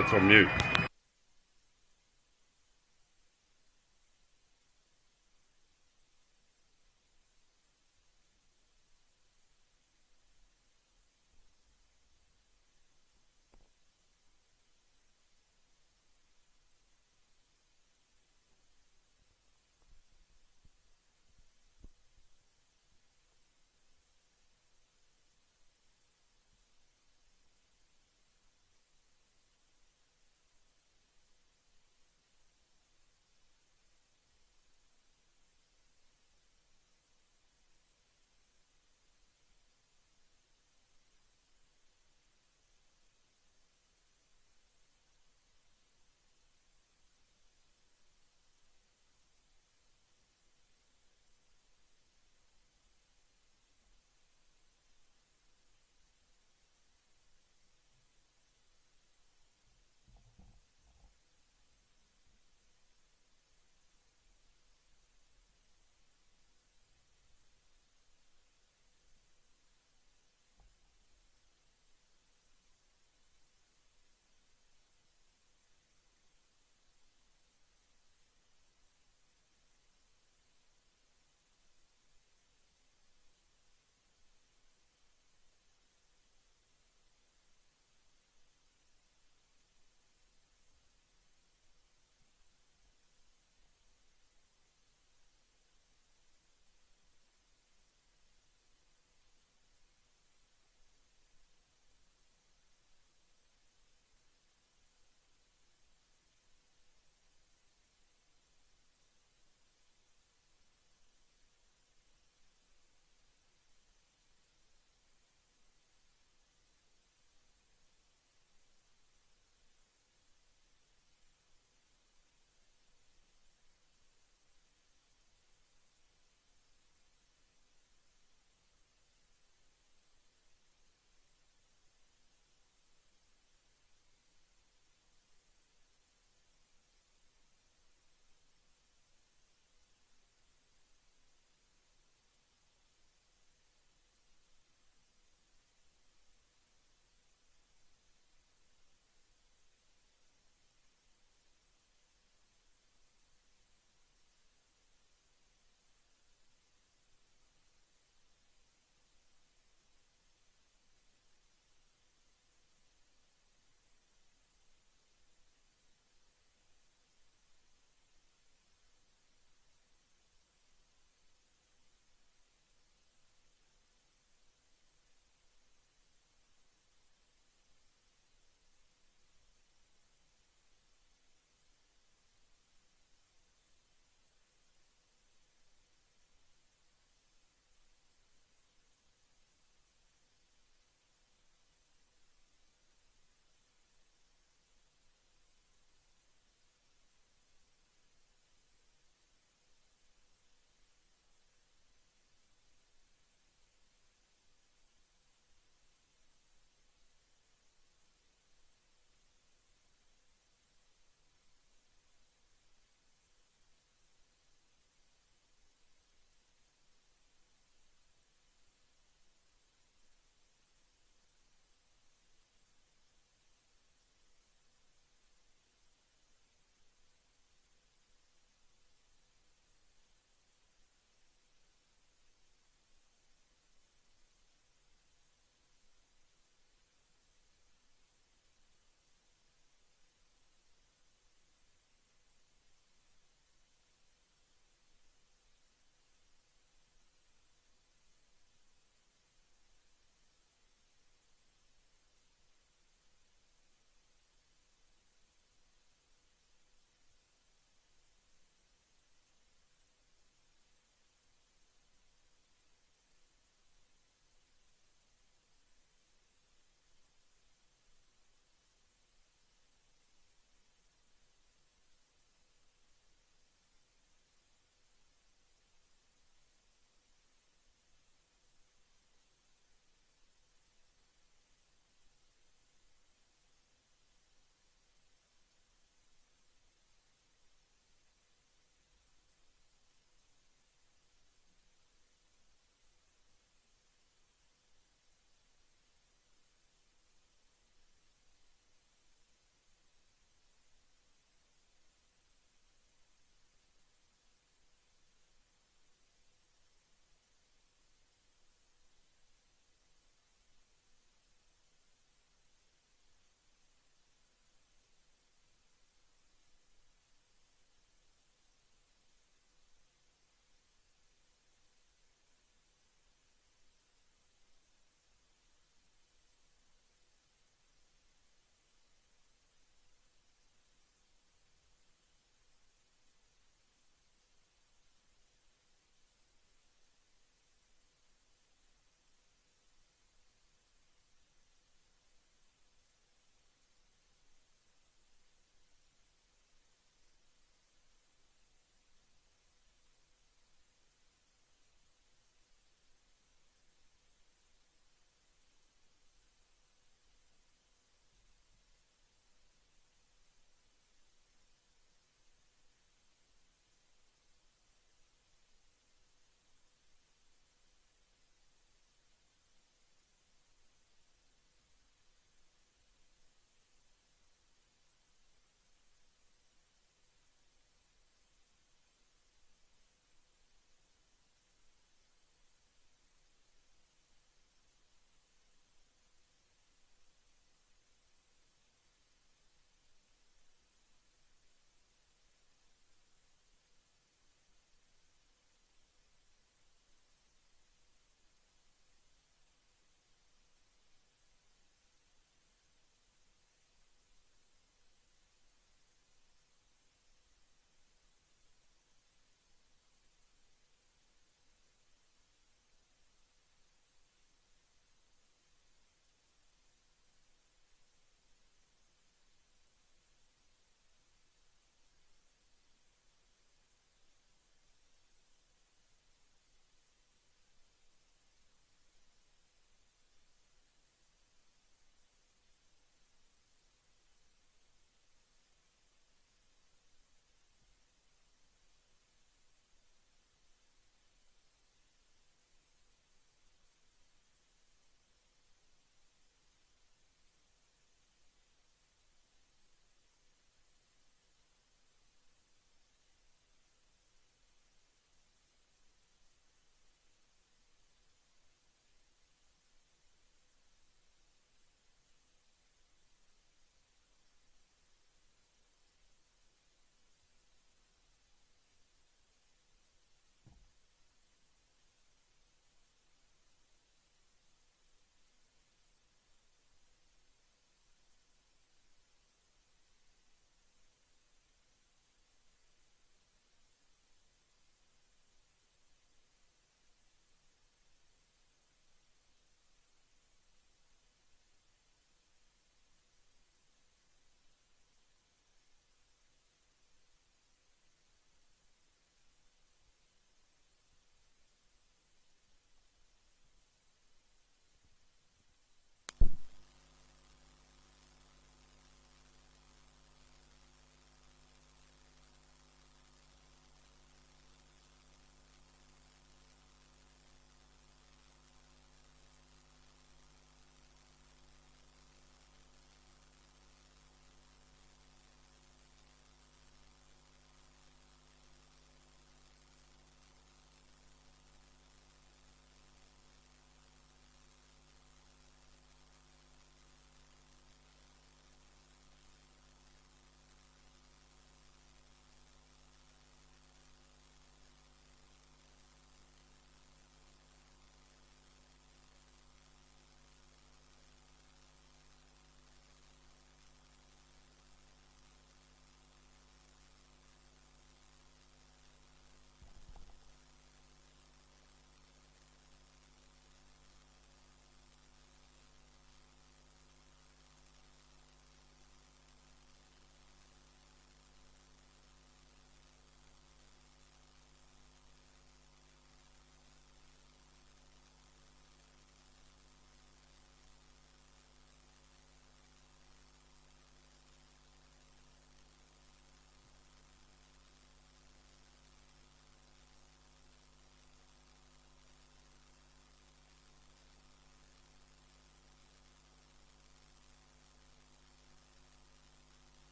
It's on mute.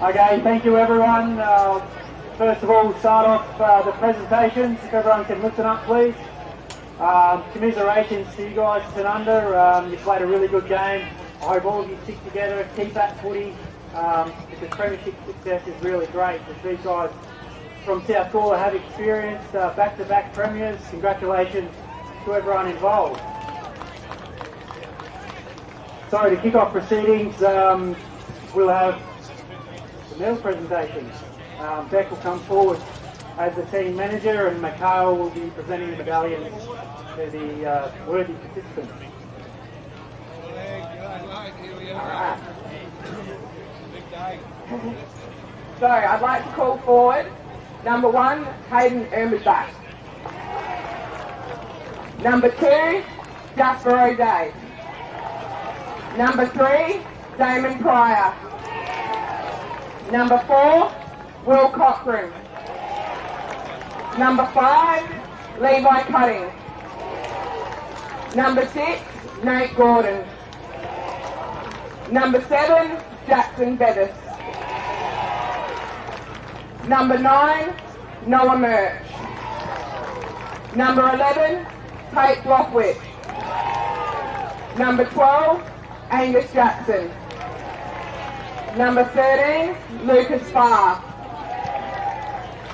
Okay, thank you everyone. First of all, start off the presentations. If everyone can listen up, please. Commiserations to you guys at under. You played a really good game. I hope all of you stick together, keep that footy, because premiership success is really great. These guys from South Gawler have experienced back-to-back premiers. Congratulations to everyone involved. So to kick off proceedings, we'll have the medal presentations. Beck will come forward as the team manager and Mikhail will be presenting the medallions to the worthy participants. Alright. So I'd like to call forward number 1, Hayden Ermidbach. Number 2, Jasper O'Day. Number 3, Damon Pryor. Number 4, Will Cochran. Number 5, Levi Cutting. Number 6, Nate Gordon. Number 7, Jackson Bettis. Number 9, Noah Murch. Number 11, Kate Blothwich. Number 12, Angus Jackson. Number 13, Lucas Farr.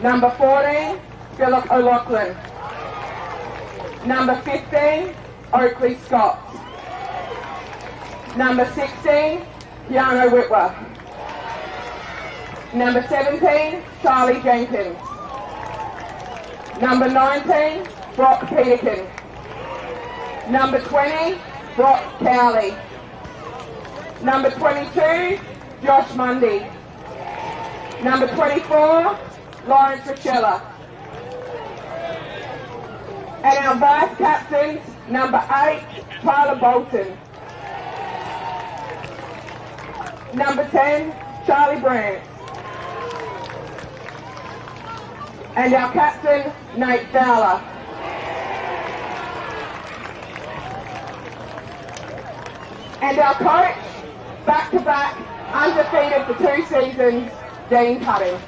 Number 14, Philip O'Loughlin. Number 15, Oakley Scott. Number 16, Keanu Whitworth. Number 17, Charlie Jenkins. Number 19, Brock Peterkin. Number 20, Brock Cowley. Number 22, Josh Mundy. Number 24, Lawrence Rochella. And our vice captains, number 8, Tyler Bolton. Number 10, Charlie Brandt. And our captain, Nate Fowler. And our coach, back-to-back, undefeated for 2 seasons, Dean Cutting.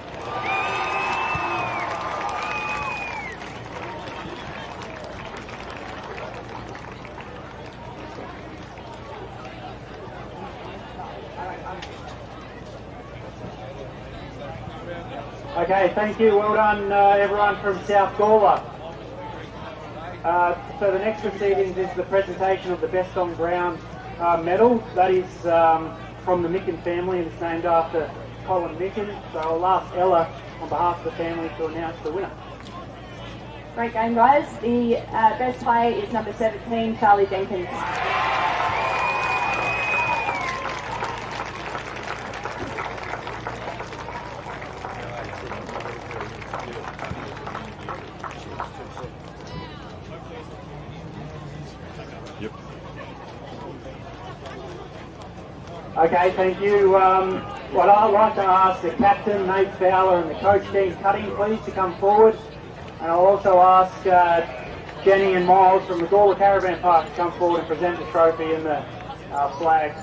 Okay, thank you. Well done, everyone from South Gawler. So the next proceedings is the presentation of the Best on Ground medal. That is from the Micken family and it's named after Colin Micken. So I'll ask Ella on behalf of the family to announce the winner. Great game, guys. The best player is number 17, Charlie Jenkins. Okay, thank you. What I'd like to ask the captain, Nate Fowler, and the coach, Dean Cutting, please, to come forward. And I'll also ask Jenny and Miles from the Gawler Caravan Park to come forward and present the trophy and the flag.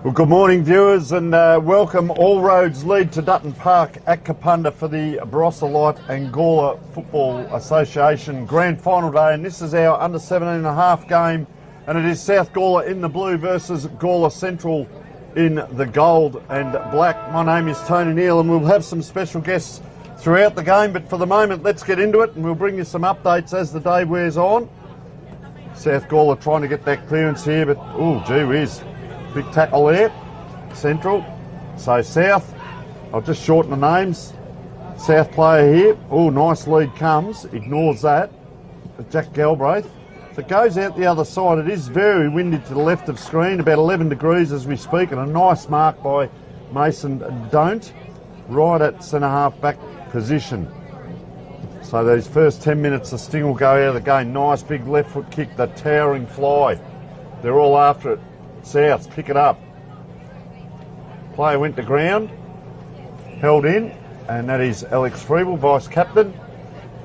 Well, good morning, viewers, and welcome. All roads lead to Dutton Park at Kapunda for the Barossa Light and Gawler Football Association Grand Final Day, and this is our under 17.5 game, and it is South Gawler in the blue versus Gawler Central in the gold and black. My name is Tony Neal, and we'll have some special guests throughout the game, but for the moment, let's get into it, and we'll bring you some updates as the day wears on. South Gawler trying to get that clearance here, but oh, gee whiz. Big tackle there, Central. So South, I'll just shorten the names. South player here. Oh, nice lead comes. Ignores that. Jack Galbraith. So it goes out the other side. It is very windy to the left of screen, about 11 degrees as we speak, and a nice mark by Mason Don't, right at centre-half back position. So these first 10 minutes, the sting will go out of the game. Nice big left foot kick, the towering fly. They're all after it. South, pick it up. Player went to ground, held in, and that is Alex Freeble, vice captain.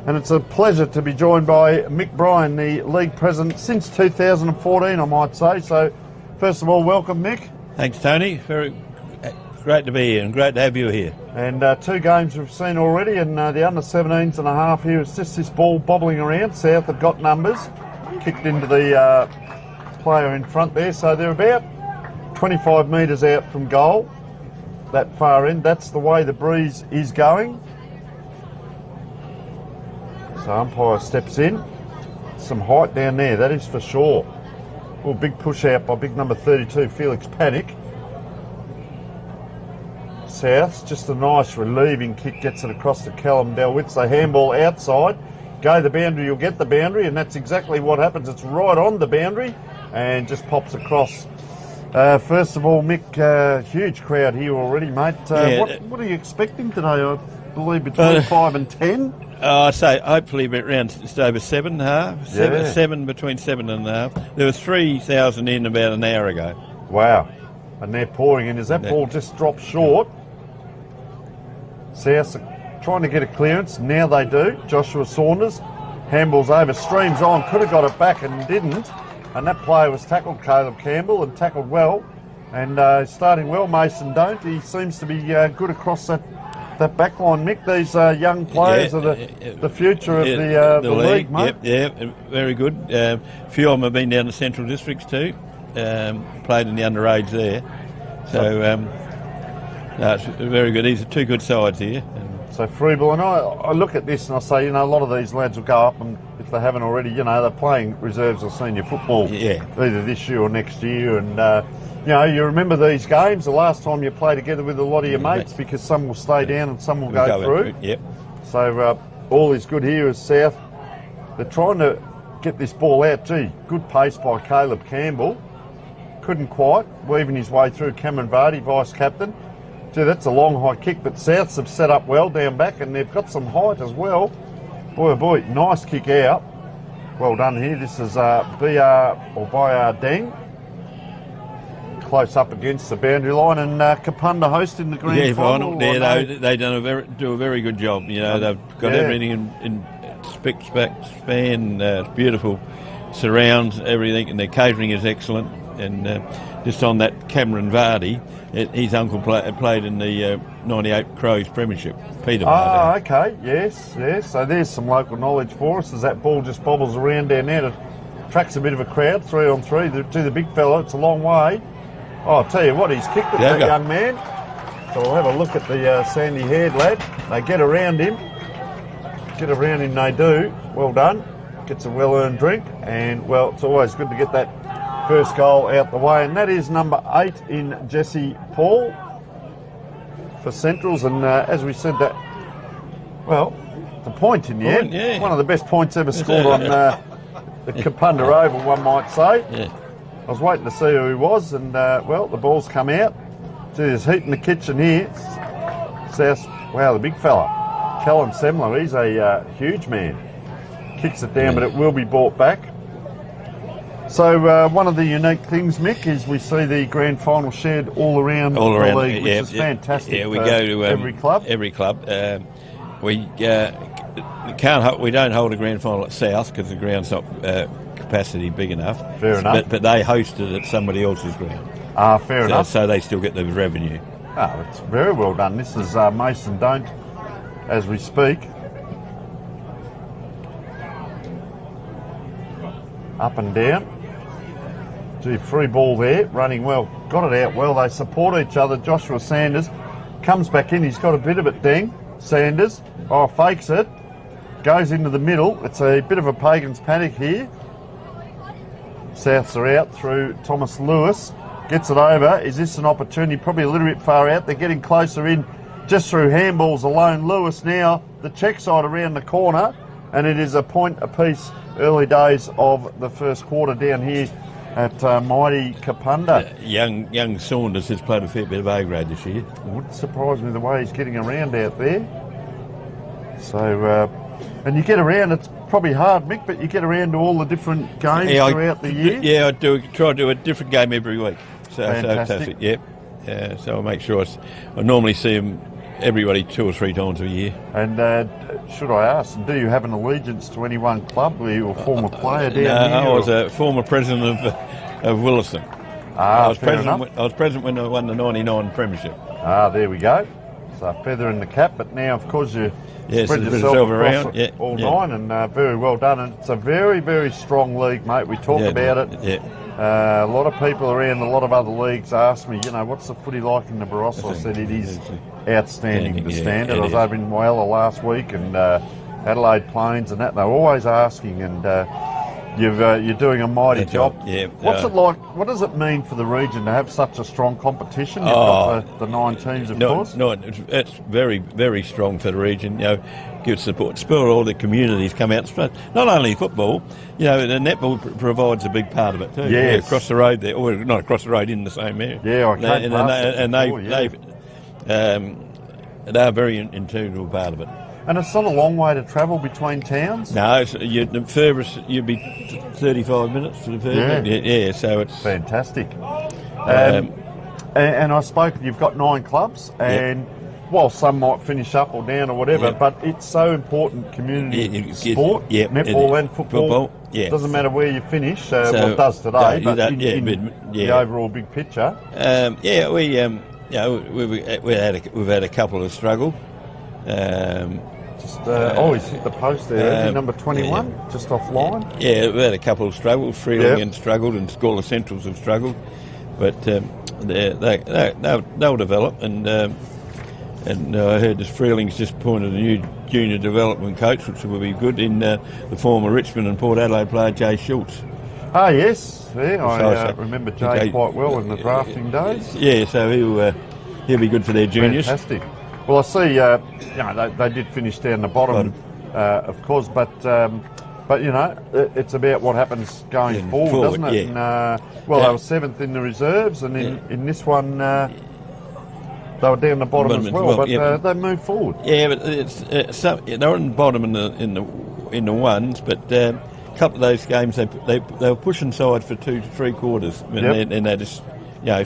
And it's a pleasure to be joined by Mick Bryan, the league president since 2014, I might say. So, first of all, welcome, Mick. Thanks, Tony. Very great to be here and great to have you here. And 2 games we've seen already, and the under 17s and a half here. It's just this ball bobbling around. South have got numbers, kicked into the player in front there, so they're about 25 metres out from goal, that far end. That's the way the breeze is going. So umpire steps in. Some height down there, that is for sure. Oh, big push out by big number 32, Felix Panic. South, just a nice relieving kick, gets it across to Callum Delwitz. They handball outside, go the boundary, you'll get the boundary, and that's exactly what happens. It's right on the boundary and just pops across. First of all, Mick, huge crowd here already, mate. What are you expecting today? I believe between 5 and 10? I'd say hopefully around just over 7.5. Seven, between 7.5. There was 3,000 in about an hour ago. Wow. And they're pouring in. As that ball just dropped short, South trying to get a clearance. Now they do. Joshua Saunders handballs over, streams on, could have got it back and didn't. And that player was tackled, Caleb Campbell, and tackled well. And starting well, Mason Don't. He seems to be good across that back line, Mick. These young players are the future of the league, mate. Yeah, very good. A few of them have been down to Central Districts too. Played in the underage there. So, no, it's very good. These are 2 good sides here. So Freeble, and I look at this and I say, a lot of these lads will go up, and if they haven't already, they're playing reserves or senior football either this year or next year. And, you remember these games, the last time you play together with a lot of your mates, because some will stay down and some will go through. Yep. So all is good here as South. They're trying to get this ball out. Gee, good pace by Caleb Campbell. Couldn't quite, weaving his way through. Cameron Vardy, vice captain. Gee, that's a long high kick, but Souths have set up well down back, and they've got some height as well. Boy, oh boy, nice kick out. Well done here. This is Bayar Deng. Close up against the boundary line, and Kapunda hosting the grand final. They do a very good job. They've got everything in spick, span, beautiful surrounds, everything, and their catering is excellent. And just on that, Cameron Vardy, his uncle played in the 98 Crows Premiership, Peter Vardy. Okay, yes. So there's some local knowledge for us as that ball just bobbles around down there. It attracts a bit of a crowd, 3 on 3 to the big fella. It's a long way. Oh, I'll tell you what, he's kicked at that young man. So we'll have a look at the sandy-haired lad. They get around him. They do. Well done. Gets a well-earned drink. And, well, it's always good to get that first goal out the way, and that is number 8 in Jesse Paul for Centrals. And as we said, that the point in the end, one of the best points ever scored on the Kapunda Oval, one might say. I was waiting to see who he was, and the ball's come out. Gee, there's heat in the kitchen here. South, the big fella, Callum Semler, he's a huge man. Kicks it down, but it will be brought back. So one of the unique things, Mick, is we see the grand final shared all around the league, which is fantastic. Yeah, we go to every club. Every club. We don't hold a grand final at South because the ground's not capacity big enough. Fair enough. But they host it at somebody else's ground. Fair enough. So they still get the revenue. It's very well done. This is Mason Don't as we speak. Up and down. Gee, free ball there, running well. Got it out well. They support each other. Joshua Sanders comes back in. He's got a bit of it, dang. Sanders, fakes it. Goes into the middle. It's a bit of a Pagan's panic here. Souths are out through Thomas Lewis. Gets it over. Is this an opportunity? Probably a little bit far out. They're getting closer in just through handballs alone. Lewis now, the check side around the corner. And it is a point apiece. Early days of the first quarter down here at mighty Kapunda. Young Saunders has played a fair bit of A-grade this year. Wouldn't surprise me the way he's getting around out there. So, and you get around, it's probably hard, Mick, but you get around to all the different games throughout the year. Yeah, I try to do a different game every week. Fantastic. Yep. So I make sure I normally see them, everybody 2 or 3 times a year. And should I ask, do you have an allegiance to any one club? Were you a former player down here? I was a former president of Williston. I was president when I won the 99 premiership. There we go. So a feather in the cap, but now of course you spread yourself around all 9, and very well done. And it's a very, very strong league, mate. We talk about it. Yeah. A lot of people around a lot of other leagues ask me, what's the footy like in the Barossa? I said it is outstanding, the standard. I was over in Whyalla last week and Adelaide Plains and that. They're always asking, and you're doing a mighty job. Yeah. What's it like? What does it mean for the region to have such a strong competition? You've got the 9 teams, of course. No, it's very, very strong for the region. Good support. All the communities come out. Not only football, the netball provides a big part of it too. Yes. Yeah, across the road there, or not across the road, in the same area. Yeah, I came past they're a very integral part of it. And it's not a long way to travel between towns? No, the furthest you'd be 35 minutes to the furthest. Yeah, so it's fantastic. And I spoke, you've got 9 clubs, and while some might finish up or down or whatever, but it's so important community sport, netball and football. Doesn't matter where you finish, well it does today, but in the overall big picture. We've had a couple of struggle. He's hit the post there. Number 21, just offline. Yeah, we've had a couple of struggles. Freeling struggled, and Gawler Centrals have struggled, but they'll develop. And I heard this Freeling's just appointed a new junior development coach, which will be good, in the former Richmond and Port Adelaide player Jay Schultz. Ah, yes. Yeah, I remember Jay quite well in the drafting days. Yeah, so he'll be good for their juniors. Fantastic. Well, I see. They did finish down the bottom, of course, but it's about what happens going forward, doesn't it? Yeah. And, they were 7th in the reserves, and in this one they were down the bottom as well. But they moved forward. Yeah, but they're on the bottom in the ones, but a couple of those games they were pushing side for 2 to 3 quarters, and they just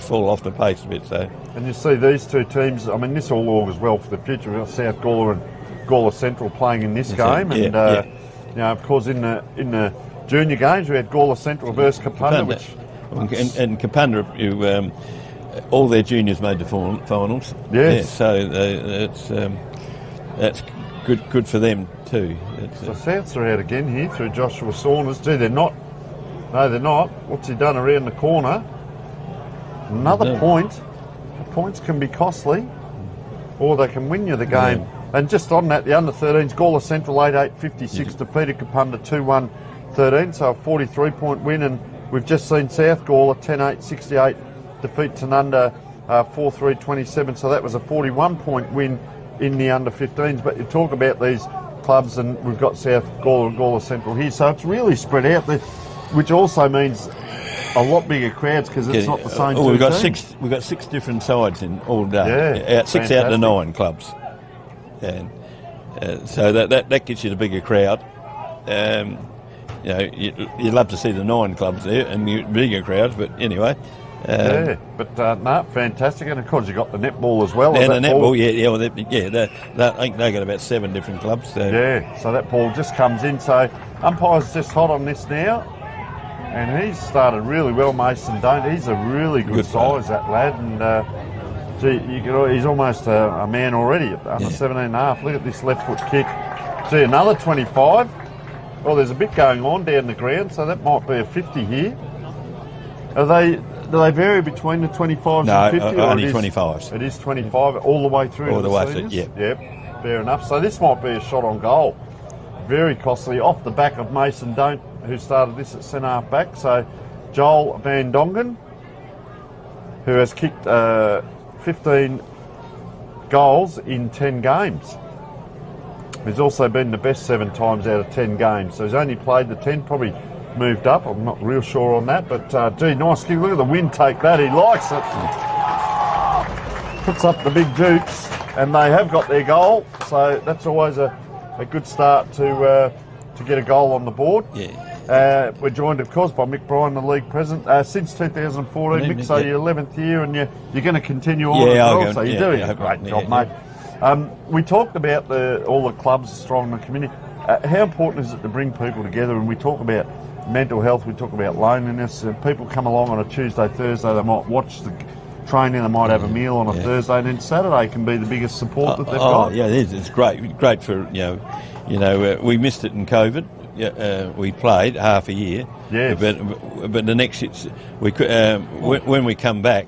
fall off the pace a bit. So. And you see these 2 teams. I mean, this all augurs well for the future. We've got South Gawler and Gawler Central playing in this game, and of course in the junior games we had Gawler Central versus Kapunda. And Kapunda, all their juniors made the finals. Yes. So that's good for them too. So Souths are out again here through Joshua Saunders. They're not. No, they're not. What's he done around the corner? Another point. The points can be costly, or they can win you the game. And just on that, the under-13s, Gawler Central 8-8-56 defeated Kapunda 2-1-13, so a 43-point win. And we've just seen South Gawler 10-8-68 defeat Tanunda 4-3-27, so that was a 41-point win in the under-15s. But you talk about these clubs, and we've got South Gawler and Gawler Central here, so it's really spread out, which also means a lot bigger crowds because it's not the same. We've got 6 different sides in all day. Yeah, 6 out of the 9 clubs, and so that gets you the bigger crowd. You'd love to see the 9 clubs there and the bigger crowds, but anyway. Fantastic, and of course you got the netball as well. And the netball, I think they got about 7 different clubs. So. Yeah, so that ball just comes in. So umpire's just hot on this now. And he's started really well, Mason Don't. He's a really good size, that lad. And he's almost a man already at under 17.5. Look at this left foot kick. Gee, another 25. Well, there's a bit going on down the ground, so that might be a 50 here. Do they vary between the 25s and 50? No, only 25s. It is 25 all the way through. All the way seniors? through, Yep, fair enough. So this might be a shot on goal. Very costly, off the back of Mason Don't, who started this at centre half back. So Joel Van Dongen, who has kicked 15 goals in 10 games. He's also been the best 7 times out of 10 games. So he's only played the 10, probably moved up. I'm not real sure on that, but gee, nice kick. Look at the wind take that. He likes it. Puts up the big dukes, and they have got their goal. So that's always a good start to get a goal on the board. Yeah. We're joined, of course, by Mick Bryan, the league president, since 2014. Mick, so your 11th year, and you're going to continue on as well. So you're doing a great job, mate. We talked about all the clubs strong in the community. How important is it to bring people together? And we talk about mental health, we talk about loneliness. People come along on a Tuesday, Thursday, they might watch the training, they might have a meal on a Thursday, and then Saturday can be the biggest support that they've got. Yeah, it is. It's great for we missed it in COVID. We played half a year. Yes. But the next we could when we come back,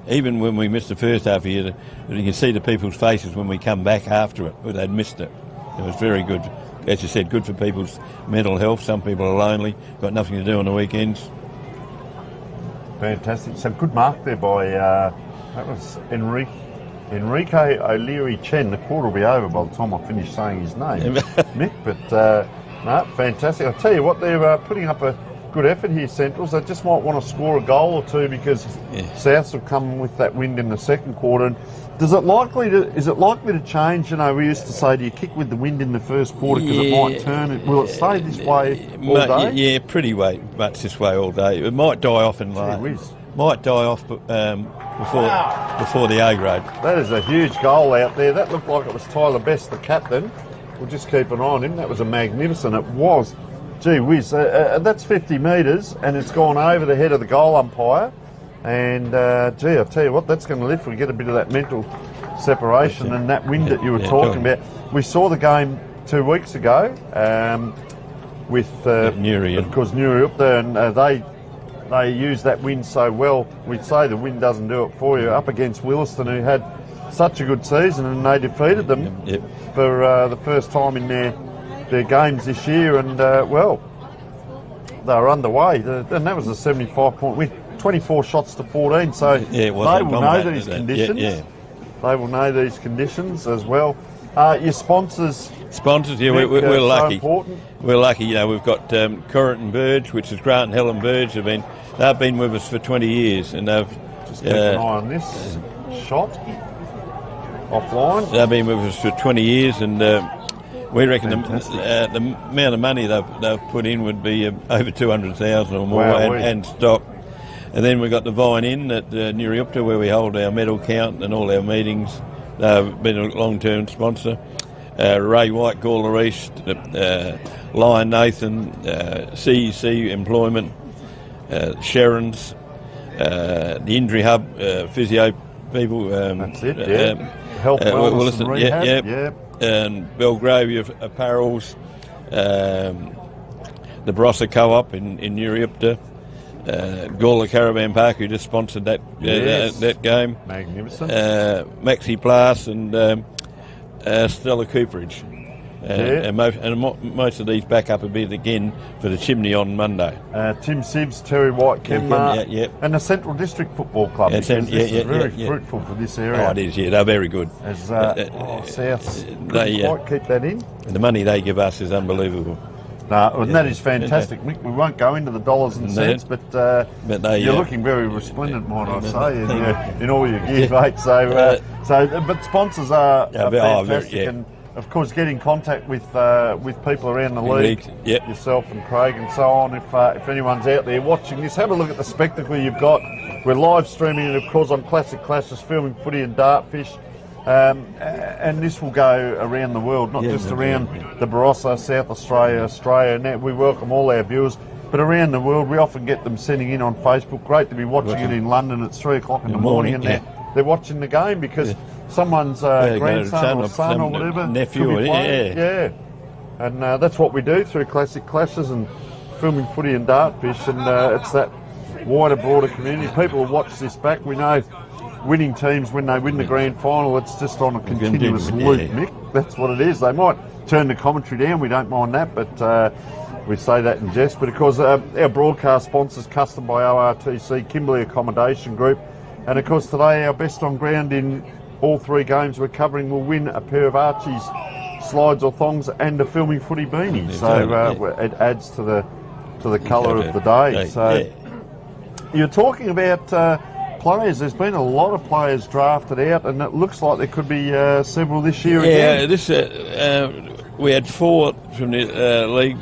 even when we missed the first half a year, you can see the people's faces when we come back after it. They'd missed it. It was very good. As you said, good for people's mental health. Some people are lonely, got nothing to do on the weekends. Fantastic. So good mark there by, that was Enrique O'Leary Chen. The quarter will be over by the time I finish saying his name, Mick. But no, fantastic. I'll tell you what, they're putting up a good effort here, Centrals. They just might want to score a goal or two because Souths will come with that wind in the second quarter. And is it likely to change? You know, we used to say, do you kick with the wind in the first quarter because it might turn? Will it stay this way all day? Yeah, pretty much this way all day. It might die off before the A grade. That is a huge goal out there. That looked like it was Tyler Best, the captain. We'll just keep an eye on him. That was a magnificent. It was. Gee whiz. That's 50 metres, and it's gone over the head of the goal umpire. And, gee, I'll tell you what, that's going to lift. We get a bit of that mental separation and that wind that you were talking about. We saw the game 2 weeks ago with, Newry, of course, Newry up there, and they use that wind so well. We'd say the wind doesn't do it for you. Up against Williston, who had such a good season, and they defeated them for the first time in their games this year. And, well, they were underway. And that was a 75-point win. 24 shots to 14, so they will know these conditions. They will know these conditions as well. Your sponsors, we're lucky. So important. We're lucky. You know, we've got Corrigan Burge, which is Grant and Helen Burge. They've been with us for 20 years, and they've just keep an eye on this shot offline. They've been with us for 20 years, and we reckon the amount of money they've put in would be over 200,000 or more, and stock. And then we've got the Vine Inn at Newry Upta, where we hold our medal count and all our meetings. They've been a long-term sponsor. Ray White, Gawler East, Lion Nathan, CEC Employment, Sharon's, the Injury Hub, physio people. That's it, Health, wellness and rehab. And Belgravia Apparels, the Barossa Co-op in Newry Upta. Gawler Caravan Park, who just sponsored that game. Magnificent. Maxi Plas and Stella Cooperage. And most of these back up a bit again for the chimney on Monday. Tim Sibbs, Terry White, Kenmar, and the Central District Football Club. This is very fruitful for this area. Oh, it is, they're very good. As South couldn't quite keep that in. The money they give us is unbelievable. No, and that is fantastic, Mick. We won't go into the dollars and cents, but you're looking very resplendent, might I say, in all your gear, mate. But sponsors are fantastic, and of course, get in contact with people around the league, yourself and Craig and so on. If anyone's out there watching this, have a look at the spectacle you've got. We're live streaming it, of course, on Classic Clashes, filming footy and dartfish. And this will go around the world, not just around the Barossa, South Australia. Now we welcome all our viewers. But around the world, we often get them sending in on Facebook. Great to be watching it in London at 3 o'clock in the morning, and they're watching the game because someone's grandson or son or whatever, nephew, could be playing. And that's what we do through Classic Clashes and filming footy and dartfish, and it's that wider, broader community. People will watch this back. We know winning teams, when they win the grand final, it's just on a continuous loop, Mick. That's what it is. They might turn the commentary down, we don't mind that, but we say that in jest. But of course, our broadcast sponsors, Custom by ORTC, Kimberley Accommodation Group, and of course today our best on ground in all 3 games we're covering will win a pair of Archie's slides or thongs and a filming footy beanie. So it adds to the colour of the day. So you're talking about players. There's been a lot of players drafted out, and it looks like there could be several this year again. Yeah, this we had 4 from the league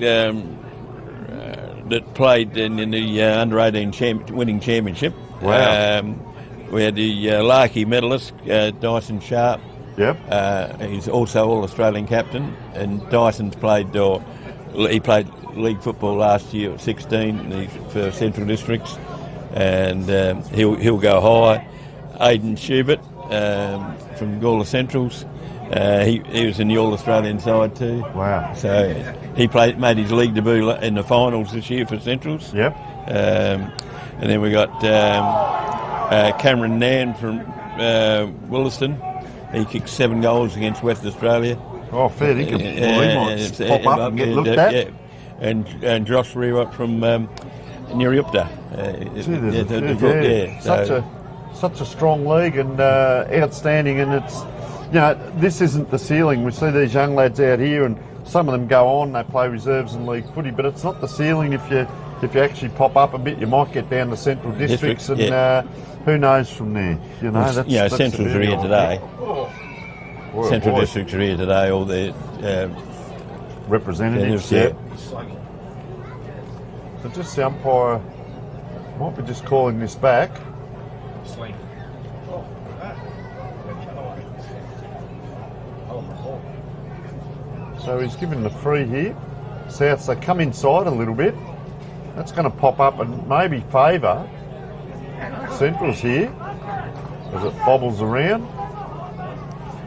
that played in the under-18 winning championship. Wow. We had the Larkey medalist, Dyson Sharp. Yep. He's also All-Australian captain, and Dyson's played league football last year at 16 for Central Districts, and he'll go high. Aidan Schubert from Gawler Centrals, he was in the All-Australian side too. Wow. So he made his league debut in the finals this year for Centrals. Yep. And then we got Cameron Nan from Williston. He kicked 7 goals against West Australia. Oh, fair dinkum. Well, he might pop up and get looked at. Yeah. And Josh Rewat from Nuriupta. Such a strong league and outstanding, and it's, you know, this isn't the ceiling. We see these young lads out here, and some of them go on, they play reserves in league footy, but it's not the ceiling. If you actually pop up a bit, you might get down to Central Districts, and who knows from there? You know, that's Centrals are here today. Central Districts are here today. All their representatives. Yeah. So just the umpire might be just calling this back. So he's given the free here. Souths, they come inside a little bit. That's going to pop up and maybe favour Centrals here as it bobbles around.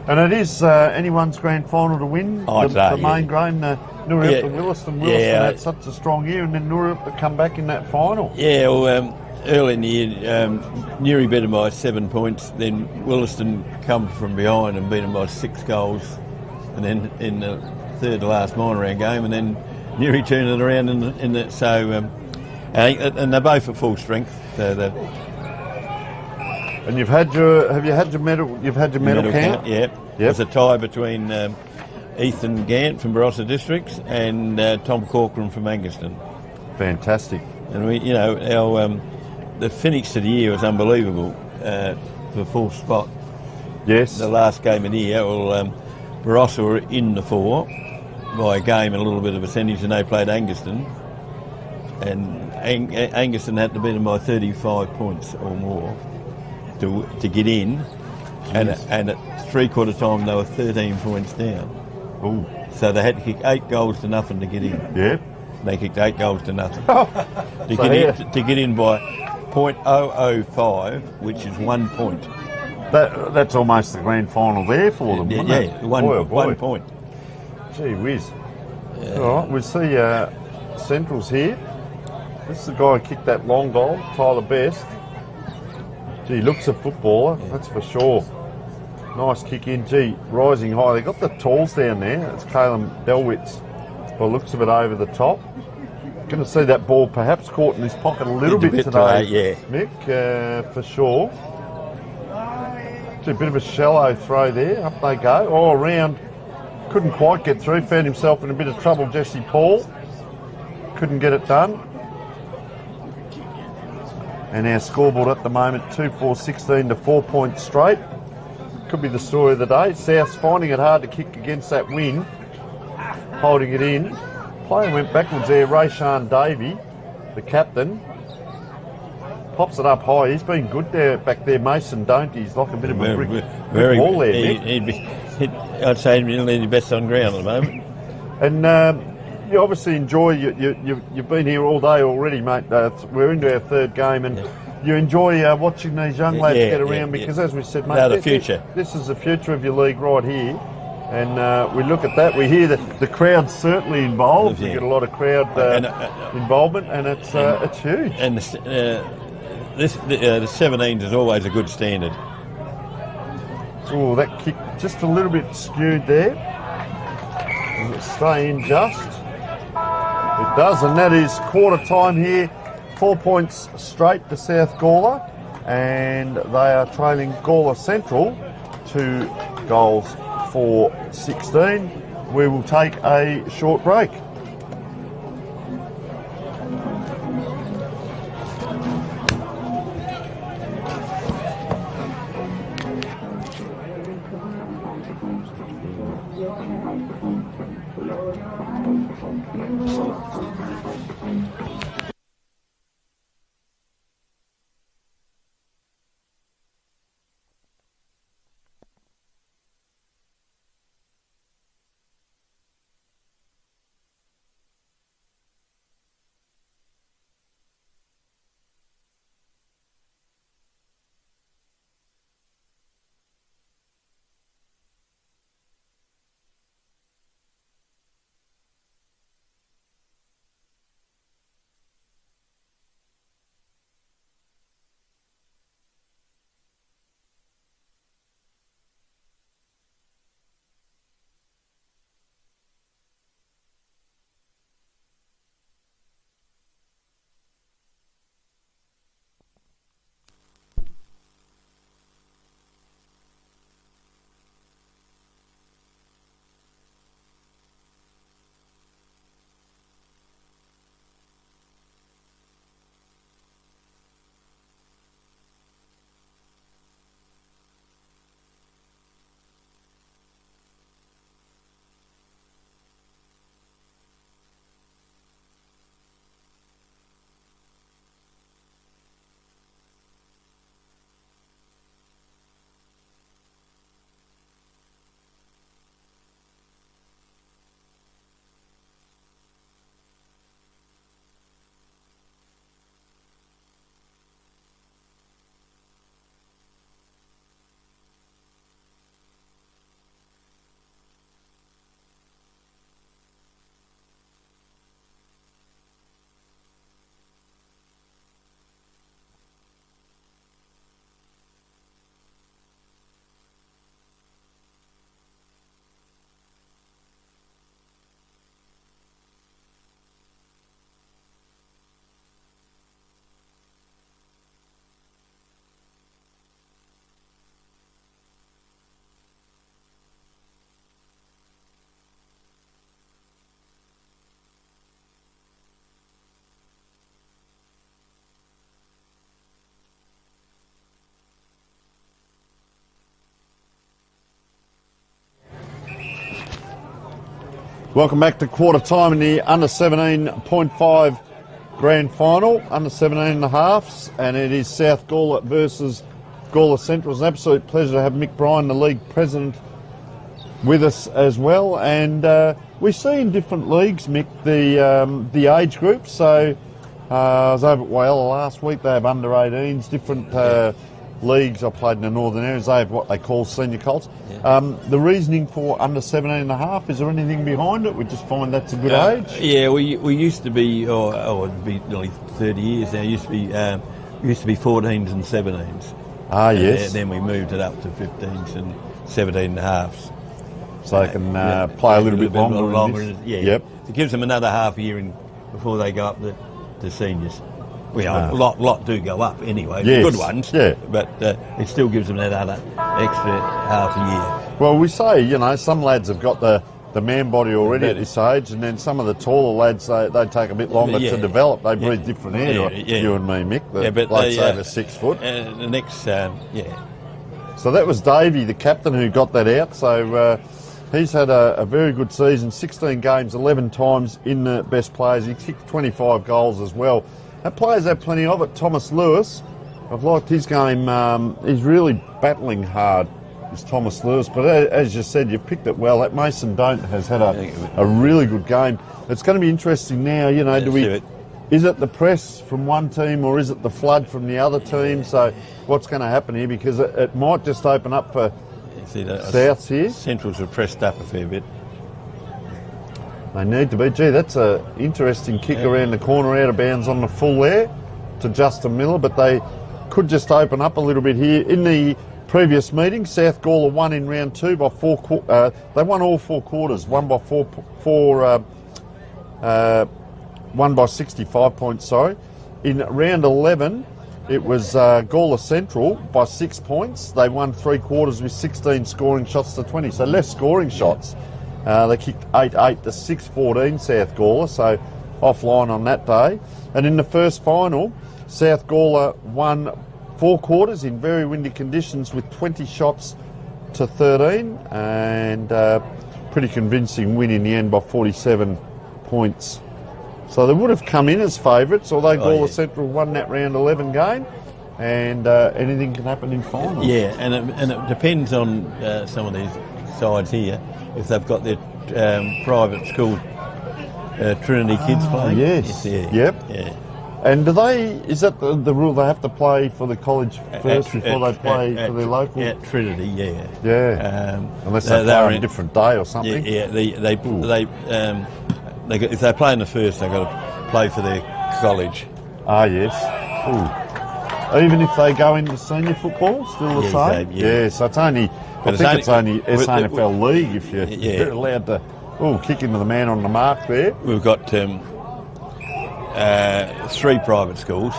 And it is anyone's grand final to win. The main game, Nuriupta Williston had such a strong year, and then Nuriupta come back in that final. Yeah, well, early in the year, Newry beat them by 7 points. Then Williston come from behind and beat them by 6 goals. And then in the third to last minor round game, and then Newry turned it around in the and they're both at full strength. So and have you had your medal? You've had your medal count? Yeah. There's a tie between Ethan Gant from Barossa Districts and Tom Corcoran from Angaston. Fantastic. And we, our the finish to the year was unbelievable for full spot. Yes. The last game of the year, Barossa were in the 4 by a game and a little bit of percentage, and they played Angaston. And Angaston had to beat them by 35 points or more to get in. And at 3/4 time they were 13 points down. Ooh. So they had to kick 8 goals to nothing to get in. Yep. They kicked 8 goals to nothing. to get in by .005, which is 1 point. That's almost the grand final there for them, wasn't it? Yeah, 1 point. Gee whiz. Yeah. All right, we see Centrals here. This is the guy who kicked that long goal, Tyler Best. Gee, he looks a footballer, that's for sure. Nice kick in. Gee, rising high. They got the talls down there. It's Caleb Delwitz. By the looks of it over the top. Going to see that ball perhaps caught in his pocket a little bit today, Mick, for sure. Gee, a bit of a shallow throw there. Up they go. Oh, around. Couldn't quite get through. Found himself in a bit of trouble, Jesse Paul. Couldn't get it done. And our scoreboard at the moment, 2-4-16 to 4 points straight. Could be the story of the day. South's finding it hard to kick against that wind. Holding it in. Player went backwards there, Rayshawn Davey, the captain. Pops it up high. He's been good there back there. Mason He's like a bit of a brick wall there, Nick. I'd say he'd be the best on ground at the moment. And you obviously enjoy. You've been here all day already, mate. We're into our third game, and you enjoy watching these young lads get around because, as we said, mate, they're the future. This is the future of your league right here. And we look at that. We hear that the crowd's certainly involved. We get a lot of crowd involvement, and it's huge. And the 17s is always a good standard. Oh, that kick just a little bit skewed there. Does it stay in just? It does, and that is quarter time here. 4 points straight to South Gawler, and they are trailing Gawler Central 2 goals for 16. We will take a short break. Welcome back to quarter time in the under 17.5 grand final, under 17.5s, and it is South Gawler versus Gawler Central. It's an absolute pleasure to have Mick Bryan, the league president, with us as well. And we see in different leagues, Mick, the age groups. So I was over at Whyalla last week. They have under 18s, different leagues. I played in the northern areas. They have what they call senior colts. The reasoning for under 17.5, is there anything behind it? We just find that's a good age. Yeah, we used to be, it'd be nearly 30 years now. Used to be 14s and 17s. Ah, yes. Then we moved it up to 15s and 17.5s. So they can play a little bit longer. Yeah. Yep. It gives them another half year before they go up to seniors. Well, a lot do go up anyway, yes. Good ones, but it still gives them that other extra half a year. Well, we say, some lads have got the man body already at this age, and then some of the taller lads, they take a bit longer to develop. They breathe different air, you and me, Mick, the blokes over 6 foot. The next, So that was Davey, the captain, who got that out. So he's had a very good season, 16 games, 11 times in the best players. He kicked 25 goals as well. Our players have plenty of it. Thomas Lewis, I've liked his game. He's really battling hard is Thomas Lewis. But as you said, you've picked it well. That Mason Don't has had a really good game. It's going to be interesting now, you know, is it the press from one team or is it the flood from the other team? So what's going to happen here? Because it might just open up for Souths here. Centrals have pressed up a fair bit. They need to be. Gee, that's an interesting kick around the corner, out of bounds on the full there to Justin Miller, but they could just open up a little bit here. In the previous meeting, South Gawler won in round 2 by 4. They won all 4 quarters. Won by 65 points. Sorry. In round 11, it was Gawler Central by 6 points. They won 3 quarters with 16 scoring shots to 20, so less scoring shots. They kicked 8-8 to 6-14 South Gawler, so offline on that day. And in the first final, South Gawler won 4 quarters in very windy conditions with 20 shots to 13, and pretty convincing win in the end by 47 points. So they would have come in as favourites, although Gawler Central won that round 11 game, and anything can happen in finals. Yeah, and it depends on some of these sides here, if they've got their private school Trinity kids playing. Yes. Yeah. And do is that the rule, they have to play for the college first before they play for their local? At Trinity, yeah. Yeah. Unless they play on a different day or something. Yeah, if they play in the first, they've got to play for their college. Ah, yes. Ooh. Even if they go into senior football, still the same? Yeah, so it's only, it's only SANFL League if you're allowed to kick into the man on the mark there. We've got 3 private schools,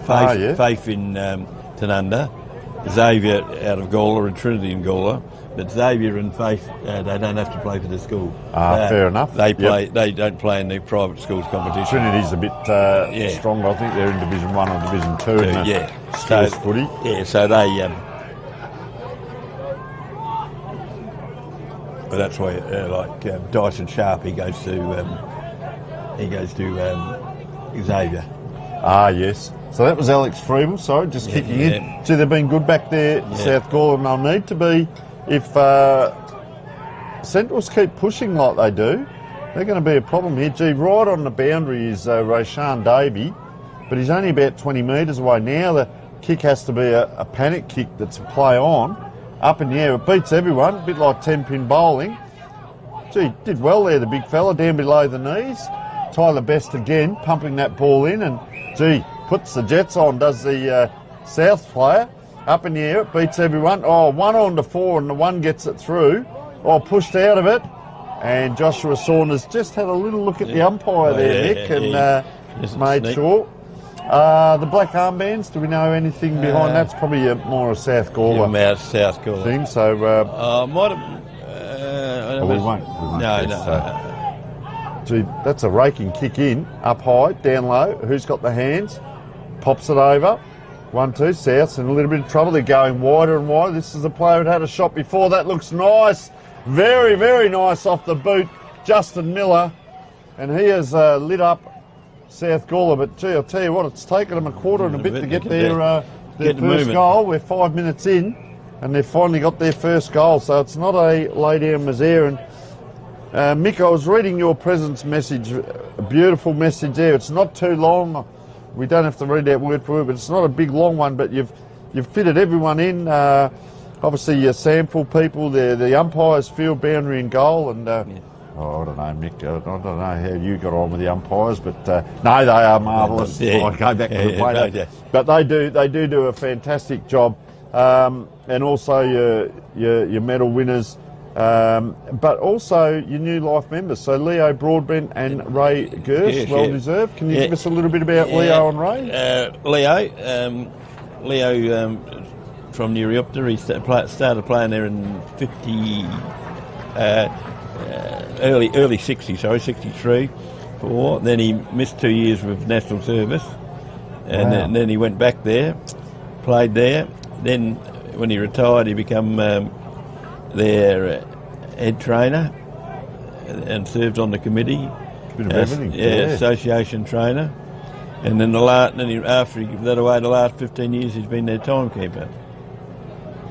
Faith in Tanunda, Xavier out of Gawler and Trinity in Gawler. But Xavier and Faith, they don't have to play for the school. Fair enough. They play. They don't play in the private schools competition. Trinity's a bit stronger. I think they're in Division 1 or Division 2 in the schools footy. Yeah, so they... but that's why, Dyson Sharp, he goes to Xavier. Ah, yes. So that was Alex Freeble, kicking in. See, they've been good back there, South Gawler, and they'll need to be. If Centrals keep pushing like they do, they're going to be a problem here. Gee, right on the boundary is Roshan Davey, but he's only about 20 metres away. Now the kick has to be a panic kick that's a play on, up in the air. It beats everyone, a bit like 10-pin bowling. Gee, did well there, the big fella, down below the knees. Tyler Best again, pumping that ball in, and gee, puts the jets on, does the South player. Up in the air, it beats everyone. 1 on to 4, and the 1 gets it through. Pushed out of it. And Joshua Saunders just had a little look at the umpire there, Nick, and made sure. The black armbands, do we know anything behind that? It's probably more a South Gawler thing. So, might have... we won't. No. Gee, that's a raking kick in, up high, down low. Who's got the hands? Pops it over. 1-2, Souths in a little bit of trouble. They're going wider and wider. This is a player who had a shot before. That looks nice. Very, very nice off the boot. Justin Miller. And he has lit up South Gawler. But, gee, I'll tell you what, it's taken them a quarter and a bit to get their first goal. We're 5 minutes in, and they've finally got their first goal. So it's not a lay-down misere. And, Mick, I was reading your presence message. A beautiful message there. It's not too long. We don't have to read that word for word, but it's not a big long one. But you've fitted everyone in. Obviously, your sample people, the umpires, field boundary and goal, and I don't know, Mick. I don't know how you got on with the umpires, but no, they are marvellous. I go back to the play, but they do a fantastic job, and also your medal winners. But also your new life members, so Leo Broadbent and Ray Gersh, well deserved. Can you give us a little bit about Leo and Ray? Leo from Nuriupta, he started playing there in early 63, 4. Then he missed 2 years with national service, and then he went back there, played there. Then when he retired, he became their head trainer and served on the committee. Bit of everything. Association trainer. And then after he got away, the last 15 years, he's been their timekeeper.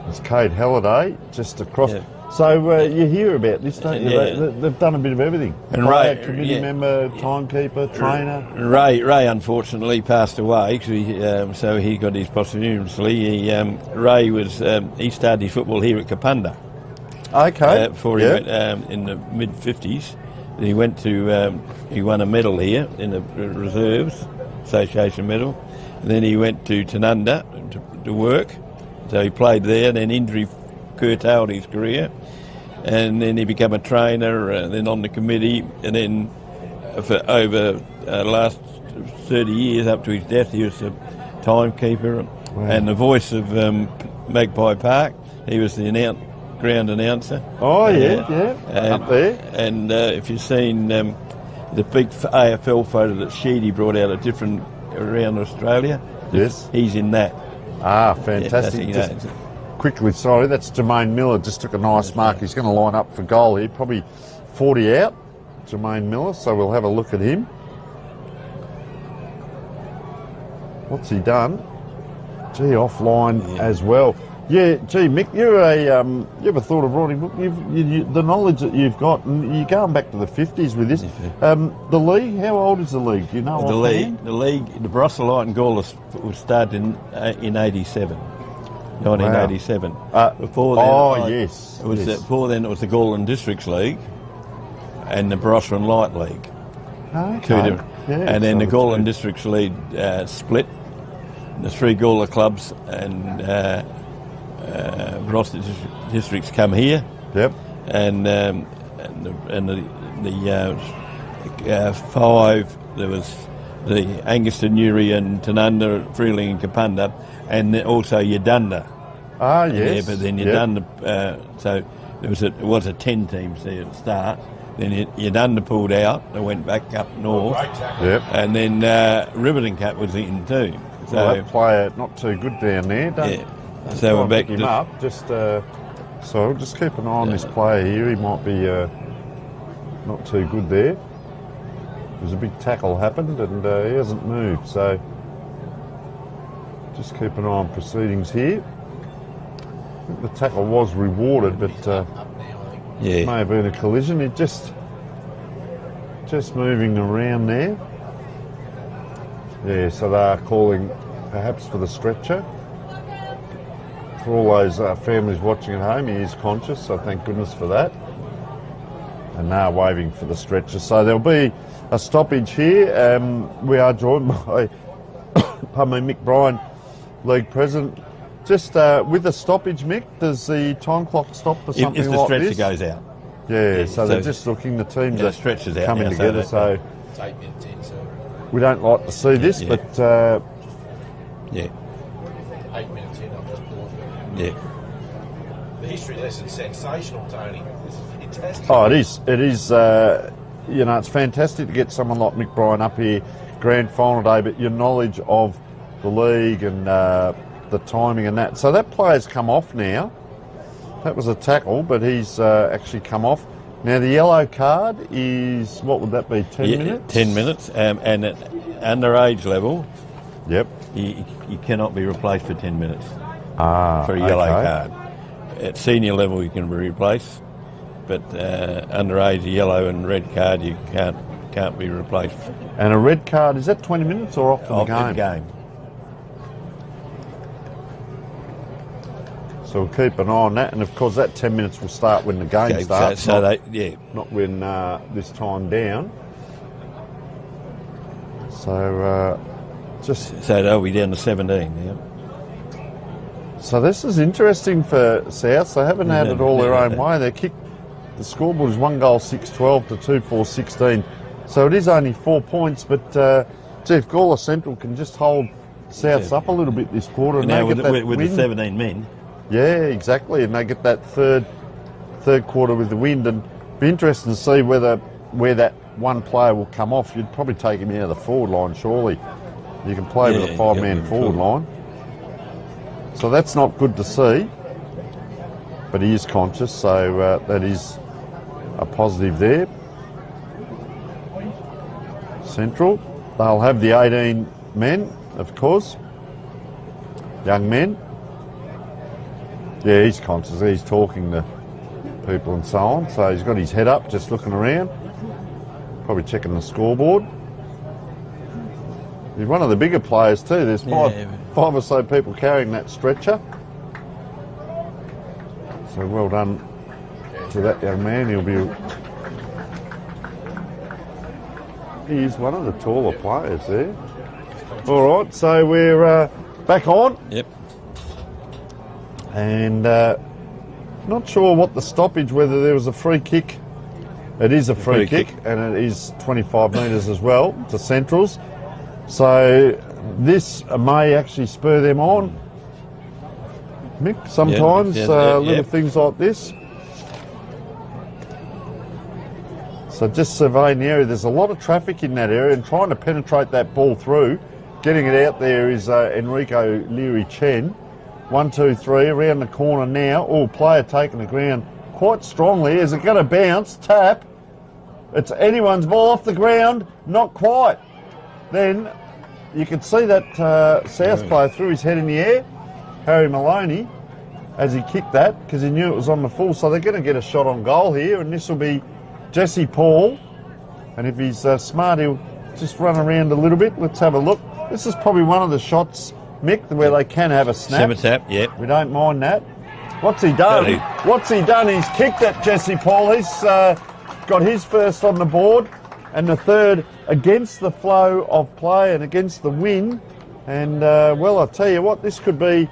It's Cade Halliday just across. Yeah. So you hear about this, don't you? Yeah. They've done a bit of everything. And Player, Ray, committee member, timekeeper, trainer. Ray unfortunately passed away, so he got his posthumously. Ray was he started his football here at Kapunda. Okay. Before he went in the mid '50s, he went to he won a medal here in the reserves association medal. And then he went to Tanunda to work, so he played there. Then injury curtailed his career, and then he became a trainer, and then on the committee, and then for over last 30 years up to his death, he was the timekeeper and the voice of Magpie Park. He was the ground announcer. Oh yeah, up there. And if you've seen the big AFL photo that Sheedy brought out of different around Australia, yes, he's in that. Ah, fantastic. Yeah, Quickly, sorry, that's Jermaine Miller. Just took a nice mark. He's going to line up for goal here. Probably 40 out, Jermaine Miller. So we'll have a look at him. What's he done? Gee, offline as well. Yeah, gee, Mick, you ever thought of writing a book? The knowledge that you've got, and you're going back to the 50s with this. The league, how old is the league? Do you know? The Barossa Light and Gawler was started in 87. 1987. Before then, yes. It was before then. It was the Gawler Districts League and the Barossa and Light League. Okay. And then the Gawler Districts League split. The 3 Gawler clubs and Barossa districts come here. Yep. And the 5. There was the Angaston, Newry and Tanunda, Freeling and Kapunda, and also Yadunda. Ah, yes. Yeah, but then Yadunda, so it was a 10 teams there at the start. Then Yadunda pulled out, they went back up north. Yep. And then Riverton Cup was in too. So that player not too good down there, so we're back to him up. Just so just keep an eye on this player here. He might be not too good there. There's a big tackle happened and he hasn't moved. So just keep an eye on proceedings here. I think the tackle was rewarded, but it may have been a collision. It just moving around there. Yeah, so they are calling perhaps for the stretcher. For all those families watching at home, he is conscious, so thank goodness for that. And now waving for the stretcher. So there'll be a stoppage here. We are joined by Mick Bryan, League President. Just with the stoppage, Mick, does the time clock stop for something like this? If the stretcher goes out. Yeah, so they're just looking, the teams are stretchers out coming now, together, so it's 8 minutes in, so we don't like to see this, but 8 minutes in, I've just paused it. Yeah. The history lesson's sensational, Tony. This is fantastic. Oh, it is. It is. It's fantastic to get someone like Mick Bryan up here, grand final day. But your knowledge of the league and the timing and that. So that player's come off now. That was a tackle, but he's actually come off. Now the yellow card is, what would that be? 10 minutes. 10 minutes, and at underage level, yep, you cannot be replaced for 10 minutes. For a yellow card. At senior level, you can be replaced, but underage, a yellow and red card, you can't be replaced. And a red card, is that 20 minutes or off the game? So we'll keep an eye on that, and of course that 10 minutes will start when the game starts. Not when this time down. So so they'll be down to 17. Yeah. So this is interesting for South. They haven't had it all their own way. They kicked, the scoreboard is 1 goal 6-12 to 2-4-16. So it is only 4 points, but if Gawler Central can just hold Souths up a little bit this quarter, and now they get that with win. the 17 men. Yeah, exactly, and they get that third quarter with the wind, and be interesting to see where that one player will come off. You'd probably take him out of the forward line, surely. You can play with a 5-man forward line. So that's not good to see, but he is conscious, so that is a positive there. Central, they'll have the 18 men, of course, young men. Yeah, he's conscious. He's talking to people and so on. So he's got his head up, just looking around. Probably checking the scoreboard. He's one of the bigger players too. There's five or so people carrying that stretcher. So well done to that young man. He is one of the taller players there. All right, so we're back on. Yep. And not sure what the stoppage, whether there was a free kick. It is a free kick, and it is 25 metres as well to Centrals. So this may actually spur them on. Mick, sometimes little things like this. So just surveying the area, there's a lot of traffic in that area, and trying to penetrate that ball through. Getting it out there is Enrico Leary-Chen. 1, 2, 3, around the corner now. Oh, player taking the ground quite strongly. Is it going to bounce? Tap. It's anyone's ball off the ground. Not quite. Then you could see that South player threw his head in the air, Harry Maloney, as he kicked that, because he knew it was on the full. So they're going to get a shot on goal here, and this will be Jesse Paul. And if he's smart, he'll just run around a little bit. Let's have a look. This is probably one of the shots, Mick, where they can have a snap. Simmer tap, yep. We don't mind that. What's he done? What's he done? He's kicked at Jesse Paul. He's got his first on the board, and the third against the flow of play and against the wind. And, well, I'll tell you what, this could be a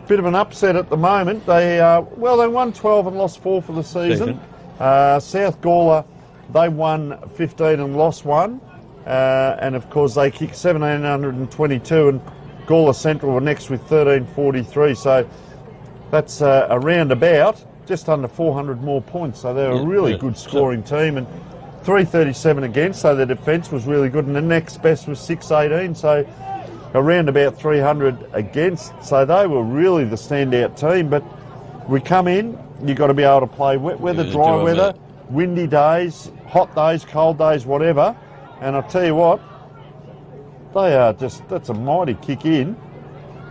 bit of an upset at the moment. They won 12 and lost 4 for the season. South Gawler, they won 15 and lost 1. And, of course, they kicked 1,722, and Gawler Central were next with 1,343. So that's around about just under 400 more points. So they're a really good scoring team. And 337 against, so the defence was really good. And the next best was 618, so around about 300 against. So they were really the standout team. But we come in, you've got to be able to play wet weather, dry weather, windy days, hot days, cold days, whatever. And I'll tell you what, they are just, that's a mighty kick in,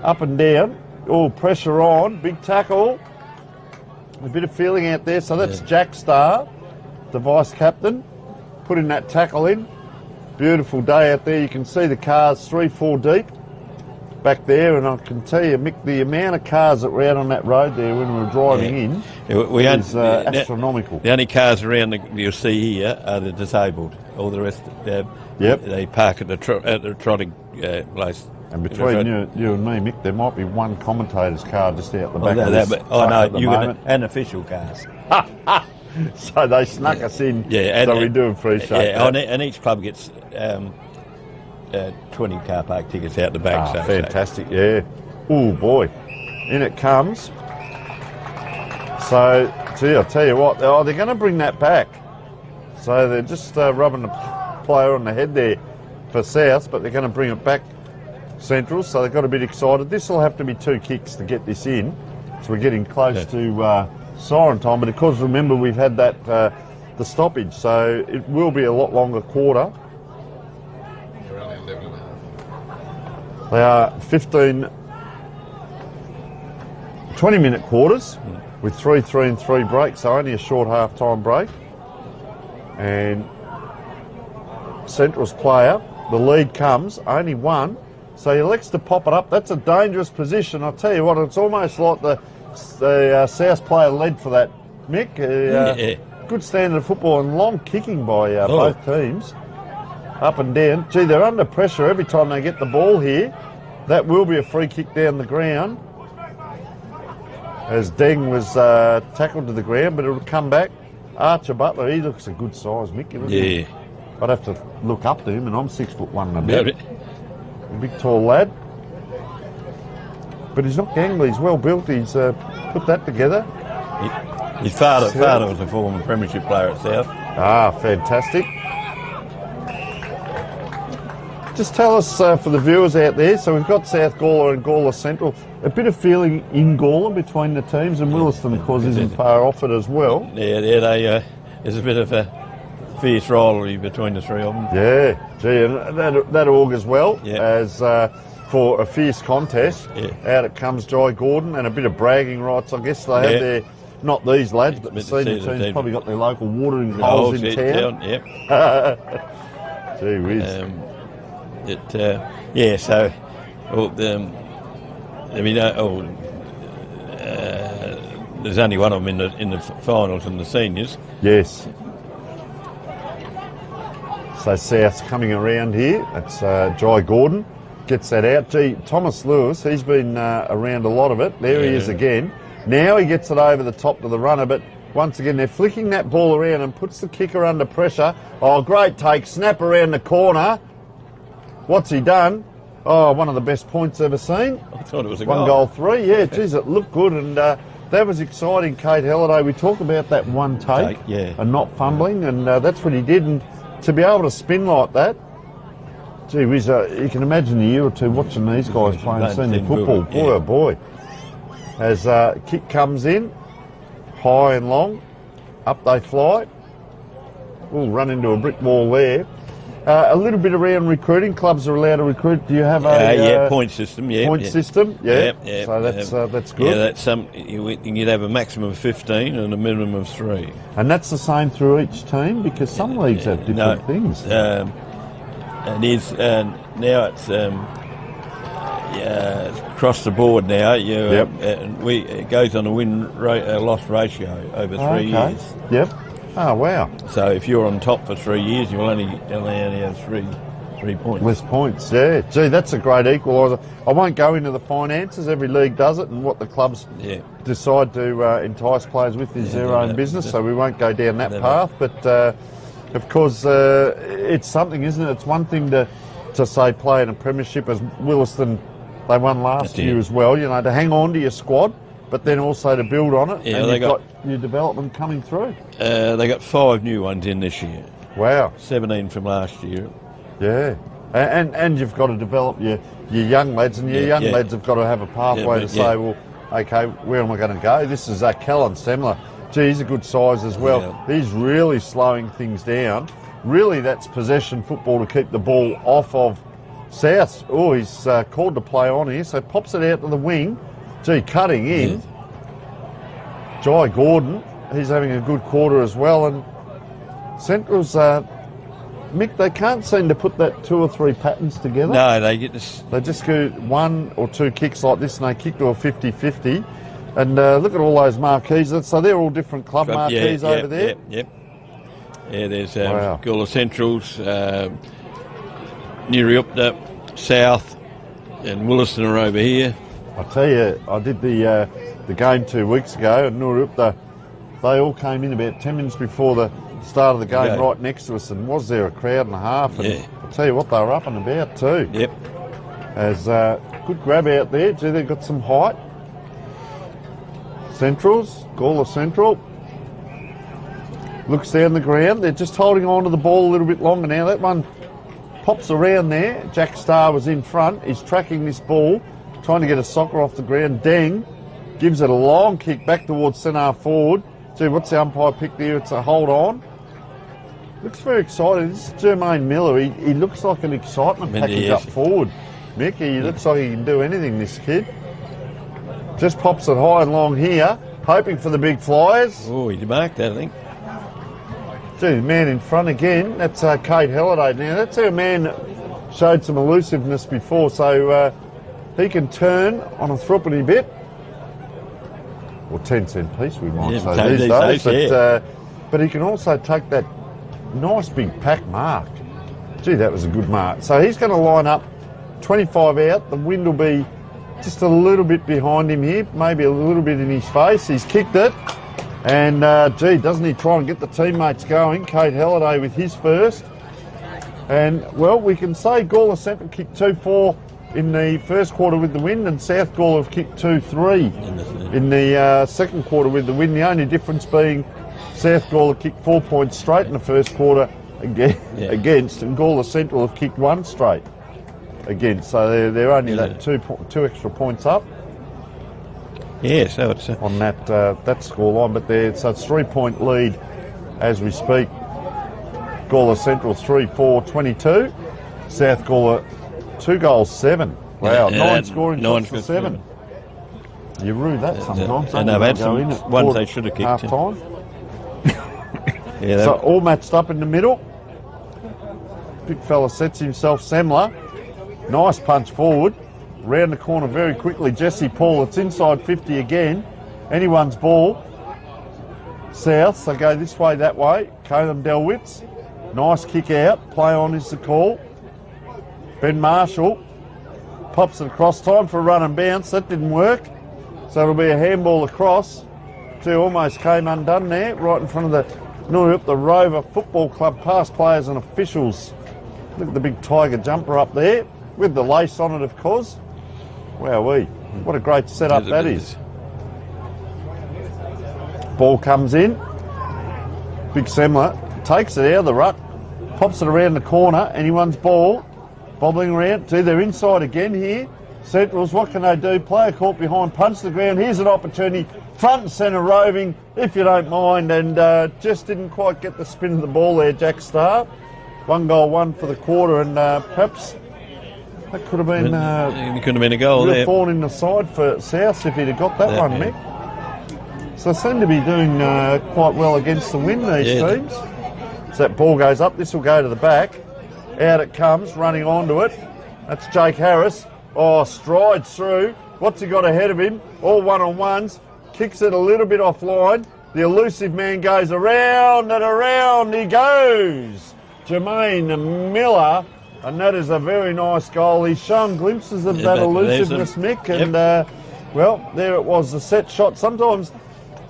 up and down, all pressure on, big tackle, a bit of feeling out there. So that's Jack Starr, the vice captain, putting that tackle in. Beautiful day out there. You can see the cars 3-4 deep back there, and I can tell you, Mick, the amount of cars that were out on that road there when we were driving in is astronomical. The only cars around you'll see here are the disabled. All the rest, they park at the trotting place. And between you and me, Mick, there might be one commentator's car just out the back of this and official cars. So they snuck us in, so we do appreciate that. And each club gets 20 car park tickets out the back. So fantastic, Oh boy, in it comes. So, gee, I'll tell you what, they're going to bring that back. So they're just rubbing the player on the head there for South, but they're going to bring it back Central, so they've got a bit excited. This will have to be 2 kicks to get this in, so we're getting close to siren time. But of course, remember, we've had that the stoppage, so it will be a lot longer quarter. They are 20-minute quarters with 3, 3 and 3 breaks, so only a short half-time break. And Central's player, the lead comes, only 1, so he elects to pop it up. That's a dangerous position. I'll tell you what, it's almost like the South player led for that, Mick. Good standard of football and long kicking by both teams. Up and down. Gee, they're under pressure every time they get the ball here. That will be a free kick down the ground, as Deng was tackled to the ground, but it'll come back. Archer Butler, he looks a good size, Mick. He? I'd have to look up to him, and I'm 6'1" and a bit. A big tall lad. But he's not gangly, he's well built, he's put that together. His father was a former premiership player at South. Fantastic. Just tell us for the viewers out there, so we've got South Gawler and Gawler Central. A bit of feeling in Gawler between the teams, and Williston, of course, isn't far off it as well. There's a bit of a fierce rivalry between the 3 of them. Yeah, gee, and that augurs well as for a fierce contest. Out it comes Jai Gordon, and a bit of bragging rights. I guess they have their, not these lads, but the senior team's probably got their local watering holes in town. Yep. Gee whiz. So, there's only one of them in the finals and the seniors. Yes. So South's coming around here. That's Jai Gordon. Gets that out. Gee, Thomas Lewis, he's been around a lot of it. There he is again. Now he gets it over the top to the runner, but once again they're flicking that ball around and puts the kicker under pressure. Oh, great take. Snap around the corner. What's he done? Oh, one of the best points ever seen. I thought it was a one goal 3. Yeah, geez, it looked good, and that was exciting. Kate Halliday, we talk about that one take and not fumbling, and that's what he did. And to be able to spin like that, gee whiz, you can imagine a year or two watching these guys playing senior football. Boy, oh boy. As kick comes in, high and long, up they fly. We'll run into a brick wall there. A little bit around recruiting. Clubs are allowed to recruit. Do you have a point system? Point system. Yeah. So that's good. Yeah, that's you'd have a maximum of 15 and a minimum of 3. And that's the same through each team, because some leagues have different things. It is now. It's across the board now. It goes on a win-loss ratio over 3 years. Yep. Oh, wow. So if you're on top for 3 years, you'll only have 3 points. Less points, yeah. Gee, that's a great equaliser. I won't go into the finances. Every league does it, and what the clubs decide to entice players with is their own business, so we won't go down that path. But, of course, it's something, isn't it? It's one thing to say play in a premiership, as Williston, they won last year as well, you know, to hang on to your squad, but then also to build on it, and you've got new development coming through. They got 5 new ones in this year. Wow. 17 from last year. Yeah. And you've got to develop your young lads, and your young lads have got to have a pathway to say, well, okay, where am I going to go? This is Kellen Semler. Gee, he's a good size as well. Yeah. He's really slowing things down. Really, that's possession football to keep the ball off of South. Oh, he's called to play on here, so pops it out to the wing. Gee, cutting in. Jai Gordon, he's having a good quarter as well. And Central's, Mick, they can't seem to put that 2 or 3 patterns together. No, they get this. They just do 1 or 2 kicks like this, and they kick to a 50-50. And look at all those marquees. So they're all different club marquees over there. Yeah, there's Gawler Centrals, Nuriupta, South, and Williston are over here. I tell you, I did the game 2 weeks ago, and Nuriupta, they all came in about 10 minutes before the start of the game, right next to us, and was there a crowd and a half? And I'll tell you what, they were up and about too. Yep. As good grab out there. Gee, they've got some height. Centrals, Gawler Central. Looks down the ground. They're just holding on to the ball a little bit longer now. That one pops around there. Jack Starr was in front. He's tracking this ball, trying to get a soccer off the ground. Deng gives it a long kick back towards centre forward. Gee, what's the umpire pick there? It's a hold on. Looks very excited. This is Jermaine Miller. He looks like an excitement package up forward. Mick, he looks like he can do anything, this kid. Just pops it high and long here, hoping for the big flyers. Oh, he marked that, I think. Gee, the man in front again. That's Kate Halliday. Now, that's our man that showed some elusiveness before, so he can turn on a threepenny bit. Or 10-cent piece, we might say these days. But he can also take that nice big pack mark. Gee, that was a good mark. So he's going to line up 25 out. The wind will be just a little bit behind him here, maybe a little bit in his face. He's kicked it. And, gee, doesn't he try and get the teammates going? Kate Halliday with his first. And, well, we can say Gawler Central kicked 2-4 in the first quarter with the win, and South Gawler have kicked 2-3 in the second quarter with the win. The only difference being South Gawler kicked 4 points straight in the first quarter against, and Gawler Central have kicked 1 straight against. So they're only that two extra points up. Yeah, so it's on that scoreline, but so it's 3-point lead as we speak. Gawler Central 3-4-22. South Gawler 2 goals 7. Wow, Yeah, 9 scoring nine shots for scores 7. You rue that sometimes. And don't they've you? had Go in some at ones quarter- they should have kicked. half time. Yeah, So all matched up in the middle. Big fella sets himself, Semler. Nice punch forward. Round the corner very quickly. Jesse Paul, it's inside 50 again. Anyone's ball. South, so go this way, that way. Caleb Delwitz. Nice kick out. Play on is the call. Ben Marshall pops it across. Time for a run and bounce. That didn't work. So it'll be a handball across. Gee, almost came undone there, right in front of the Noonup, the Rover Football Club past players and officials. Look at the big tiger jumper up there with the lace on it, of course. Wowee, what a great setup that is. Ball comes in. Big Semler takes it out of the ruck, pops it around the corner. Anyone's ball, bobbling around. See, they're inside again here. Centrals, what can they do? Player caught behind, punch the ground. Here's an opportunity. Front and centre roving, if you don't mind, and just didn't quite get the spin of the ball there, Jack Starr. 1 goal, 1 for the quarter, and perhaps that could have been it could have been a goal real there. thorn in the side for South if he'd have got that one, yeah. Mick. So they seem to be doing quite well against the wind, these teams. So that ball goes up, this will go to the back. Out it comes, running onto it. That's Jake Harris. Oh, strides through. What's he got ahead of him? All one-on-ones. Kicks it a little bit offline. The elusive man goes around and around he goes. Jermaine Miller, and that is a very nice goal. He's shown glimpses of that elusiveness, Mick, and well, there it was, the set shot. Sometimes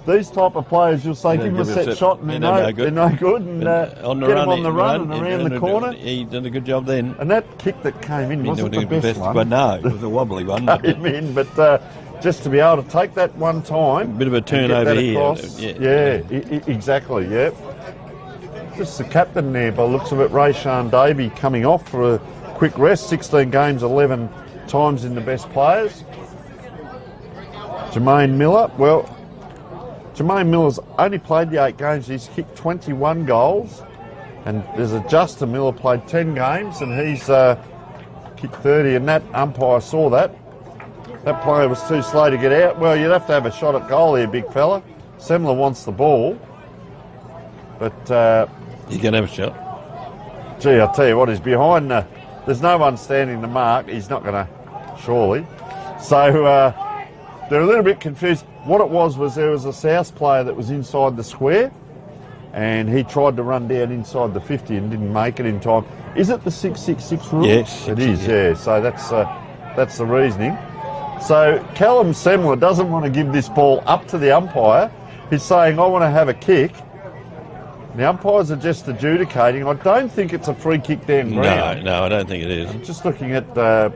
these type of players, you'll say, give them a set shot, and they're no good, and on the get run, them on the run and around the corner. He did a good job then. And that kick that came in wasn't the best one. But no, it was a wobbly one. Came in, but just to be able to take that one time. A bit of a turnover here. Exactly, yeah. Just the captain there, by the looks of it, Rayshawn Davey, coming off for a quick rest. 16 games, 11 times in the best players. Jermaine Miller, well, Jermaine Miller's only played the 8 games. He's kicked 21 goals. And there's a Justin Miller played 10 games and he's kicked 30. And that umpire saw that. That player was too slow to get out. Well, you'd have to have a shot at goal here, big fella. Semler wants the ball. But you can have a shot. Gee, I'll tell you what, he's behind there's no one standing to mark. He's not going to, surely. So they're a little bit confused. What it was there was a South player that was inside the square and he tried to run down inside the 50 and didn't make it in time. Is it the 666 rule? Yes. It is, yeah. So that's the reasoning. So Callum Semler doesn't want to give this ball up to the umpire. He's saying, I want to have a kick. The umpires are just adjudicating. I don't think it's a free kick down ground. No, I don't think it is. I'm just looking at the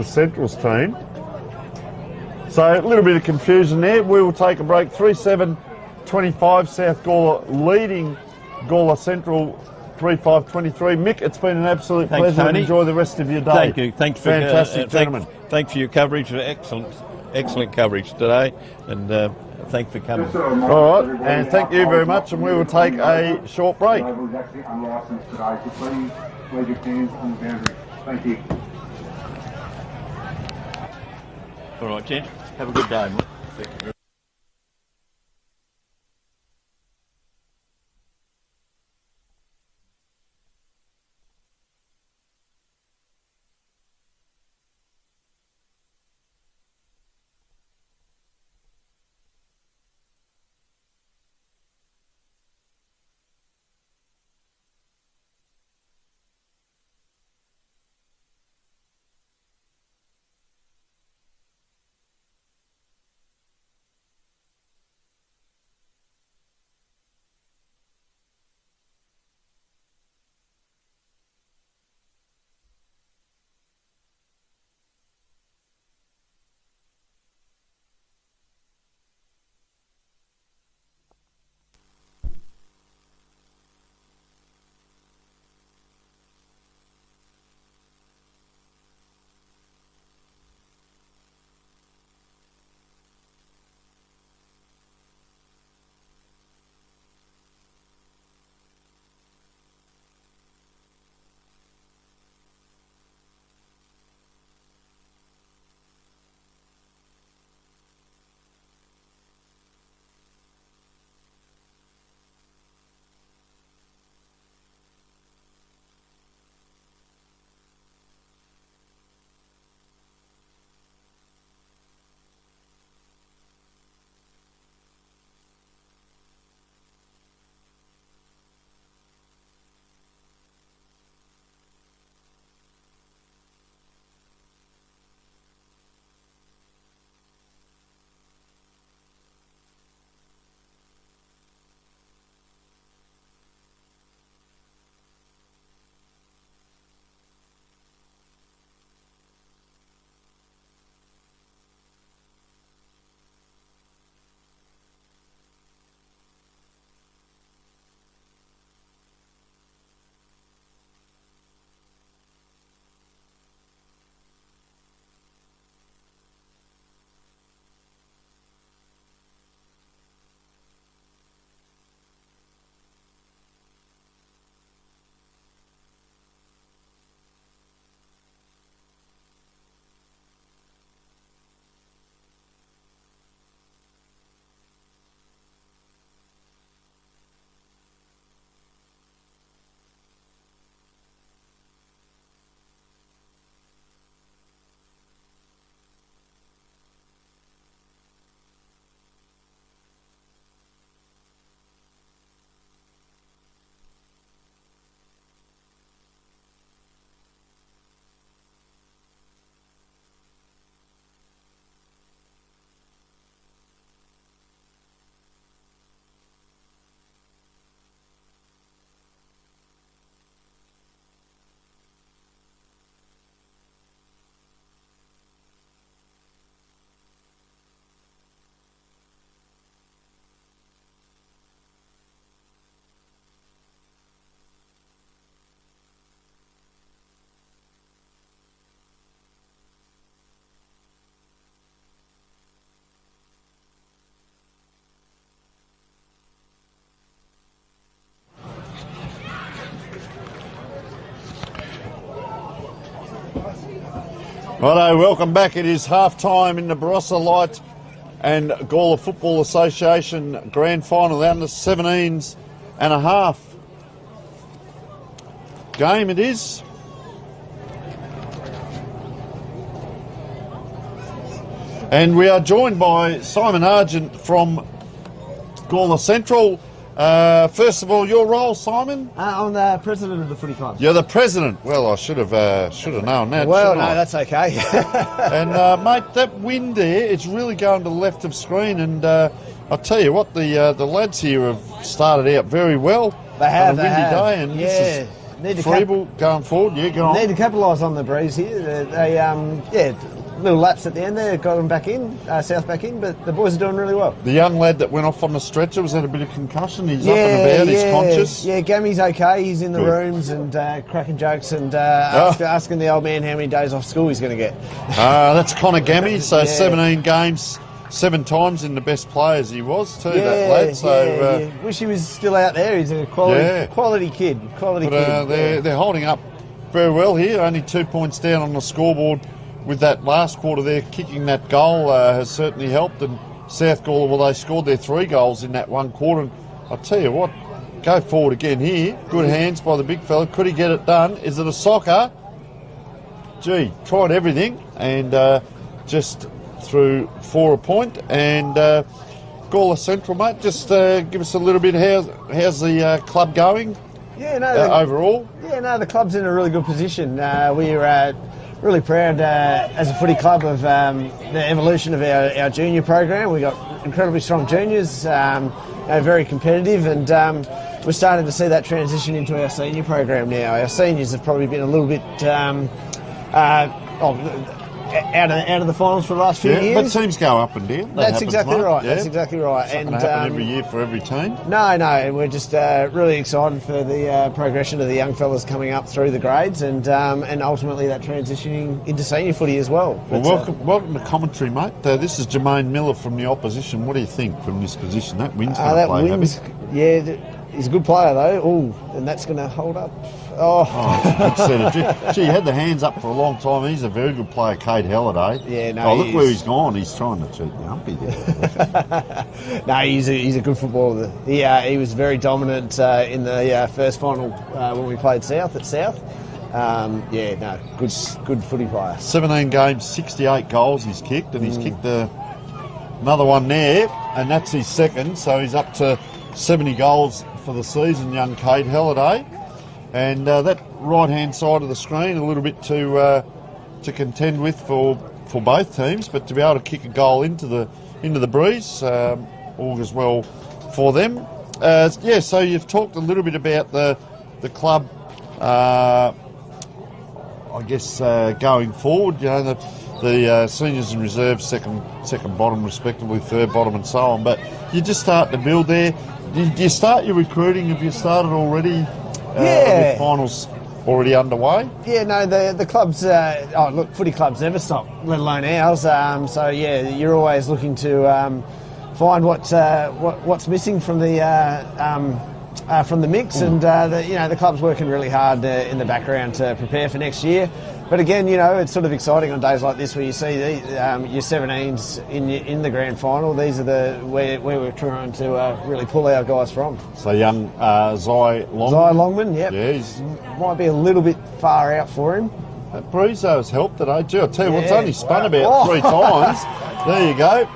Centrals team. So a little bit of confusion there. We will take a break. 3-7-25, South Gawler leading Gawler Central 3-5-23. Mick, it's been an absolute pleasure. Tony. Enjoy the rest of your day. Thank you. Thanks for fantastic, gentlemen. Thanks for your coverage. Excellent coverage today, and thanks for coming. All right, and thank you very much, and we will take a short break. Thank you. All right, Jen. Have a good day, mate. Thank you. Righto, welcome back. It is half time in the Barossa Light and Gawler Football Association Grand Final, the under 17s and a half game it is. And we are joined by Simon Argent from Gawler Central. First of all, your role, Simon? I'm the president of the footy club. You're the president. Well, I should have known that. Well, no, I? that's okay. And mate, that wind there, it's really going to the left of screen. And I'll tell you what, the lads here have started out very well. They have. On a windy day, and this is Freeble going forward. Yeah, go on. Need to capitalise on the breeze here. They little laps at the end there, got them back in, South back in, but the boys are doing really well. The young lad that went off on the stretcher, was that a bit of concussion? He's up and about, he's conscious? Yeah, Gammy's okay, he's in the rooms and cracking jokes and asking the old man how many days off school he's going to get. That's Connor Gammy, so 17 games, 7 times in the best players he was too, that lad. So wish he was still out there, he's a quality kid. They're holding up very well here, only 2 points down on the scoreboard. With that last quarter there, kicking that goal has certainly helped. And South Gawler, well, they scored their 3 goals in that one quarter. And I'll tell you what, go forward again here. Good hands by the big fella. Could he get it done? Is it a soccer? Gee, tried everything and just threw for a point. And Gawler Central, mate, just give us a little bit. How's the club going? Overall? The club's in a really good position. We're really proud as a footy club of the evolution of our junior program. We've got incredibly strong juniors, very competitive, and we're starting to see that transition into our senior program now. Our seniors have probably been a little bit out of the finals for the last few years. But teams go up and down. That's exactly right. Yeah. That's exactly right. Something happen every year for every team. No, we're just really excited for the progression of the young fellas coming up through the grades and ultimately that transitioning into senior footy as well. Well, welcome to commentary, mate. This is Jermaine Miller from the opposition. What do you think from this position? That wind's going to play heavy. He's a good player though. And that's going to hold up. Gee, he had the hands up for a long time. He's a very good player, Cade Halliday. Look where he's gone. He's trying to cheat the umpy there. No, he's a good footballer. He was very dominant in the first final when we played South at South. Good footy player. 17 games, 68 goals he's kicked, and he's kicked another one there, and that's his second. So he's up to 70 goals for the season, young Cade Halliday. And that right-hand side of the screen, a little bit to contend with for both teams, but to be able to kick a goal into the breeze augurs well for them. So you've talked a little bit about the club, I guess, going forward. You know, the seniors and reserves, second bottom respectively, third bottom and so on. But you just start to build there. Do you start your recruiting? Have you started already? With finals already underway? The clubs, footy clubs never stop, let alone ours. You're always looking to find what's missing from the mix, and the club's working really hard in the background to prepare for next year. But again, it's sort of exciting on days like this where you see your 17s in the grand final. These are where we're trying to really pull our guys from. So young Zy Longman. Zy Longman, yep. Yeah, he's might be a little bit far out for him. That breeze though has helped today. Gee, I'll tell you what, it's only spun about 3 times. There you go.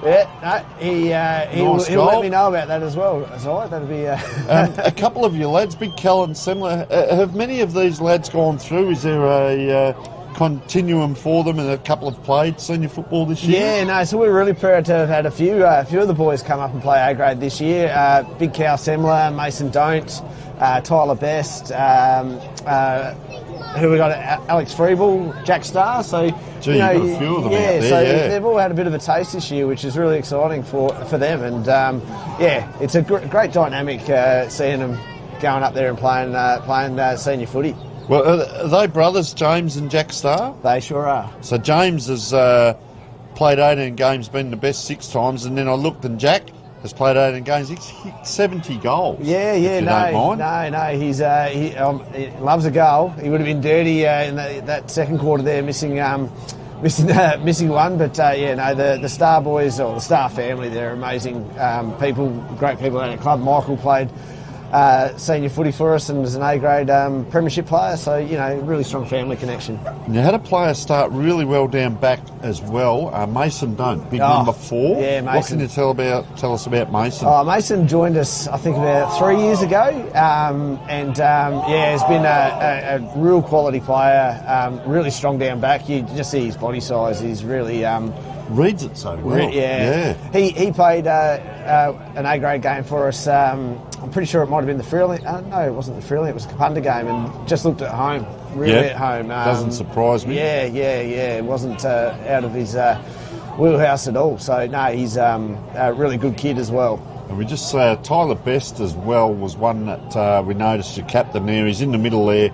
Yeah, he'll let me know about that as well. Zy, that'll be. A couple of your lads, Big Cal and Semler, have many of these lads gone through? Is there a continuum for them, and a couple have played senior football this year? So we're really proud to have had a few of the boys come up and play A grade this year. Big Cow Semler, Mason Don't, Tyler Best, who we got, Alex Freeble, Jack Starr. So you've got a few of them out there, they've all had a bit of a taste this year, which is really exciting for them. And it's a great dynamic seeing them going up there and playing senior footy. Well, are they brothers, James and Jack Starr? They sure are. So James has played 18 games, been the best 6 times, and then I looked and Jack has played 18 games. He's hit 70 goals. No. He loves a goal. He would have been dirty in that second quarter there, missing missing one, but yeah, no, the Star boys or the Star family, they're amazing people, great people at the club. Michael played senior footy for us and was an A-grade premiership player, so really strong family connection. You had a player start really well down back as well. Mason Don't, big number 4. Yeah, Mason. What can you tell us about Mason? Mason joined us, I think, about 3 years ago, and has been a real quality player. Really strong down back. You just see his body size. He's really reads it so well. Yeah. He played an A-grade game for us. I'm pretty sure it might have been the Freeling. No, it wasn't the Freeling. It was a Kapunda game, and just looked at home. Really at home. Doesn't surprise me. Yeah. It wasn't out of his wheelhouse at all. So no, he's a really good kid as well. And we just Tyler Best as well was one that we noticed your captain there. He's in the middle there.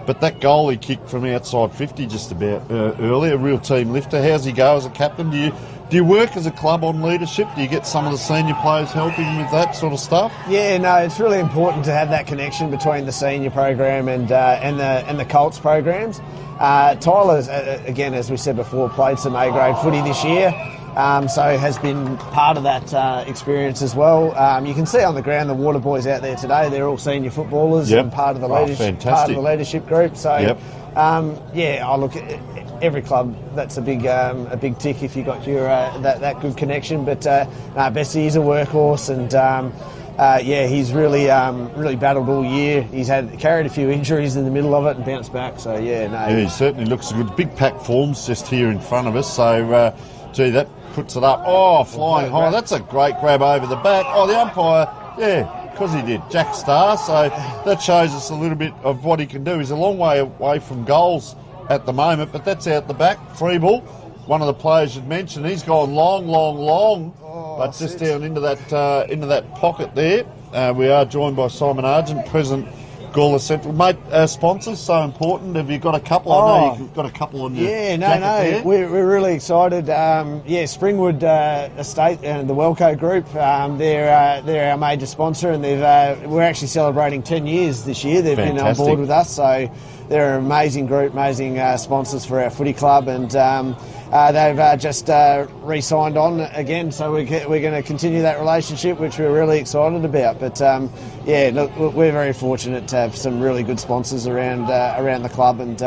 But that goal he kicked from outside 50 just about earlier, a real team lifter. How's he go as a captain? Do you work as a club on leadership? Do you get some of the senior players helping with that sort of stuff? Yeah, no, it's really important to have that connection between the senior program and the Colts programs. Tyler's, again, as we said before, played some A-grade footy this year. So has been part of that experience as well. You can see on the ground the water boys out there today. They're all senior footballers and part of the leadership group. So, I look at every club. That's a big tick if you got your that good connection. But Bessie is a workhorse, and he's really battled all year. He's carried a few injuries in the middle of it and bounced back. So he certainly looks good. Big pack forms just here in front of us. So. That puts it up. Oh, flying high. That's a great grab over the back. Oh, the umpire, because he did. Jack Starr. So that shows us a little bit of what he can do. He's a long way away from goals at the moment, but that's out the back. Free ball. One of the players you'd mentioned, he's gone long, but just down into that pocket there. We are joined by Simon Argent, President Gawler Central. Mate, sponsors, so important. Have you got a couple? I know you've got a couple on your jacket there. We're really excited. Springwood Estate and the Welco Group, they're our major sponsor, and we're actually celebrating 10 years this year. They've been on board with us, so they're an amazing group, amazing sponsors for our footy club, and they've just re-signed on again, so we're going to continue that relationship, which we're really excited about. But we're very fortunate to have some really good sponsors around the club, and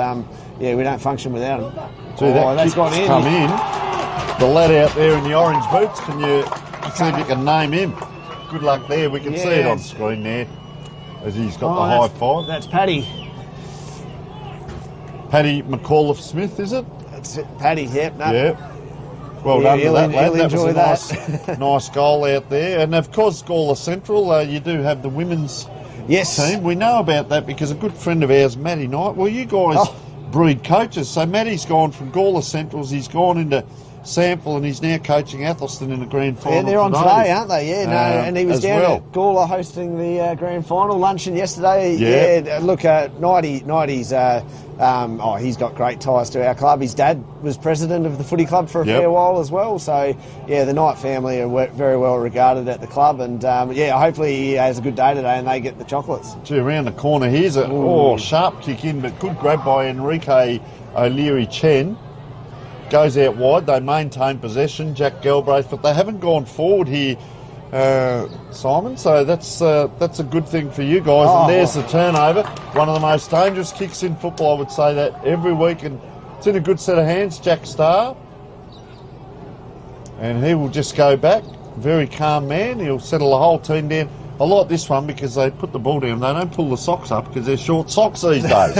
we don't function without them. That's come in. The lad out there in the orange boots, can you see if you can name him? Good luck there. We can see it on screen there as he's got the high five. That's Paddy. Paddy McAuliffe Smith, is it? That's it, Paddy, yep. No. Yeah. Well done to that lad. That was that. nice goal out there. And of course, Gawler Central, you do have the women's team. We know about that because a good friend of ours, Matty Knight, well, you guys breed coaches. So Matty's gone from Gawler Centrals, he's gone into Sample, and he's now coaching Athelston in the grand final. Yeah, they're on today, aren't they? And he was down at Gawler hosting the grand final luncheon yesterday. Look, Knighty's he's got great ties to our club. His dad was president of the footy club for a fair while as well. So the Knight family are very well regarded at the club, and hopefully he has a good day today and they get the chocolates. Gee, around the corner here's a sharp kick in, but good grab by Enrique O'Leary Chen. Goes out wide, they maintain possession, Jack Galbraith, but they haven't gone forward here, Simon, so that's a good thing for you guys. And there's the turnover, one of the most dangerous kicks in football, I would say that every week, and it's in a good set of hands, Jack Starr, and he will just go back, very calm man, he'll settle the whole team down. I like this one because they put the ball down, they don't pull the socks up because they're short socks these days.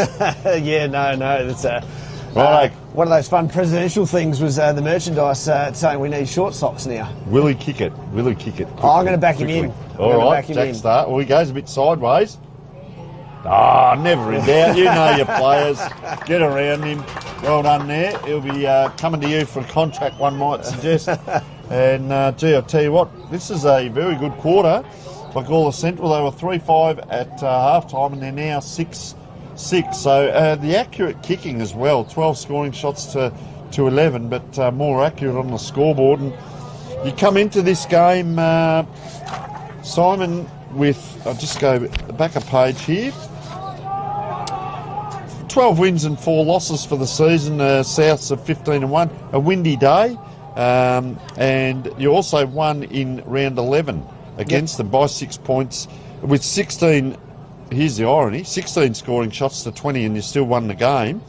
That's one of those fun presidential things was the merchandise saying we need short socks now. Will he kick it? Quickly, I'm going to back him in. All right, Jack Starr. Well, he goes a bit sideways. Never in doubt. You know your players. Get around him. Well done there. He'll be coming to you for a contract, one might suggest. And, I tell you what, this is a very good quarter by Gawler Central. They were 3-5 at half-time, and they're now 6-6. So the accurate kicking as well, 12 scoring shots to 11, but more accurate on the scoreboard. And you come into this game, Simon, with, I'll just go back a page here, 12 wins and 4 losses for the season. Souths of 15-1. A windy day, and you also won in round 11 against them by 6 points with 16. Here's the irony: 16 scoring shots to 20, and you still won the game.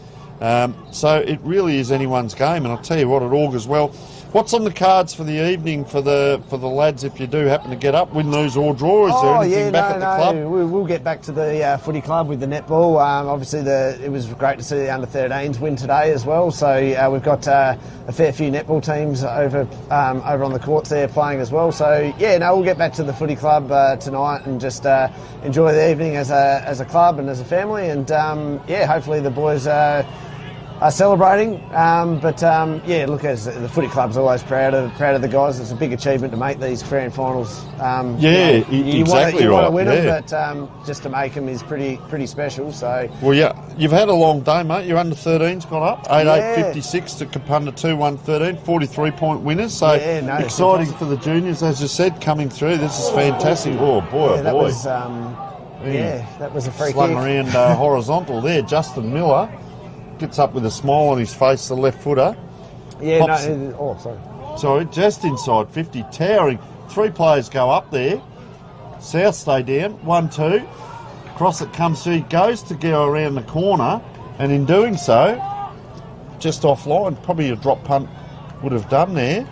So it really is anyone's game, and I'll tell you what, it augurs well. What's on the cards for the evening for the lads if you do happen to get up, win, lose or draw? Is there anything back at the club? We'll get back to the footy club with the netball. Obviously, it was great to see the under-13s win today as well. So we've got a fair few netball teams over on the courts there playing as well. So we'll get back to the footy club tonight and just enjoy the evening as a club and as a family. And hopefully the boys are celebrating, look, as the footy club's always proud of the guys. It's a big achievement to make these grand finals. You want to win them, but just to make them is pretty special. So you've had a long day, mate. Your under 13's got up 8-8-56 to Kapunda 2-1-13, 43-point winners. So exciting for the juniors, as you said, coming through. This is fantastic. Oh boy, that was a free slung kick. around horizontal there. Justin Miller gets up with a smile on his face, the left footer. Sorry, just inside 50, towering. 3 players go up there. South stay down, 1-2. Cross it comes through, goes to go around the corner, and in doing so, just offline, probably a drop punt would have done there.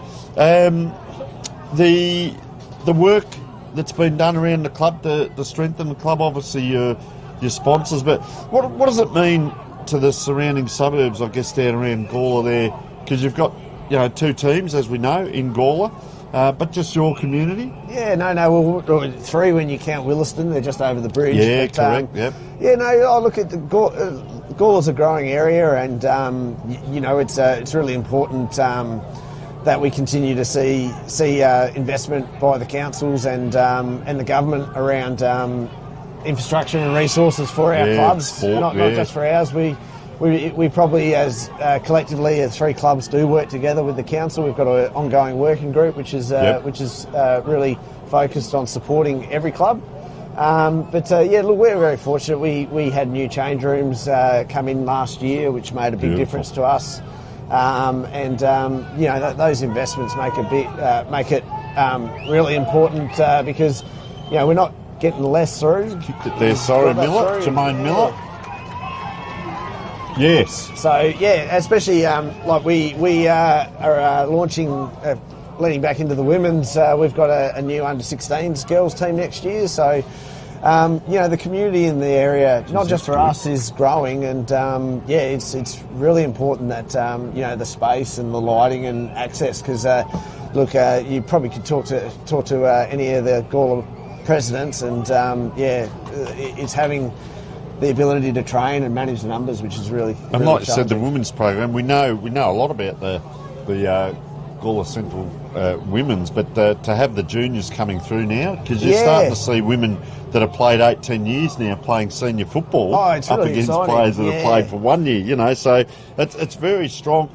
The work that's been done around the club to strengthen the club, obviously your sponsors, but what does it mean to the surrounding suburbs, I guess, down around Gawler there, because you've got 2 teams, as we know, in Gawler, but just your community? Well, 3 when you count Williston. They're just over the bridge. Yeah, but, correct, yep. Look at Gawler's a growing area, and it's really important that we continue to see investment by the councils and the government around infrastructure and resources for our clubs, not just for ours. We probably, as collectively as 3 clubs, do work together with the council. We've got an ongoing working group which is really focused on supporting every club. But we're very fortunate. We had new change rooms come in last year, which made a big difference to us. Those investments make it really important because we're not getting less through. Kicked it there, Miller, Jermaine Miller. Yes. So especially we are launching, leading back into the women's. We've got a new under 16s girls team next year. So the community in the area, not just for us, is growing, and it's really important that the space and the lighting and access. Because you probably could talk to any of the Gawler presidents, and it's having the ability to train and manage the numbers, which is really and like you said, the women's program, we know a lot about the Gawler Central women's, but to have the juniors coming through now, because you're starting to see women that have played 8-10 years now playing senior football it's up really against exciting. Players that have played for 1 year, so it's very strong.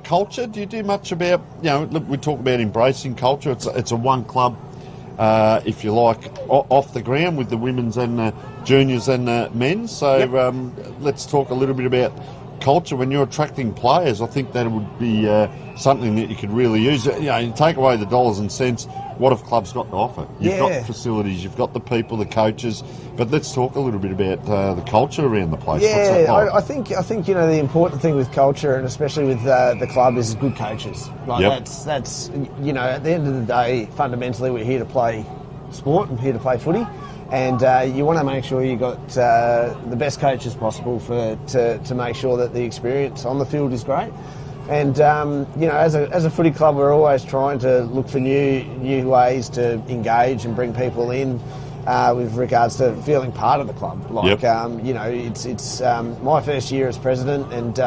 Culture, do you do much about, look, we talk about embracing culture. It's a one club, if you like, off the ground with the women's and the juniors and the men's. So let's talk a little bit about culture. When you're attracting players, I think that would be something that you could really use. You take away the dollars and cents, what have clubs got to offer? You've got facilities, you've got the people, the coaches, but let's talk a little bit about the culture around the place. What's that like? I think the important thing with culture, and especially with the club, is good coaches. That's at the end of the day, fundamentally, we're here to play sport and here to play footy. And you want to make sure you got the best coaches possible to make sure that the experience on the field is great. And as a footy club, we're always trying to look for new ways to engage and bring people in with regards to feeling part of the club. It's my first year as president, and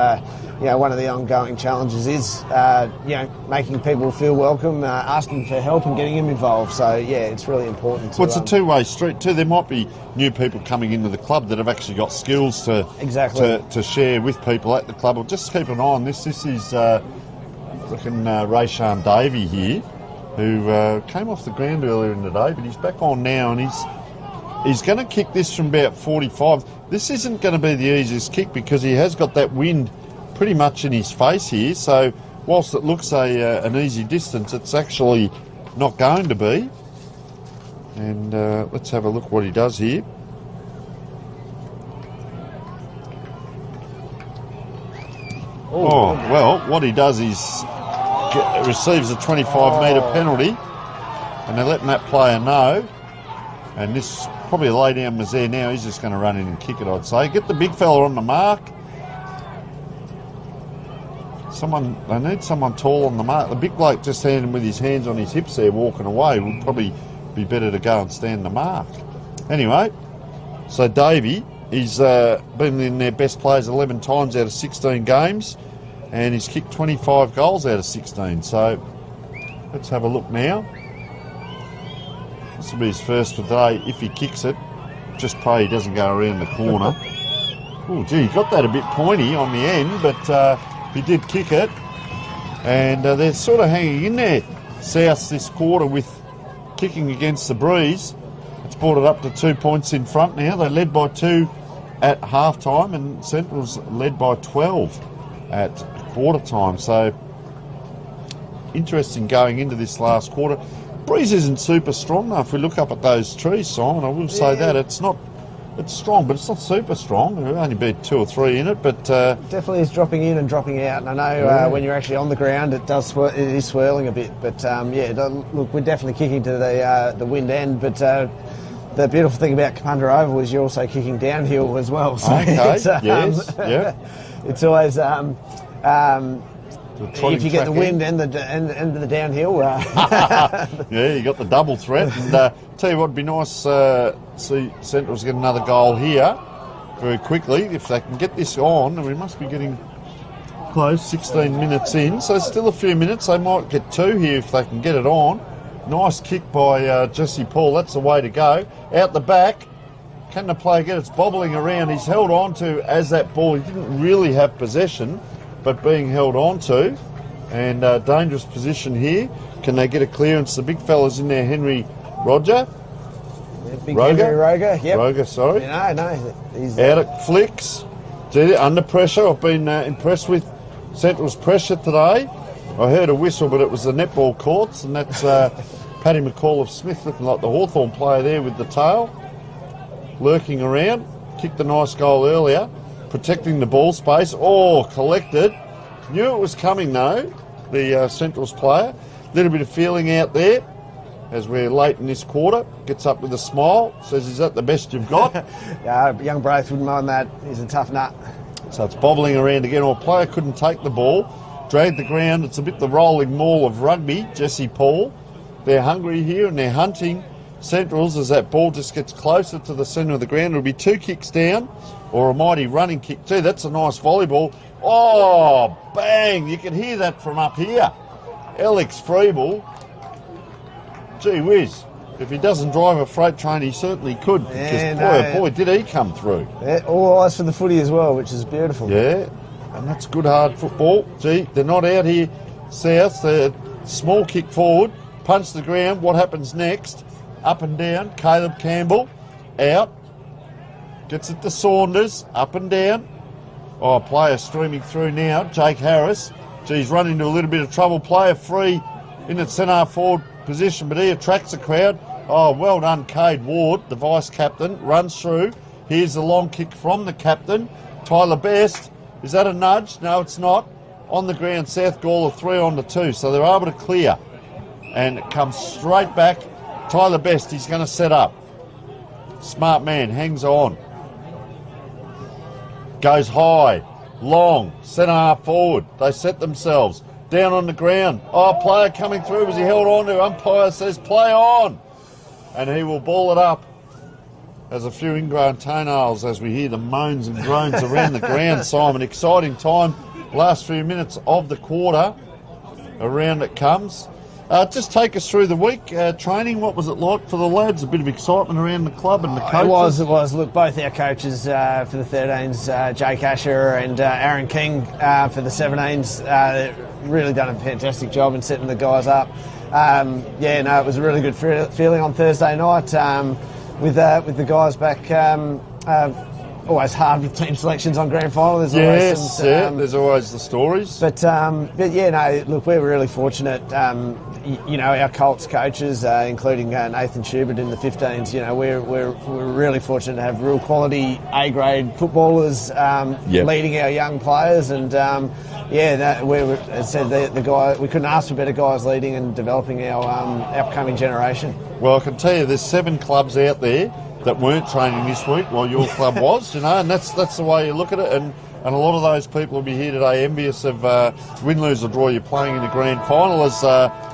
one of the ongoing challenges is making people feel welcome, asking for help and getting them involved. So it's really important. It's a two-way street too. There might be new people coming into the club that have actually got skills to share with people at the club. Well, just keep an eye on this. This is Rayshawn Davey here, who came off the ground earlier in the day, but he's back on now, and He's going to kick this from about 45. This isn't going to be the easiest kick because he has got that wind pretty much in his face here. So whilst it looks an easy distance, it's actually not going to be. And let's have a look what he does here. Oh, well, what he does is receives a 25-metre penalty, and they're letting that player know. And this probably a lay down was there now. He's just going to run in and kick it, I'd say. Get the big fella on the mark. They need someone tall on the mark. The big bloke just standing with his hands on his hips there walking away would probably be better to go and stand the mark. Anyway, so Davey, he's been in their best players 11 times out of 16 games, and he's kicked 25 goals out of 16. So let's have a look now. This will be his first for the day. If he kicks it, just pray he doesn't go around the corner. Oh, gee, he got that a bit pointy on the end, but he did kick it. And they're sort of hanging in there, South, this quarter with kicking against the breeze. It's brought it up to 2 points in front now. They led by 2 at half-time, and Central's led by 12 at quarter time. So interesting going into this last quarter. Breeze isn't super strong though. If we look up at those trees, Simon, I will say that it's strong, but it's not super strong. There'll only be 2 or 3 in it, but definitely is dropping in and dropping out. And I know when you're actually on the ground, it is swirling a bit. But look, we're definitely kicking to the wind end. But the beautiful thing about Kapunda Oval is you're also kicking downhill as well. So okay. It's, Yes. Yeah. It's always if you get the wind and the downhill. Yeah, you got the double threat. And tell you what, it'd be nice see Central's get another goal here very quickly. If they can get this on, and we must be getting close, 16 minutes in, so still a few minutes. They might get 2 here if they can get it on. Nice kick by Jesse Paul. That's the way to go. Out the back. Can the player get it? It's bobbling around. He's held on to as that ball. He didn't really have possession, but being held on to. And dangerous position here. Can they get a clearance? The big fella's in there, Henry Roger. Yeah, big Henry Roger, yep. Roger, sorry. No, he's out at flicks. Under pressure. I've been impressed with Central's pressure today. I heard a whistle, but it was the netball courts, and that's Paddy McAuliffe-Smith looking like the Hawthorn player there with the tail. Lurking around. Kicked a nice goal earlier. Protecting the ball space. Oh, collected. Knew it was coming though, the Central's player. Little bit of feeling out there as we're late in this quarter. Gets up with a smile. Says, is that the best you've got? Young Braith wouldn't mind that. He's a tough nut. So it's bobbling around again. Our player couldn't take the ball. Dragged the ground. It's a bit the rolling maul of rugby. Jesse Paul. They're hungry here and they're hunting Central's as that ball just gets closer to the centre of the ground. It'll be 2 kicks down or a mighty running kick too. That's a nice volleyball. Oh, bang! You can hear that from up here. Alex Freeble. Gee whiz. If he doesn't drive a freight train, he certainly could. Because boy, did he come through. Yeah, all eyes for the footy as well, which is beautiful. Yeah, and that's good hard football. Gee, they're not out here, South. They're small kick forward, punch the ground. What happens next? Up and down. Caleb Campbell out. Gets it to Saunders. Up and down. Oh, player streaming through now. Jake Harris. He's run into a little bit of trouble. Player free in its centre forward position, but he attracts the crowd. Oh, well done, Cade Ward, the vice-captain. Runs through. Here's the long kick from the captain. Tyler Best. Is that a nudge? No, it's not. On the ground, South Gawler 3-2. So they're able to clear. And it comes straight back. Tyler Best, he's going to set up. Smart man, hangs on. Goes high, long, centre half forward. They set themselves down on the ground. Oh, player coming through. Was he held on to? Umpire says play on. And he will ball it up. There's a few ingrown toenails as we hear the moans and groans around the ground, Simon. Exciting time. Last few minutes of the quarter. Around it comes. Just take us through the week. Training, what was it like for the lads? A bit of excitement around the club and the coaches? It was. Look, both our coaches for the 13s, Jake Asher and Aaron King for the 17s, really done a fantastic job in setting the guys up. It was a really good feeling on Thursday night. with the guys back. Always hard with team selections on grand final. There's always there's always the stories. But yeah, no. Look, we're really fortunate. You know, our Colts coaches, including Nathan Schubert in the 15s. You know, we're really fortunate to have real quality A-grade footballers leading our young players, and as I said, the guy, we couldn't ask for better guys leading and developing our upcoming generation. Well, I can tell you, there's 7 clubs out there that weren't training this week while your club was, you know, and that's the way you look at it. And a lot of those people will be here today envious of win, lose or draw you're playing in the grand final as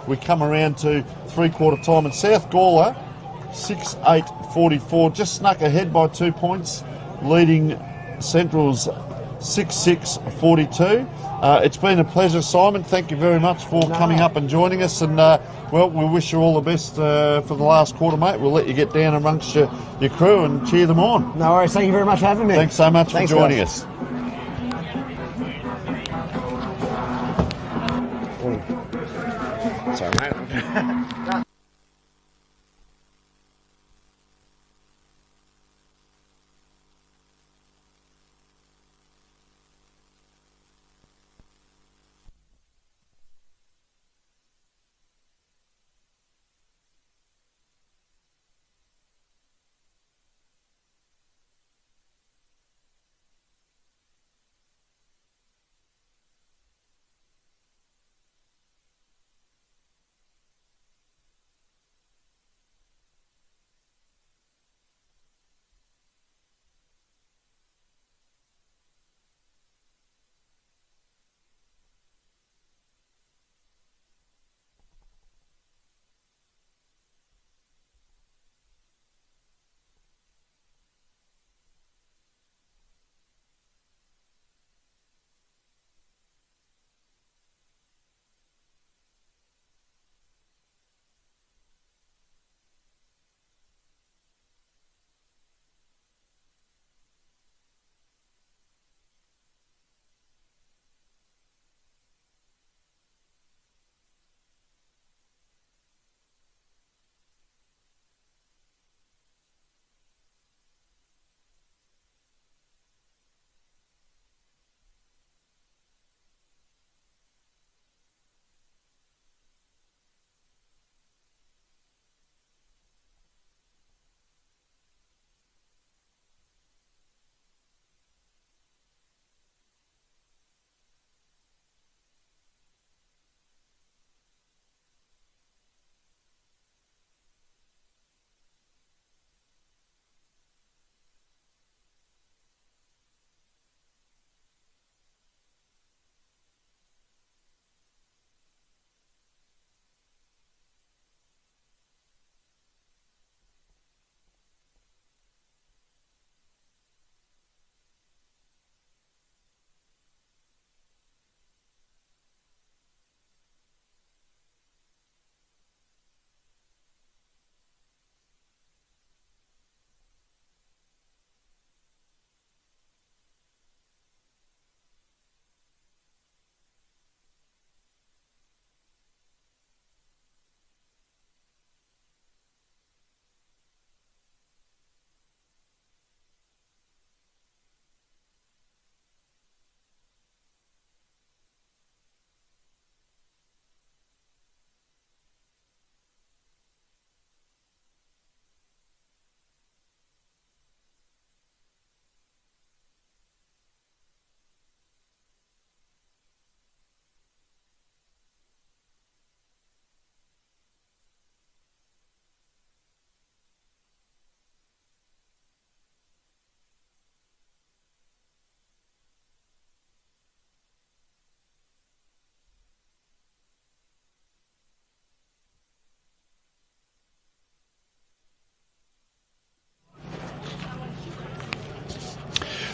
we come around to three-quarter time. And South Gawler, 6-8-44, just snuck ahead by 2 points, leading Central's 6-6-42. It's been a pleasure, Simon. Thank you very much for coming up and joining us. And, well, we wish you all the best for the last quarter, mate. We'll let you get down amongst your crew and cheer them on. No worries. Thank you very much for having me. Thanks so much for joining us. Sorry, mate.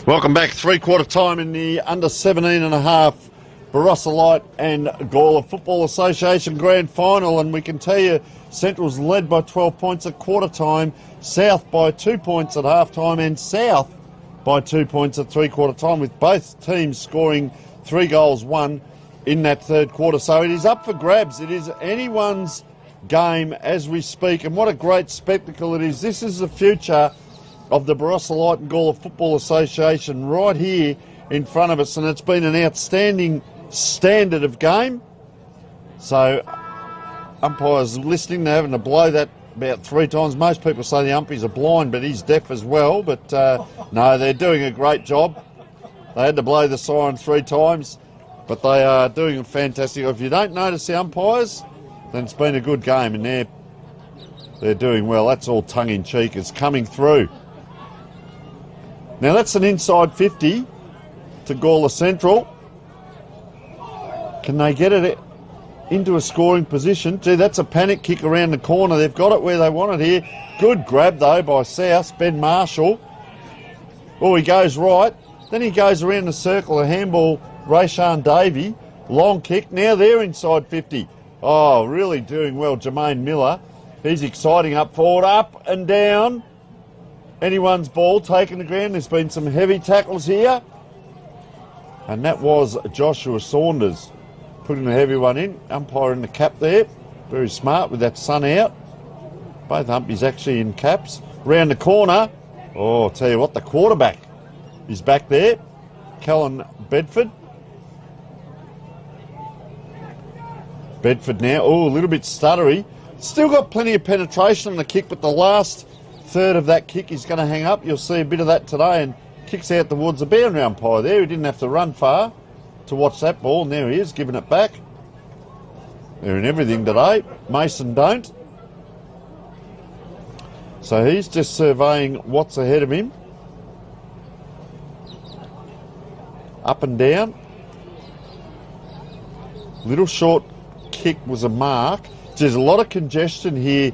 Welcome back, three-quarter time in the under 17.5 Barossa Light and Gawler Football Association Grand Final, and we can tell you Central's led by 12 points at quarter time, South by 2 points at half time, and South by 2 points at three-quarter time, with both teams scoring 3 goals, 1 in that third quarter. So it is up for grabs. It is anyone's game as we speak, and what a great spectacle it is. This is the future of the Barossa Light and Gawler Football Association right here in front of us, and it's been an outstanding standard of game. So umpires listening, they're having to blow that about 3 times. Most people say the umpires are blind, but he's deaf as well. But no, they're doing a great job. They had to blow the siren 3 times, but they are doing a fantastic. If you don't notice the umpires, then it's been a good game, and they're doing well. That's all tongue-in-cheek. It's coming through. Now that's an inside 50 to Gawler Central. Can they get it into a scoring position? Gee, that's a panic kick around the corner. They've got it where they want it here. Good grab, though, by South, Ben Marshall. Oh, he goes right. Then he goes around the circle, a handball, Rayshawn Davey. Long kick. Now they're inside 50. Oh, really doing well, Jermaine Miller. He's exciting up forward, up and down. Anyone's ball taking the ground. There's been some heavy tackles here. And that was Joshua Saunders putting the heavy one in. Umpire in the cap there. Very smart with that sun out. Both umpies actually in caps. Round the corner. Oh, I'll tell you what, the quarterback is back there. Callan Bedford. Bedford now. Oh, a little bit stuttery. Still got plenty of penetration on the kick, but the last third of that kick is going to hang up. You'll see a bit of that today, and kicks out towards the boundary umpire there. He didn't have to run far to watch that ball. And there he is, giving it back. They're in everything today. Mason don't. So he's just surveying what's ahead of him. Up and down. Little short kick was a mark. There's a lot of congestion here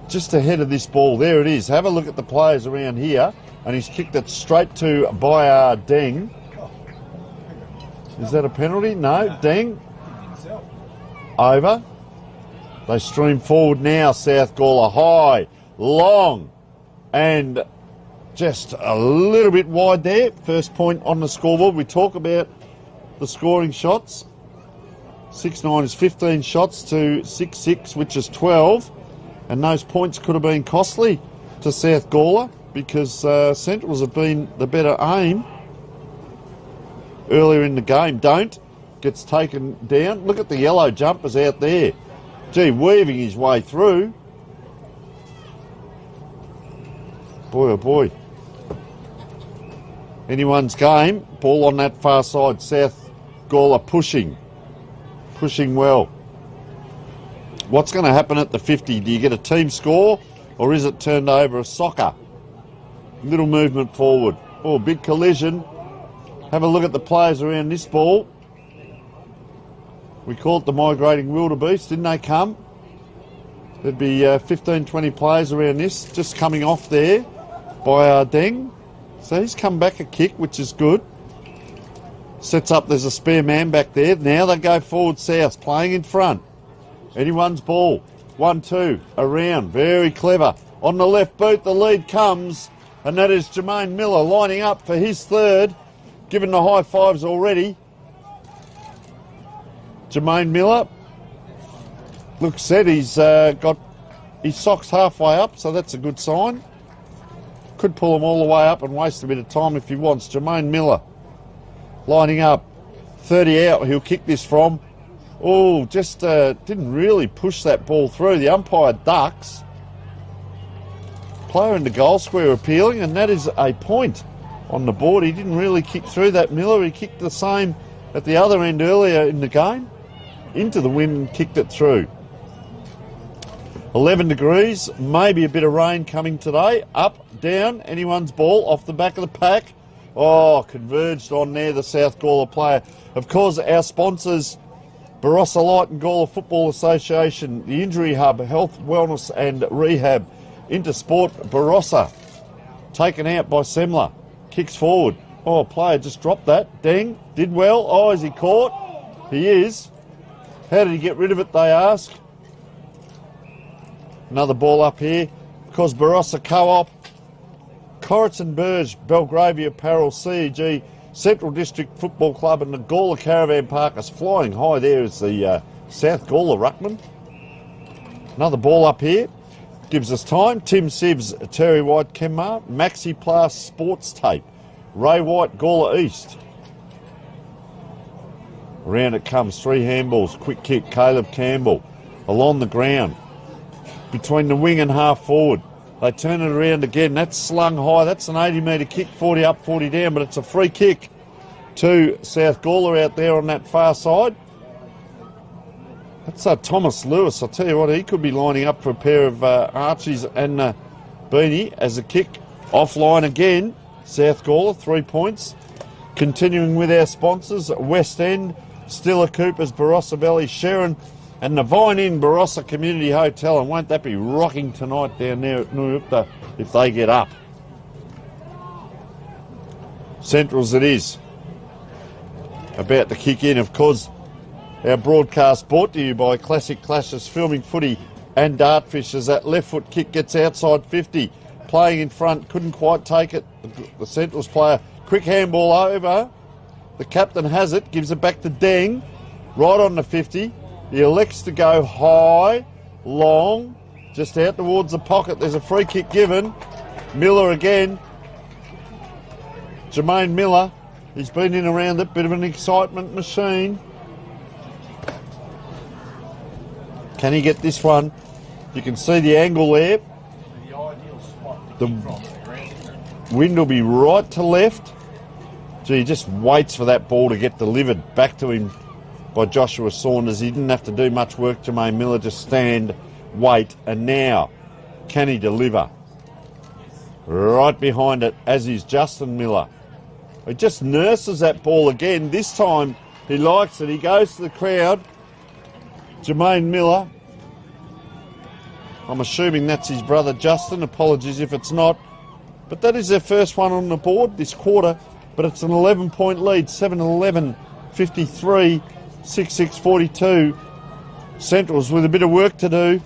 just ahead of this ball. There it is. Have a look at the players around here. And he's kicked it straight to Bayar Deng. Is that a penalty? No. Deng. Over. They stream forward now. South Gawler high, long, and just a little bit wide there. First point on the scoreboard. We talk about the scoring shots. 6-9 is 15 shots to 6-6, which is 12. And those points could have been costly to South Gawler, because Centrals have been the better aim earlier in the game. Gets taken down. Look at the yellow jumpers out there. Gee, weaving his way through. Boy, oh boy. Anyone's game. Ball on that far side. South Gawler pushing well. What's going to happen at the 50? Do you get a team score, or is it turned over a soccer? Little movement forward. Oh, big collision. Have a look at the players around this ball. We call it the migrating wildebeest. Didn't they come? There'd be 15, 20 players around this, just coming off there by Deng. So he's come back a kick, which is good. Sets up, there's a spare man back there. Now they go forward South, playing in front. Anyone's ball. 1-2, around. Very clever. On the left boot, the lead comes. And that is Jermaine Miller lining up for his third, giving the high fives already. Jermaine Miller looks set. He's got his socks halfway up, so that's a good sign. Could pull him all the way up and waste a bit of time if he wants. Jermaine Miller lining up. 30 out, he'll kick this from. Oh, just didn't really push that ball through. The umpire ducks. Player in the goal square appealing, and that is a point on the board. He didn't really kick through that, Miller. He kicked the same at the other end earlier in the game. Into the wind and kicked it through. 11 degrees, maybe a bit of rain coming today. Up, down, anyone's ball off the back of the pack. Oh, converged on there, the South Gawler player. Of course, our sponsors, Barossa Light and Gawler Football Association, the Injury Hub, Health, Wellness and Rehab, Intersport, Barossa. Taken out by Semler. Kicks forward. Oh, player just dropped that. Deng did well. Oh, is he caught? He is. How did he get rid of it, they ask? Another ball up here. Of course, Barossa Co-op, Corrigan Burge, Belgravia Apparel, CEG, Central District Football Club and the Gawler Caravan Park is flying high there as the South Gawler ruckman. Another ball up here. Gives us time. Tim Sivs, Terry White, Kenmar, Maxi Plus Sports Tape, Ray White, Gawler East. Around it comes, 3 handballs, quick kick, Caleb Campbell, along the ground, between the wing and half forward. They turn it around again, that's slung high, that's an 80-metre kick, 40 up, 40 down, but it's a free kick to South Gawler out there on that far side. That's Thomas Lewis. I'll tell you what, he could be lining up for a pair of Archies and Beanie as a kick offline again. South Gawler, 3 points. Continuing with our sponsors, West End, Stiller Coopers, Barossa Valley, Sharon, and the Vine Inn Barossa Community Hotel. And won't that be rocking tonight down there at Nurupta if they get up? Centrals it is. About to kick in, of course. Our broadcast brought to you by Classic Clashes, Filming Footy and Dartfish as that left foot kick gets outside 50. Playing in front, couldn't quite take it. The Centrals player, quick handball over. The captain has it, gives it back to Deng, right on the 50. He elects to go high, long, just out towards the pocket. There's a free kick given. Miller again. Jermaine Miller, he's been in around it, bit of an excitement machine. Can he get this one? You can see the angle there. The wind will be right to left. Gee, he just waits for that ball to get delivered back to him by Joshua Saunders. He didn't have to do much work, Jermaine Miller, just stand, wait, and now can he deliver? Right behind it, as is Justin Miller. He just nurses that ball again. This time he likes it. He goes to the crowd. Jermaine Miller, I'm assuming that's his brother Justin, apologies if it's not, but that is their first one on the board this quarter, but it's an 11-point lead, 7-11, 53, 6-6, 42. Centrals with a bit of work to do.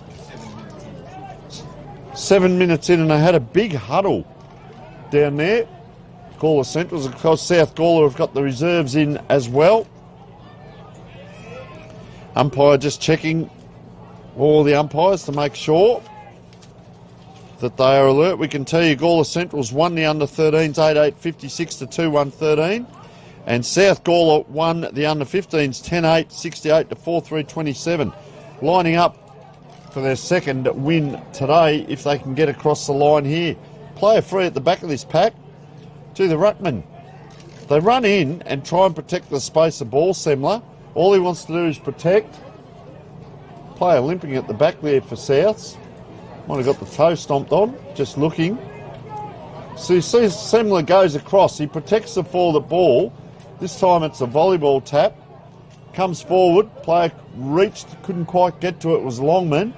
7 minutes in and they had a big huddle down there. Gawler Centrals, of course South Gawler have got the reserves in as well. Umpire just checking all the umpires to make sure that they are alert. We can tell you Gawler Centrals won the under-13s 8-8, 56 to 2-1-13. And South Gawler won the under-15s 10-8, 68 to 4-3, 27. Lining up for their second win today if they can get across the line here. Player free at the back of this pack to the ruckman. They run in and try and protect the space of ball, Semler. All he wants to do is protect. Player limping at the back there for Souths. Might have got the toe stomped on, just looking. So you see Semler goes across. He protects the forward ball. This time it's a volleyball tap. Comes forward. Player reached, couldn't quite get to it. It was Longman.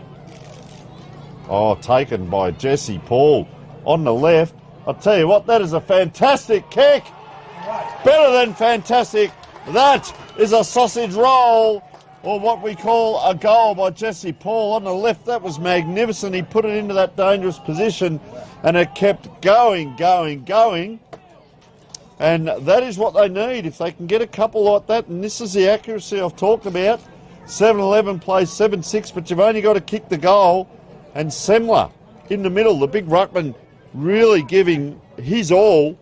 Oh, taken by Jesse Paul on the left. I'll tell you what, that is a fantastic kick. Better than fantastic. That is a sausage roll, or what we call a goal by Jesse Paul on the left. That was magnificent. He put it into that dangerous position and it kept going. And that is what they need. If they can get a couple like that, and this is the accuracy I've talked about. 7-11 plays 7-6, but you've only got to kick the goal. And Semler in the middle, the big ruckman, really giving his all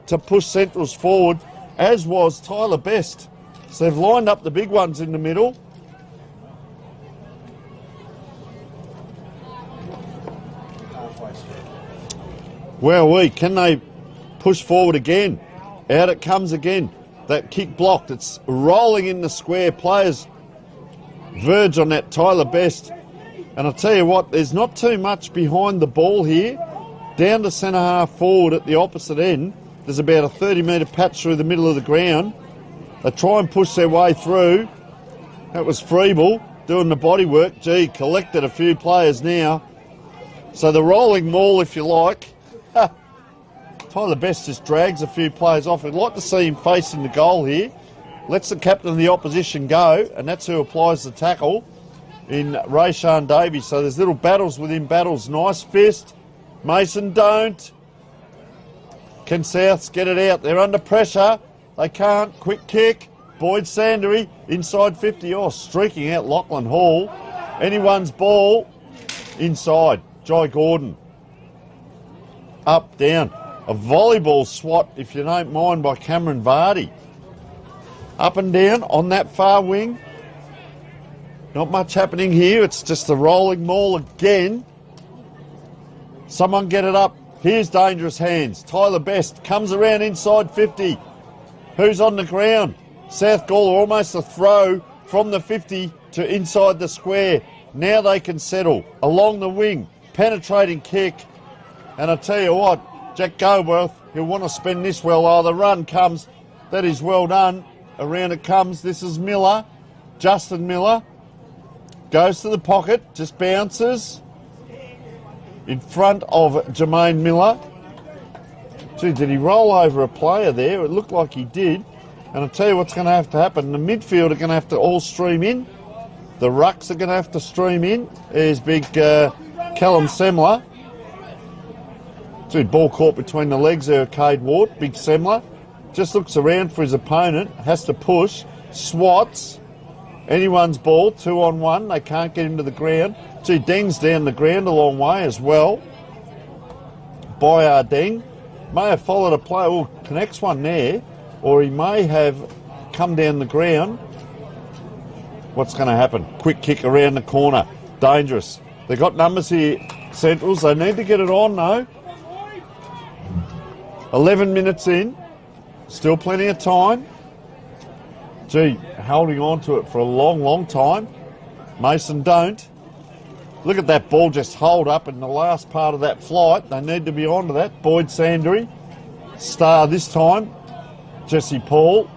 to push Centrals forward, as was Tyler Best. So they've lined up the big ones in the middle. Well, can they push forward again? Out it comes again. That kick blocked. It's rolling in the square. Players verge on that Tyler Best. And I'll tell you what, there's not too much behind the ball here. Down to centre half forward at the opposite end. There's about a 30-metre patch through the middle of the ground. They try and push their way through. That was Freeble doing the body work. Gee, collected a few players now. So the rolling maul, if you like. Tyler Best just drags a few players off. I'd like to see him facing the goal here. Lets the captain of the opposition go, and that's who applies the tackle in Rayshawn Davies. So there's little battles within battles. Nice fist. Mason, don't. Can Souths get it out? They're under pressure. They can't. Quick kick. Boyd Sandery inside 50. Oh, streaking out Lachlan Hall. Anyone's ball. inside. Jai Gordon. Up, down. A volleyball swat, if you don't mind, by Cameron Vardy. Up and down on that far wing. Not much happening here. It's just a rolling maul again. Someone get it up. Here's dangerous hands. Tyler Best comes around inside 50. Who's on the ground? South Gawler, almost a throw from the 50 to inside the square. Now they can settle. Along the wing. Penetrating kick. And I tell you what, Jack Goldworth, he'll want to spend this well. Oh, the run comes. That is well done. Around it comes. This is Miller. Justin Miller. Goes to the pocket. Just bounces. In front of Jermaine Miller. Gee, did he roll over a player there? It looked like he did. And I'll tell you what's going to have to happen. The midfield are going to have to all stream in. The rucks are going to have to stream in. There's big Callum Semler. Gee, ball caught between the legs there, Cade Ward. Big Semler. Just looks around for his opponent. Has to push. Swats. Anyone's ball. 2-on-1. They can't get him to the ground. Gee, Deng's down the ground a long way as well. Bayard Deng may have followed a player. Oh, connects one there. Or he may have come down the ground. What's going to happen? Quick kick around the corner. Dangerous. They've got numbers here, Centrals. They need to get it on, though. 11 minutes in. Still plenty of time. Gee, holding on to it for a long, long time. Mason don't. Look at that ball just hold up in the last part of that flight. They need to be onto that. Boyd Sandry. Star this time. Jesse Paul.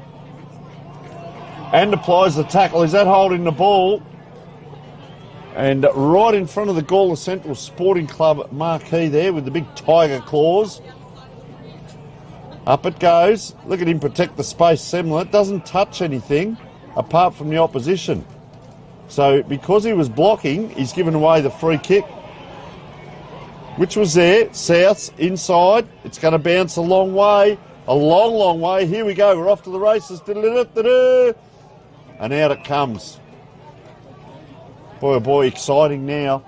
And applies the tackle. Is that holding the ball? And right in front of the Gawler Central Sporting Club marquee there with the big tiger claws. Up it goes. Look at him protect the space. Semler doesn't touch anything apart from the opposition. So because he was blocking, he's given away the free kick, which was there. South's inside. It's going to bounce a long way. A long, long way. Here we go. We're off to the races. And out it comes. Boy, oh boy, exciting now.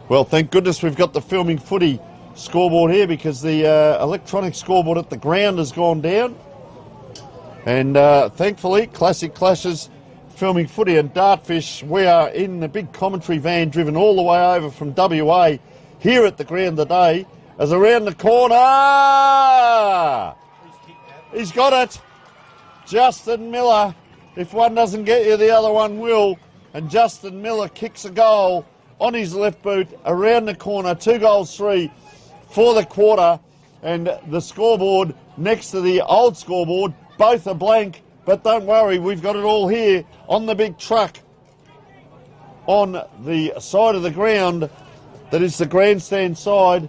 Well, thank goodness we've got the filming footy scoreboard here because the electronic scoreboard at the ground has gone down. And thankfully, Classic Clashes filming footy and Dartfish, we are in the big commentary van driven all the way over from WA here at the ground today as around the corner. He's got it. Justin Miller. If one doesn't get you, the other one will. And Justin Miller kicks a goal on his left boot around the corner. 2 goals, 3 for the quarter. And the scoreboard next to the old scoreboard, both are blank. But don't worry, we've got it all here on the big truck on the side of the ground that is the grandstand side.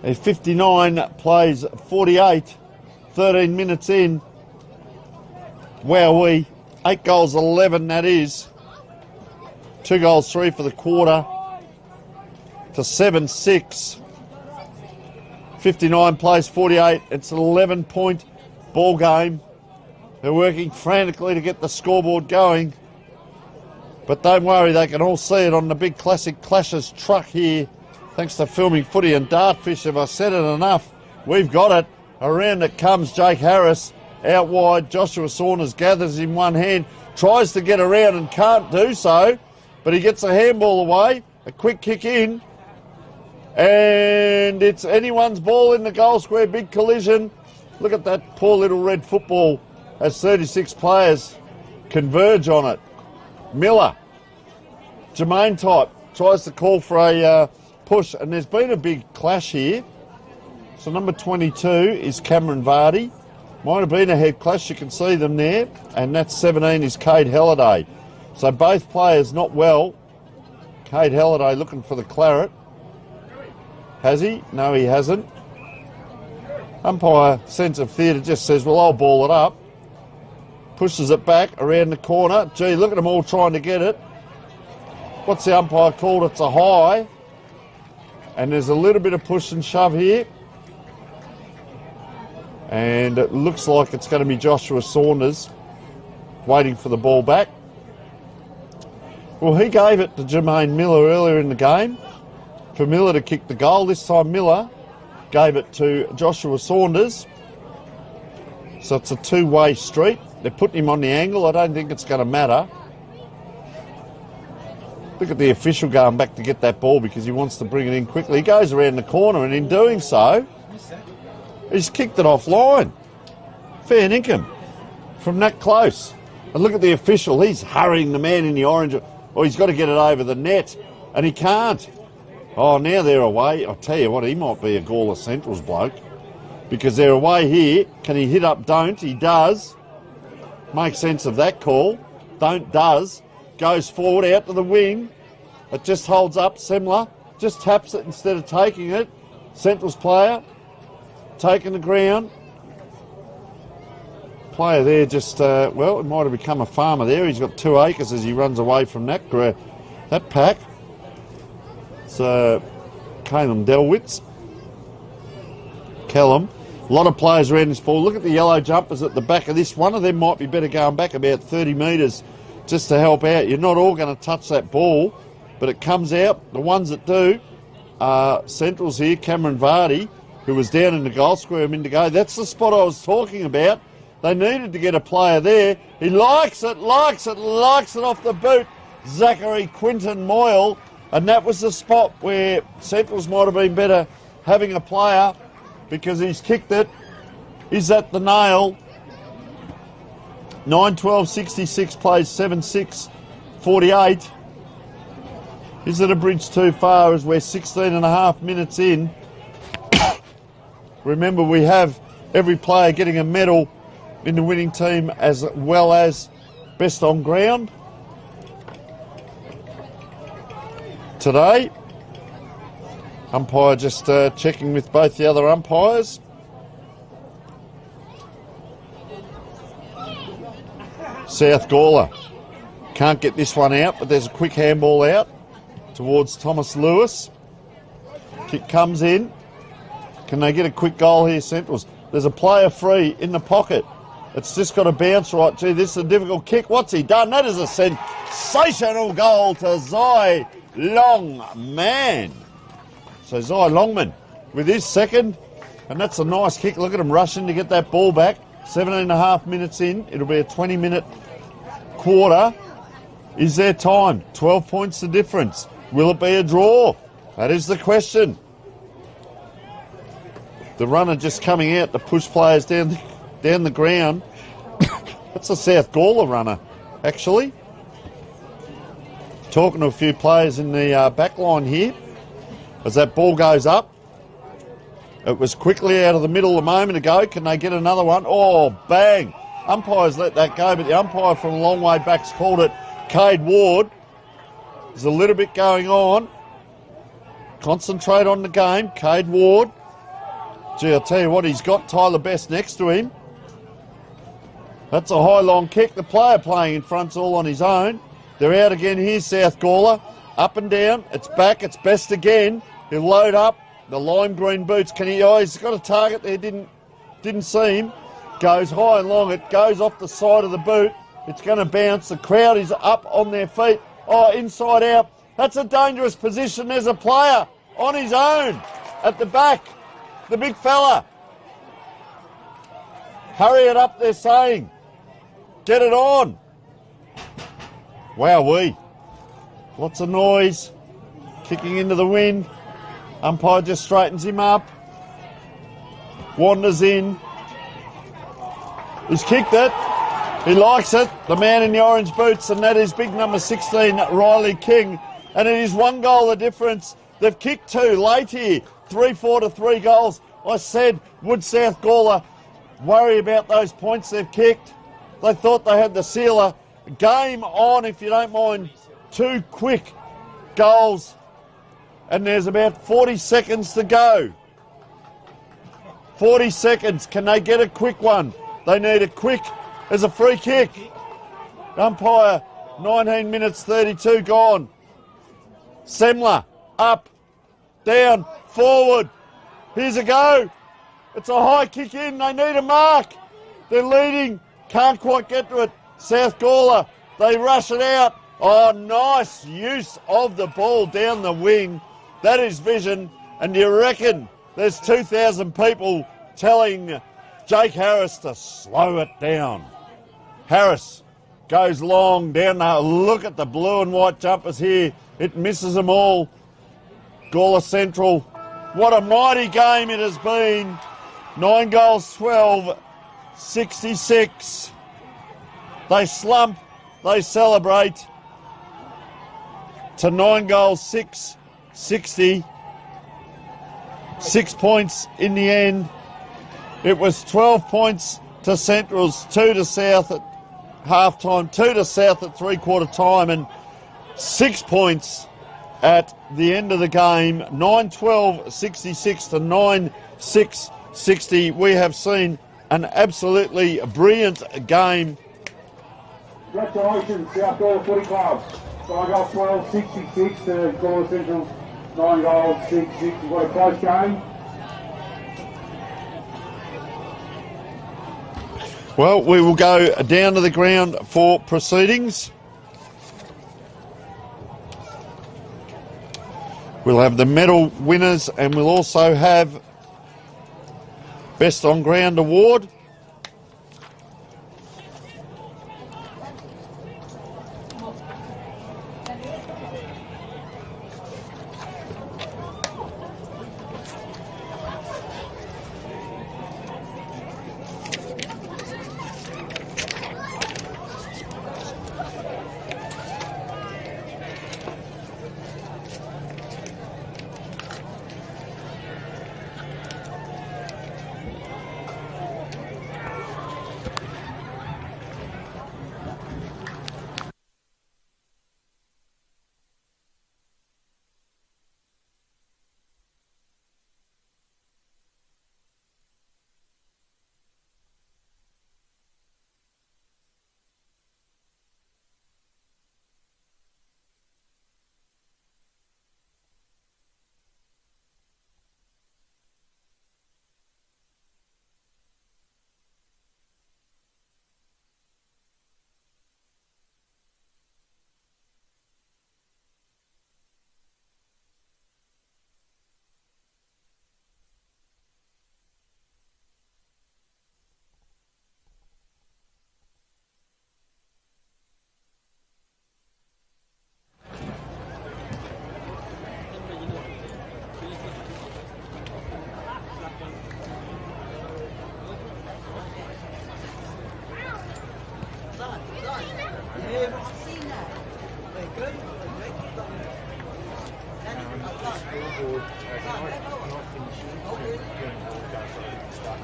A 59 plays 48, 13 minutes in. Wowee, 8 goals, 11 that is. 2 goals, 3 for the quarter to 7-6. 59 plays 48, it's an 11-point ball game. They're working frantically to get the scoreboard going. But don't worry, they can all see it on the big Classic Clashes truck here. Thanks to Filming Footy and Dartfish. If I said it enough, we've got it. Around it comes Jake Harris. Out wide, Joshua Saunders gathers in one hand. Tries to get around and can't do so. But he gets a handball away. A quick kick in. And it's anyone's ball in the goal square. Big collision. Look at that poor little red football as 36 players converge on it. Miller, Jermaine type, tries to call for a push. And there's been a big clash here. So number 22 is Cameron Vardy. Might have been a head clash, you can see them there. And that 17 is Cade Halliday. So both players not well. Cade Halliday looking for the claret. Has he? No, he hasn't. Umpire, sense of theatre, just says, well, I'll ball it up. Pushes it back around the corner. Gee, look at them all trying to get it. What's the umpire called? It's a high. And there's a little bit of push and shove here. And it looks like it's going to be Joshua Saunders waiting for the ball back. Well, he gave it to Jermaine Miller earlier in the game for Miller to kick the goal. This time Miller gave it to Joshua Saunders. So it's a two-way street. They're putting him on the angle. I don't think it's going to matter. Look at the official going back to get that ball because he wants to bring it in quickly. He goes around the corner and in doing so, he's kicked it offline. Fair dinkum from that close. And look at the official. He's hurrying the man in the orange. Or he's got to get it over the net and he can't. Oh, now they're away. I'll tell you what, he might be a Gawler Central's bloke because they're away here. Can he hit up? Don't. He does. Make sense of that call. Don't does. Goes forward out to the wing. It just holds up. Semler just taps it instead of taking it. Central's player taking the ground. Player there just, well, it might have become a farmer there. He's got 2 acres as he runs away from that pack. It's Callum Delwitz. Callum. A lot of players around this ball. Look at the yellow jumpers at the back of this. One of them might be better going back about 30 metres just to help out. You're not all going to touch that ball, but it comes out. The ones that do are Centrals here. Cameron Vardy, who was down in the goal square a minute ago. That's the spot I was talking about. They needed to get a player there. He likes it off the boot. Zachary Quinton Moyle. And that was the spot where Centrals might have been better having a player because he's kicked it. Is at the nail. 9-12-66 plays 7-6-48. Is it a bridge too far as we're 16 and a half minutes in? Remember, we have every player getting a medal in the winning team as well as best on ground. Today, umpire just checking with both the other umpires. South Gawler can't get this one out, but there's a quick handball out towards Thomas Lewis. Kick comes in. Can they get a quick goal here, Centrals? There's a player free in the pocket. It's just got to bounce right. Gee, this is a difficult kick. What's he done? That is a sensational goal to Zai Longman. So Zai Longman with his second, and that's a nice kick. Look at him rushing to get that ball back. 17 and a half minutes in. It'll be a 20-minute quarter. Is there time? 12 points the difference. Will it be a draw? That is the question. The runner just coming out to push players down the ground. That's a South Gawler runner, actually. Talking to a few players in the back line here. As that ball goes up. It was quickly out of the middle a moment ago. Can they get another one? Oh, bang. Umpires let that go, but the umpire from a long way back's called it Cade Ward. There's a little bit going on. Concentrate on the game. Cade Ward. Gee, I'll tell you what, he's got Tyler Best next to him. That's a high, long kick. The player playing in front's all on his own. They're out again here, South Gawler. Up and down. It's back. It's Best again. He'll load up. The lime green boots. Can he? Oh, he's got a target there. Didn't see him. Goes high and long. It goes off the side of the boot. It's going to bounce. The crowd is up on their feet. Oh, inside out. That's a dangerous position. There's a player on his own at the back. The big fella. Hurry it up, they're saying. Get it on. Wowee. Lots of noise. Kicking into the wind. Umpire just straightens him up. Wanders in. He's kicked it. He likes it. The man in the orange boots, and that is big number 16, Riley King. And it is 1 goal the difference. They've kicked 2 late here. 3-4 to 3 goals. I said, would South Gawler worry about those points they've kicked? They thought they had the sealer. Game on, if you don't mind. 2 quick goals. And there's about 40 seconds to go. 40 seconds. Can they get a quick one? They need a quick. There's a free kick. Umpire, 19 minutes 32 gone. Semler, up, down, forward. Here's a go. It's a high kick in. They need a mark. They're leading. Can't quite get to it. South Gawler, they rush it out. Oh, nice use of the ball down the wing. That is vision. And you reckon there's 2,000 people telling Jake Harris to slow it down. Harris goes long down the... Look at the blue and white jumpers here. It misses them all. Gawler Central. What a mighty game it has been. 9 goals, 12, 66. They slump, they celebrate to 9 goals, 6, 60. 6 points in the end. It was 12 points to Central's, 2 to South at half-time, 2 to South at three-quarter time, and 6 points at the end of the game. 9-12, 66 to 9-6, 60. We have seen an absolutely brilliant game. Congratulations, South Gawler Footy Club. 9 goals, 12, 66 to Gawler Central's 9 goals, 66. What a close game. Well, we will go down to the ground for proceedings. We'll have the medal winners and we'll also have Best on Ground award.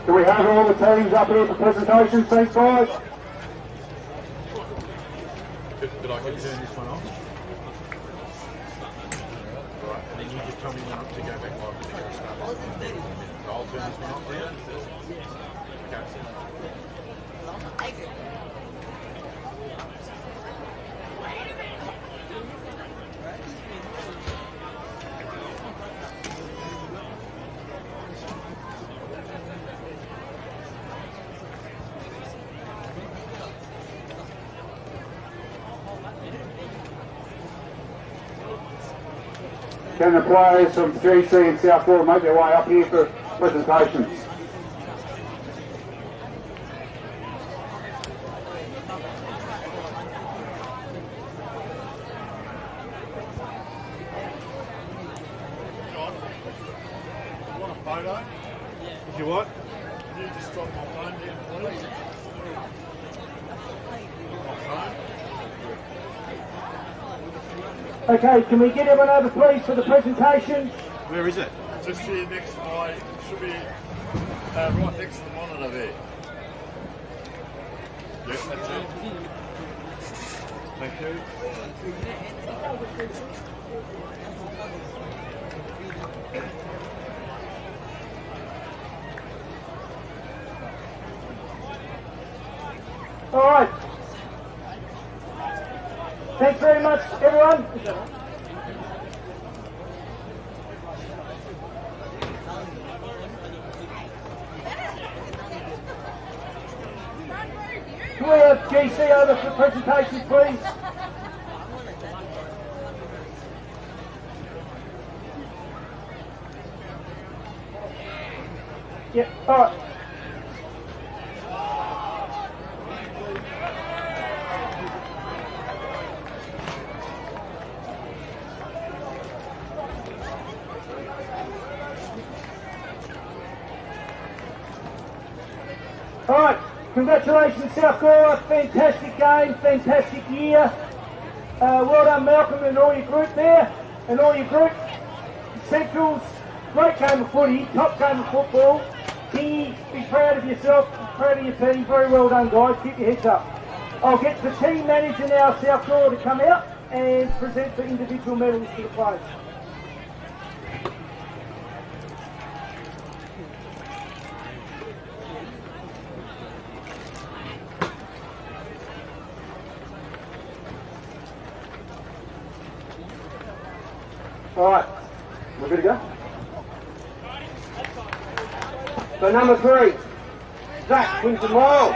Do we have all the teams up here for presentations? Thanks, guys. Did I turn this one off? Right, and then you just tell me when to go back live to go start. I'll turn this one off now. Okay. Can the players from GC and South Gawler make their way up here for presentations? You want a photo? If you want. Can you just drop my phone down, please? My phone. Okay, can we get everyone over please for the presentation? Where is it? Just here next to my, should be right next to the monitor there. Yes, that's it. Thank you. All right. Thanks very much, everyone. Can we have GC over for presentation, please? Yep, all right. All right, congratulations South Gawler, fantastic game, fantastic year. Well done Malcolm and all your group there, and all your group. Centrals, great game of footy, top game of football. Kingy, be proud of yourself, be proud of your team, very well done guys, keep your heads up. I'll get the team manager now, South Gawler, to come out and present the individual medals to the players. All right, we're good to go. So number 3, Zach Quinton Royal.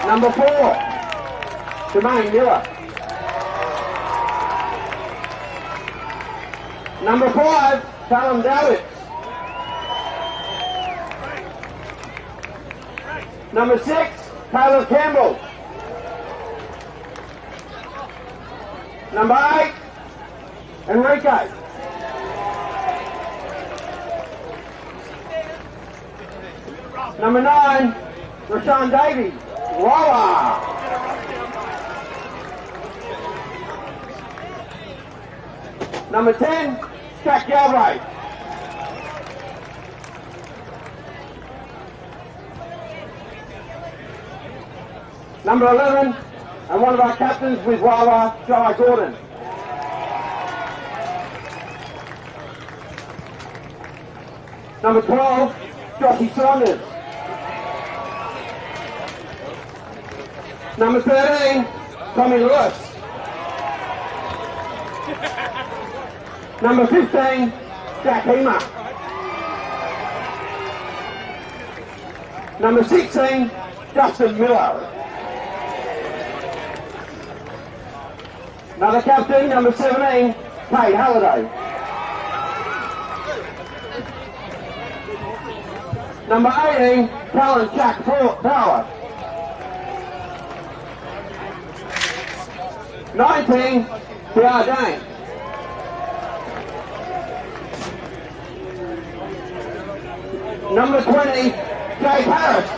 Number 4, Jermaine Miller. Number 5, Callum Dowitz. Number 6, Caleb Campbell. Number 8, Enrique. Number 9, Rashawn Davies. Voila! Number 10, Jack Galbraith. Number 11, and one of our captains with Wawa, Jai Gordon. Number 12, Joshy Saunders. Number 13, Tommy Lewis. Number 15, Jack Heamer. Number 16, Justin Miller. Another captain, number 17, Kate Halliday. Number 18, Callan Jack Power. 19, P.R. Dane. Number 20, Jay Harris.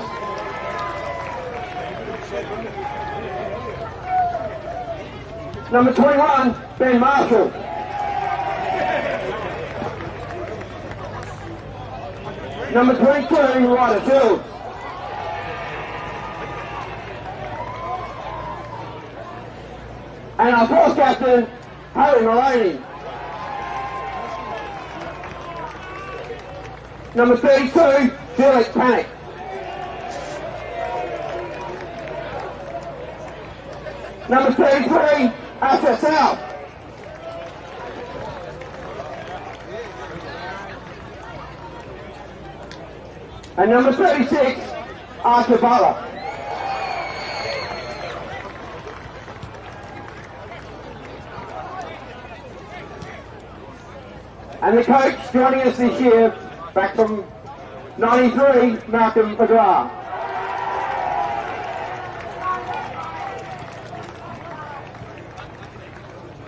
Number 21, Ben Marshall. Number 22, Ryder Fields. And our fourth captain, Harry Maloney. Number 32, Felix Panic. Number 33, Asher South. And number 36, Arthur Butler. And the coach joining us this year, back from 93, Malcolm McGrath.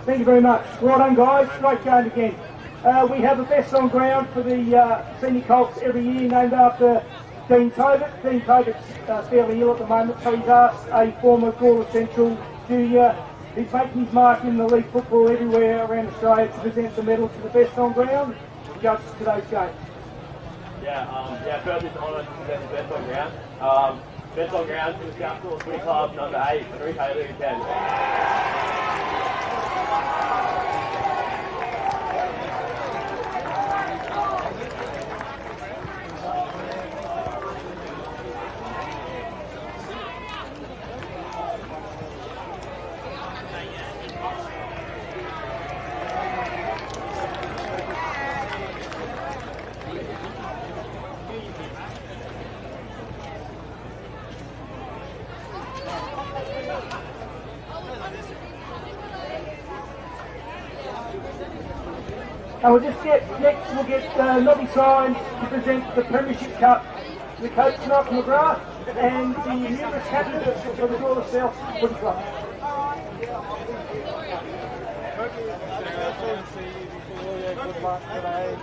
Thank you very much. Well done guys, great game again. We have the best on ground for the senior Colts every year, named after Dean Tobit. Dean Tobit's fairly ill at the moment, so he's asked a former Gawler Central junior who's making his mark in the league football everywhere around Australia to present the medal to the best on ground and judge today's game. First it's an honour to present the best on ground. Best on ground to the South Gawler Footy Club, number 8, Enrique Lucas. And we'll get Nobby signs to present the Premiership Cup to the coach Malcolm McGrath and the numerous candidates for the Gawler South Footy Club. Good luck today.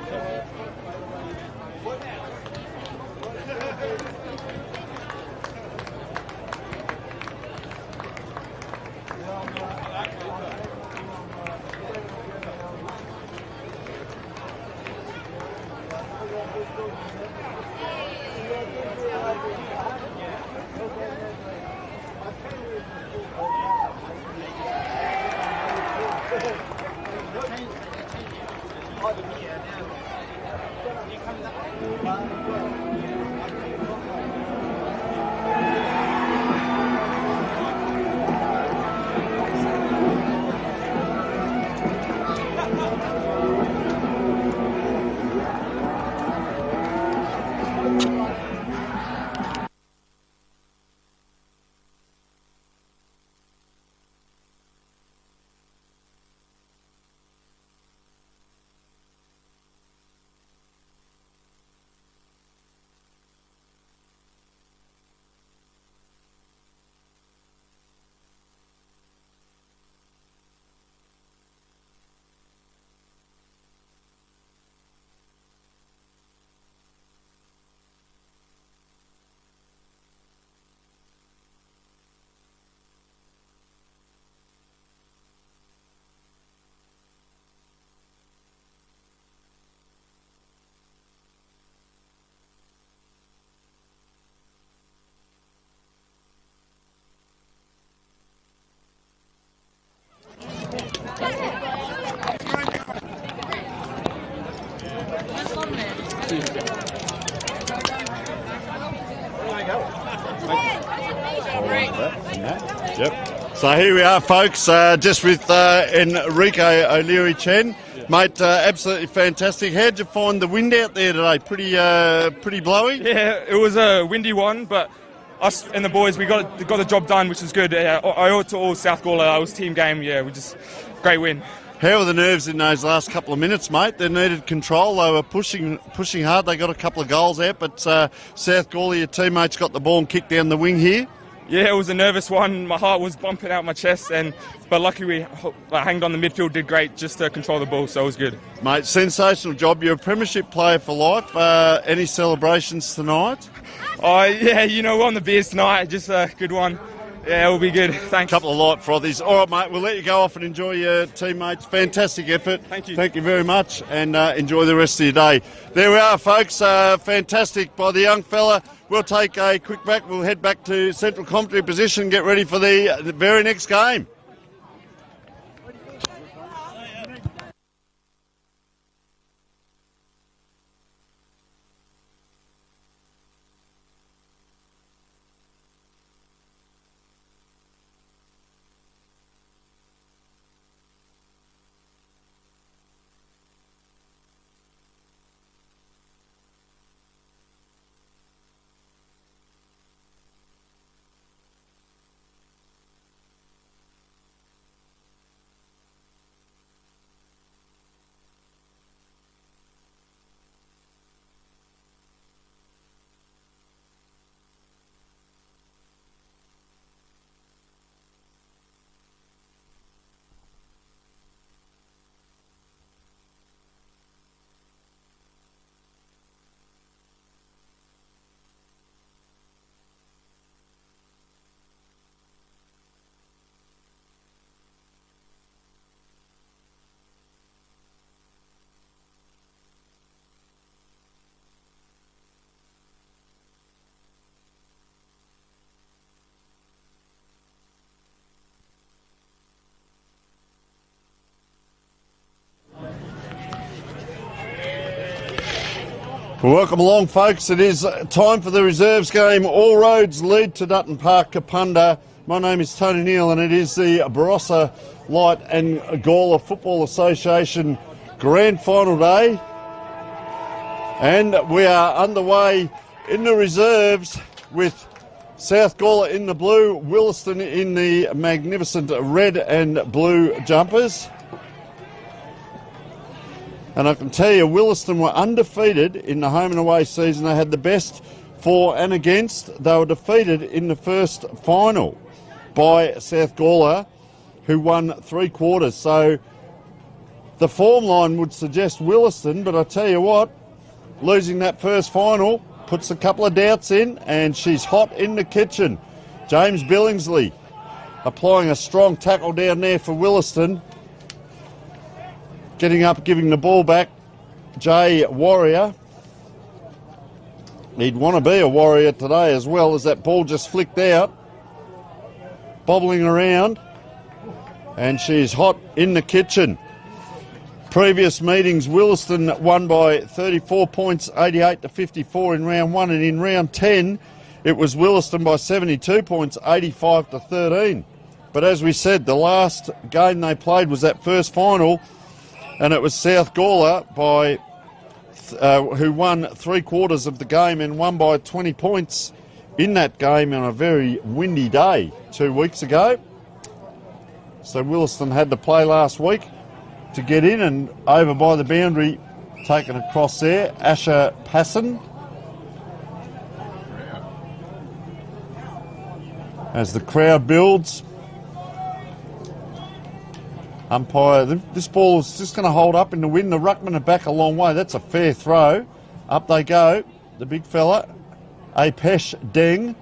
Yep. So here we are, folks, just with Enrico O'Leary-Chen. Yeah. Mate, absolutely fantastic. How'd you find the wind out there today? Pretty blowy? Yeah, it was a windy one, but us and the boys, we got the job done, which was good. I owe it to all South Gawler. It was a team game, yeah, we just great win. How were the nerves in those last couple of minutes, mate? They needed control. They were pushing hard. They got a couple of goals out, but South Gawler, your teammates, got the ball and kicked down the wing here. Yeah, it was a nervous one. My heart was bumping out my chest, but luckily we hanged on the midfield, did great just to control the ball, so it was good. Mate, sensational job. You're a premiership player for life. Any celebrations tonight? Oh, yeah, we're on the beers tonight. Just a good one. Yeah, it'll be good. Thanks. A couple of light frothies. All right, mate, we'll let you go off and enjoy your teammates. Fantastic effort. Thank you. Thank you very much, and enjoy the rest of your day. There we are, folks. Fantastic by the young fella. We'll take a quick break. We'll head back to central commentary position, get ready for the very next game. Welcome along, folks. It is time for the reserves game. All roads lead to Dutton Park, Kapunda. My name is Tony Neal, and it is the Barossa Light and Gawler Football Association Grand Final Day. And we are underway in the reserves with South Gawler in the blue, Williston in the magnificent red and blue jumpers. And I can tell you, Williston were undefeated in the home and away season. They had the best for and against. They were defeated in the first final by South Gawler, who won 3 quarters. So the form line would suggest Williston, but I tell you what, losing that first final puts a couple of doubts in, and she's hot in the kitchen. James Billingsley applying a strong tackle down there for Williston. Getting up, giving the ball back, Jay Warrior. He'd want to be a Warrior today as well, as that ball just flicked out. Bobbling around, and she's hot in the kitchen. Previous meetings, Williston won by 34 points, 88-54 in round 1, and in round 10, it was Williston by 72 points, 85-13. But as we said, the last game they played was that first final, and it was South Gawler who won 3 quarters of the game and won by 20 points in that game on a very windy day 2 weeks ago. So Williston had to play last week to get in, and over by the boundary, taken across there, Asher Passon. As the crowd builds, umpire, this ball is just going to hold up in the wind. The ruckman are back a long way. That's a fair throw. Up they go, the big fella, Apesh Deng.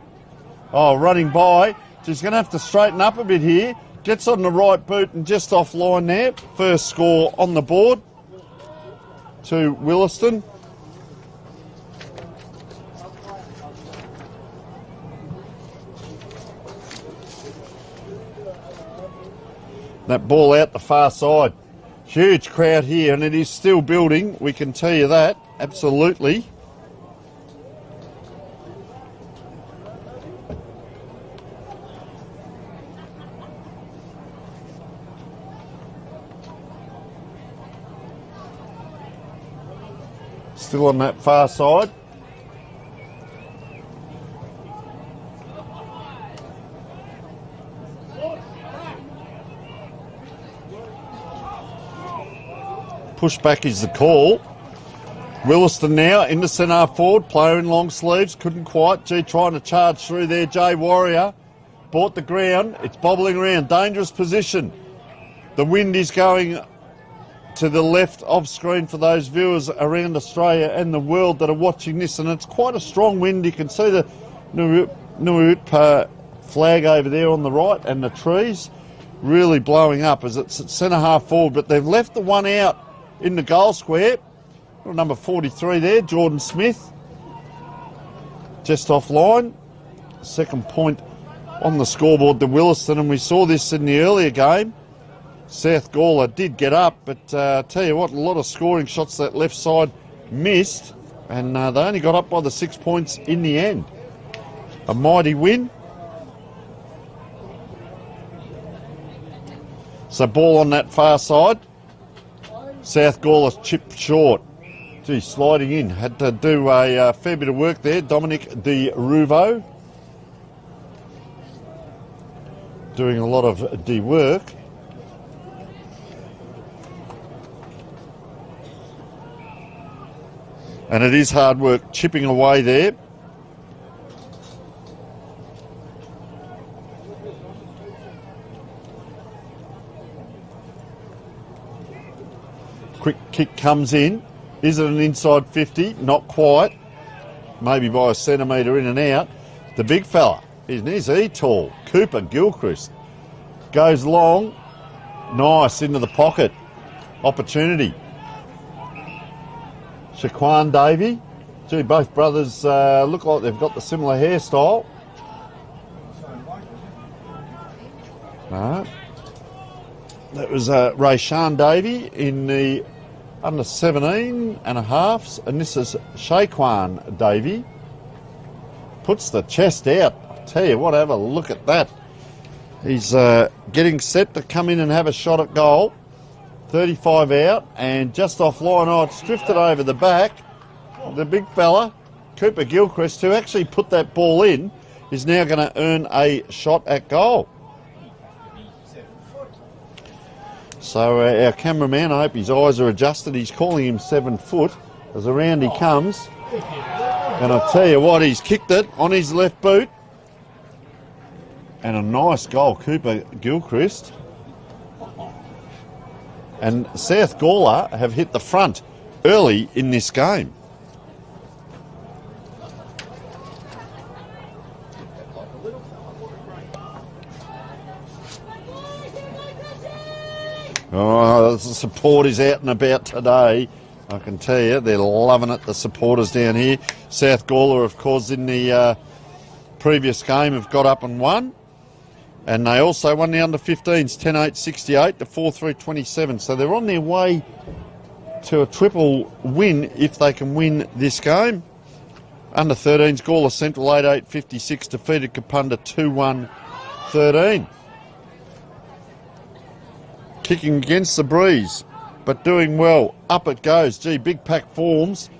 Oh, running by. She's going to have to straighten up a bit here. Gets on the right boot and just offline there. First score on the board to Williston. That ball out the far side. Huge crowd here, and it is still building, we can tell you that, absolutely. Still on that far side. Pushback is the call. Williston now into centre forward, player in long sleeves, couldn't quite. Trying to charge through there. Jay Warrior bought the ground. It's bobbling around, dangerous position. The wind is going to the left of screen for those viewers around Australia and the world that are watching this, and it's quite a strong wind. You can see the Nuut flag over there on the right, and the trees really blowing up as it's at centre half forward, but they've left the one out in the goal square. Number 43 there, Jordan Smith, just offline. Second point on the scoreboard to Williston, and we saw this in the earlier game. South Gawler did get up, but tell you what, a lot of scoring shots that left side missed, and they only got up by the 6 points in the end. A mighty win. So ball on that far side. South Gawler chipped short. Gee, sliding in. Had to do a fair bit of work there. Dominic Di Ruvo doing a lot of D work. And it is hard work chipping away there. Quick kick comes in. Is it an inside 50? Not quite. Maybe by a centimetre in and out. The big fella, is he tall? Cooper Gilchrist goes long. Nice into the pocket. Opportunity. Shaquan Davey. Gee, both brothers look like they've got the similar hairstyle. No. That was Rayshawn Davey in the under 17 and a halves, and this is Shaquan Davey. Puts the chest out. I tell you what, have a look at that. He's getting set to come in and have a shot at goal. 35 out and just offline. Oh, it's drifted over the back. The big fella, Cooper Gilchrist, who actually put that ball in, is now going to earn a shot at goal. So our cameraman, I hope his eyes are adjusted. He's calling him 7 foot as around he comes. And I tell you what, he's kicked it on his left boot. And a nice goal, Cooper Gilchrist. And South Gawler have hit the front early in this game. Oh, the support is out and about today. I can tell you, they're loving it, the supporters down here. South Gawler, of course, in the previous game have got up and won. And they also won the under-15s, 10-8-68 to 4-3-27. So they're on their way to a triple win if they can win this game. Under-13s, Gawler Central 8-8-56 defeated Kapunda 2-1-13. Kicking against the breeze, but doing well. Up it goes. Gee, big pack forms.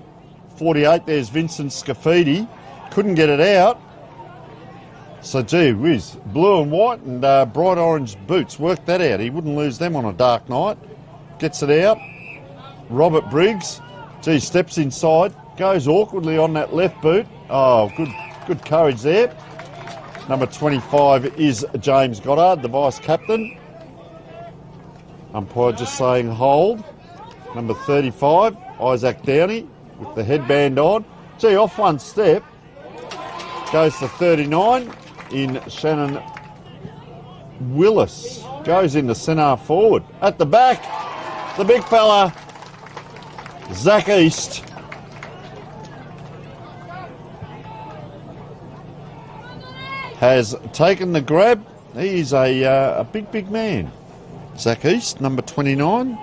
48, there's Vincent Scafidi. Couldn't get it out. So, gee whiz. Blue and white and bright orange boots. Worked that out. He wouldn't lose them on a dark night. Gets it out. Robert Briggs. Gee, steps inside. Goes awkwardly on that left boot. Oh, good courage there. Number 25 is James Goddard, the vice-captain. Umpire just saying hold. Number 35, Isaac Downey with the headband on. Gee, off one step. Goes to 39 in Shannon Willis. Goes into centre forward. At the back, the big fella, Zach East. Has taken the grab. He's a big man. Zach East, number 29.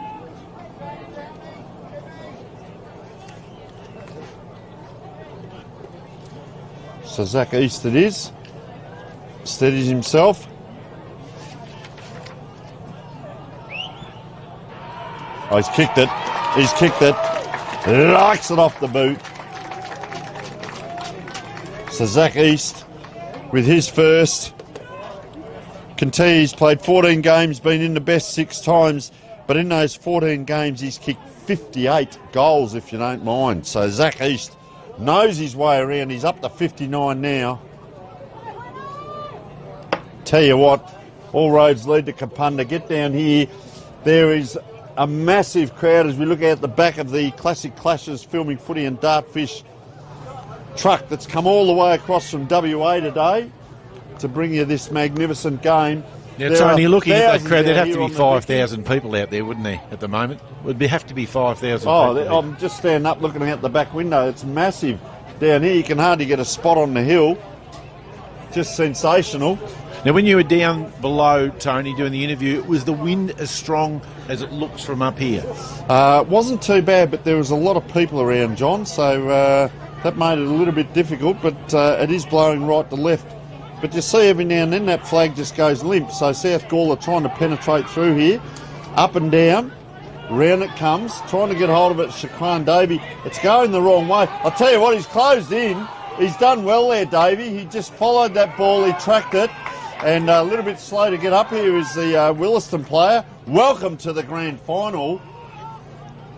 So Zach East it is. Steadies himself. Oh, he's kicked it. He's kicked it. Likes it off the boot. So Zach East with his first. Can tell you he's played 14 games, been in the best 6 times, but in those 14 games he's kicked 58 goals, if you don't mind. So Zach East knows his way around. He's up to 59 now. Tell you what, all roads lead to Kapunda. Get down here. There is a massive crowd as we look out the back of the Classic Clashes Filming Footy and Dartfish truck that's come all the way across from WA today to bring you this magnificent game. Now, Tony, looking at that crowd, there'd have to be 5,000 people out there, wouldn't there, at the moment? Would have to be 5,000 people. I'm just standing up looking out the back window. It's massive down here. You can hardly get a spot on the hill. Just sensational. Now, when you were down below, Tony, doing the interview, was the wind as strong as it looks from up here? It wasn't too bad, but there was a lot of people around, John, so that made it a little bit difficult, but it is blowing right to left. But you see every now and then that flag just goes limp. So South Gawler trying to penetrate through here. Up and down. Round it comes. Trying to get hold of it. Shaquan Davey. It's going the wrong way. I'll tell you what, he's closed in. He's done well there, Davey. He just followed that ball. He tracked it. And a little bit slow to get up here is the Williston player. Welcome to the grand final.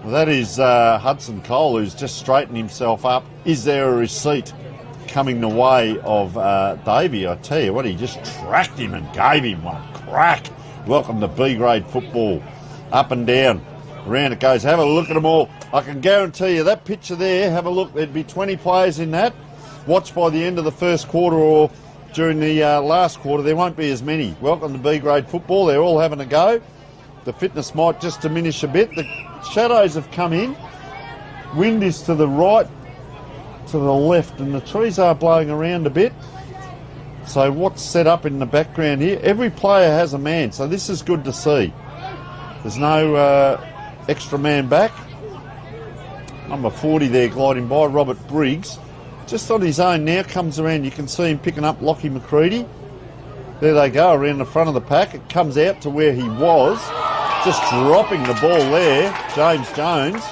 Well, that is Hudson Cole, who's just straightened himself up. Is there a receipt coming the way of Davey? I tell you what, he just tracked him and gave him one crack. Welcome to B-grade football. Up and down. Around it goes. Have a look at them all. I can guarantee you that picture there, have a look, there'd be 20 players in that. Watch by the end of the first quarter or during the last quarter, there won't be as many. Welcome to B-grade football. They're all having a go. The fitness might just diminish a bit. The shadows have come in. Wind is to the right, to the left, and the trees are blowing around a bit. So what's set up in the background here? Every player has a man, so this is good to see. There's no extra man back. Number 40 there gliding by, Robert Briggs. Just on his own now, comes around. You can see him picking up Lockie McCready. There they go, around the front of the pack. It comes out to where he was. Just dropping the ball there, James Jones.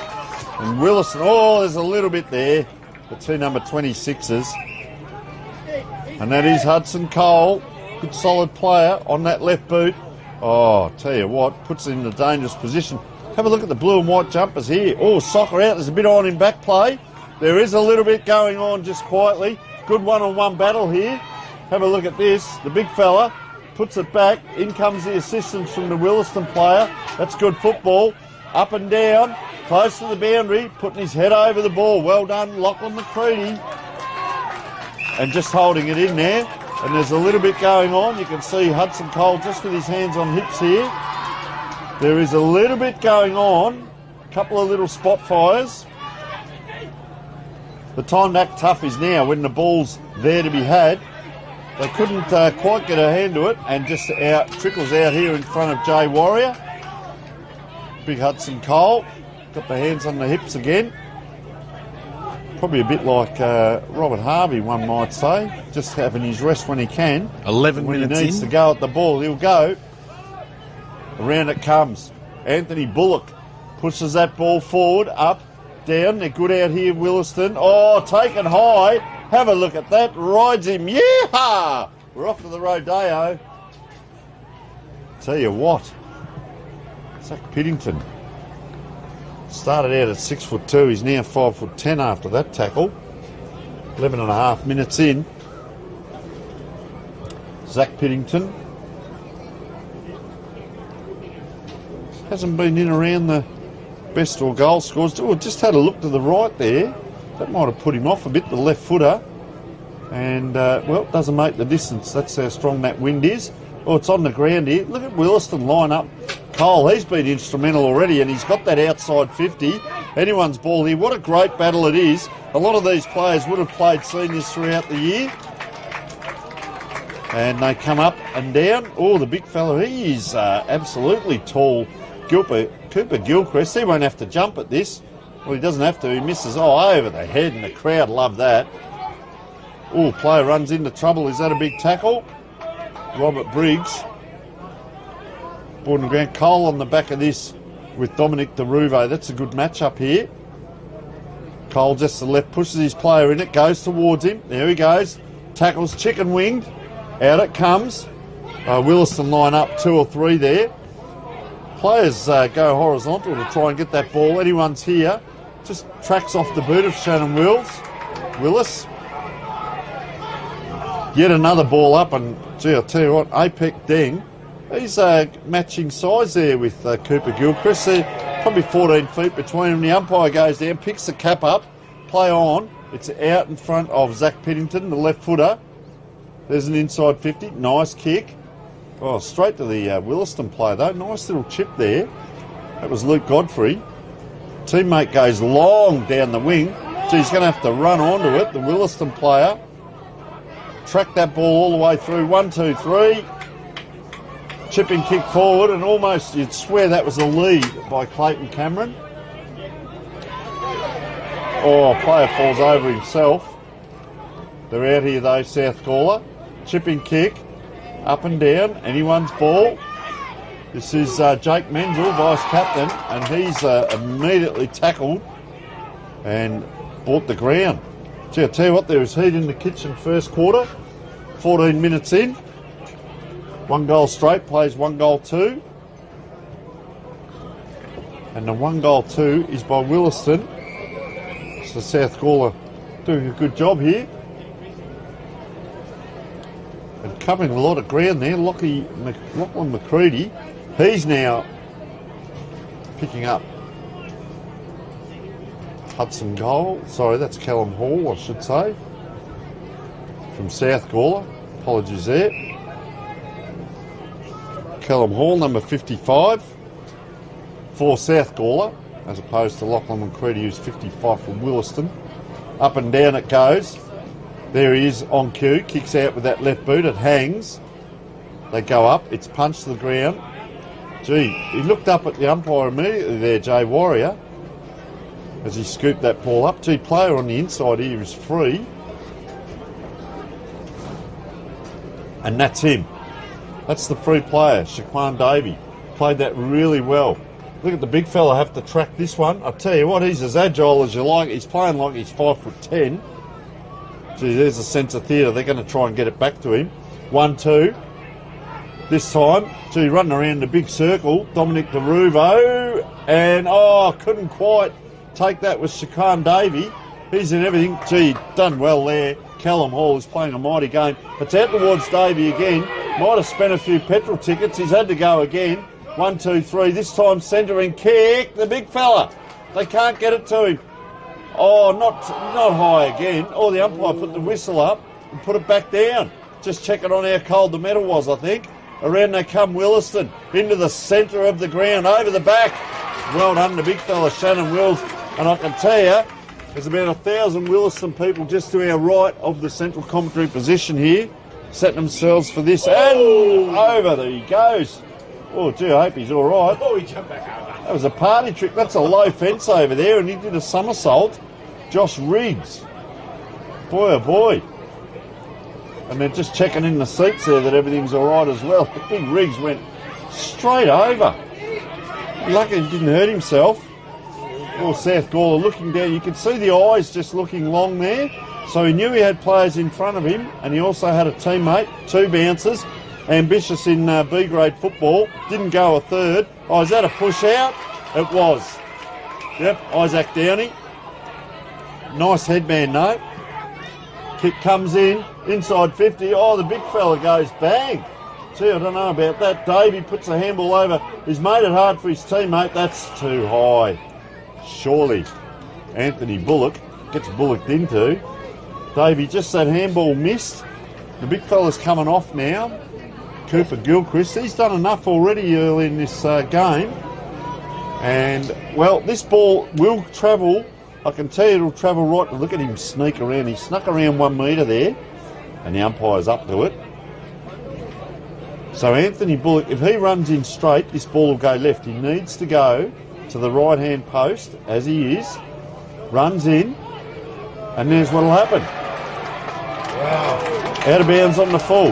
And Willison, oh, there's a little bit there. The two number 26s. And that is Hudson Cole. Good solid player on that left boot. Oh, tell you what, puts it in a dangerous position. Have a look at the blue and white jumpers here. Oh, soccer out. There's a bit on in back play. There is a little bit going on just quietly. Good one-on-one battle here. Have a look at this. The big fella puts it back. In comes the assistance from the Williston player. That's good football. Up and down. Close to the boundary. Putting his head over the ball. Well done, Lachlan McCready. And just holding it in there. And there's a little bit going on. You can see Hudson Cole just with his hands on hips here. There is a little bit going on. A couple of little spot fires. The time to act tough is now when the ball's there to be had. They couldn't quite get a hand to it, and just trickles out here in front of Jay Warrior. Big Hudson Cole. Got the hands on the hips again. Probably a bit like Robert Harvey, one might say. Just having his rest when he can. 11 when minutes he needs in. to go at the ball, he'll go. Around it comes. Anthony Bullock pushes that ball forward, up, down. They're good out here, Williston. Oh, taken high. Have a look at that. Rides him. Yeehaw! We're off to the Rodeo. Tell you what. Zach Piddington started out at 6'2". He's now 5'10" after that tackle. 11 and a half minutes in. Zach Piddington hasn't been in around the best or goal scores. Oh, just had a look to the right there. That might have put him off a bit, the left footer. And, well, it doesn't make the distance. That's how strong that wind is. Oh, it's on the ground here. Look at Williston line up. Cole, he's been instrumental already, and he's got that outside 50. Anyone's ball here. What a great battle it is. A lot of these players would have played seniors throughout the year. And they come up and down. Oh, the big fella, he is absolutely tall. Cooper Gilchrist, he won't have to jump at this. Well, he doesn't have to. He misses over the head, and the crowd love that. Oh, player runs into trouble. Is that a big tackle? Robert Briggs. Borden Grant Cole on the back of this with Dominic DeRuvo. That's a good match-up here. Cole just to the left, pushes his player in it, goes towards him. There he goes. Tackles chicken-winged. Out it comes. Williston line up 2 or 3 there. Players go horizontal to try and get that ball. Anyone's here. Just tracks off the boot of Shannon Willis. Yet another ball up, and gee, I'll tell you what, Apec Deng, he's matching size there with Cooper Gilchrist. They're probably 14 feet between them. The umpire goes down, picks the cap up, play on. It's out in front of Zach Piddington, the left footer. There's an inside 50, nice kick. Oh, straight to the Williston player though. Nice little chip there. That was Luke Godfrey. Teammate goes long down the wing. Gee, he's going to have to run onto it, the Williston player. Track that ball all the way through. 1, 2, 3. Chipping kick forward, and almost you'd swear that was a lead by Clayton Cameron. Oh, player falls over himself. They're out here though, South Gawler. Chipping kick. Up and down, anyone's ball. This is Jake Menzel, vice-captain, and he's immediately tackled and bought the ground. Gee, I tell you what, there was heat in the kitchen first quarter. 14 minutes in. 1 goal straight, plays 1 goal 2. And the 1 goal 2 is by Williston. So South Gawler doing a good job here. And covering a lot of ground there. Lachlan McCready, he's now picking up Hudson Cole. Sorry, that's Callum Hall, I should say. From South Gawler. Apologies there. Callum Hall, number 55, for South Gawler, as opposed to Lachlan McCready, who's 55 from Williston. Up and down it goes. There he is on cue, kicks out with that left boot, it hangs. They go up, it's punched to the ground. Gee, he looked up at the umpire immediately there, Jay Warrior, as he scooped that ball up. Gee, player on the inside here is free. And that's him. That's the free player, Shaquan Davey. Played that really well. Look at the big fella have to track this one. I tell you what, he's as agile as you like. He's playing like he's 5'10". Gee, there's a sense of theatre. They're going to try and get it back to him. 1, 2. this time. Gee, running around the big circle, Dominic DeRuvo, and couldn't quite take that with Shaquan Davey. He's in everything. Gee, done well there. Callum Hall is playing a mighty game. It's out towards Davey again. Might have spent a few petrol tickets. He's had to go again. 1, 2, 3. This time centering kick. The big fella. They can't get it to him. Oh, not high again. Oh, the umpire put the whistle up and put it back down. Just checking on how cold the metal was, I think. Around they come Williston. Into the centre of the ground. Over the back. Well done, the big fella, Shannon Wills. And I can tell you, there's about 1,000 Williston people just to our right of the central commentary position here, setting themselves for this. And over, there he goes. Oh, gee, I hope he's all right. Oh, he jumped back over. That was a party trick. That's a low fence over there, and he did a somersault. Josh Riggs. Boy, oh boy. And they're just checking in the seats there that everything's all right as well. Big Riggs went straight over. Lucky he didn't hurt himself. Oh, South Gawler looking down. You could see the eyes just looking long there. So he knew he had players in front of him, and he also had a teammate, 2 bouncers. Ambitious in B-grade football. Didn't go a third. Oh, is that a push out? It was. Yep, Isaac Downey. Nice headman, no. Kick comes in, inside 50. Oh, the big fella goes bang. Gee, I don't know about that. Davey puts the handball over. He's made it hard for his teammate. That's too high. Surely Anthony Bullock gets bullocked into. Davey, just that handball missed. The big fella's coming off now. Cooper Gilchrist, he's done enough already early in this game. And, well, this ball will travel. I can tell you it'll travel right. Look at him sneak around. He snuck around 1 metre there. And the umpire's up to it. So Anthony Bullock, if he runs in straight, this ball will go left. He needs to go to the right-hand post, as he is. Runs in. And there's what'll happen. Wow. Out of bounds on the full.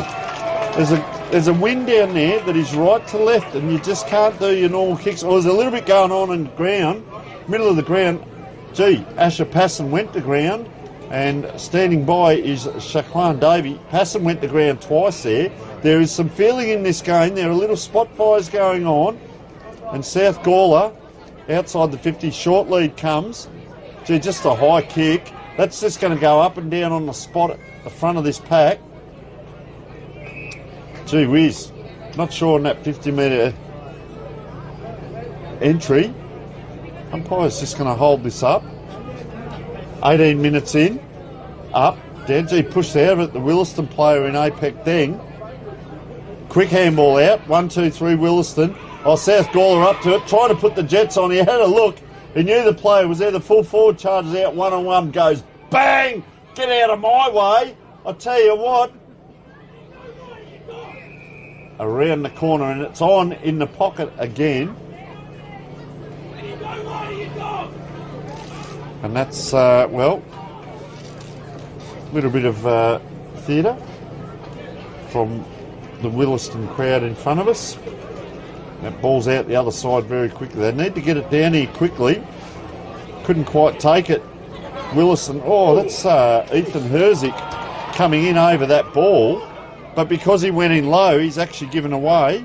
There's a wind down there that is right to left, and you just can't do your normal kicks. Well, there's a little bit going on in the ground, middle of the ground. Gee, Asher Passon went to ground, and standing by is Shaquan Davey. Passon went to ground twice there. There is some feeling in this game. There are little spot fires going on, and South Gawler, outside the 50, short lead comes. Gee, just a high kick. That's just going to go up and down on the spot at the front of this pack. Gee whiz, not sure on that 50 metre entry. Umpire's just going to hold this up. 18 minutes in, up, down. Gee, pushed out of it, the Williston player in Apec Deng. Quick handball out, 1, 2, 3 Williston. Oh, South Gawler up to it, trying to put the Jets on. He had a look, he knew the player was there. The full forward charges out, 1-on-1, goes bang! Get out of my way! I tell you what. Around the corner, and it's on in the pocket again. And that's, well, a little bit of theatre from the Williston crowd in front of us. That ball's out the other side very quickly. They need to get it down here quickly. Couldn't quite take it. Williston, oh, that's Ethan Herzik coming in over that ball. But because he went in low, he's actually given away.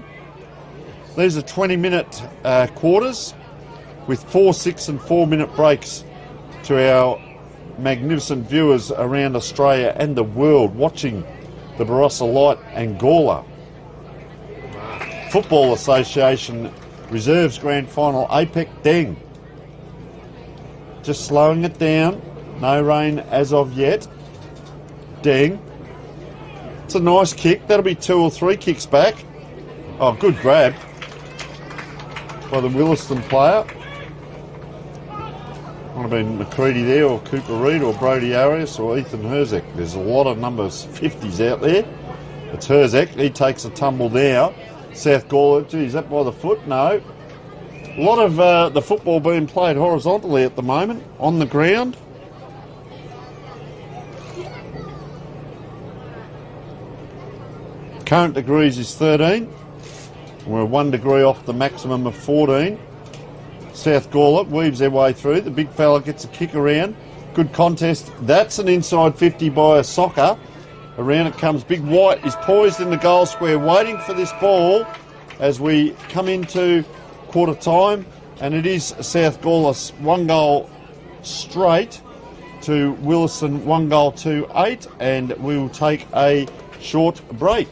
These are 20-minute quarters with 4, 6 and 4-minute breaks to our magnificent viewers around Australia and the world watching the Barossa Light and Gawler Football Association Reserves Grand Final, Apec Deng. Just slowing it down. No rain as of yet. Deng. It's a nice kick. That'll be 2 or 3 kicks back. Oh, good grab by the Williston player. Might have been McCready there, or Cooper Reid, or Brodie Arias, or Ethan Herzek. There's a lot of numbers 50s out there. It's Herzek. He takes a tumble now. South Gawler, gee, is that by the foot? No. A lot of the football being played horizontally at the moment, on the ground. Current degrees is 13. We're 1 degree off the maximum of 14. South Gawler weaves their way through. The big fella gets a kick around. Good contest. That's an inside 50 by a soccer. Around it comes Big White, is poised in the goal square, waiting for this ball as we come into quarter time. And it is South Gawler 1 goal straight to Wilson, 1 goal to 8. And we will take a short break.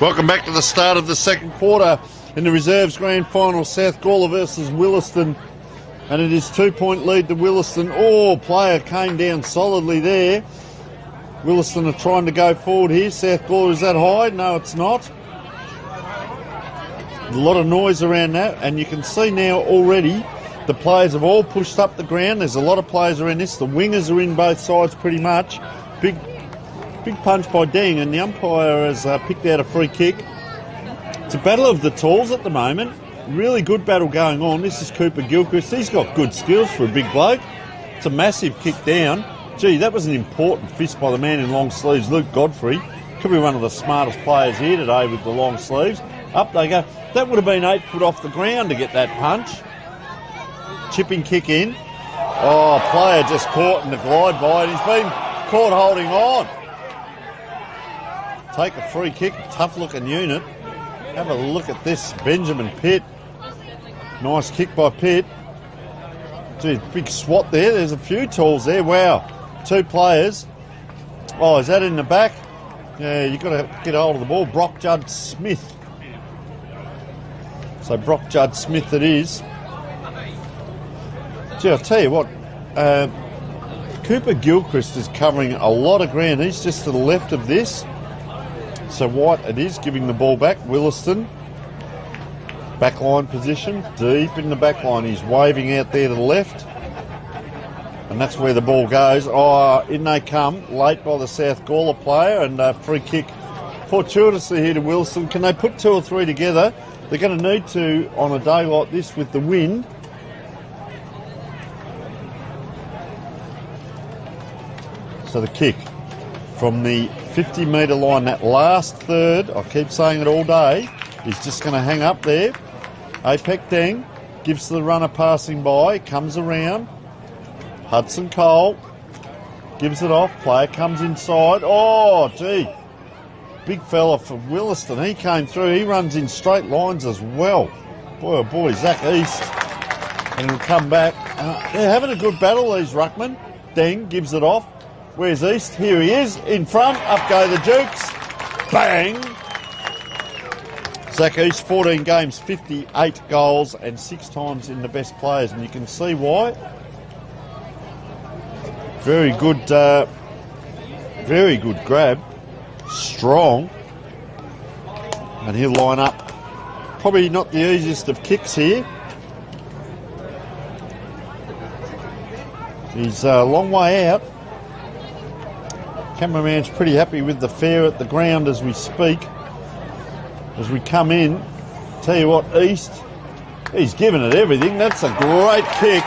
Welcome back to the start of the second quarter in the reserves grand final, South Gawler versus Williston, and it is 2-point lead to Williston. Oh, player came down solidly there. Williston are trying to go forward here. South Gawler, is that high? No, it's not. A lot of noise around that, and you can see now already the players have all pushed up the ground. There's a lot of players around this. The wingers are in both sides pretty much. Big punch by Deng, and the umpire has picked out a free kick. It's a battle of the talls at the moment. Really good battle going on. This is Cooper Gilchrist. He's got good skills for a big bloke. It's a massive kick down. Gee, that was an important fist by the man in long sleeves, Luke Godfrey. Could be one of the smartest players here today with the long sleeves. Up they go. That would have been 8 foot off the ground to get that punch. Chipping kick in. Oh, player just caught in the glide by, and he's been caught holding on. Take a free kick, tough looking unit. Have a look at this, Benjamin Pitt. Nice kick by Pitt. Gee, big swat there. There's a few tools there. Wow. 2 players. Oh, is that in the back? Yeah, you've got to get hold of the ball. Brock Judd Smith. So Brock Judd Smith it is. Gee, I'll tell you what. Cooper Gilchrist is covering a lot of ground. He's just to the left of this. So White it is, giving the ball back. Williston. Backline position. Deep in the backline. He's waving out there to the left. And that's where the ball goes. Oh, in they come, late by the South Gawler player, and free kick fortuitously here to Wilson. Can they put 2 or 3 together? They're going to need to on a day like this with the wind. So the kick from the 50-metre line, that last third, I keep saying it all day, is just going to hang up there. Apek Deng gives to the runner passing by, comes around. Hudson Cole gives it off. Player comes inside. Oh, gee. Big fella from Williston. He came through. He runs in straight lines as well. Boy, oh boy, Zach East. And he'll come back. They're having a good battle, these ruckmen. Deng gives it off. Where's East? Here he is. In front. Up go the Dukes. Bang. Zach East, 14 games, 58 goals, and 6 times in the best players. And you can see why. Very good grab, strong, and he'll line up. Probably not the easiest of kicks here. He's a long way out. Cameraman's pretty happy with the fair at the ground as we speak. As we come in, tell you what, East, he's given it everything. That's a great kick.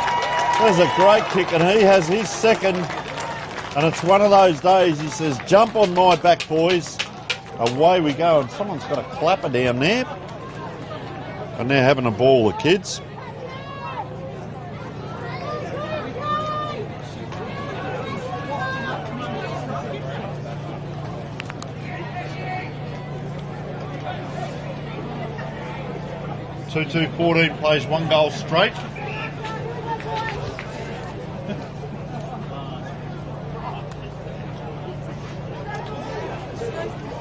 That's a great kick, and he has his second, and it's one of those days he says, jump on my back, boys. Away we go, and someone's got a clapper down there, and they're having a ball, the kids. Two 14 plays 1 goal straight.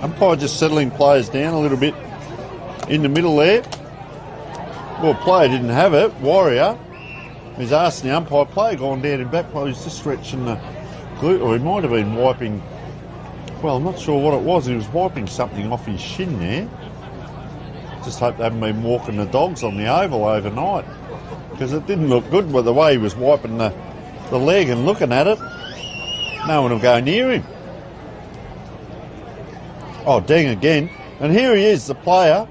Umpire just settling players down a little bit in the middle there. Well, player didn't have it. Warrior. He's asking the umpire. Player gone down in back. Well, he's just stretching the glute, or he might have been wiping. Well, I'm not sure what it was. He was wiping something off his shin there. Just hope they haven't been walking the dogs on the oval overnight, because it didn't look good with the way he was wiping the leg and looking at it. No one will go near him. Oh, Deng again. And here he is, the player.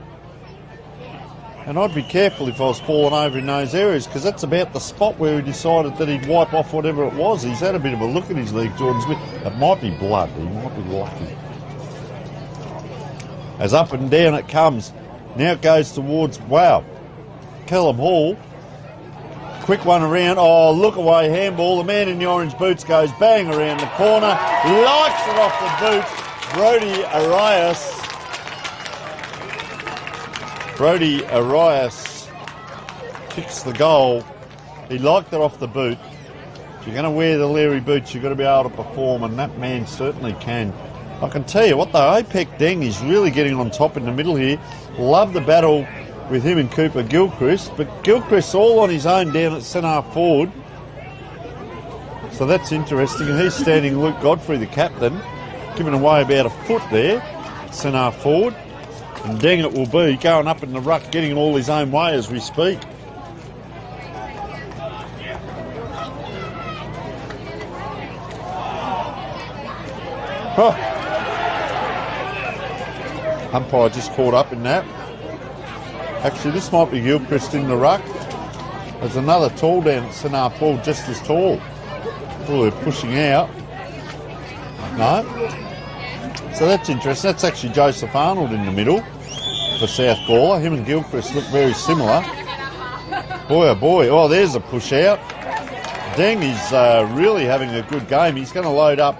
And I'd be careful if I was falling over in those areas, because that's about the spot where he decided that he'd wipe off whatever it was. He's had a bit of a look at his leg, Jordan Smith. It might be blood. He might be lucky. As up and down it comes. Now it goes towards, wow, Callum Hall. Quick one around. Oh, look away, handball. The man in the orange boots goes bang around the corner. Likes it off the boot. Brody Arias kicks the goal. He liked it off the boot. If you're going to wear the Leary boots, you've got to be able to perform, and that man certainly can. I can tell you what, the Apec Deng is really getting on top in the middle here. Love the battle with him and Cooper Gilchrist, but Gilchrist all on his own down at centre half forward. So that's interesting. And he's standing Luke Godfrey, the captain, giving away about a foot there, centre half forward. And Deng it will be, going up in the ruck, getting all his own way as we speak. Oh. Umpire just caught up in that. Actually, this might be Gilchrist in the ruck. There's another tall down at centre half forward, just as tall. Oh, they're pushing out. No. So that's interesting. That's actually Joseph Arnold in the middle for South Gawler. Him and Gilchrist look very similar. Boy, oh boy. Oh, there's a push out. Deng is really having a good game. He's going to load up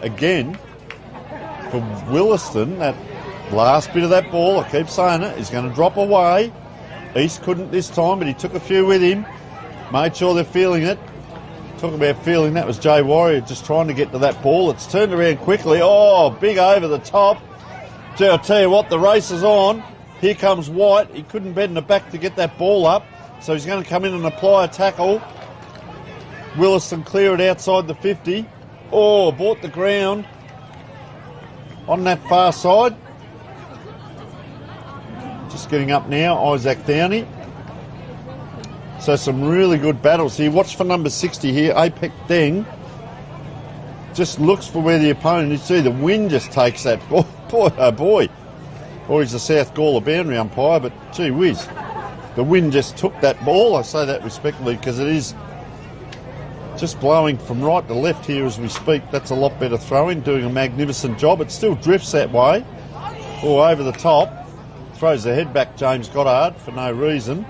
again for Williston. That last bit of that ball, I keep saying it, is going to drop away. East couldn't this time, but he took a few with him. Made sure they're feeling it. Talk about feeling, that was Jay Warrior just trying to get to that ball. It's turned around quickly. Oh, big over the top. Gee, I'll tell you what, the race is on. Here comes White. He couldn't bend the back to get that ball up, so he's going to come in and apply a tackle. Williston clear it outside the 50. Oh, bought the ground on that far side. Just getting up now, Isaac Downey. So some really good battles here. Watch for number 60 here, Apec Deng. Just looks for where the opponent is. See, the wind just takes that. Oh, boy, oh boy. Or he's a South Gawler boundary umpire, but gee whiz. The wind just took that ball. I say that respectfully because it is just blowing from right to left here as we speak. That's a lot better throwing, doing a magnificent job. It still drifts that way. Oh, over the top. Throws the head back, James Goddard, for no reason.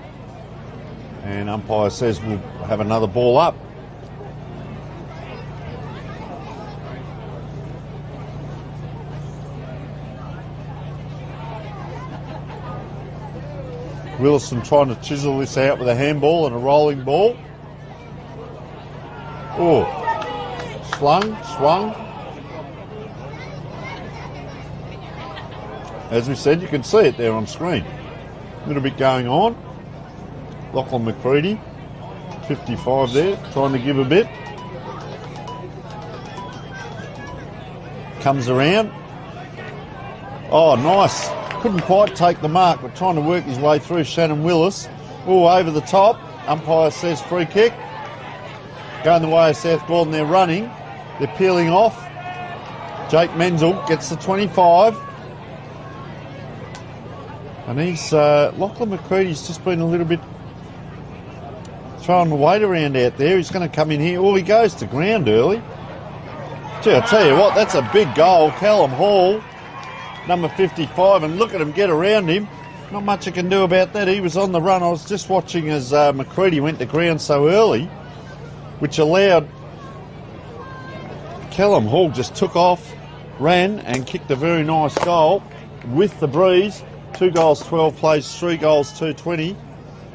And umpire says we'll have another ball up. Wilson trying to chisel this out with a handball and a rolling ball. Oh, swung. As we said, you can see it there on screen. A little bit going on. Lachlan McCready, 55 there, trying to give a bit. Comes around. Oh, nice. Couldn't quite take the mark, but trying to work his way through Shannon Willis. Oh, over the top. Umpire says free kick. Going the way of South Gordon, they're running. They're peeling off. Jake Menzel gets the 25. And he's, Lachlan McCready's just been a little bit throwing the weight around out there. He's going to come in here. Oh, he goes to ground early. Gee, I'll tell you what, that's a big goal. Callum Hall, number 55, and look at him get around him. Not much I can do about that. He was on the run. I was just watching as McCready went to ground so early, which allowed Callum Hall just took off, ran and kicked a very nice goal with the breeze. 2 goals, 12 plays, 3 goals, 220.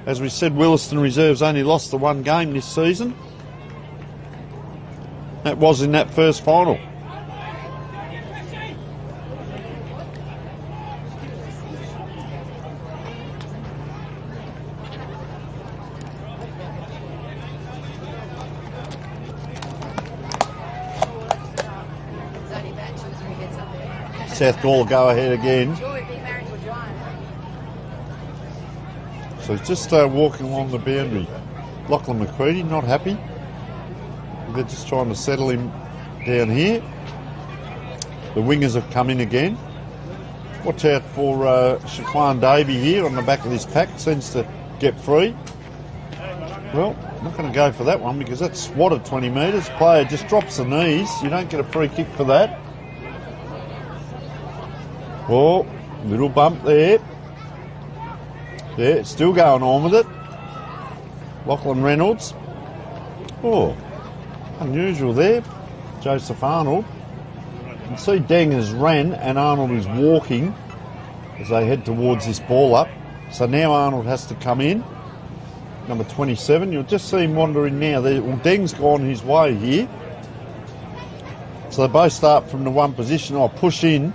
As we said, Williston Reserves only lost the 1 game this season. That was in that first final. South Gawler go ahead again. So he's just walking along the boundary. Lachlan McCready not happy. They're just trying to settle him down here. The wingers have come in again. Watch out for Shaquan Davey here on the back of this pack. Seems to get free. Well, not going to go for that one because that's swatted 20 metres. Player just drops the knees. You don't get a free kick for that. Oh, little bump there. Yeah, it's still going on with it. Lachlan Reynolds. Oh, unusual there. Joseph Arnold. You can see Deng has ran and Arnold is walking as they head towards this ball up. So now Arnold has to come in. Number 27. You'll just see him wandering now. Well, Deng's gone his way here. So they both start from the one position. I'll push in.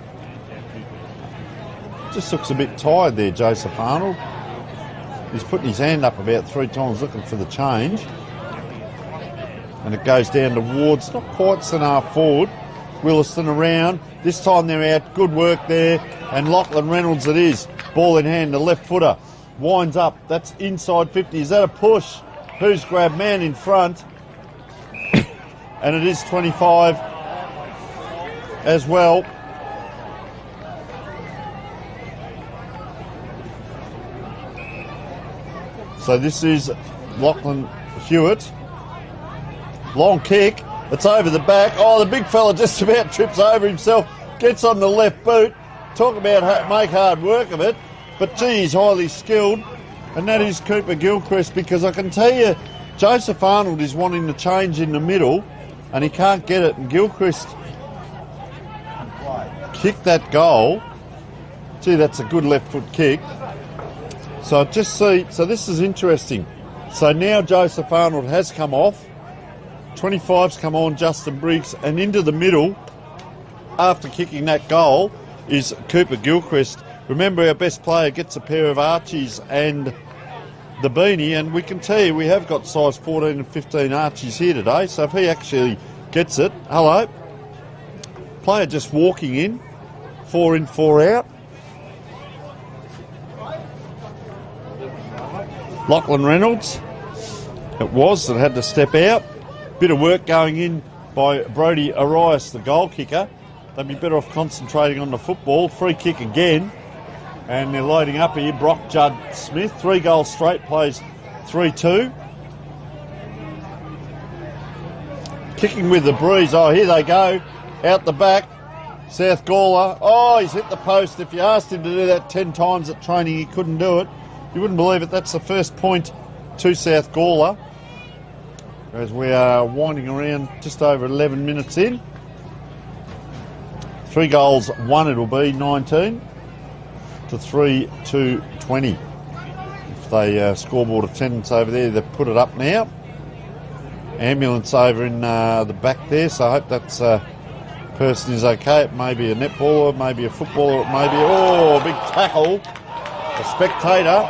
Just looks a bit tired there, Joseph Arnold. He's putting his hand up about 3 times looking for the change. And it goes down towards, not quite so half forward. Williston around. This time they're out. Good work there. And Lachlan Reynolds it is. Ball in hand, the left footer. Winds up. That's inside 50. Is that a push? Who's grabbed man in front? And it is 25 as well. So this is Lachlan Hewitt. Long kick. It's over the back. Oh, the big fella just about trips over himself. Gets on the left boot. Talk about make hard work of it. But gee, he's highly skilled. And that is Cooper Gilchrist, because I can tell you, Joseph Arnold is wanting to change in the middle and he can't get it. And Gilchrist kicked that goal. Gee, that's a good left foot kick. So just see, so this is interesting. So now Joseph Arnold has come off. 25's come on, Justin Briggs, and into the middle, after kicking that goal, is Cooper Gilchrist. Remember, our best player gets a pair of Archies and the beanie, and we can tell you we have got size 14 and 15 Archies here today, so if he actually gets it, hello. Player just walking in, 4 in, 4 out. Lachlan Reynolds, it was that had to step out. Bit of work going in by Brodie Arias, the goal kicker. They'd be better off concentrating on the football. Free kick again. And they're loading up here. Brock Judd Smith, 3 goals straight, plays 3-2. Kicking with the breeze. Oh, here they go. Out the back. South Gawler. Oh, he's hit the post. If you asked him to do that 10 times at training, he couldn't do it. You wouldn't believe it. That's the first point to South Gawler, as we are winding around just over 11 minutes in. 3 goals, 1 it'll be, 19 to 3-20. If they scoreboard attendance over there, they've put it up now. Ambulance over in the back there, so I hope that's person is okay. It may be a netballer, maybe a footballer, it may be, oh, a big tackle, a spectator.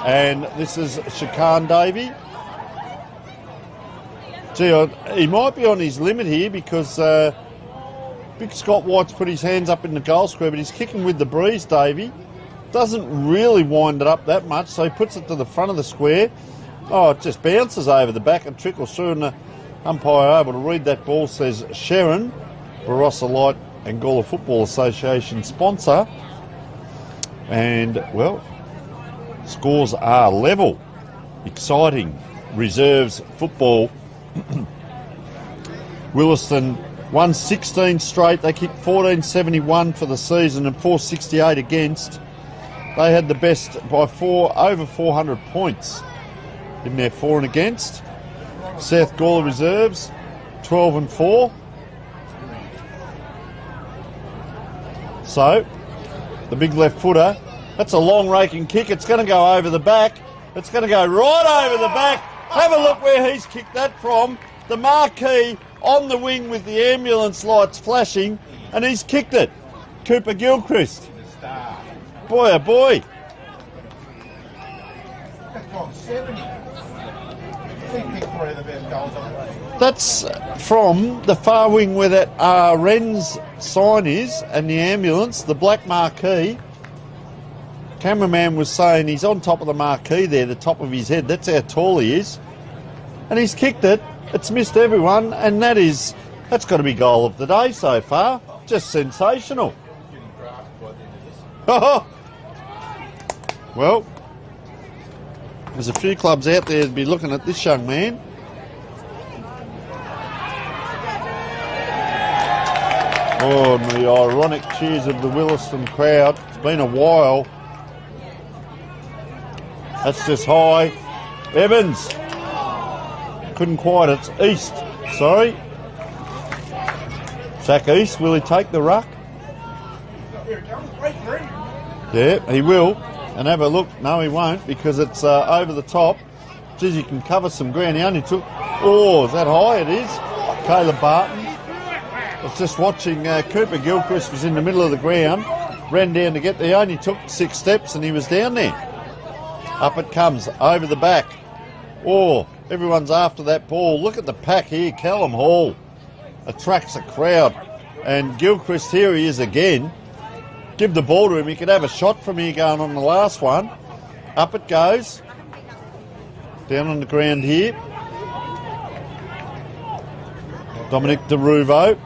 And this is Shakan Davey. Gee, he might be on his limit here, because Big Scott White's put his hands up in the goal square, but he's kicking with the breeze, Davey. Doesn't really wind it up that much, so he puts it to the front of the square. Oh, it just bounces over the back and trickles through, and the umpire able to read that ball, says Sharon, Barossa Light and Gawler Football Association sponsor. And, well, scores are level. Exciting reserves football. Williston won 16 straight. They kicked 1471 for the season and 468 against. They had the best by over 400 points in their for and against. South Gawler reserves 12 and 4. So the big left footer. That's a long raking kick. It's going to go over the back. It's going to go right over the back. Have a look where he's kicked that from. The marquee on the wing with the ambulance lights flashing, and he's kicked it. Cooper Gilchrist. Boy, oh boy. That's from the far wing where that Wren's sign is and the ambulance, the black marquee. Cameraman was saying he's on top of the marquee there, the top of his head. That's how tall he is. And he's kicked it. It's missed everyone, and that's got to be goal of the day so far. Just sensational. Well, there's a few clubs out there to be looking at this young man. Oh, and the ironic cheers of the Williston crowd. It's been a while. That's just high. Evans. Couldn't quite. It's East. Sorry. Zach East. Will he take the ruck? Yeah, he will. And have a look. No, he won't, because it's over the top. Geez, he can cover some ground. He only took... Oh, is that high? It is. Caleb Barton. I was just watching Cooper Gilchrist was in the middle of the ground, ran down to get there, only took 6 steps and he was down there. Up it comes, over the back. Oh, everyone's after that ball. Look at the pack here. Callum Hall attracts a crowd. And Gilchrist, here he is again. Give the ball to him. He could have a shot from here going on the last one. Up it goes. Down on the ground here. Dominic DeRuvo.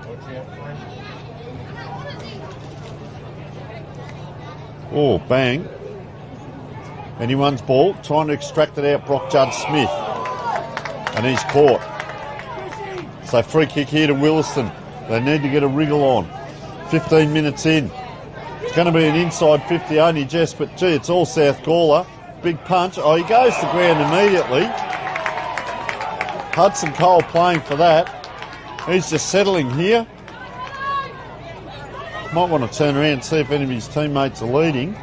Oh, bang. Anyone's ball, trying to extract it out, Brock Judd-Smith. And he's caught. So free kick here to Williston. They need to get a wriggle on. 15 minutes in. It's going to be an inside 50 only, Jess, but gee, it's all South Gawler. Big punch. Oh, he goes to ground immediately. Hudson Cole playing for that. He's just settling here. Might want to turn around and see if any of his teammates are leading.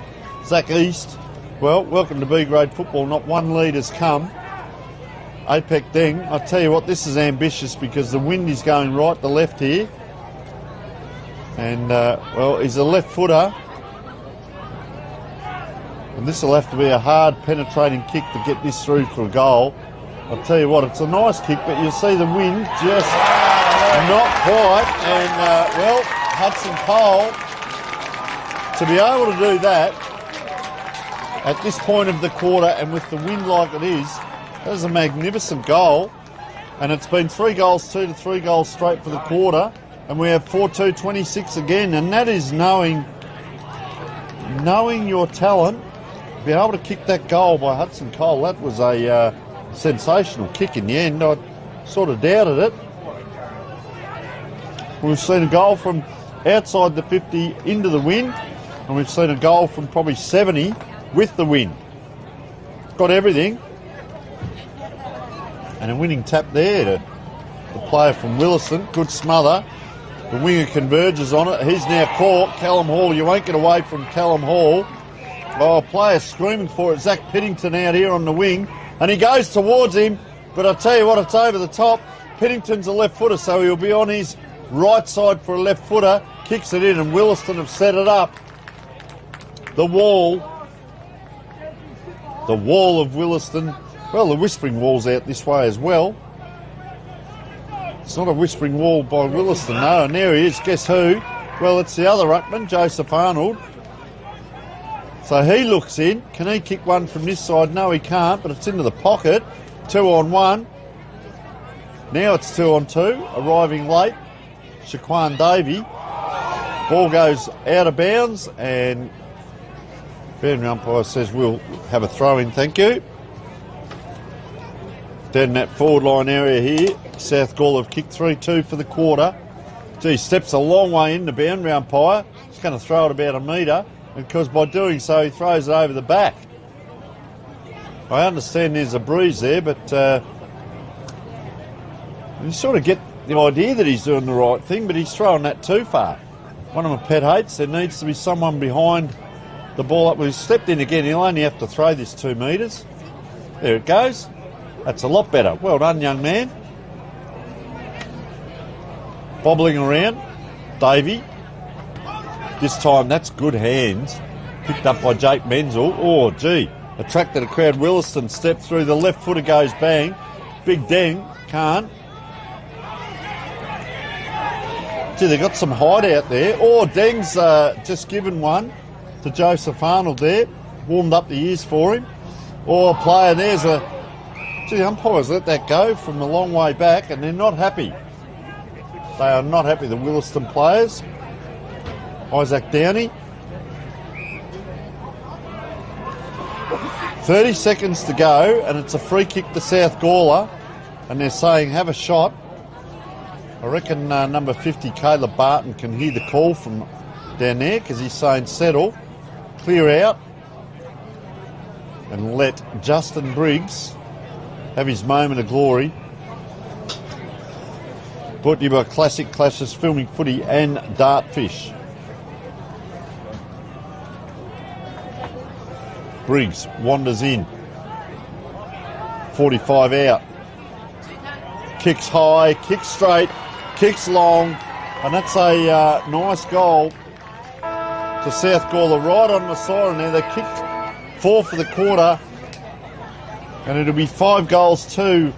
Zach East. Well, welcome to B-grade football. Not one lead has come. Apec Deng. I tell you what, this is ambitious because the wind is going right to left here. And, well, he's a left footer. And this will have to be a hard penetrating kick to get this through for a goal. I'll tell you what, it's a nice kick, but you'll see the wind just not quite. And, well, Hudson Cole, to be able to do that at this point of the quarter and with the wind like it is, that is a magnificent goal. And it's been 3 goals 2 to 3 goals straight for the quarter. And we have 4-2-26 again. And that is knowing your talent. Be able to kick that goal by Hudson Cole. That was a sensational kick in the end. I sort of doubted it. We've seen a goal from outside the 50 into the wind. And we've seen a goal from probably 70 with the wind. Got everything. And a winning tap there to the player from Williston. Good smother. The winger converges on it. He's now caught. Callum Hall. You won't get away from Callum Hall. Oh, a player screaming for it. Zach Piddington out here on the wing. And he goes towards him. But I tell you what, it's over the top. Piddington's a left footer, so he'll be on his right side for a left footer. Kicks it in, and Williston have set it up. The wall of Williston. Well, the Whispering Wall's out this way as well. It's not a Whispering Wall by Williston, no. And there he is. Guess who? Well, it's the other ruckman, Joseph Arnold. So he looks in. Can he kick one from this side? No, he can't, but it's into the pocket. 2-on-1. Now it's 2-on-2. Arriving late, Shaquan Davey. Ball goes out of bounds, and boundary umpire says we'll have a throw-in, thank you. Down that forward line area here, South Gawler have kicked 3-2 for the quarter. Gee, steps a long way in the boundary umpire. He's going to throw it about a metre, and because by doing so he throws it over the back. I understand there's a breeze there, but you sort of get the idea that he's doing the right thing, but he's throwing that too far. One of my pet hates, there needs to be someone behind the ball up. We've stepped in again, he'll only have to throw this 2 metres. There it goes. That's a lot better. Well done, young man. Bobbling around. Davey. This time, that's good hands. Picked up by Jake Menzel. Oh, gee. Attracted a crowd. Williston stepped through. The left footer goes bang. Big Deng. Can't. Gee, they got some height out there. Oh, Deng's just given one to Joseph Arnold there. Warmed up the ears for him. Oh, a player. There's a... Gee, umpires let that go from a long way back, and they're not happy. They are not happy, the Williston players. Isaac Downey. 30 seconds to go, and it's a free kick to South Gawler, and they're saying have a shot. I reckon number 50, Caleb Barton, can hear the call from down there because he's saying settle, clear out, and let Justin Briggs have his moment of glory. Brought to you by Classic Clashes, Filming Footy and Dartfish. Briggs wanders in. 45 out. Kicks high, kicks straight, kicks long. And that's a nice goal to South Gawler, right on the siren there. They kicked 4 for the quarter, and it'll be 5 goals to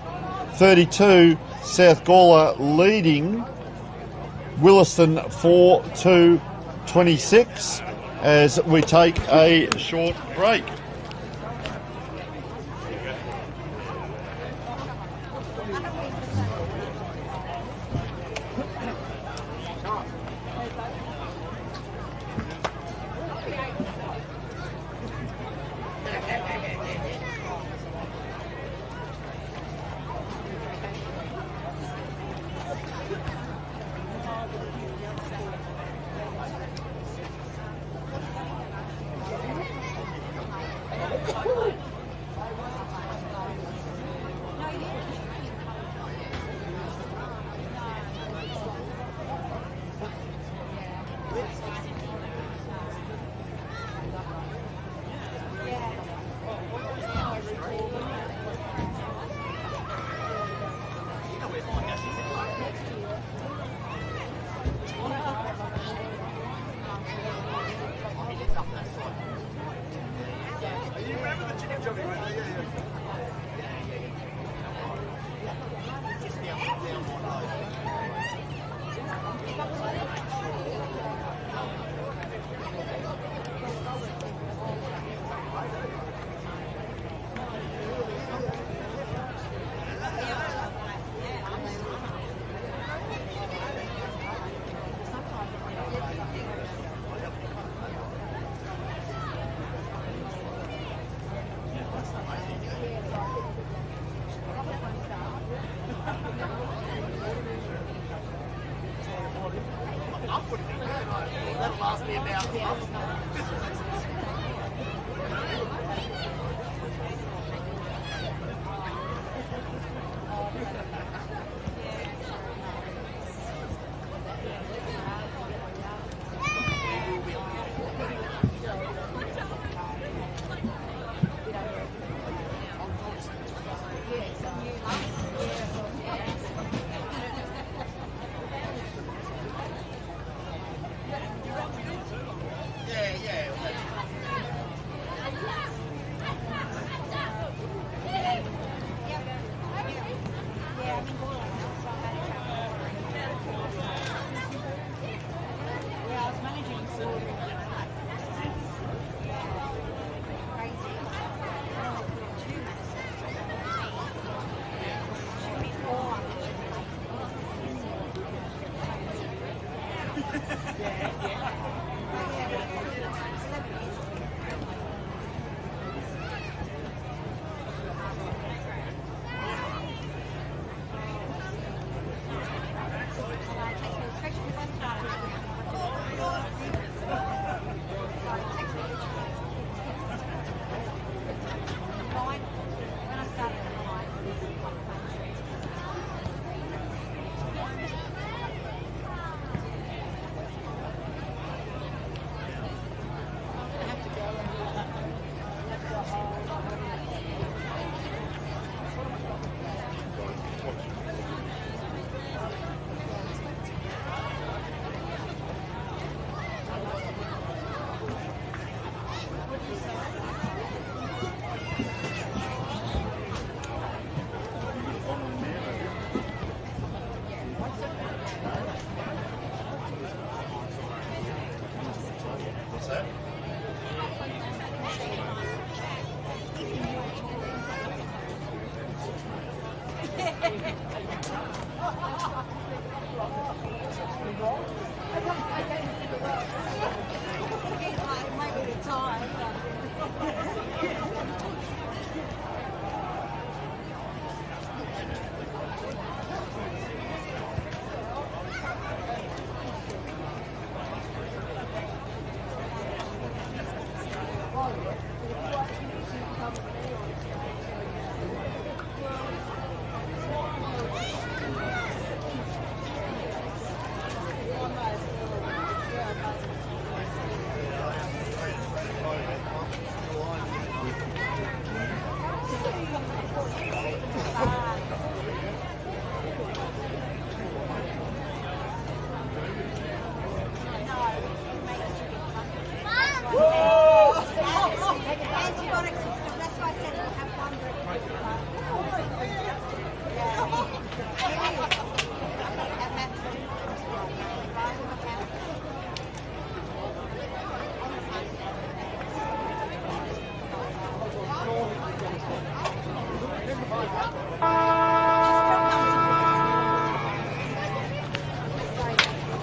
32. South Gawler leading Williston 4-26 as we take a short break.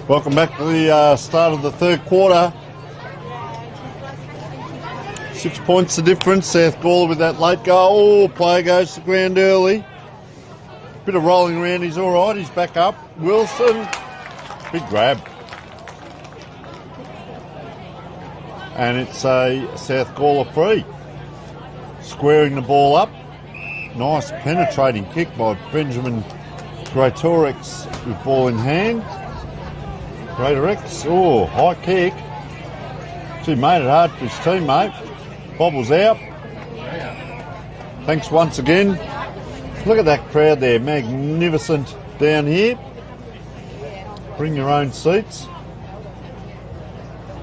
Welcome back to the start of the third quarter. 6 points the difference. South Gawler with that late goal. Oh, player goes to the ground early. Bit of rolling around. He's all right. He's back up. Wilson. Big grab. And it's a South Gawler free. Squaring the ball up. Nice penetrating kick by Benjamin Greatorex with ball in hand. Greatorex. Oh, high kick. He made it hard for his teammate. Bobbles out. Thanks once again. Look at that crowd there. Magnificent down here. Bring your own seats.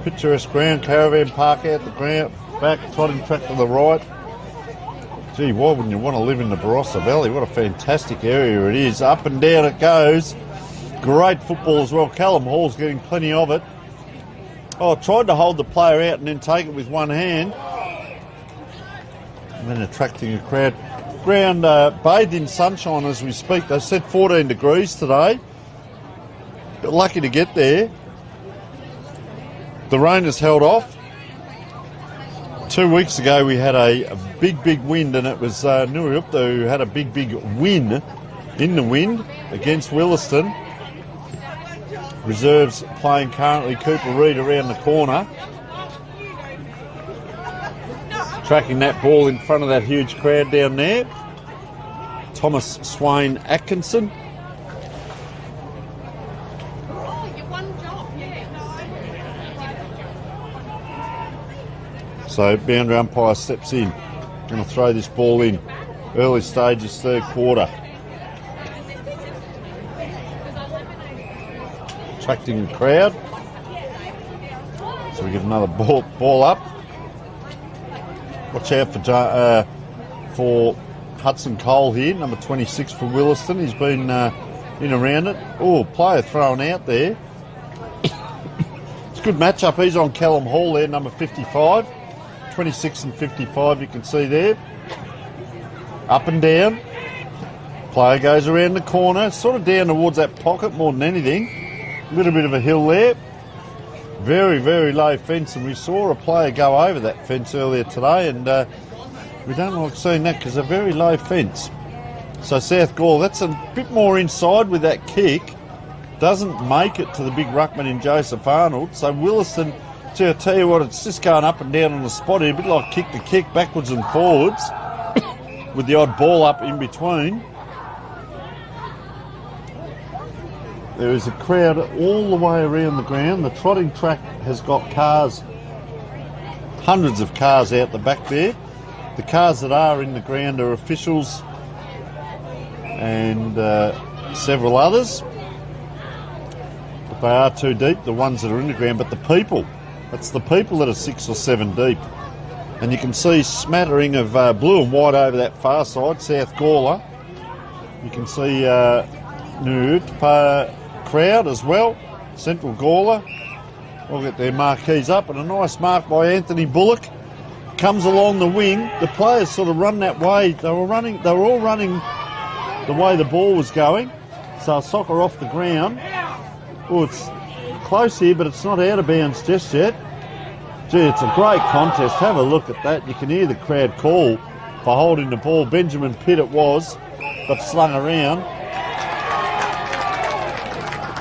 Picturesque ground. Caravan park out the ground. Back, trotting track to the right. Gee, why wouldn't you want to live in the Barossa Valley? What a fantastic area it is. Up and down it goes. Great football as well. Callum Hall's getting plenty of it. Oh, tried to hold the player out and then take it with one hand. And then attracting a crowd. Ground bathed in sunshine as we speak. They said 14 degrees today. But lucky to get there. The rain has held off. 2 weeks ago we had a big wind, and it was Nuriupta who had a big win in the wind against Williston. Reserves playing currently. Cooper Reid around the corner. Tracking that ball in front of that huge crowd down there. Thomas Swain Atkinson. So boundary umpire steps in. Going to throw this ball in. Early stages, third quarter. Attracting the crowd. So we get another ball up. Watch out for Hudson Cole here, number 26 for Williston. He's been in around it. Oh, player thrown out there. It's a good matchup. He's on Callum Hall there, number 55. 26 and 55 you can see there. Up and down. Player goes around the corner, sort of down towards that pocket more than anything. A little bit of a hill there. Very low fence, and we saw a player go over that fence earlier today, and we don't like seeing that because a very low fence. So South Gawler, that's a bit more inside with that kick. Doesn't make it to the big ruckman in Joseph Arnold. So Williston, I tell you what, it's just going up and down on the spot here, a bit like kick to kick, backwards and forwards, with the odd ball up in between. There is a crowd all the way around the ground. The trotting track has got cars, hundreds of cars out the back there. The cars that are in the ground are officials and several others. But they are too deep, the ones that are in the ground. But the people, it's the people that are 6 or 7 deep. And you can see smattering of blue and white over that far side, South Gawler. You can see crowd as well, Central Gawler. We'll get their marquees up, and a nice mark by Anthony Bullock. Comes along the wing. The players sort of run that way. They were all running the way the ball was going. So a soccer off the ground. Oh, it's close here, but it's not out of bounds just yet. Gee, it's a great contest. Have a look at that. You can hear the crowd call for holding the ball. Benjamin Pitt it was, but slung around.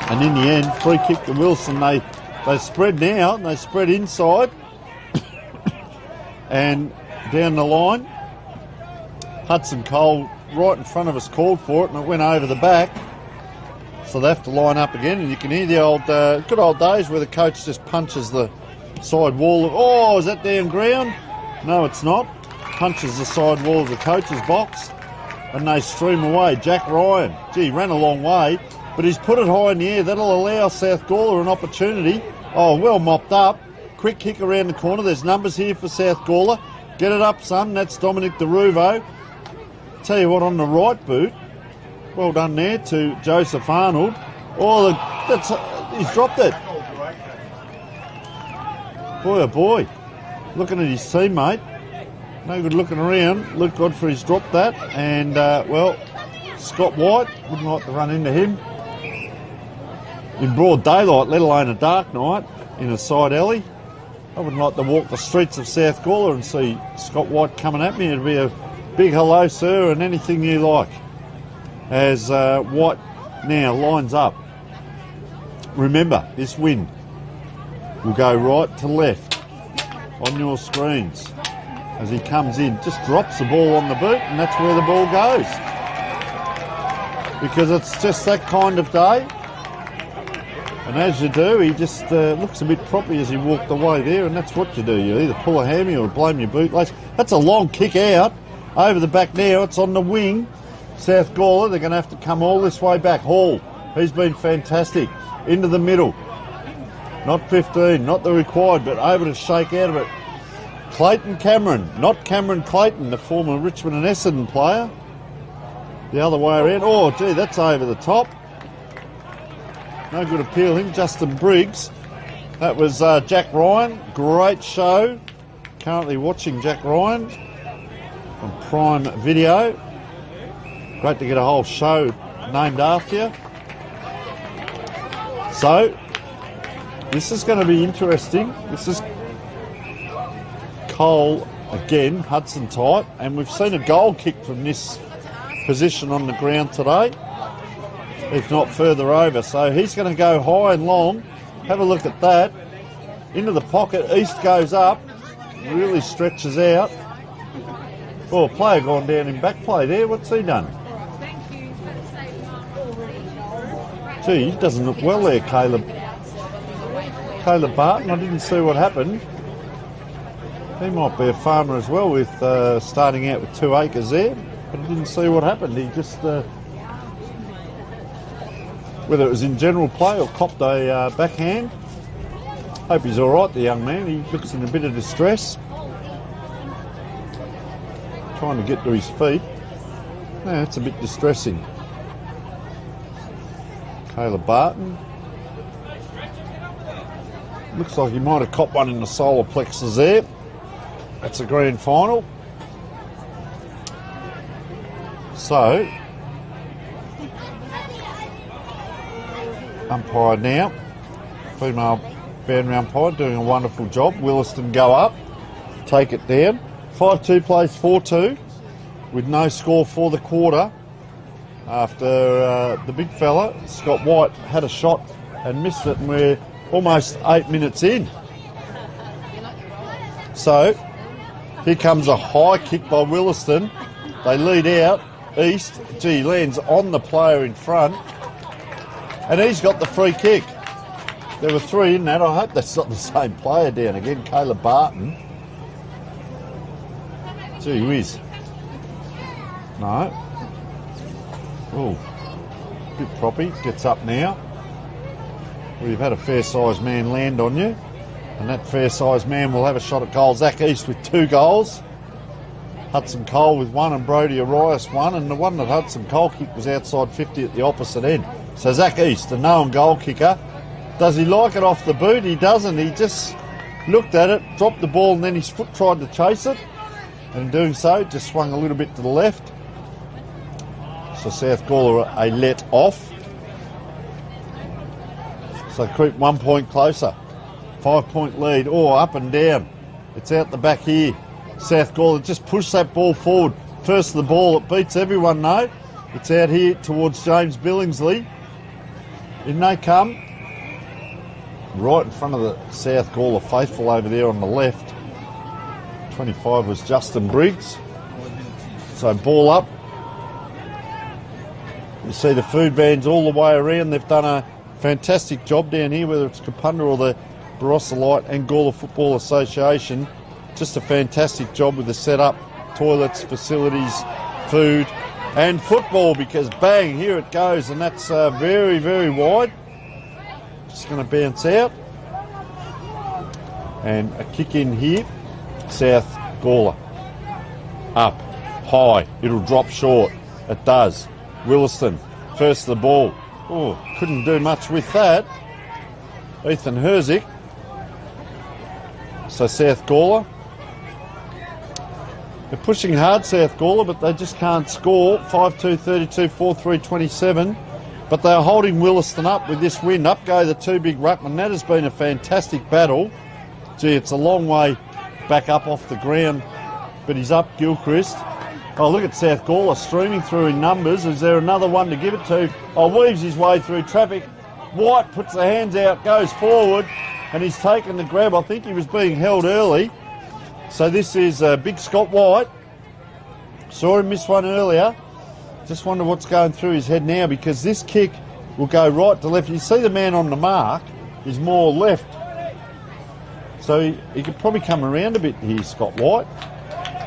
And in the end, free kick to Wilson. They spread now, and they spread inside. And down the line, Hudson Cole right in front of us called for it, and it went over the back. So they have to line up again, and you can hear the old good old days where the coach just punches the side wall. Oh, is that down ground? No, it's not. Punches the side wall of the coach's box, and they stream away. Jack Ryan, gee, ran a long way, but he's put it high in the air. That'll allow South Gawler an opportunity. Oh, well mopped up. Quick kick around the corner. There's numbers here for South Gawler. Get it up, son. That's Dominic DeRuvo. tell you what, on the right boot, well done there to Joseph Arnold. Oh, he's dropped it. Boy, oh boy. Looking at his teammate. No good looking around. Luke Godfrey's dropped that. And, well, Scott White wouldn't like to run into him in broad daylight, let alone a dark night in a side alley. I wouldn't like to walk the streets of South Gawler and see Scott White coming at me. It'd be a big hello, sir, and anything you like. As White now lines up. Remember, this wind will go right to left on your screens. As he comes in, just drops the ball on the boot, and that's where the ball goes. Because it's just that kind of day. And as you do, he just looks a bit proppy as he walked away there, and that's what you do. You either pull a hammy or blame your bootlace. That's a long kick out. Over the back now, it's on the wing. South Gawler, they're going to have to come all this way back. Hall, he's been fantastic. Into the middle. Not 15, not the required, but able to shake out of it. Clayton Cameron, not Cameron Clayton, the former Richmond and Essendon player. The other way around. Oh, gee, that's over the top. No good appealing. Justin Briggs. That was Jack Ryan. Great show. Currently watching Jack Ryan on Prime Video. Great to get a whole show named after you. So, this is going to be interesting. This is Cole again, Hudson tight, and we've seen a goal kick from this position on the ground today, if not further over. So he's going to go high and long. Have a look at that. Into the pocket, East goes up, really stretches out. Oh, player gone down in back play there. What's he done? Gee, he doesn't look well there, Caleb Barton. I didn't see what happened. He might be a farmer as well, with starting out with 2 acres there, but I didn't see what happened. He just, whether it was in general play or copped a backhand. Hope he's all right, the young man. He looks in a bit of distress. Trying to get to his feet. No, it's a bit distressing. Caleb Barton. Looks like he might have copped one in the solar plexus there. That's a grand final. So, umpire now. Female boundary umpire doing a wonderful job. Williston go up, take it down. 5-2 plays 4-2 with no score for the quarter. After the big fella, Scott White, had a shot and missed it, and we're almost 8 minutes in. So, here comes a high kick by Williston. They lead out. East, gee, lands on the player in front. And he's got the free kick. There were 3 in that. I hope that's not the same player down again. Caleb Barton. Gee whiz. No. Oh, bit proppy. Gets up now. Well, you've had a fair-sized man land on you. And that fair-sized man will have a shot at goal. Zach East with 2 goals. Hudson Cole with 1 and Brodie Arias 1. And the one that Hudson Cole kicked was outside 50 at the opposite end. So Zach East, the known goal kicker. Does he like it off the boot? He doesn't. He just looked at it, dropped the ball, and then his foot tried to chase it. And in doing so, just swung a little bit to the left. So South Gawler a let off. So creep 1 point closer. 5-point lead. Oh, up and down. It's out the back here. South Gawler just push that ball forward. First the ball, it beats everyone though. It's out here towards James Billingsley. In they come. Right in front of the South Gawler faithful over there on the left. 25 was Justin Briggs. So ball up. You see the food vans all the way around. They've done a fantastic job down here, whether it's Kapunda or the Barossa Light and Gawler Football Association. Just a fantastic job with the setup, toilets, facilities, food and football, because bang, here it goes, and that's very, very wide. Just going to bounce out. And a kick in here. South Gawler. Up. high. It'll drop short. It does. Williston, first the ball. Oh, couldn't do much with that. Ethan Herzik. So South Gawler. They're pushing hard, South Gawler, but they just can't score. 5-2, 32, 4-3, 27. But they're holding Williston up with this win. Up go the two big ruckmen. That has been a fantastic battle. Gee, it's a long way back up off the ground, but he's up, Gilchrist. Oh, look at South Gawler streaming through in numbers. Is there another one to give it to? Oh, weaves his way through traffic. White puts the hands out, goes forward, and he's taken the grab. I think he was being held early. So this is big Scott White. Saw him miss one earlier. Just wonder what's going through his head now, because this kick will go right to left. You see the man on the mark is more left. So he could probably come around a bit here, Scott White.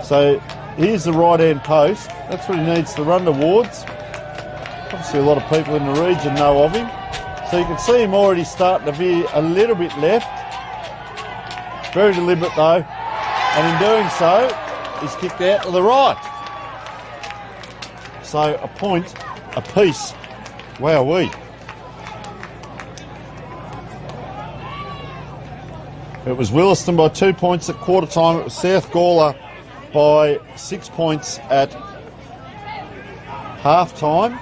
So here's the right-hand post. That's what he needs to run towards. Obviously a lot of people in the region know of him. So you can see him already starting to veer a little bit left. Very deliberate though. And in doing so, he's kicked out to the right. So a point apiece. Wowee. It was Williston by 2 points at quarter time. It was South Gawler by 6 points at half time.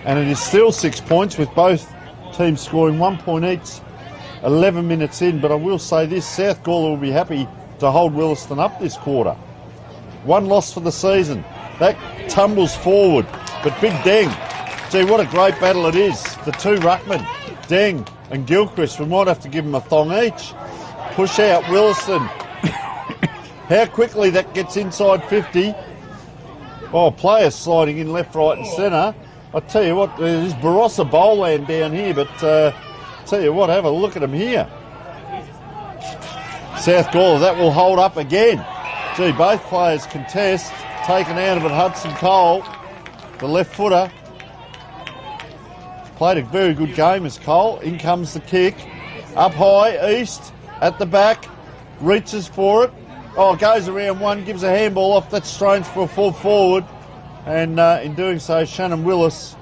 And it is still 6 points with both teams scoring 1 point each 11 minutes in. But I will say this, South Gawler will be happy to hold Williston up this quarter. One loss for the season. That tumbles forward. But big Deng. Gee, what a great battle it is. The two ruckmen, Deng and Gilchrist. We might have to give them a thong each. Push out Williston. How quickly that gets inside 50. Oh, players sliding in left, right and centre. I tell you what, there's Barossa bowland down here, but tell you what, have a look at them here. South Gawler, that will hold up again. Gee, both players contest. Taken out of it, Hudson Cole, the left footer. Played a very good game as Cole. In comes the kick. Up high, East, at the back. Reaches for it. Oh, goes around one, gives a handball off. That's strange for a full forward. And in doing so, Shannon Willis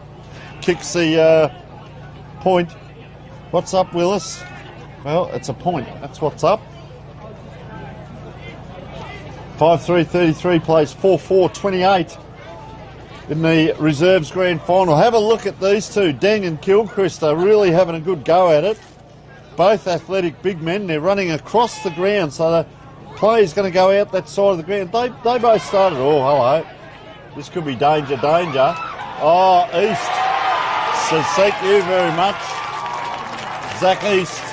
kicks the point. What's up, Willis? Well, it's a point. That's what's up. 5-3, 33 plays 4-4, 28 in the reserves grand final. Have a look at these two. Deng and Gilchrist are really having a good go at it. Both athletic big men. They're running across the ground, so the player's going to go out that side of the ground. They both started. Oh, hello. This could be danger, danger. Oh, East says thank you very much. Zach East.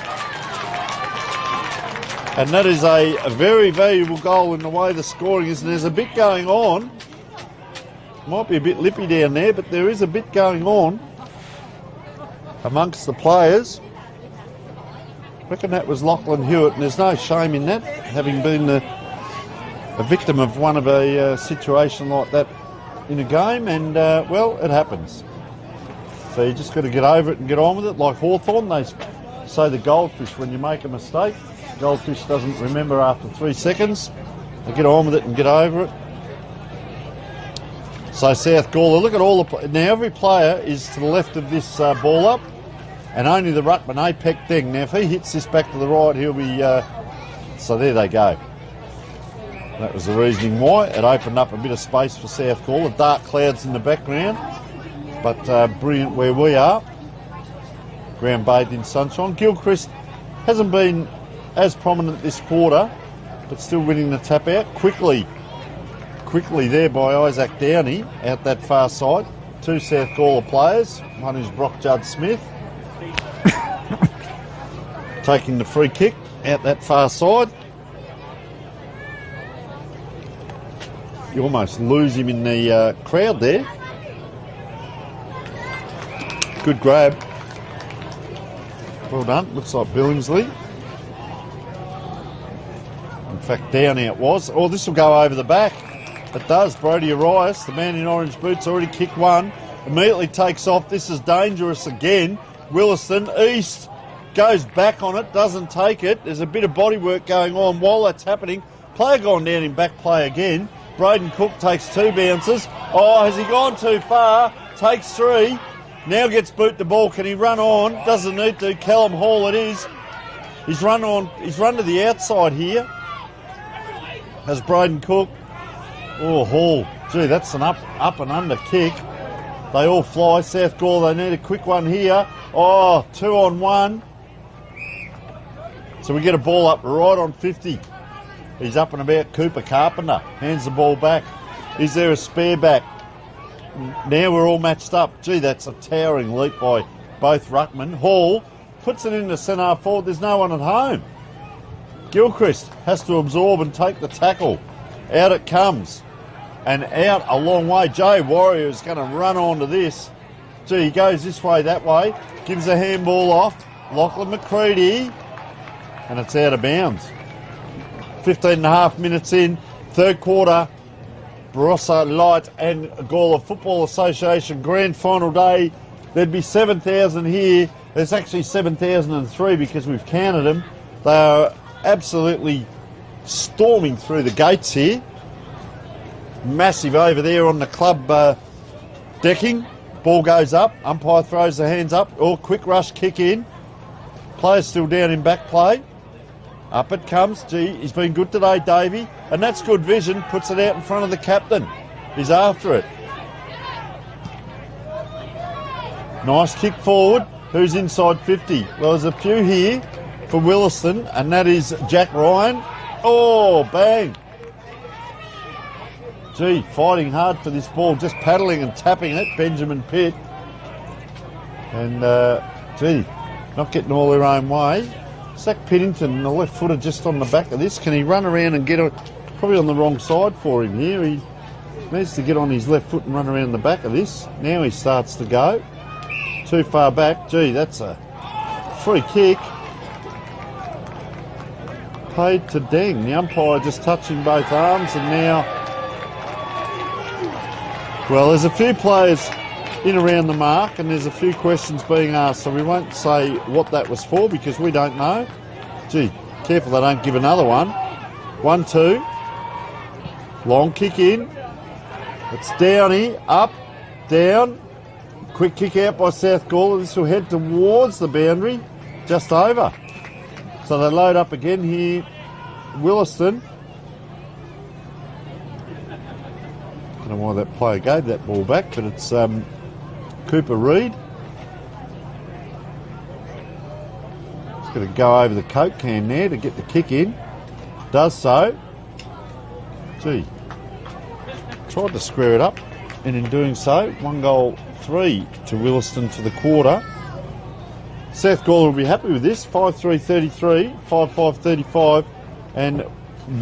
And that is a very valuable goal in the way the scoring is. And there's a bit going on. Might be a bit lippy down there, but there is a bit going on amongst the players. I reckon that was Lachlan Hewitt, and there's no shame in that, having been a victim of one of a situation like that in a game. And, well, it happens. So you just got to get over it and get on with it. Like Hawthorn, they say the goldfish, when you make a mistake, goldfish doesn't remember after 3 seconds. They get on with it and get over it. So South Gawler, look at all the... Now every player is to the left of this ball up, and only the ruckman, Apec Deng. Now if he hits this back to the right, he'll be... So there they go. That was the reasoning why. It opened up a bit of space for South Gawler. Dark clouds in the background, but brilliant where we are. Ground bathed in sunshine. Gilchrist hasn't been as prominent this quarter, but still winning the tap out quickly there by Isaac Downey out that far side. Two South Gawler players, one is Brock Judd-Smith taking the free kick out that far side. You almost lose him in the crowd there. Good grab. Well done. Looks like Billingsley. In fact, down out was. Oh, this will go over the back. It does. Brodie Arias, the man in orange boots, already kicked one. Immediately takes off. This is dangerous again. Williston, East, goes back on it, doesn't take it. There's a bit of body work going on while that's happening. Player gone down in back play again. Braden Cook takes 2 bounces. Oh, has he gone too far? Takes 3. Now gets boot the ball. Can he run on? Doesn't need to. Callum Hall it is. He's run to the outside here. Has Braden Cook. Oh, Hall. Gee, that's an up and under kick. They all fly. South Gawler, they need a quick one here. Oh, 2 on 1. So we get a ball up right on 50. He's up and about. Cooper Carpenter hands the ball back. Is there a spare back? Now we're all matched up. Gee, that's a towering leap by both ruckmen. Hall puts it into centre forward. There's no one at home. Gilchrist has to absorb and take the tackle. Out it comes. And out a long way. Joe Warrior is going to run onto this. Gee, he goes this way, that way. Gives a handball off. Lachlan McCready. And it's out of bounds. 15 and a half minutes in. Third quarter. Barossa Light and Gawler Football Association Grand Final Day. There'd be 7,000 here. There's actually 7,003 because we've counted them. They are absolutely storming through the gates here. Massive over there on the club decking. Ball goes up. Umpire throws the hands up. Oh, quick rush kick in. Players still down in back play. Up it comes. Gee, he's been good today, Davey. And that's good vision. Puts it out in front of the captain. He's after it. Nice kick forward. Who's inside 50? Well, there's a few here for Williston, and that is Jack Ryan. Oh, bang. Gee, fighting hard for this ball. Just paddling and tapping it, Benjamin Pitt. And, gee, not getting all their own way. Zach Piddington, the left footer, just on the back of this. Can he run around and get it? Probably on the wrong side for him here. He needs to get on his left foot and run around the back of this. Now he starts to go. Too far back. Gee, that's a free kick. Paid to Deng. The umpire just touching both arms, and now... Well, there's a few players in around the mark, and there's a few questions being asked, so we won't say what that was for because we don't know. Gee, careful they don't give another one. 1-2. Long kick in. It's Downey. Up. Down. Quick kick out by South Gawler. This will head towards the boundary. Just over. So they load up again here. Williston. I don't know why that player gave that ball back, but it's Cooper Reid. He's going to go over the Coke can there to get the kick in. Does so. Gee. Tried to square it up, and in doing so, 1-3 to Williston for the quarter. South Gawler will be happy with this. 5-3-33, 5-5-35, and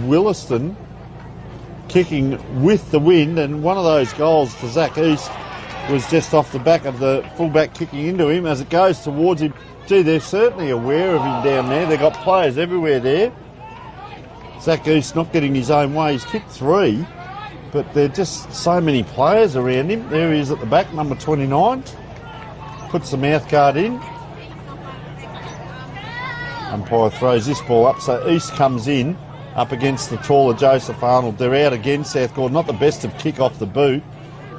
Williston kicking with the wind, and one of those goals to Zach East was just off the back of the fullback kicking into him as it goes towards him. Gee, they're certainly aware of him down there. They've got players everywhere there. Zach East not getting his own way. He's kicked 3, but there are just so many players around him. There he is at the back, number 29. Puts the mouth guard in. Umpire throws this ball up, so East comes in up against the taller Joseph Arnold. They're out again, South Gawler. Not the best of kick off the boot.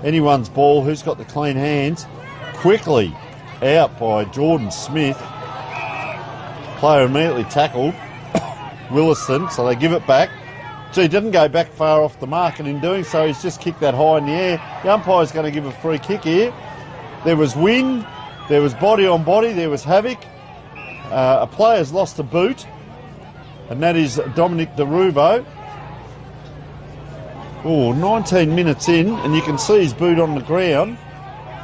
Anyone's ball. Who's got the clean hands? Quickly out by Jordan Smith. Player immediately tackled. Williston, so they give it back. Gee, didn't go back far off the mark, and in doing so, he's just kicked that high in the air. The umpire's going to give a free kick here. There was wind, there was body on body, there was havoc. A player's lost a boot, and that is Dominic DeRuvo. Oh, 19 minutes in, and you can see his boot on the ground.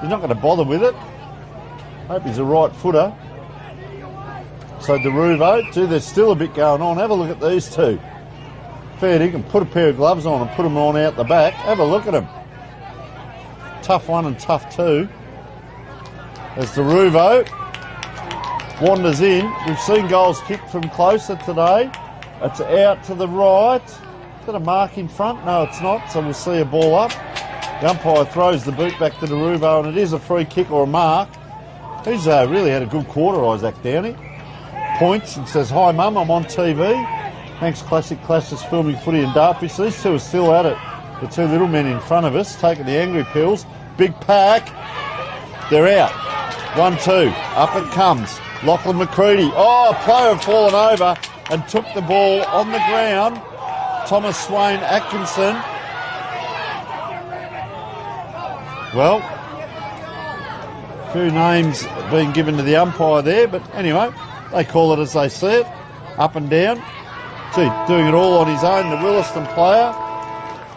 He's not going to bother with it. Hope he's a right footer. So DeRuvo, gee, there's still a bit going on. Have a look at these two. Fair dinkum, put a pair of gloves on and put them on out the back. Have a look at them. Tough one and tough two. As DeRuvo wanders in. We've seen goals kicked from closer today. It's out to the right. Is that a mark in front? No, it's not, so we'll see a ball up. The umpire throws the boot back to DeRuvo, and it is a free kick or a mark. He's really had a good quarter, Isaac Downey. Points and says, "Hi Mum, I'm on TV." Thanks Classic Clashes filming footy in Dartfish. These two are still at it. the two little men in front of us, taking the angry pills. Big pack. They're out. 1-2. Up it comes. Lachlan McCready. Oh, a player had fallen over and took the ball on the ground. Thomas Swain Atkinson. Well, a few names being given to the umpire there, but anyway, they call it as they see it. Up and down. Gee, doing it all on his own, the Williston player.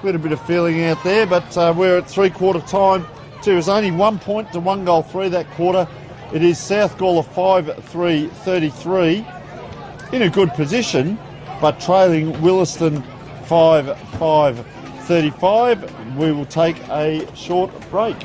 Got a bit of feeling out there, but we're at three-quarter time. It was only 1 point to 1 goal 3 that quarter. It is South Gawler 5-3-33 in a good position, but trailing Williston 5-5-35. We will take a short break.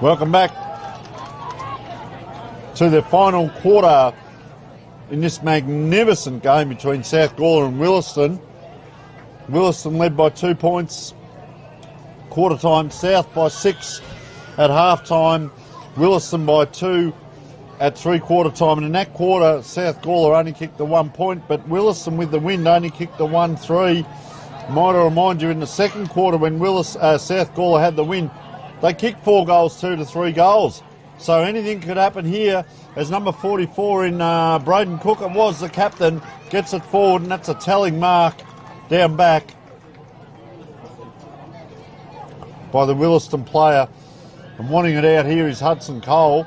Welcome back to the final quarter in this magnificent game between South Gawler and Williston. Williston led by 2 points. Quarter time, South by 6 at half time. Williston by 2 at 3/4 time. And in that quarter, South Gawler only kicked the 1 point, but Williston with the wind only kicked the 1-3. Might I remind you, in the second quarter when South Gawler had the win, they kicked 4 goals, 2 to 3 goals. So anything could happen here as number 44 in Braden Cook, it was the captain, gets it forward, and that's a telling mark down back by the Williston player. And wanting it out here is Hudson Cole.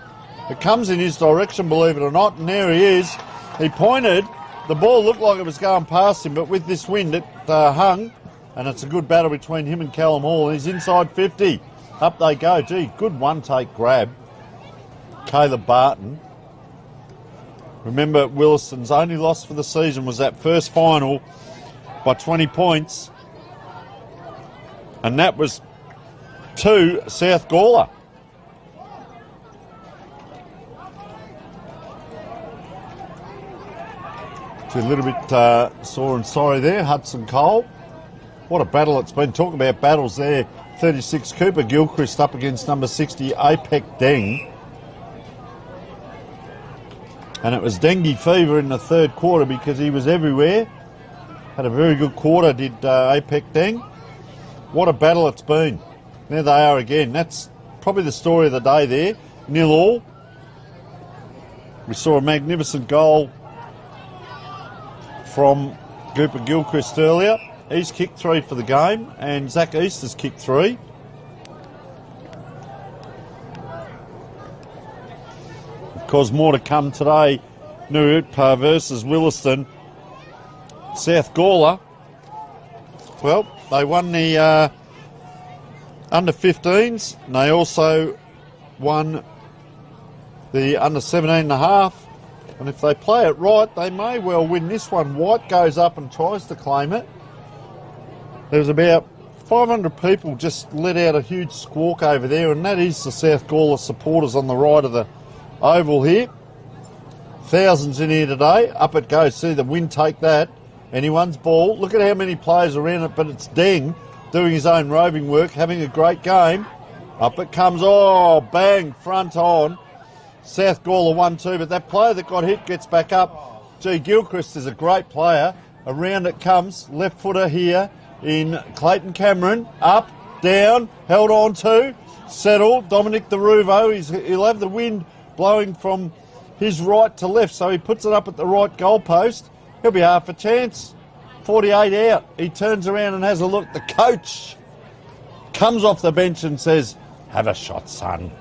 It comes in his direction, believe it or not, and there he is. He pointed. The ball looked like it was going past him, but with this wind it hung, and it's a good battle between him and Callum Hall. He's inside 50. Up they go. Gee, good one-take grab. Caleb Barton. Remember, Williston's only loss for the season was that first final by 20 points, and that was to South Gawler. A little bit sore and sorry there, Hudson Cole. What a battle it's been. Talking about battles there. 36 Cooper Gilchrist up against number 60 Apek Deng. And it was dengue fever in the third quarter because he was everywhere. Had a very good quarter, did Apek Deng. What a battle it's been. There they are again. That's probably the story of the day there. 0-0. We saw a magnificent goal from Cooper Gilchrist earlier. He's kicked 3 for the game, and Zach Easter's kicked 3. Of course, more to come today. Nurutpa versus Williston. South Gawler, well, they won the under 15s, and they also won the under 17.5. And if they play it right, they may well win this one. White goes up and tries to claim it. There was about 500 people just let out a huge squawk over there, and that is the South Gawler supporters on the right of the oval here. Thousands in here today. Up it goes. See the wind take that. Anyone's ball. Look at how many players are in it, but it's Deng doing his own roving work, having a great game. Up it comes. Oh, bang, front on. South Gawler 1-2, but that player that got hit gets back up. Gee, Gilchrist is a great player. Around it comes. Left footer here in Clayton Cameron. Up, down, held on to, settled. Dominic DeRuvo, he'll have the wind blowing from his right to left, so he puts it up at the right goalpost. He'll be half a chance. 48 out. He turns around and has a look. The coach comes off the bench and says, "Have a shot, son."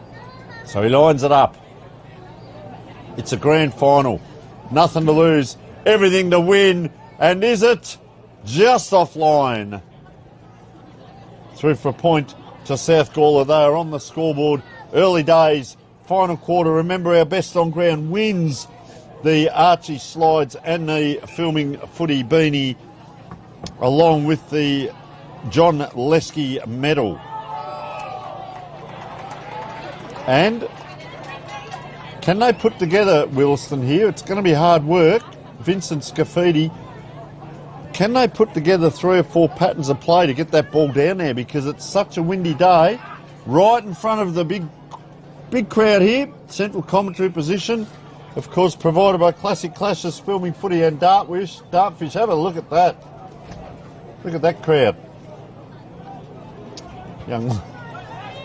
So he lines it up. It's a grand final. Nothing to lose, everything to win. And is it just offline? Through for a point to South Gawler. They are on the scoreboard. Early days, final quarter. Remember, our best on ground wins the Archie slides and the filming footy beanie, along with the John Lesky medal. And can they put together Williston here? It's going to be hard work. Vincent Scafidi, can they put together 3 or 4 patterns of play to get that ball down there? Because it's such a windy day. Right in front of the big crowd here. Central commentary position. Of course, provided by Classic Clashes, Filming Footy and Dartfish. Have a look at that. Look at that crowd. Young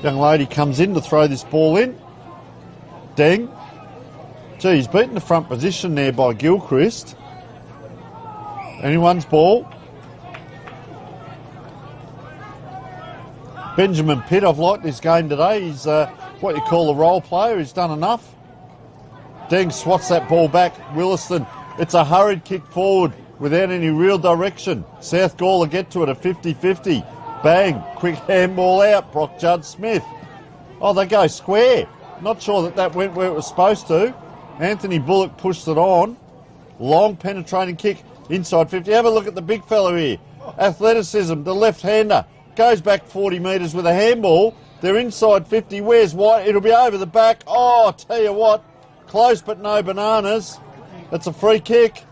lady comes in to throw this ball in. Deng. Gee, he's beaten the front position there by Gilchrist. Anyone's ball. Benjamin Pitt, I've liked his game today. He's what you call a role player. He's done enough. Deng swats that ball back. Williston, it's a hurried kick forward without any real direction. South Gawler get to it at 50-50. Bang, quick handball out. Brock Judd-Smith. Oh, they go square. Not sure that went where it was supposed to. Anthony Bullock pushed it on. Long penetrating kick inside 50. Have a look at the big fellow here. Athleticism, the left-hander. goes back 40 metres with a handball. They're inside 50. Where's White? It'll be over the back. Oh, tell you what, close but no bananas. That's a free kick.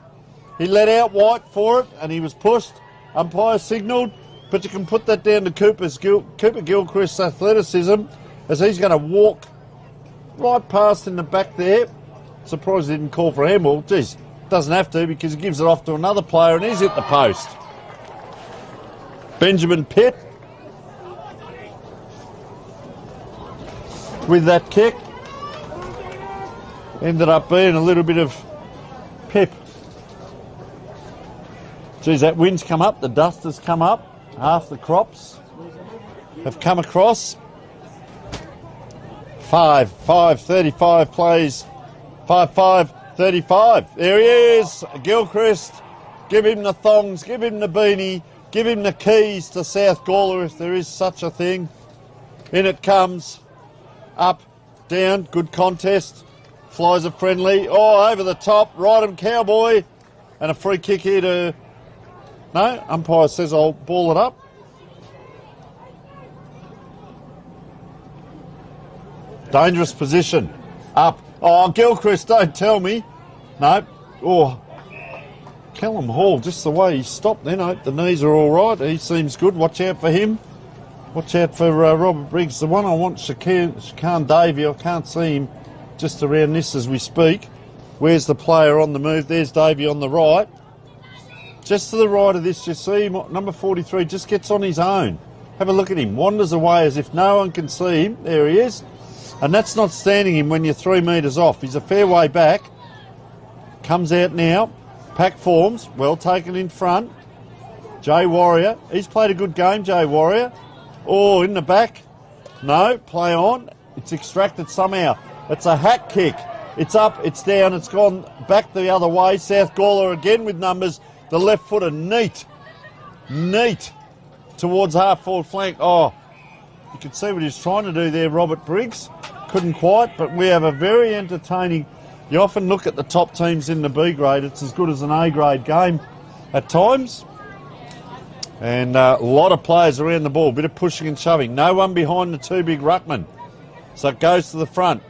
He let out White for it, and he was pushed. Umpire signalled, but you can put that down to Cooper Gilchrist's athleticism, as he's going to walk right past in the back there. Surprised he didn't call for a handball. Geez, doesn't have to, because he gives it off to another player, and he's hit the post. Benjamin Pitt with that kick. Ended up being a little bit of pep. Geez, that wind's come up, the dust has come up. Half the crops have come across. 5-5-35 plays. 5-5-35. There he is, Gilchrist. Give him the thongs, give him the beanie, give him the keys to South Gawler if there is such a thing. In it comes. Up, down, good contest. Flies are friendly. Oh, over the top. Right him, Cowboy. And a free kick here to... No, umpire says I'll ball it up. Dangerous position. Up. Oh, Gilchrist, don't tell me. No. Oh, Callum Hall, just the way he stopped then. I hope the knees are all right. He seems good. Watch out for him. Watch out for Robert Briggs. The one I want, Shakan Davey. I can't see him just around this as we speak. Where's the player on the move? There's Davey on the right. Just to the right of this, you see number 43 just gets on his own. Have a look at him. Wanders away as if no one can see him. There he is. And that's not standing him when you're 3 metres off. He's a fair way back. Comes out now. Pack forms. Well taken in front. Jay Warrior. He's played a good game, Jay Warrior. Oh, in the back. No, play on. It's extracted somehow. It's a hack kick. It's up, it's down, it's gone back the other way. South Gawler again with numbers. The left footer, neat towards half-forward flank. Oh, you can see what he's trying to do there, Robert Briggs. Couldn't quite, but we have a very entertaining... You often look at the top teams in the B grade. It's as good as an A grade game at times. And a lot of players around the ball. Bit of pushing and shoving. No one behind the two big ruckmen. So it goes to the front.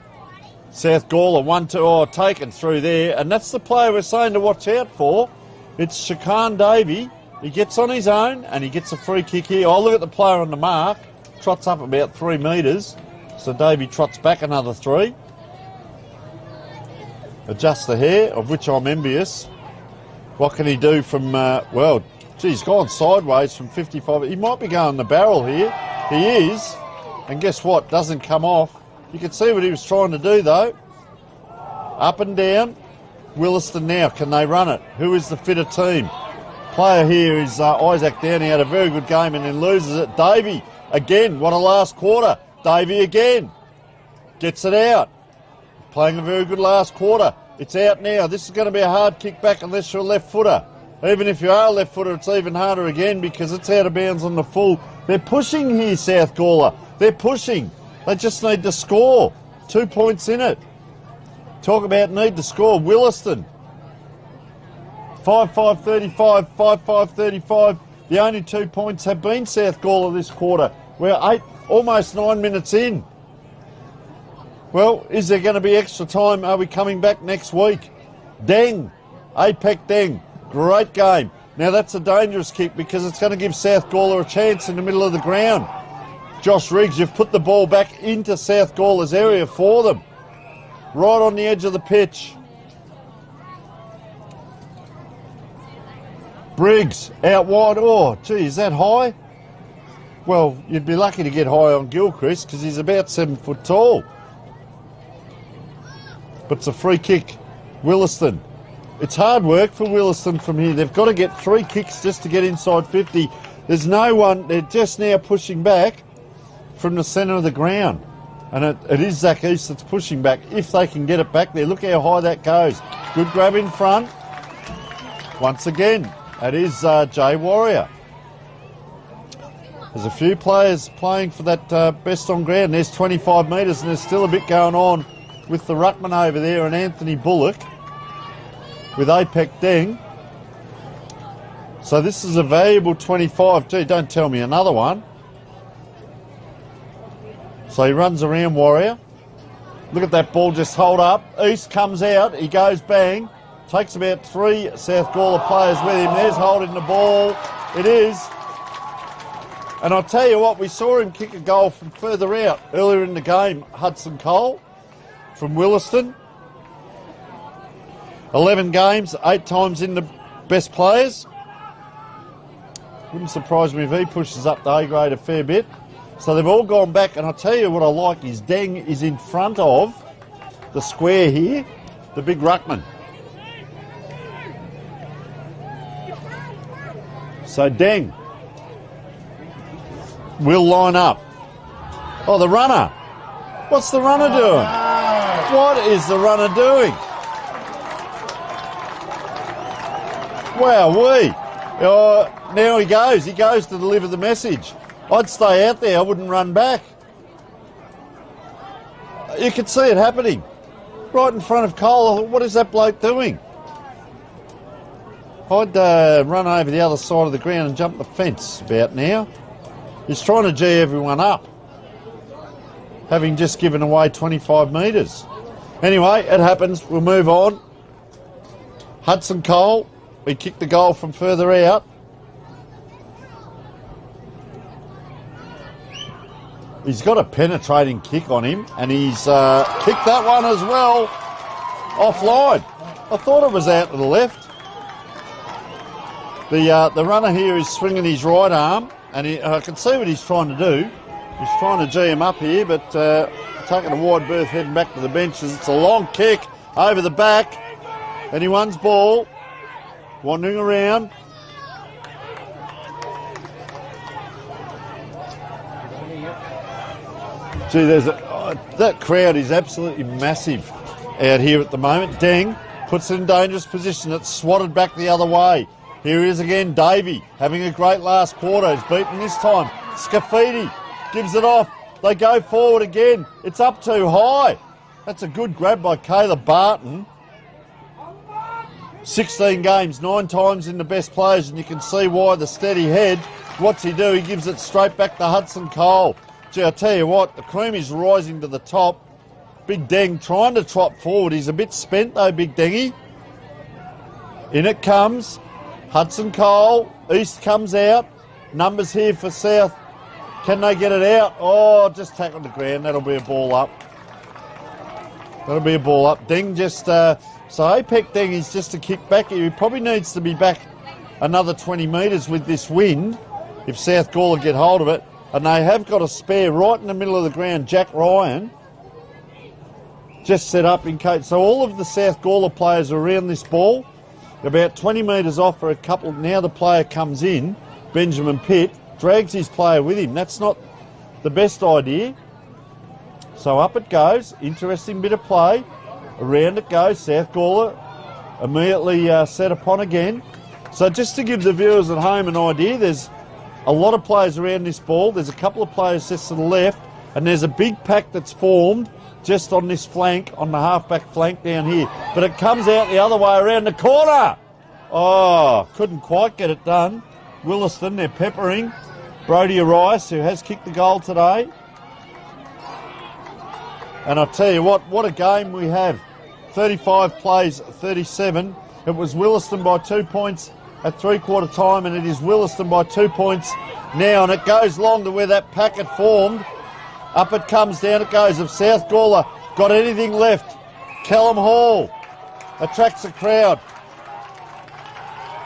South Gawler, 1-2, oh, taken through there. And that's the player we're saying to watch out for. It's Shakan Davey. He gets on his own and he gets a free kick here. Oh, look at the player on the mark. Trots up about 3 metres. So Davey trots back another 3. Adjusts the hair, of which I'm envious. What can he do from, well, geez, gone sideways from 55. He might be going the barrel here. He is. And guess what? Doesn't come off. You can see what he was trying to do, though. Up and down. Williston now. Can they run it? Who is the fitter team? Player here is Isaac Downey. Had a very good game and then loses it. Davey, again. What a last quarter. Davey again. Gets it out. Playing a very good last quarter. It's out now. This is going to be a hard kick back unless you're a left footer. Even if you are a left footer, it's even harder again because it's out of bounds on the full. They're pushing here, South Gawler. They're pushing. They just need to score. 2 points in it. Talk about need to score. Williston. 5-5-35, 5-5-35. The only 2 points have been South Gawler this quarter. We're almost 9 minutes in. Well, is there going to be extra time? Are we coming back next week? Deng. Apec Deng. Great game. Now that's a dangerous kick because it's going to give South Gawler a chance in the middle of the ground. Josh Riggs, you've put the ball back into South Gawler's area for them. Right on the edge of the pitch. Briggs out wide. Oh, gee, is that high? Well, you'd be lucky to get high on Gilchrist because he's about 7 foot tall. But it's a free kick. Williston. It's hard work for Williston from here. They've got to get 3 kicks just to get inside 50. There's no one. They're just now pushing back from the centre of the ground. And it is Zach East that's pushing back. If they can get it back there, look how high that goes. Good grab in front. Once again, that is Jay Warrior. There's a few players playing for that best on ground. There's 25 metres and there's still a bit going on with the ruckman over there and Anthony Bullock with Apec Deng. So this is a valuable 25. Gee, don't tell me another one. So he runs around Warrior. Look at that ball just hold up. East comes out. He goes bang. Takes about 3 South Gawler players with him. There's holding the ball. It is. And I'll tell you what, we saw him kick a goal from further out earlier in the game. Hudson Cole from Williston. 11 games, 8 times in the best players. Wouldn't surprise me if he pushes up the A grade a fair bit. So they've all gone back, and I'll tell you what I like is Deng is in front of the square here, the big ruckman. So Deng will line up. Oh, the runner. What's the runner doing? What is the runner doing? Wowee. Now he goes. He goes to deliver the message. I'd stay out there. I wouldn't run back. You could see it happening. Right in front of Cole. I thought, what is that bloke doing? I'd run over the other side of the ground and jump the fence about now. He's trying to G everyone up, having just given away 25 metres. Anyway, it happens. We'll move on. Hudson Cole, he kicked the goal from further out. He's got a penetrating kick on him, and he's kicked that one as well, offline. I thought it was out to the left. The runner here is swinging his right arm, and I can see what he's trying to do. He's trying to G him up here, but taking a wide berth, heading back to the benches. It's a long kick over the back. Anyone's ball, wandering around. Gee, that crowd is absolutely massive out here at the moment. Deng puts it in dangerous position. It's swatted back the other way. Here he is again, Davey, having a great last quarter. He's beaten this time. Scafidi gives it off. They go forward again. It's up too high. That's a good grab by Caleb Barton. 16 games, 9 times in the best players, and you can see why the steady head. What's he do? He gives it straight back to Hudson Cole. Gee, I tell you what, the cream is rising to the top. Big Deng trying to trot forward. He's a bit spent though, Big Dengy. In it comes Hudson Cole. East comes out. Numbers here for South. Can they get it out? Oh, just tackled the ground. That'll be a ball up. That'll be a ball up. Deng just... so APEC Deng is just a kick back here. He probably needs to be back another 20 metres with this wind if South Gawler get hold of it. And they have got a spare right in the middle of the ground. Jack Ryan just set up in case. So all of the South Gawler players are around this ball. About 20 metres off for a couple. Now the player comes in, Benjamin Pitt, drags his player with him. That's not the best idea. So up it goes. Interesting bit of play. Around it goes. South Gawler immediately set upon again. So just to give the viewers at home an idea, there's a lot of players around this ball. There's a couple of players just to the left, and there's a big pack that's formed just on this flank, on the half-back flank down here. But it comes out the other way around the corner. Oh, couldn't quite get it done. Williston, they're peppering Brodie Rice, who has kicked the goal today. And I'll tell you what a game we have. 35 plays, 37. It was Williston by 2 points at three-quarter time, and it is Williston by 2 points now, and it goes long to where that packet formed. Up it comes, down it goes. If South Gawler got anything left, Callum Hall attracts a crowd.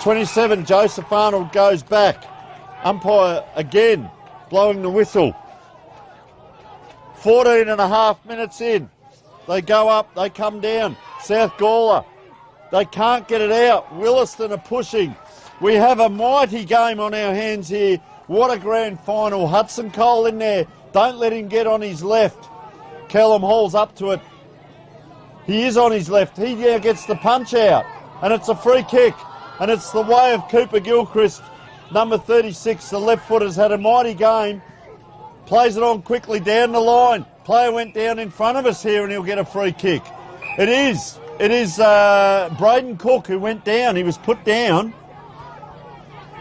27, Joseph Arnold goes back. Umpire again blowing the whistle. 14 and a half minutes in. They go up, they come down. South Gawler, they can't get it out. Williston are pushing. We have a mighty game on our hands here. What a grand final. Hudson Cole in there. Don't let him get on his left. Callum Hall's up to it. He is on his left. He now gets the punch out. And it's a free kick. And it's the way of Cooper Gilchrist. Number 36, the left footer's had a mighty game. Plays it on quickly down the line. Player went down in front of us here and he'll get a free kick. It is Braden Cook who went down. He was put down.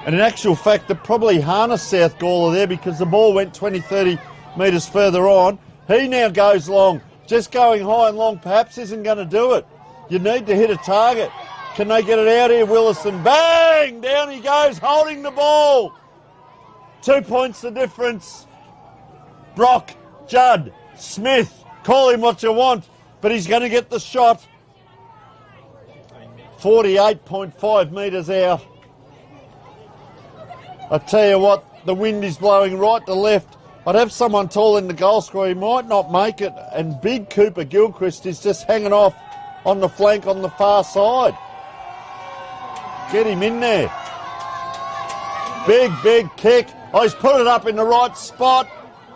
And in actual fact, it probably harnessed South Gawler there because the ball went 20, 30 metres further on. He now goes long. Just going high and long perhaps isn't going to do it. You need to hit a target. Can they get it out here, Williston? Bang! Down he goes, holding the ball. 2 points the difference. Brock, Judd, Smith, call him what you want, but he's going to get the shot. 48.5 metres out. I tell you what, the wind is blowing right to left. I'd have someone tall in the goal scorer. He might not make it, and big Cooper Gilchrist is just hanging off on the flank on the far side. Get him in there. Big kick. Oh, he's put it up in the right spot.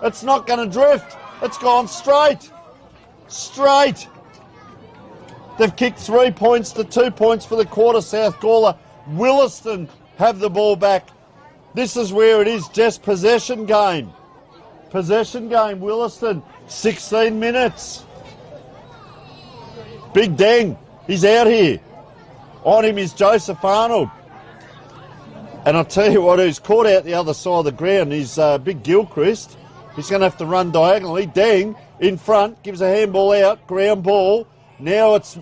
It's not going to drift. It's gone straight. Straight. They've kicked 3 points to 2 points for the quarter, South Gawler. Williston have the ball back. This is where it is, just possession game. Possession game, Williston. 16 minutes. Big Deng, he's out here. On him is Joseph Arnold. And I'll tell you what, who's caught out the other side of the ground is Big Gilchrist. He's going to have to run diagonally. Deng in front, gives a handball out, ground ball. Now it's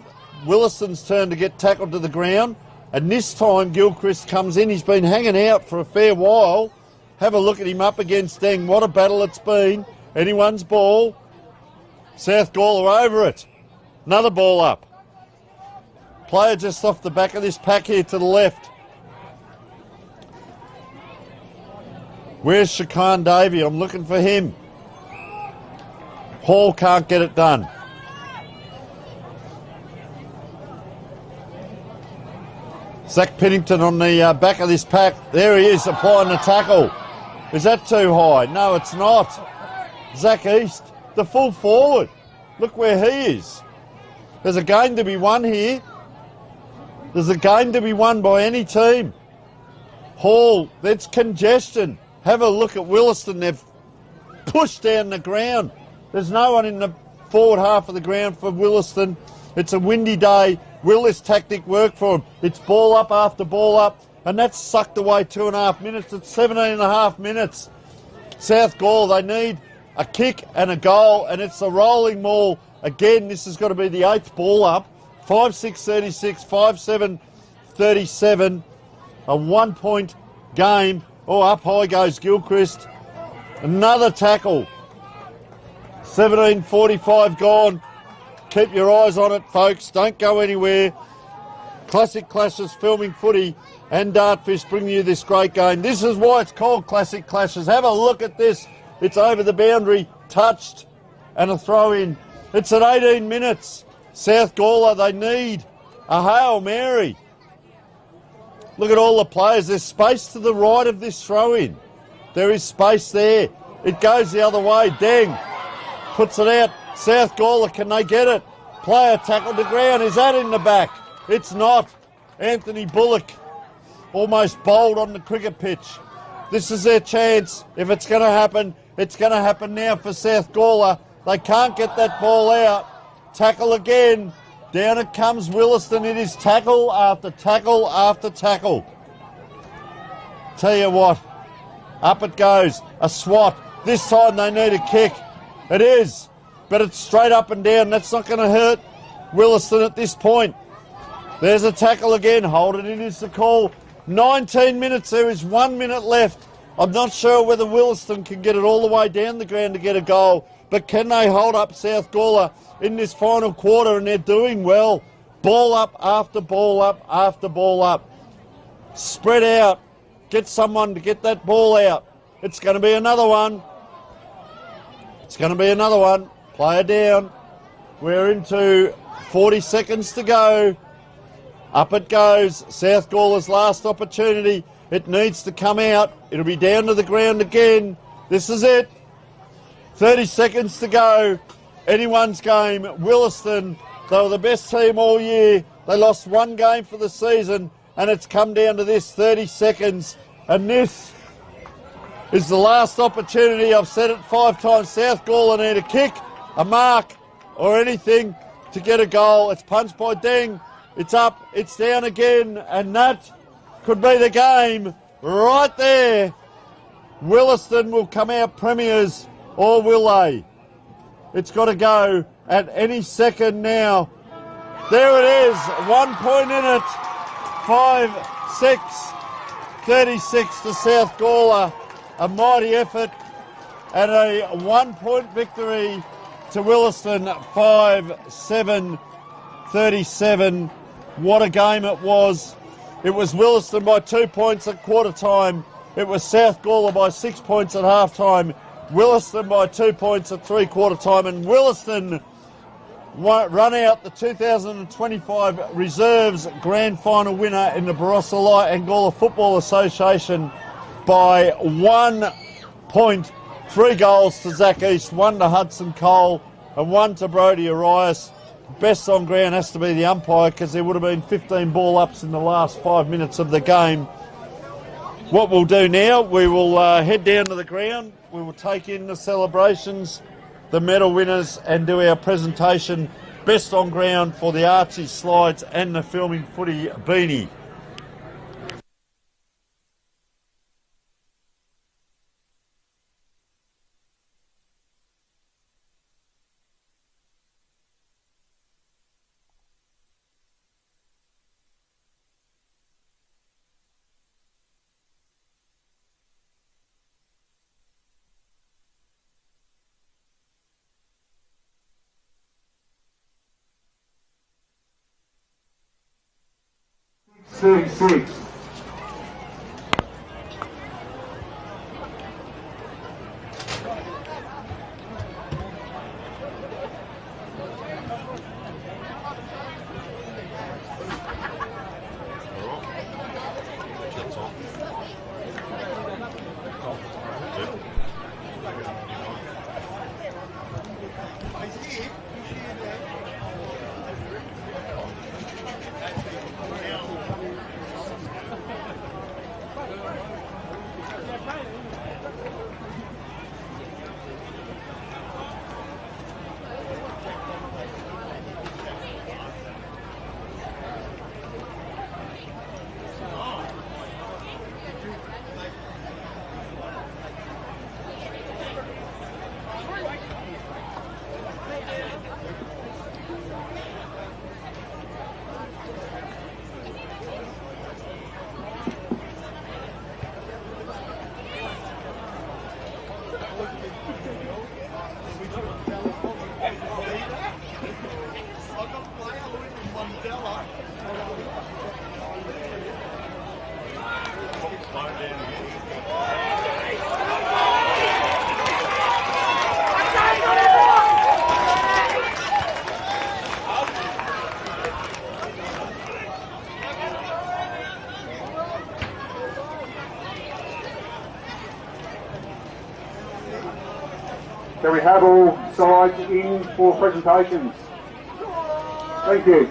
Williston's turn to get tackled to the ground. And this time Gilchrist comes in. He's been hanging out for a fair while. Have a look at him up against Deng. What a battle it's been. Anyone's ball. South Gawler over it. Another ball up. Player just off the back of this pack here to the left. Where's Shakan Davey? I'm looking for him. Hall can't get it done. Zach Pennington on the back of this pack. There he is, applying the tackle. Is that too high? No, it's not. Zach East, the full forward. Look where he is. There's a game to be won here. There's a game to be won by any team. Hall, that's congestion. Have a look at Williston. They've pushed down the ground. There's no one in the forward half of the ground for Williston. It's a windy day. Will this tactic work for them? It's ball up after ball up, and that's sucked away 2.5 minutes. It's 17.5 minutes. South Gawler, they need a kick and a goal, and it's a rolling maul. Again, this has got to be the 8th ball up. 5-6-36, 5-7-37. A 1 point game. Oh, up high goes Gilchrist. Another tackle. 17:45 gone. Keep your eyes on it, folks. Don't go anywhere. Classic Clashes, Filming Footy and Dartfish bringing you this great game. This is why it's called Classic Clashes. Have a look at this. It's over the boundary, touched, and a throw in. It's at 18 minutes. South Gawler, they need a Hail Mary. Look at all the players. There's space to the right of this throw in. There is space there. It goes the other way. Deng puts it out. South Gawler, can they get it? Player tackled the ground. Is that in the back? It's not. Anthony Bullock almost bowled on the cricket pitch. This is their chance. If it's going to happen, it's going to happen now for South Gawler. They can't get that ball out. Tackle again. Down it comes Williston. It is tackle after tackle after tackle. Tell you what, up it goes. A swat. This time they need a kick. It is. But it's straight up and down. That's not going to hurt Williston at this point. There's a tackle again. Hold it in is the call. 19 minutes. There is 1 minute left. I'm not sure whether Williston can get it all the way down the ground to get a goal. But can they hold up South Gawler in this final quarter? And they're doing well. Ball up after ball up after ball up. Spread out. Get someone to get that ball out. It's going to be another one. It's going to be another one. Player down. We're into 40 seconds to go. Up it goes. South Gawler's last opportunity. It needs to come out. It'll be down to the ground again. This is it. 30 seconds to go. Anyone's game. Williston, they were the best team all year. They lost one game for the season, and it's come down to this, 30 seconds. And this is the last opportunity. I've said it 5 times. South Gawler need a kick, a mark, or anything to get a goal. It's punched by Deng. It's up, it's down again, and that could be the game right there. Williston will come out premiers, or will they? It's got to go at any second now. There it is, 1 point in it. 5-6, 36 to South Gawler. A mighty effort and a 1 point victory to Williston, 5-7, 37. What a game it was. It was Williston by 2 points at quarter time. It was South Gawler by 6 points at half time. Williston by 2 points at three-quarter time. And Williston run out the 2025 Reserves Grand Final winner in the Barossa Light and Gawler Football Association by 1 point. 3 goals to Zach East, 1 to Hudson Cole and 1 to Brodie Arias. Best on ground has to be the umpire because there would have been 15 ball ups in the last 5 minutes of the game. What we'll do now, we will head down to the ground. We will take in the celebrations, the medal winners, and do our presentation. Best on ground for the Archie slides and the filming footy beanie. Six. Can we have all sides in for presentations? Thank you.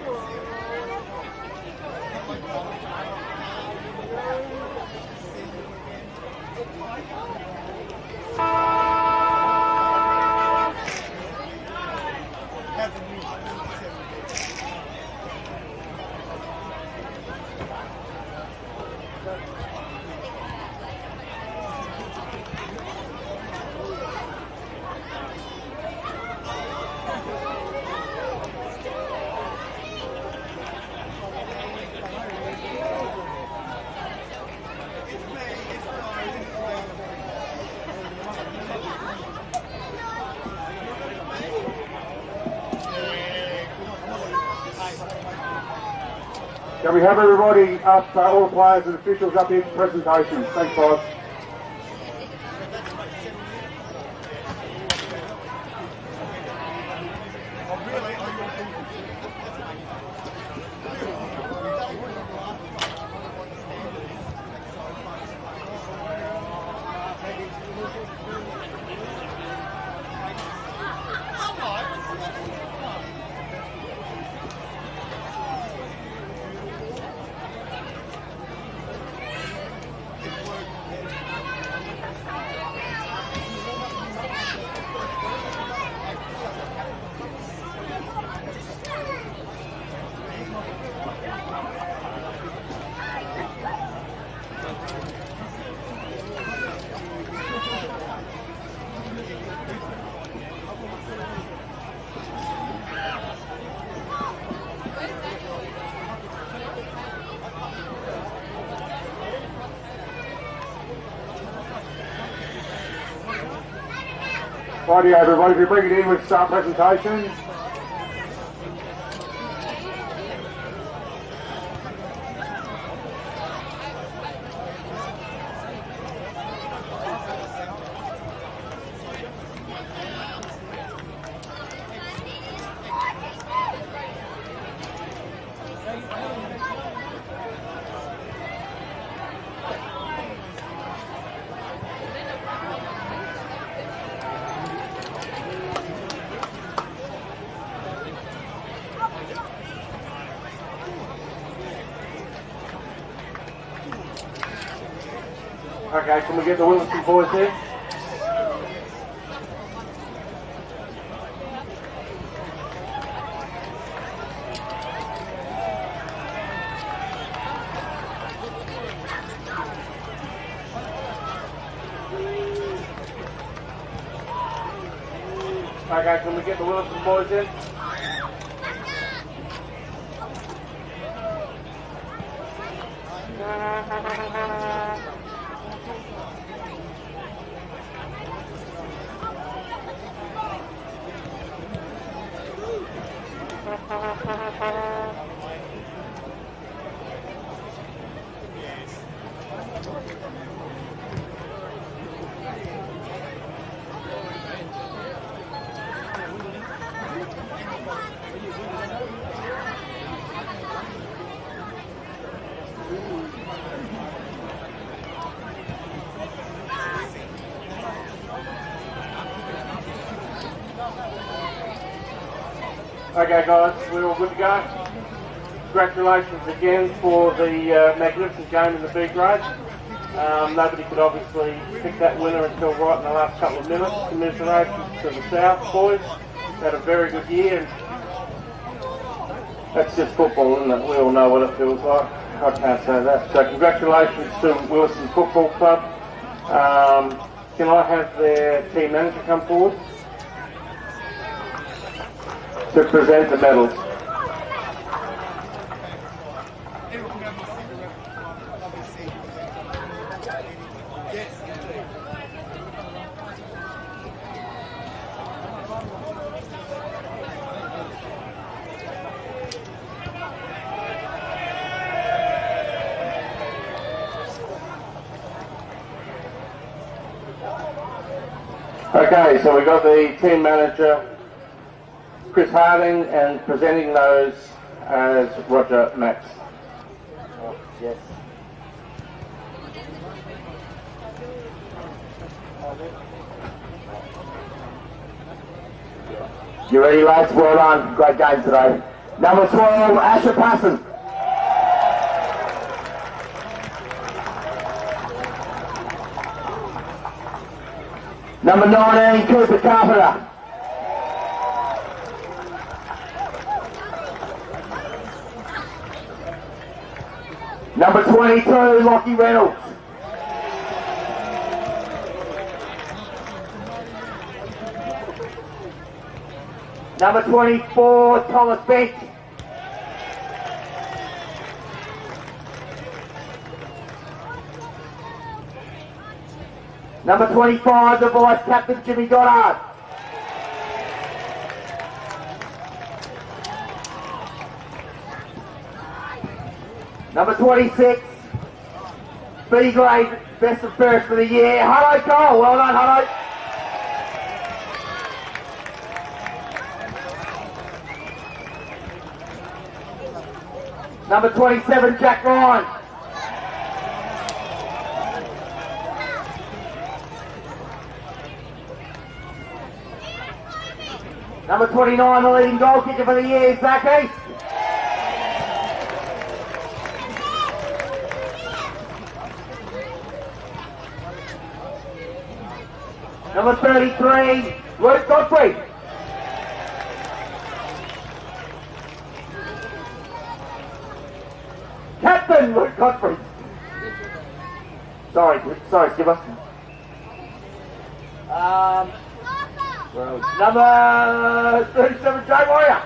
Can we have everybody up, all the players and officials up here for presentations? Thanks, guys. Righty everybody, if you bring it in, we start presentations. Okay, can we get the Wilson boys here? Okay, can we get the Wilson boys in? Okay guys, we're all good to go. Congratulations again for the magnificent game in the B grade. Nobody could obviously pick that winner until right in the last couple of minutes. Commiserations to the South boys. Had a very good year. And that's just football, isn't it? We all know what it feels like. I can't say that. So congratulations to Wilson Football Club. Can I have their team manager come forward to present the medals? Okay, so we got the team manager Chris Harding, and presenting those as Roger Max. Oh, yes. You ready, lads? Well done. Great game today. Number 12, Asher Passon. Number 19, Cooper Carpenter. Number 22, Lockie Reynolds. Number 24, Thomas Bench. Number 25, the Vice Captain, Jimmy Goddard. Number 26, B grade, best and fairest for the year, Hutto Cole. Well done, Hutto. Number 27, Jack Ryan. Number 29, the leading goal kicker for the year, Zach East. Number 33, Luke Godfrey. Captain Luke Godfrey. Sorry, Skipper. Number 37, Jay Warrior.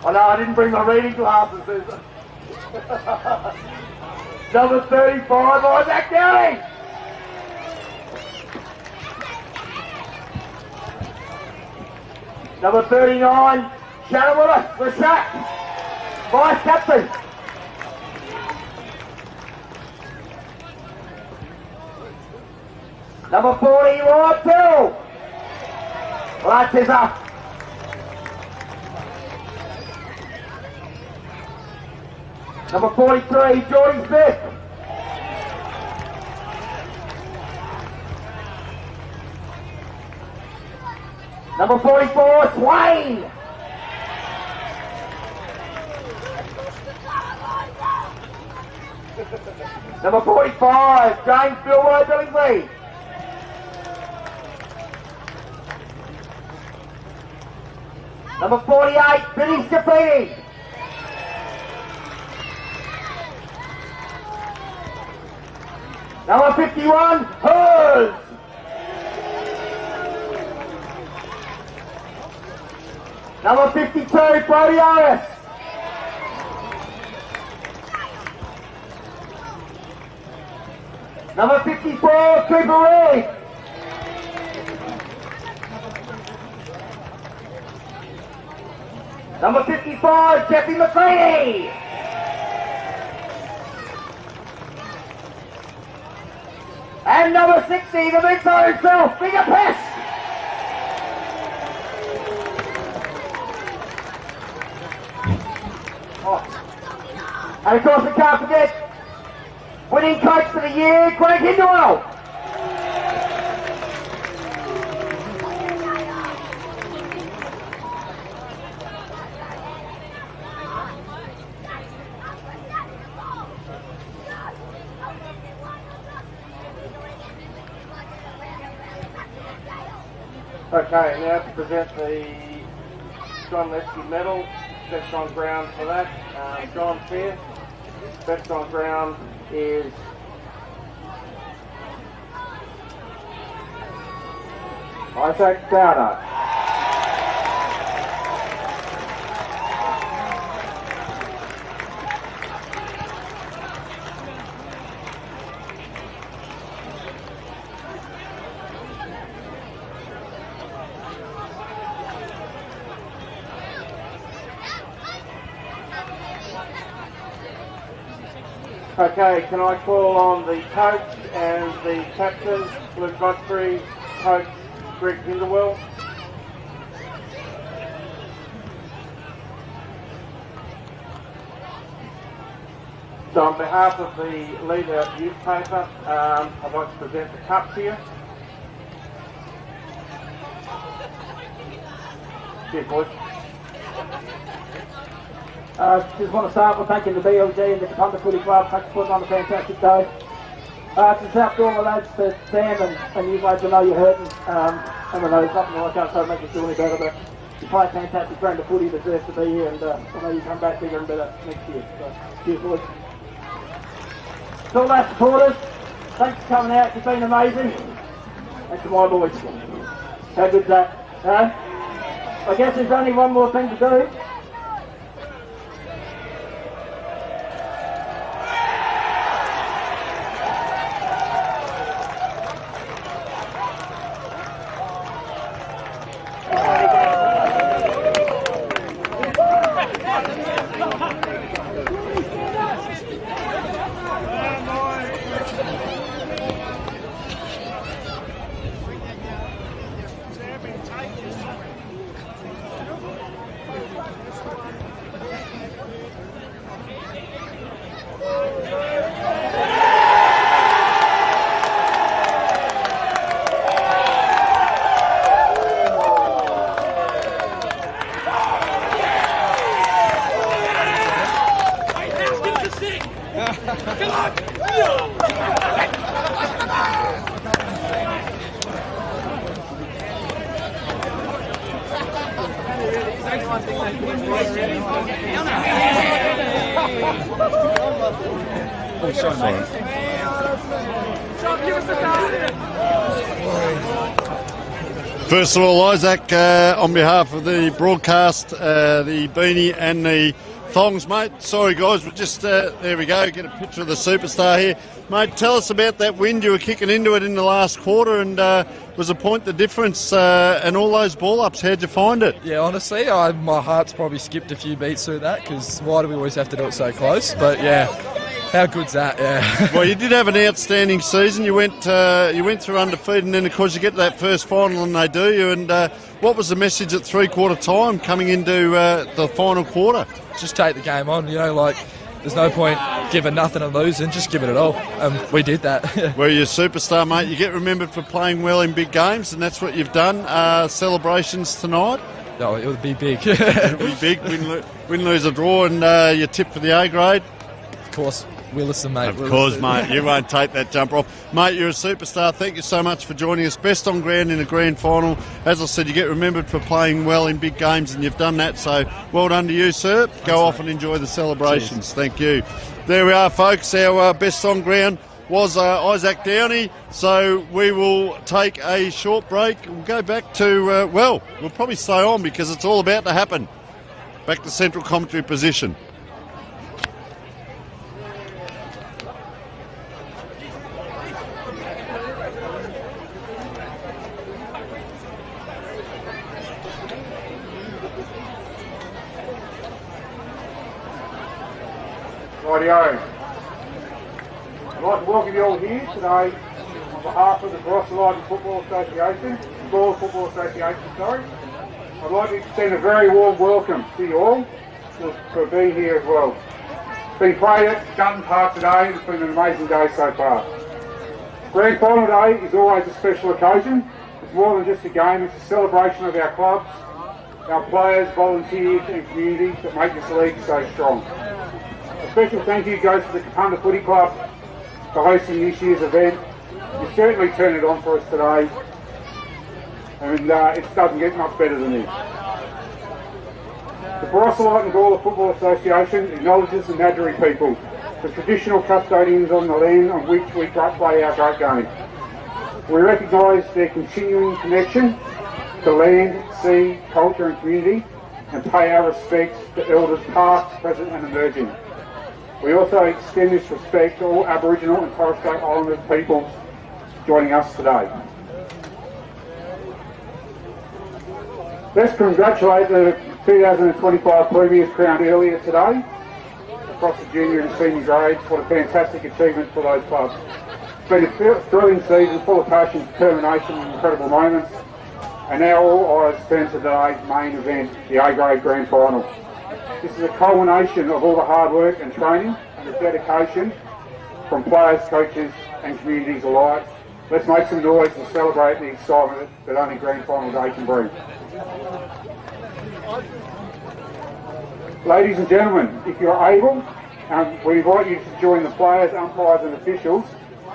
Oh no, I didn't bring my reading glasses, Susan. Number 35, Isaac Dowling. Number 39, Shannon Willis, Rashak, Vice Captain. Number 40, Ryan Pill. Lights is up. Number 43, Jordan Smith. Number 44, Swain. Number 45, James Billway Billingsley. Number 48, Billy Scafini. Number 51, Hers. Number 52, Brody Harris. Number 54, Cooper Reed. Number 55, Jeffy McCready. And number 60, the big fella himself, Bigger Pest. Oh. And of course we can't forget, winning coach for the year, Greg Hindwell. Okay, now to present the John Leskey medal. Best on ground for that. John Fair. Best on ground is Isaac Downer. okay. Can I call on the coach and the captain, Luke Godfrey, coach Greg Hindwell? So on behalf of the Leader newspaper, I'd like to present the cups here. Cheers, boys. Just want to start with thanking the BLG and the Kapunda Footy Club. Thanks for putting on a fantastic day. To South Gawler lads, to Sam and you lads, I know you're hurting. And I know there's nothing I can't say to make you feel any better, but you play a fantastic brand of footy, deserves to be here, and I know you come back bigger and better next year. So, cheers, boys. To all our supporters, thanks for coming out. You've been amazing. And to my boys, how good's that? I guess there's only one more thing to do. First of all, Isaac, on behalf of the broadcast, the beanie and the Thongs, mate. Sorry, guys, but just there we go. Get a picture of the superstar here, mate. Tell us about that wind. You were kicking into it in the last quarter, and was a point the difference. And all those ball ups. How'd you find it? Yeah, honestly, my heart's probably skipped a few beats through that because why do we always have to do it so close? But yeah, how good's that? Yeah. Well, you did have an outstanding season. You went through undefeated, and then of course you get to that first final, and they do you. And what was the message at 3/4 time coming into the final quarter? Just take the game on, there's no point giving nothing and losing, just give it all. We did that. Well, you're a superstar, mate. You get remembered for playing well in big games, and that's what you've done. Celebrations tonight? No, it would be big. It'll be big, win, lose or draw, and you're tipped for the A grade? Of course. Williston, mate. Of course, mate. You won't take that jumper off. Mate, you're a superstar. Thank you so much for joining us. Best on ground in a grand final. As I said, you get remembered for playing well in big games, and you've done that, so well done to you, sir. Go off and enjoy the celebrations. Cheers. Thank you. There we are, folks. Our best on ground was Isaac Downey, so we will take a short break. We'll go back to, we'll probably stay on because it's all about to happen. Back to central commentary position. Rightio. I'd like to welcome you all here today on behalf of the Barossa Football Association, Gawler Football Association, sorry. I'd like to extend a very warm welcome to you all for being here as well. It's been played at Dutton Park today. It's been an amazing day so far. Grand Final Day is always a special occasion. It's more than just a game, it's a celebration of our clubs, our players, volunteers and community that make this league so strong. A special thank you goes to the Kapunda Footy Club for hosting this year's event. You certainly turned it on for us today, and it doesn't get much better than this. The Barossa and Gawler Football Association acknowledges the Nadri people, the traditional custodians on the land on which we play our great game. We recognise their continuing connection to land, sea, culture and community, and pay our respects to elders past, present and emerging. We also extend this respect to all Aboriginal and Torres Strait Islander peoples joining us today. Let's congratulate the 2025 Premiers crowned earlier today across the junior and senior grades. What a fantastic achievement for those clubs. It's been a thrilling season full of passion, determination and incredible moments. And now all eyes turn to today's main event, the A-grade Grand Final. This is a culmination of all the hard work and training and the dedication from players, coaches and communities alike. Let's make some noise and celebrate the excitement that only Grand Final Day can bring. Ladies and gentlemen, if you're able, we invite you to join the players, umpires and officials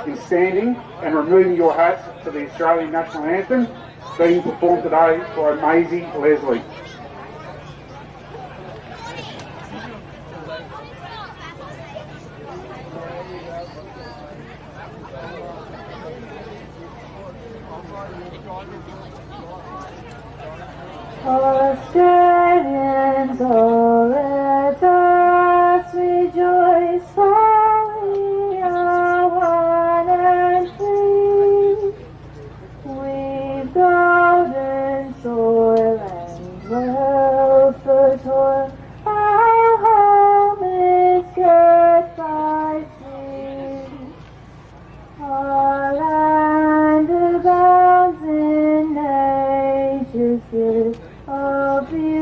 in standing and removing your hats to the Australian National Anthem being performed today by Maisie Leslie. Australians, all let us rejoice, for we are one and free. We've golden soil and wealth for toil. Our home is girt by sea. Our land abounds in nature's gift of beauty.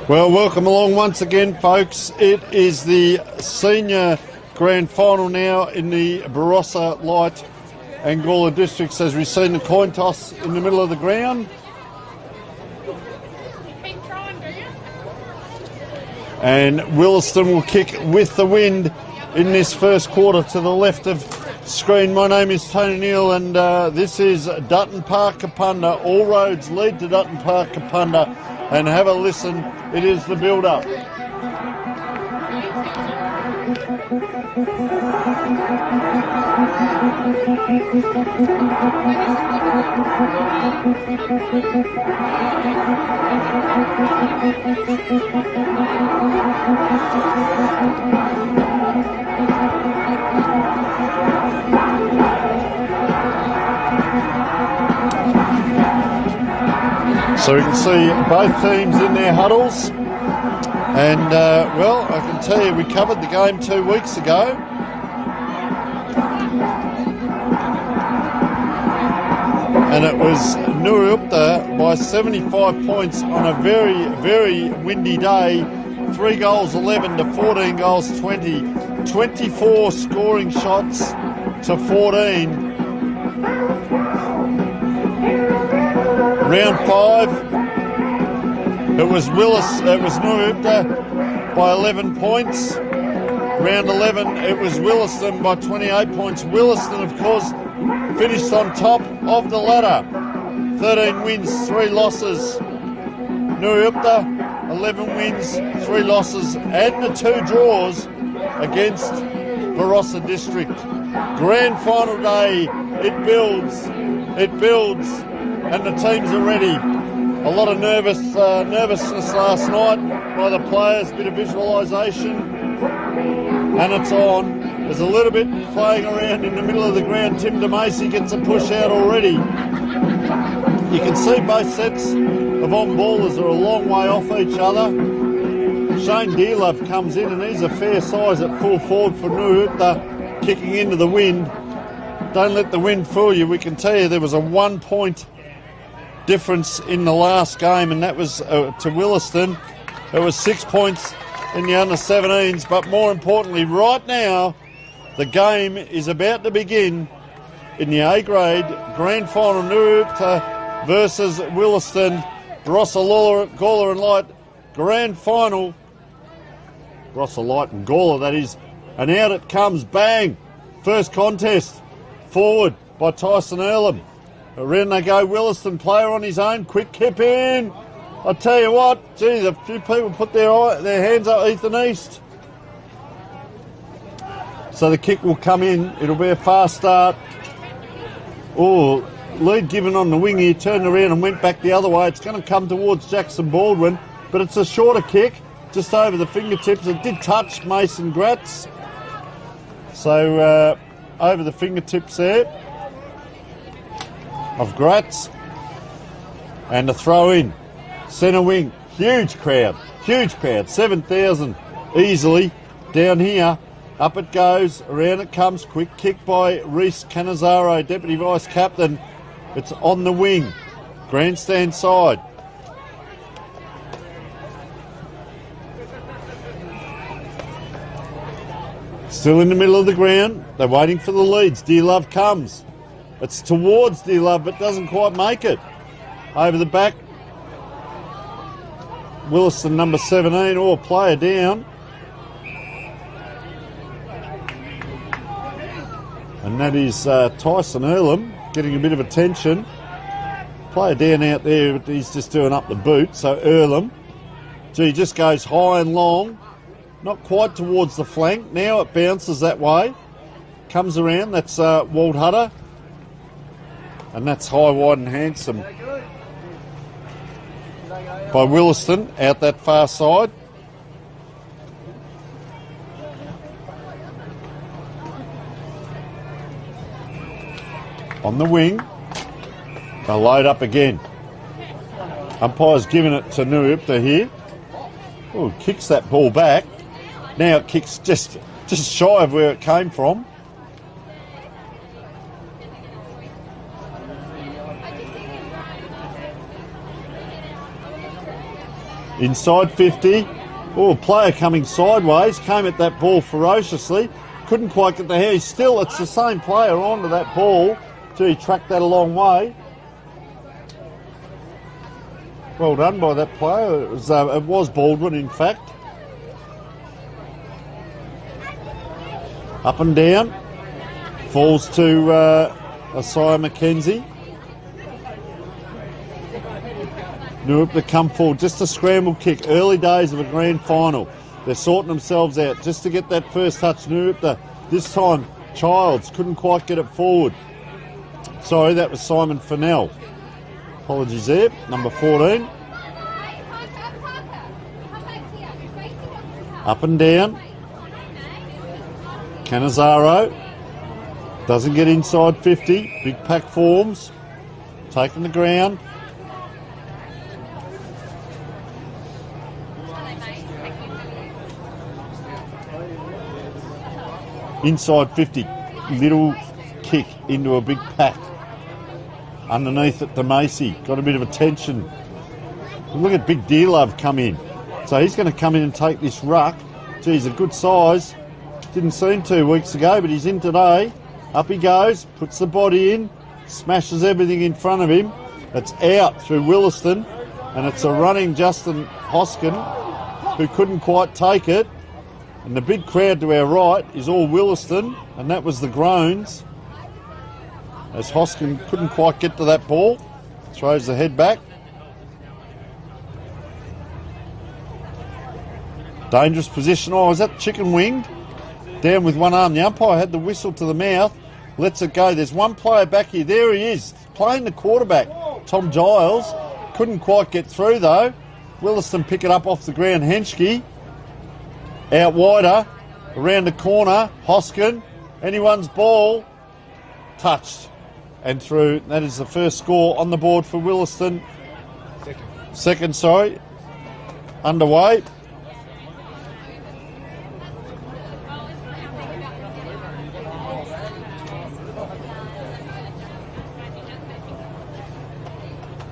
Well, welcome along once again, folks. It is the senior grand final now in the Barossa Light and Gawler districts, as we've seen the coin toss in the middle of the ground. And Williston will kick with the wind in this first quarter to the left of screen. My name is Tony Neal, and this is Dutton Park Kapunda. All roads lead to Dutton Park Kapunda, and have a listen. It is the build-up. So we can see both teams in their huddles, and well, I can tell you we covered the game 2 weeks ago. And it was Nuruupta by 75 points on a very, very windy day. 3 goals 11 to 14 goals 20. 24 scoring shots to 14. Round 5, it was Nuruupta by 11 points. Round 11, it was Williston by 28 points. Williston, of course, finished on top of the ladder. 13 wins, 3 losses. Nuruupta, 11 wins, 3 losses, and the 2 draws against Barossa District. Grand final day, it builds, and the teams are ready. A lot of nervousness last night by the players, bit of visualisation, and it's on. There's a little bit playing around in the middle of the ground. Tim DeMacy gets a push out already. You can see both sets of on-ballers are a long way off each other. Shane Dearlove comes in, and he's a fair size at full forward for Nuruupta, kicking into the wind. Don't let the wind fool you. We can tell you there was a 1 point difference in the last game, and that was to Williston. It was 6 points in the under-17s, but more importantly, right now, the game is about to begin in the A-grade grand final. Nuruupta versus Williston. Barossa, Gawler and Light grand final. Barossa Light and Gawler, that is. And out it comes, bang! First contest, forward by Tyson Earlham. Around they go, Williston, player on his own, quick kip in. I tell you what, geez, a few people put their hands up, Ethan East. So the kick will come in. It'll be a fast start. Oh, lead given on the wing here, turned around and went back the other way. It's going to come towards Jackson Baldwin, but it's a shorter kick, just over the fingertips. It did touch Mason Gratz. So over the fingertips there of Gratz. And a throw in. Centre wing, huge crowd, 7,000 easily down here. Up it goes, around it comes, quick kick by Reese Canizaro, Deputy Vice Captain. It's on the wing, grandstand side. Still in the middle of the ground, they're waiting for the leads. Dearlove comes. It's towards Dearlove, but doesn't quite make it. Over the back, Williston number 17, or player down. And that is Tyson Earlham getting a bit of attention. Player down out there, but he's just doing up the boot. So Earlham, gee, just goes high and long. Not quite towards the flank. Now it bounces that way. Comes around, that's Walt Hutter. And that's high, wide and handsome by Williston out that far side. On the wing, they'll load up again. Umpire's giving it to Nuipta here. Oh, kicks that ball back. Now it kicks just shy of where it came from. Inside 50. Oh, a player coming sideways, came at that ball ferociously. Couldn't quite get the hair. Still, it's the same player onto that ball. Gee, he tracked that a long way. Well done by that player. It was Baldwin, in fact. Up and down. Falls to Isaiah McKenzie. Nuipta come forward, just a scramble kick, early days of a grand final. They're sorting themselves out just to get that first touch. Nuipta, this time Childs couldn't quite get it forward. Sorry, that was Simon Fennell. Apologies there, number 14. Up and down. Canizaro doesn't get inside 50. Big pack forms, taking the ground. Inside 50, little kick into a big pack. Underneath it to Macy, got a bit of attention. Look at Big Dear Love come in. So he's going to come in and take this ruck. Geez, a good size. Didn't see him 2 weeks ago, but he's in today. Up he goes, puts the body in, smashes everything in front of him. It's out through Williston, and it's a running Justin Hoskin, who couldn't quite take it. And the big crowd to our right is all Williston, and that was the groans. As Hoskin couldn't quite get to that ball, throws the head back. Dangerous position. Oh, is that chicken winged? Down with one arm. The umpire had the whistle to the mouth, lets it go. There's one player back here. There he is, playing the quarterback, Tom Giles. Couldn't quite get through though. Williston pick it up off the ground. Henschke. Out wider, around the corner, Hoskin, anyone's ball, touched and through. That is the first score on the board for Williston. Second, sorry, underway.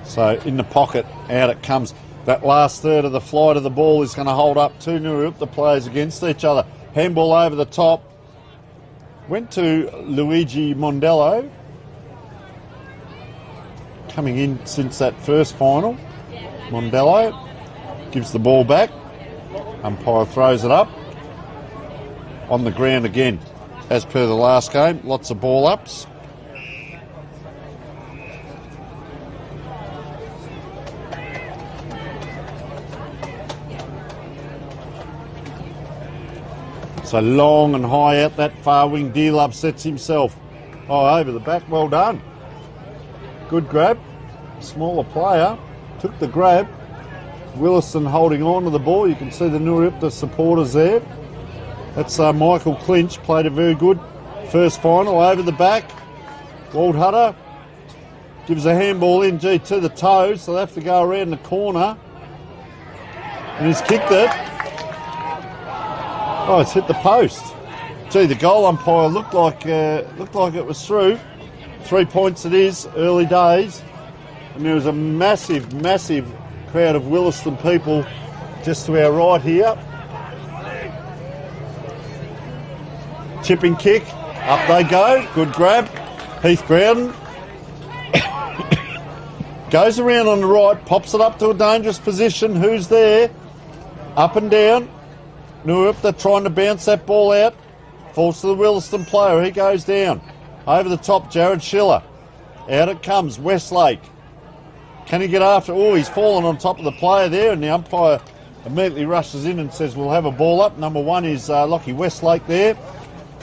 So in the pocket, out it comes. That last third of the flight of the ball is going to hold up two Nuipta players against each other. Handball over the top. Went to Luigi Mondello. Coming in since that first final. Mondello gives the ball back. Umpire throws it up. On the ground again. As per the last game, lots of ball ups. So long and high out that far wing. Dear Love sets himself. Oh, over the back. Well done. Good grab. Smaller player. Took the grab. Williston holding on to the ball. You can see the Nuipta supporters there. That's Michael Clinch. Played a very good first final. Over the back. Walt Hutter gives a handball in. Gee, to the toes. So they have to go around the corner. And he's kicked it. Oh, it's hit the post. Gee, the goal umpire looked like it was through. 3 points it is, early days. And there was a massive, massive crowd of Williston people just to our right here. Chipping kick, up they go, good grab. Heath Grouden goes around on the right, pops it up to a dangerous position. Who's there? Up and down. Nuipta trying to bounce that ball out. Falls to the Williston player. He goes down. Over the top, Jared Schiller. Out it comes, Westlake. Can he get after? Oh, he's fallen on top of the player there, and the umpire immediately rushes in and says, we'll have a ball up. Number one is Lockie Westlake there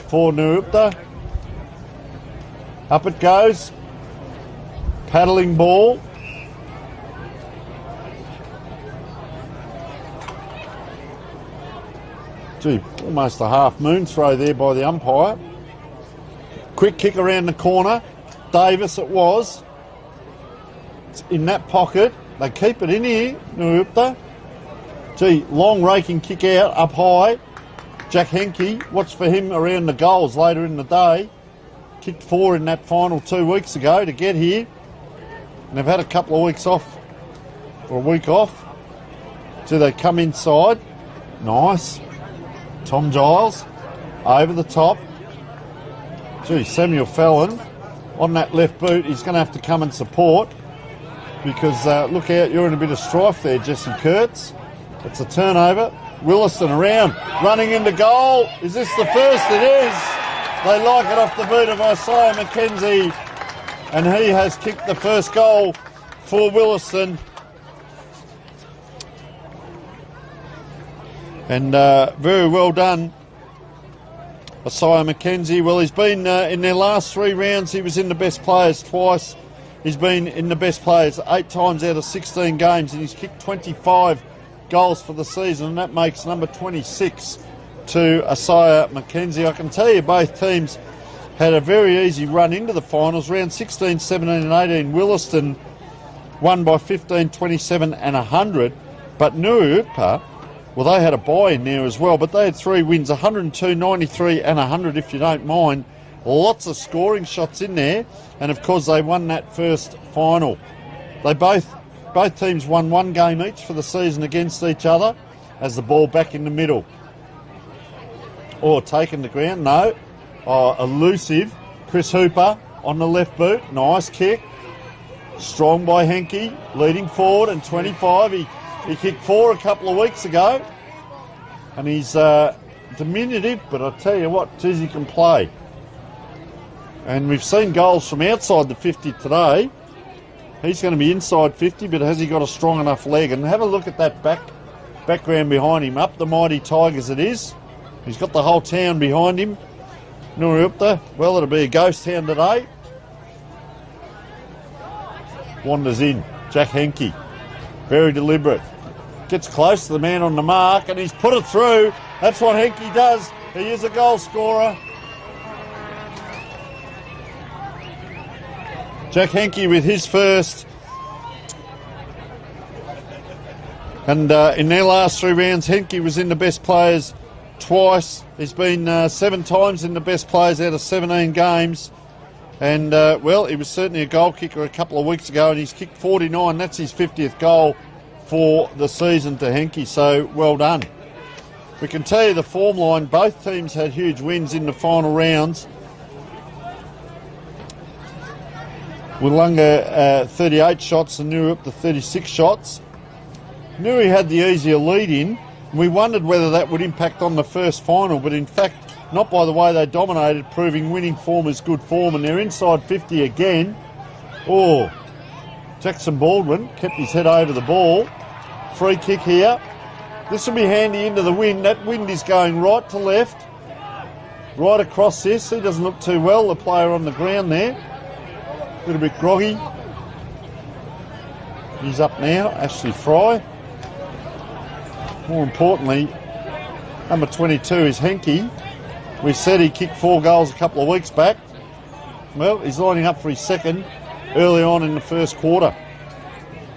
for Nuipta. Up it goes. Paddling ball. Gee, almost a half moon throw there by the umpire. Quick kick around the corner. Davis it was. It's in that pocket. They keep it in here, Nuupta. Gee, long raking kick out, up high. Jack Henke, watch for him around the goals later in the day. Kicked 4 in that final 2 weeks ago to get here. And they've had a couple of weeks off, or a week off. So they come inside. Nice. Tom Giles, over the top. Gee, Samuel Fallon on that left boot. He's going to have to come and support because look out, you're in a bit of strife there, Jesse Kurtz. It's a turnover. Williston around, running into goal. Is this the first? It is. They like it off the boot of Isaiah McKenzie, and he has kicked the first goal for Williston. And very well done, Isaiah McKenzie. Well, he's been in their last 3 rounds, he was in the best players twice. He's been in the best players 8 times out of 16 games, and he's kicked 25 goals for the season, and that makes number 26 to Isaiah McKenzie. I can tell you both teams had a very easy run into the finals. Round 16, 17 and 18, Williston won by 15, 27 and 100. But Nuupa, well, they had a bye in there as well, but they had 3 wins, 102, 93 and 100, if you don't mind. Lots of scoring shots in there, and of course they won that first final. They both teams won 1 game each for the season against each other as the ball back in the middle. Or taken the ground, no. Oh, elusive. Chris Hooper on the left boot. Nice kick. Strong by Henke, leading forward, and 25. He kicked 4 a couple of weeks ago. And he's diminutive, but I tell you what, geez, he can play. And we've seen goals from outside the 50 today. He's going to be inside 50, but has he got a strong enough leg? And have a look at that background behind him. Up the Mighty Tigers it is. He's got the whole town behind him. Nuruupta, well, it'll be a ghost town today. Wanders in. Jack Henke, very deliberate. Gets close to the man on the mark, and he's put it through. That's what Henke does. He is a goal scorer. Jack Henke with his first. And in their last 3 rounds, Henke was in the best players twice. He's been 7 times in the best players out of 17 games. And, well, he was certainly a goal kicker a couple of weeks ago, and he's kicked 49. That's his 50th goal for the season to Henke, so well done. We can tell you the form line. Both teams had huge wins in the final rounds. Wollonga 38 shots and Newey up to 36 shots. Newey had the easier lead in. We wondered whether that would impact on the first final, but in fact, not by the way they dominated, proving winning form is good form, and they're inside 50 again. Oh, Jackson Baldwin kept his head over the ball. Free kick here. This will be handy into the wind. That wind is going right to left. Right across this. He doesn't look too well, the player on the ground there. A little bit groggy. He's up now, Ashley Fry. More importantly, number 22 is Henke. We said he kicked 4 goals a couple of weeks back. Well, he's lining up for his second early on in the first quarter.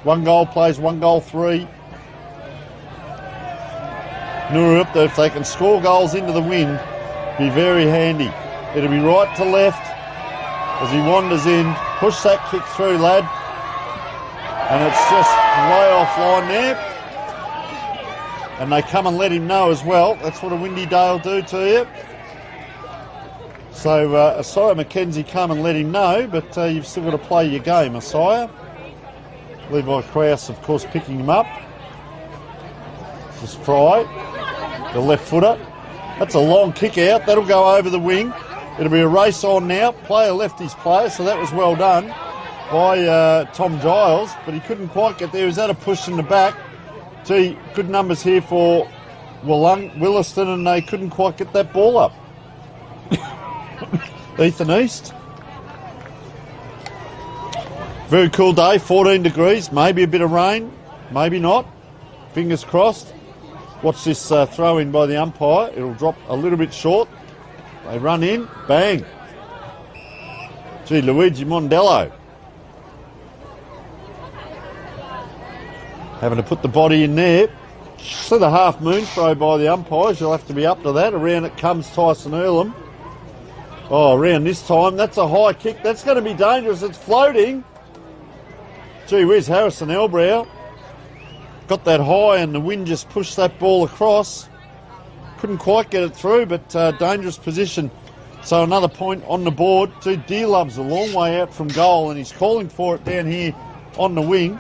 1 goal plays, 1 goal 3. Nuruupta, if they can score goals into the wind, be very handy. It'll be right to left as he wanders in. Push that kick through, lad. And it's just way offline there. And they come and let him know as well. That's what a windy day will do to you. So Isaiah McKenzie come and let him know, but you've still got to play your game, Isaiah. Levi Krause, of course, picking him up. Just Fry, the left footer. That's a long kick out. That'll go over the wing. It'll be a race on now. Player left his player, so that was well done by Tom Giles, but he couldn't quite get there. He was at a push in the back. Gee, good numbers here for Williston, and they couldn't quite get that ball up. Ethan East. Very cool day, 14 degrees, maybe a bit of rain, maybe not. Fingers crossed. Watch this throw in by the umpire. It'll drop a little bit short. They run in, bang. Gee, Luigi Mondello. Having to put the body in there. See the half moon throw by the umpires. You'll have to be up to that. Around it comes Tyson Earlham. Oh, around this time. That's a high kick. That's going to be dangerous. It's floating. Gee whiz, Harrison Elbrow got that high and the wind just pushed that ball across. Couldn't quite get it through, but dangerous position. So another point on the board. D-Love's a long way out from goal and he's calling for it down here on the wing.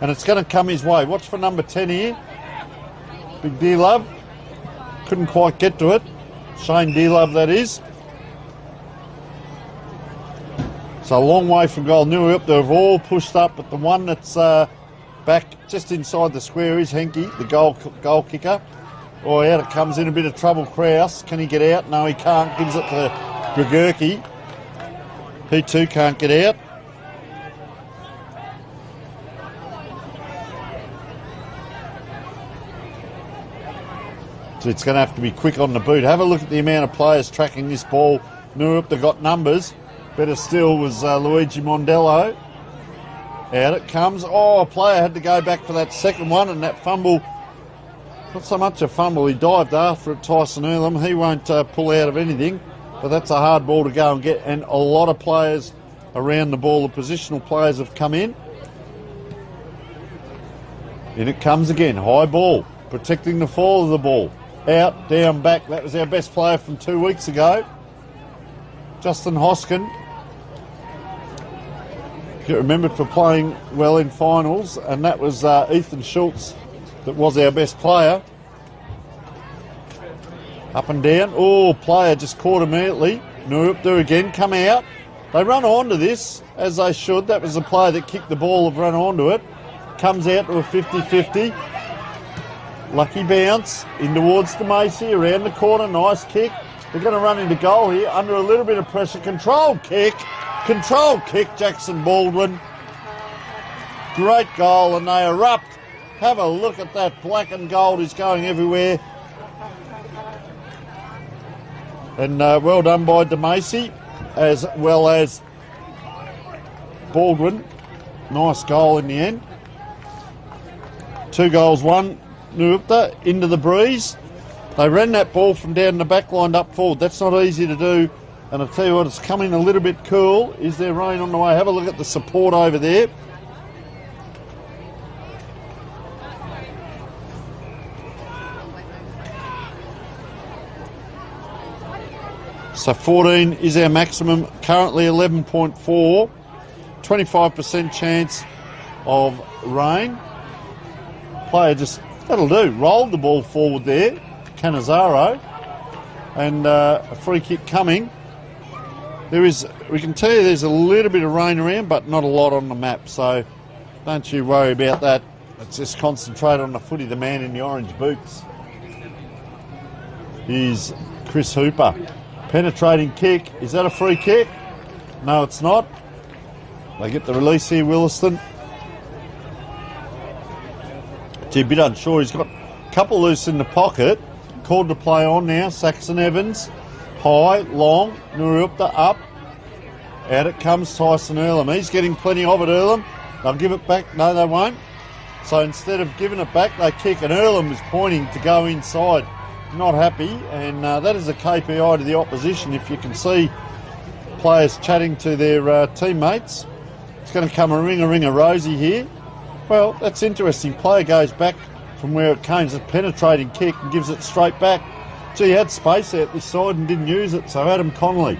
And it's going to come his way. Watch for number 10 here. Big D-Love. Couldn't quite get to it. Shane D-Love, that is. So a long way from goal. New up, they've all pushed up, but the one that's back just inside the square is Henke, the goal kicker. Oh, out it comes in a bit of trouble. Krause, can he get out? No, he can't. Gives it to Gregurki. He too can't get out. So it's going to have to be quick on the boot. Have a look at the amount of players tracking this ball. Noorup, they got numbers. Better still was Luigi Mondello. Out it comes. Oh, a player had to go back for that second one, and that fumble, not so much a fumble, he dived after it, Tyson Earlham. He won't pull out of anything, but that's a hard ball to go and get, and a lot of players around the ball. The positional players have come in. In it comes again. High ball, protecting the fall of the ball. Out, down, back. That was our best player from 2 weeks ago. Justin Hoskin. Get remembered for playing well in finals, and that was Ethan Schultz that was our best player. Up and down. Oh, player just caught immediately. Noorup do again, come out. They run onto this, as they should. That was the player that kicked the ball, have run onto it. Comes out to a 50-50. Lucky bounce in towards the Macy, around the corner, nice kick. They're going to run into goal here under a little bit of pressure. Controlled kick, Jackson Baldwin. Great goal, and they erupt. Have a look at that. Black and gold is going everywhere. And well done by DeMacy, as well as Baldwin. Nice goal in the end. 2 goals, 1. Nurupta into the breeze. They ran that ball from down the back line up forward. That's not easy to do. And I'll tell you what, it's coming a little bit cool. Is there rain on the way? Have a look at the support over there. So 14 is our maximum. Currently 11.4. 25% chance of rain. Player just, that'll do. Rolled the ball forward there. Canizaro. And a free kick coming. We can tell you there's a little bit of rain around, but not a lot on the map, so don't you worry about that. Let's just concentrate on the footy. The man in the orange boots is Chris Hooper. Penetrating kick. Is that a free kick? No, it's not. They get the release here, Williston. Gee, a bit unsure. He's got a couple loose in the pocket. Called to play on now. Saxon Evans. High, long, Nurupta up. Out it comes Tyson Earlham. He's getting plenty of it, Earlham. They'll give it back. No, they won't. So instead of giving it back, they kick. And Earlham is pointing to go inside. Not happy. And that is a KPI to the opposition. If you can see players chatting to their teammates. It's going to come a rosy here. Well, that's interesting. Player goes back from where it came. It's a penetrating kick and gives it straight back. Gee, he had space out this side and didn't use it. So Adam Connolly,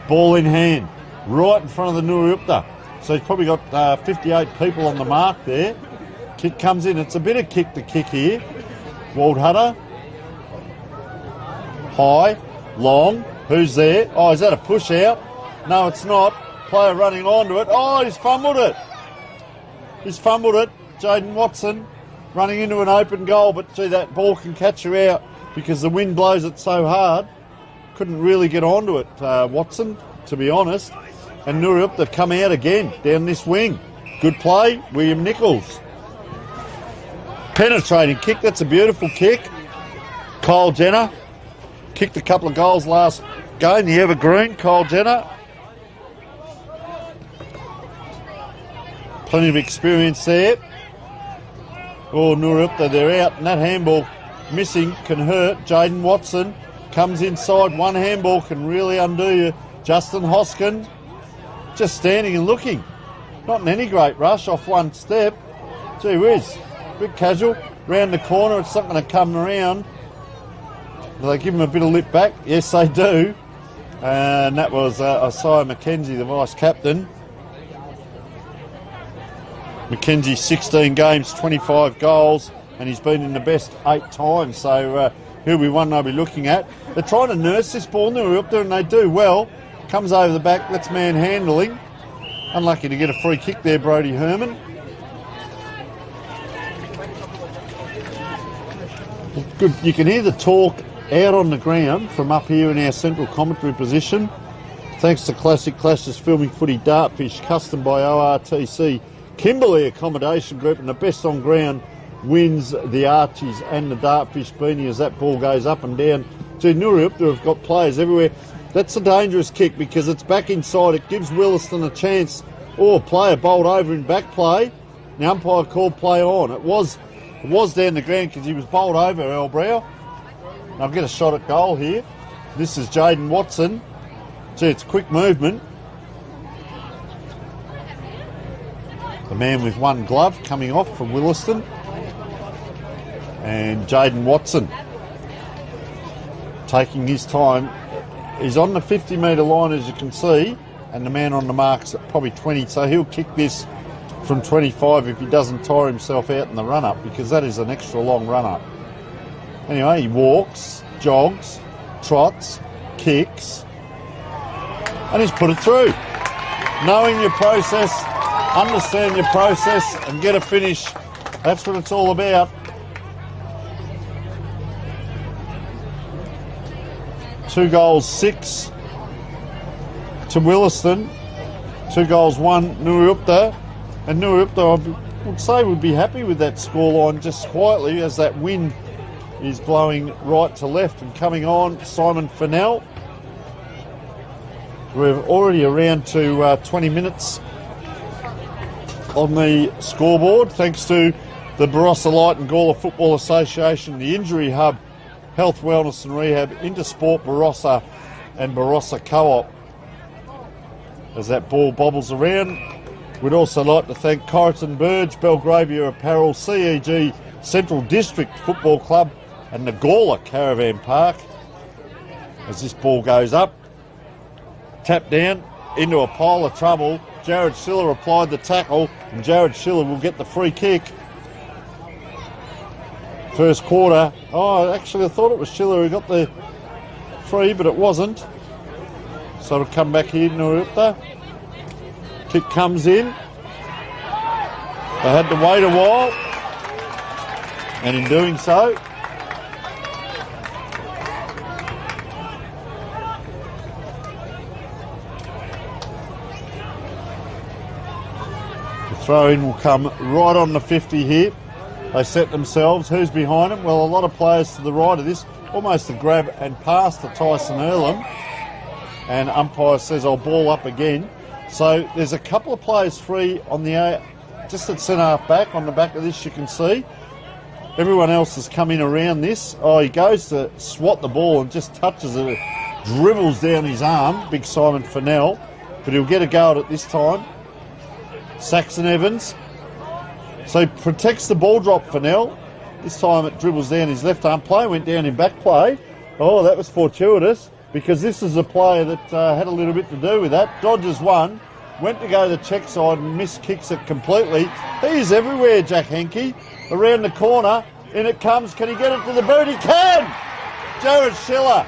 ball in hand, right in front of the Nurupta. So he's probably got 58 people on the mark there. Kick comes in. It's a bit of kick to kick here. Wald Hutter. High, long. Who's there? Oh, is that a push out? No, it's not. Player running onto it. Oh, he's fumbled it. Jaden Watson running into an open goal, but gee, that ball can catch you out because the wind blows it so hard. Couldn't really get onto it, Watson, to be honest. And Nurup, they've come out again down this wing. Good play, William Nichols. Penetrating kick, that's a beautiful kick. Kyle Jenner kicked a couple of goals last game, the evergreen, Kyle Jenner. Plenty of experience there. Oh, Nurupta, they're out, and that handball missing can hurt. Jaden Watson comes inside. One handball can really undo you. Justin Hoskin just standing and looking. Not in any great rush off one step. Gee whiz, bit casual. Round the corner, it's not going to come around. Do they give him a bit of lip back? Yes, they do. And that was Isaiah McKenzie, the vice-captain. McKenzie, 16 games, 25 goals, and he's been in the best 8 times. So he'll be one they'll be looking at. They're trying to nurse this ball. They're up there, and they do well. Comes over the back, lets man handling. Unlucky to get a free kick there, Brodie Herman. Good. You can hear the talk out on the ground from up here in our central commentary position. Thanks to Classic Clashes Filming Footy Dartfish, custom by ORTC Kimberley Accommodation Group, and the best on ground wins the Archies and the Dartfish beanie as that ball goes up and down. Gee, Nurupta have got players everywhere. That's a dangerous kick because it's back inside. It gives Williston a chance. Oh, player bowled over in back play. The umpire called play on. It was down the ground because he was bowled over, Elbrow. I'll get a shot at goal here. This is Jaden Watson. Gee, it's quick movement. The man with one glove coming off from Williston. And Jaden Watson taking his time. He's on the 50-metre line, as you can see, and the man on the mark's at probably 20, so he'll kick this from 25 if he doesn't tire himself out in the run-up, because that is an extra long run-up. Anyway, he walks, jogs, trots, kicks, and he's put it through. Knowing your process, understand your process, and get a finish. That's what it's all about. 2 goals, 6 to Williston. 2 goals, 1 Nurupta. And Nurupta, I would say, would be happy with that scoreline just quietly as that wind is blowing right to left and coming on. Simon Fennell. We're already around to 20 minutes on the scoreboard, thanks to the Barossa Light and Gawler Football Association, the Injury Hub, Health, Wellness and Rehab, Intersport Barossa and Barossa Co-op. As that ball bobbles around, we'd also like to thank Corrigan Burge, Belgravia Apparel, CEG Central District Football Club and the Gawler Caravan Park. As this ball goes up, tap down into a pile of trouble. Jared Schiller applied the tackle and Jared Schiller will get the free kick. First quarter. Oh, actually I thought it was Schiller who got the free, but it wasn't. So it'll come back here, Nurupta. Kick comes in. They had to wait a while, and in doing so, the throw-in will come right on the 50 here. They set themselves. Who's behind them? Well, a lot of players to the right of this. Almost a grab and pass to Tyson Earlham. And umpire says, I'll ball up again. So there's a couple of players free on the just at centre half back. On the back of this you can see. Everyone else has come in around this. Oh, he goes to swat the ball and just touches it. It dribbles down his arm. Big Simon Fennell. But he'll get a go at it this time. Saxon Evans. So he protects the ball drop, Fennell. This time it dribbles down his left arm. Play went down in back play. Oh, that was fortuitous because this is a player that had a little bit to do with that. Dodgers won. Went to go to the check side and missed kicks it completely. He is everywhere, Jack Henke. Around the corner. In it comes. Can he get it to the boot? He can! Jared Schiller.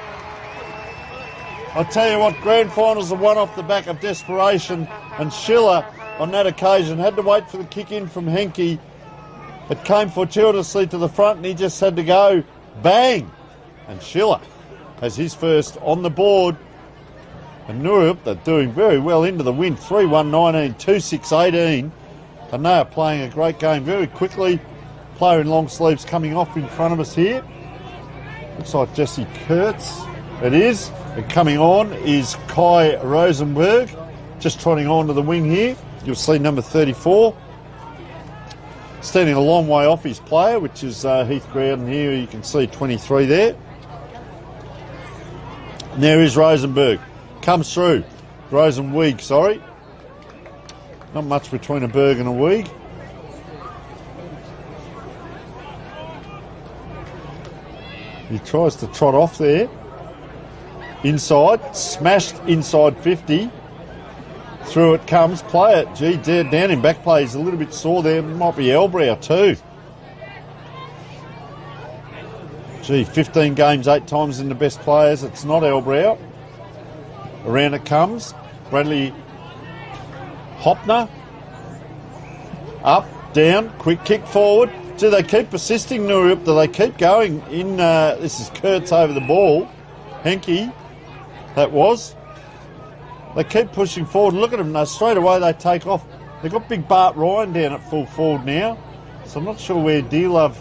I'll tell you what, grand finals are won off the back of desperation, and Schiller on that occasion had to wait for the kick in from Henke. It came fortuitously to the front and he just had to go bang. And Schiller has his first on the board. And Nurup, they're doing very well into the wind. 3-1-19, 2-6-18. And they are playing a great game very quickly. Player in long sleeves coming off in front of us here. Looks like Jesse Kurtz. It is. And coming on is Kai Rosenberg. Just trotting on to the wing here. You'll see number 34, standing a long way off his player, which is Heath Growden here. You can see 23 there. And there is Rosenberg. Comes through. Rosenweig, sorry. Not much between a Berg and a Weig. He tries to trot off there. Inside. Smashed inside 50. Through it comes. Play it. Gee, down in back play. He's a little bit sore there. Might be Elbrow too. Gee, 15 games, 8 times in the best players. It's not Elbrow. Around it comes. Bradley Hopner. Up, down, quick kick forward. Gee, they keep persisting, Nuriupta. They keep going in. This is Kurtz over the ball. Henke, that was. They keep pushing forward. Look at them. Now, straight away they take off. They've got big Bart Ryan down at full forward now. So I'm not sure where D-Love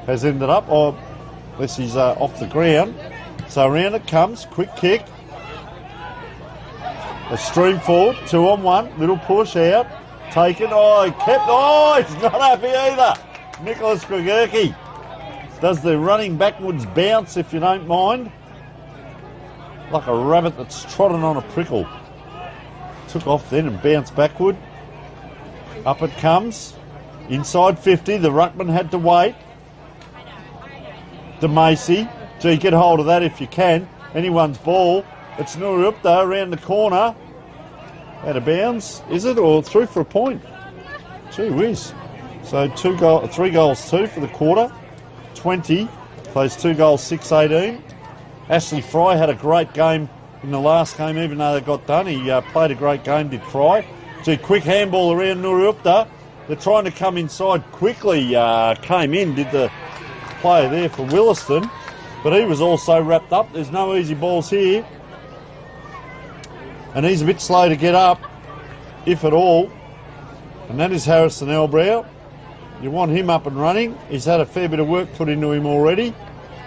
has ended up. Or unless he's off the ground. So around it comes. Quick kick. A stream forward. 2-on-1. Little push out. Taken. Oh, he kept. Oh, he's not happy either. Nicholas Gregurki does the running backwards bounce, if you don't mind. Like a rabbit that's trotting on a prickle. Took off then and bounced backward. Up it comes. Inside 50. The ruckman had to wait. DeMacy. Gee, get hold of that if you can. Anyone's ball. It's Nuriupta around the corner. Out of bounds, is it? Or through for a point? Gee whiz. So 3 goals 2 for the quarter. 20. Plays 2 goals 6-18. Ashley Fry had a great game in the last game, even though they got done. He played a great game, did Fry. Gee, quick handball around Nuriupta. They're trying to come inside quickly. Came in, did the player there for Williston. But he was also wrapped up. There's no easy balls here. And he's a bit slow to get up, if at all. And that is Harrison Elbrow. You want him up and running. He's had a fair bit of work put into him already.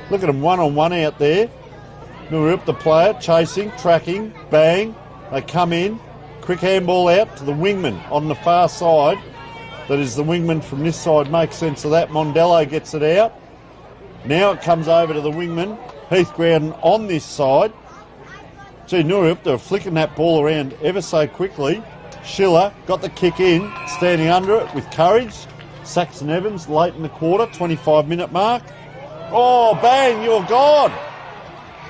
Look at him one-on-one out there. Nuriupta player, chasing, tracking, bang. They come in. Quick handball out to the wingman on the far side. That is the wingman from this side. Makes sense of that. Mondello gets it out. Now it comes over to the wingman. Heath Growden on this side. Gee, Nuriupta are flicking that ball around ever so quickly. Schiller got the kick in, standing under it with courage. Saxon Evans late in the quarter, 25-minute mark. Oh, bang, you're gone.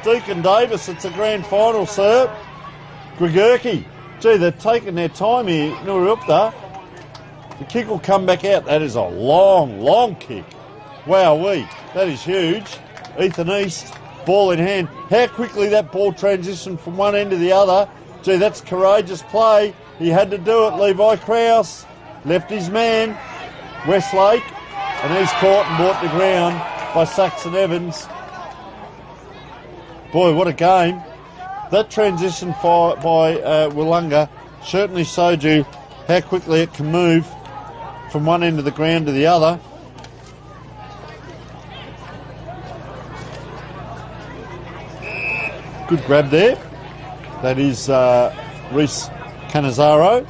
Deacon Davis, it's a grand final, sir. Gregurki. Gee, they're taking their time here, Nuriupta. The kick will come back out. That is a long, long kick. Wowee, that is huge. Ethan East, ball in hand. How quickly that ball transitioned from one end to the other. Gee, that's courageous play. He had to do it. Levi Krause left his man, Westlake, and he's caught and brought to ground by Saxon Evans. Boy, what a game. That transition by Willunga certainly showed you how quickly it can move from one end of the ground to the other. Good grab there. That is Reece Cannizzaro.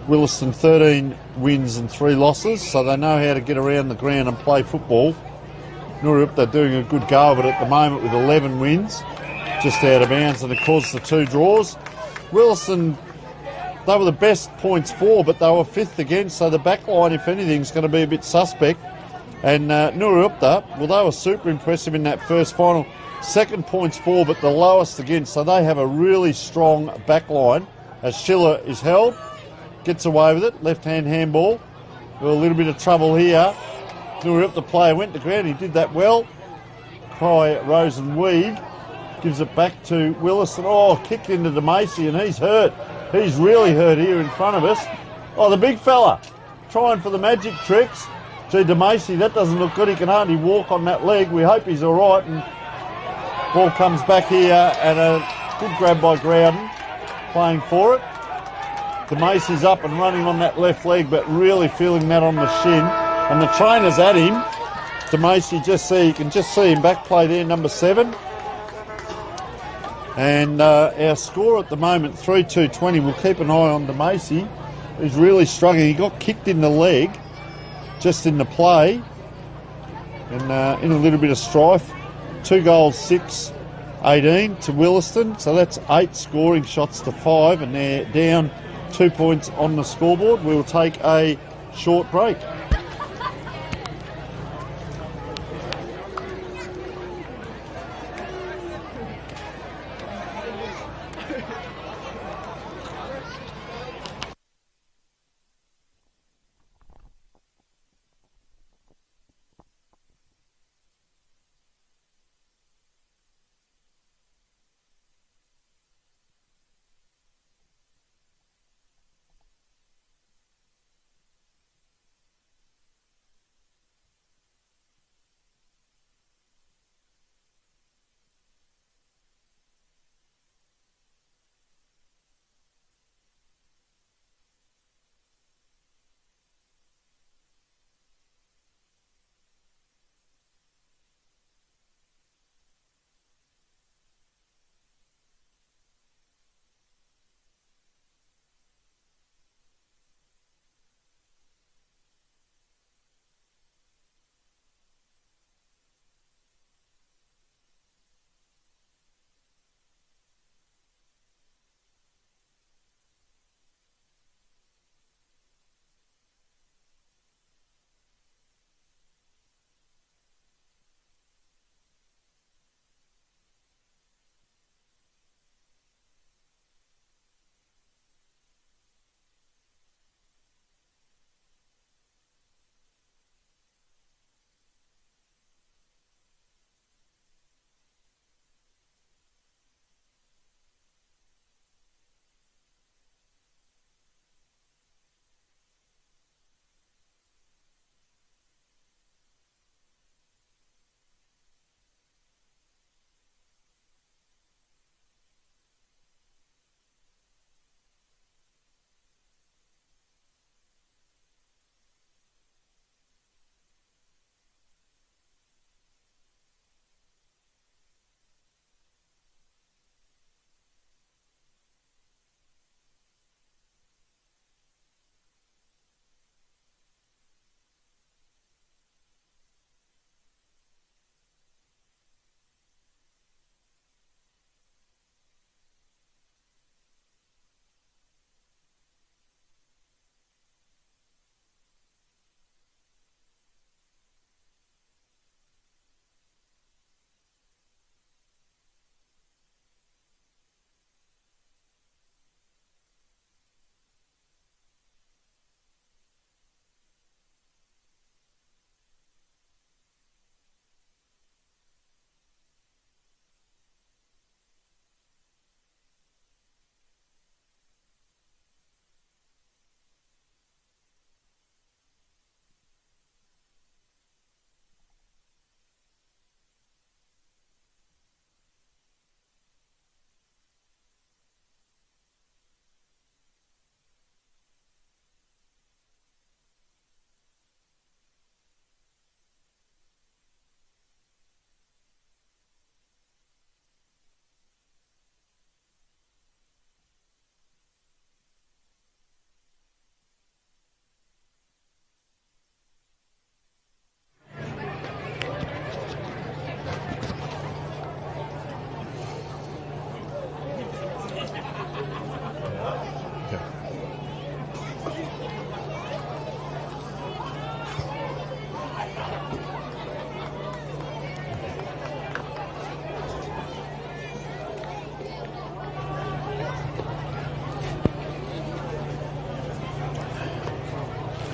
Williston 13 wins and 3 losses, so they know how to get around the ground and play football. Nuriupta doing a good go of it at the moment with 11 wins, just out of bounds, and it caused the 2 draws. Williston, they were the best points for, but they were 5th again, so the back line, if anything, is going to be a bit suspect. And Nuriupta, well, they were super impressive in that first final. 2nd points for, but the lowest again, so they have a really strong back line. As Schiller is held, gets away with it, left-hand handball. A little bit of trouble here. Nuriupta player went to ground, he did that well. Cry Rosenweig gives it back to Williston. Oh, kicked into DeMacy, and he's hurt. He's really hurt here in front of us. Oh, the big fella trying for the magic tricks. Gee, DeMacy, that doesn't look good. He can hardly walk on that leg. We hope he's all right. And ball comes back here, and a good grab by Growden, playing for it. DeMacy's up and running on that left leg, but really feeling that on the shin. And the trainer's at him. DeMacy, you can just see him back play there, number 7. And our score at the moment, 3-2-20. We'll keep an eye on DeMacy. who's really struggling. He got kicked in the leg just in the play and in a little bit of strife. 2 goals, 6-18 to Williston. So that's 8 scoring shots to 5, and they're down 2 points on the scoreboard. We'll take a short break.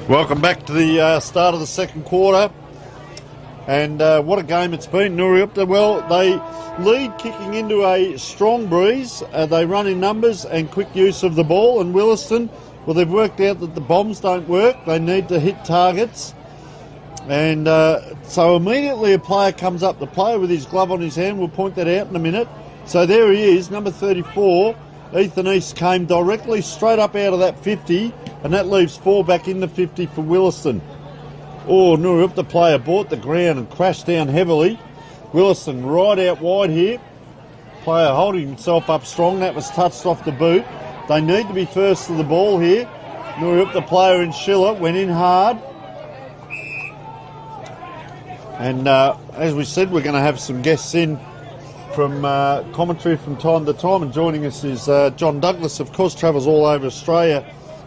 Welcome back to the start of the second quarter. And what a game it's been, Nuriupta. Well, they lead kicking into a strong breeze. They run in numbers and quick use of the ball. And Williston, well, they've worked out that the bombs don't work. They need to hit targets. And so immediately a player comes up. The player with his glove on his hand, we'll point that out in a minute. So there he is, number 34. Ethan East came directly straight up out of that 50, and that leaves 4 back in the 50 for Williston. Oh, Nuriupta player bought the ground and crashed down heavily. Williston right out wide here. Player holding himself up strong. That was touched off the boot. They need to be first to the ball here. Nuriup, the player in Schiller, went in hard. And as we said, we're going to have some guests in from commentary from time to time. And joining us is John Douglas, of course, travels all over Australia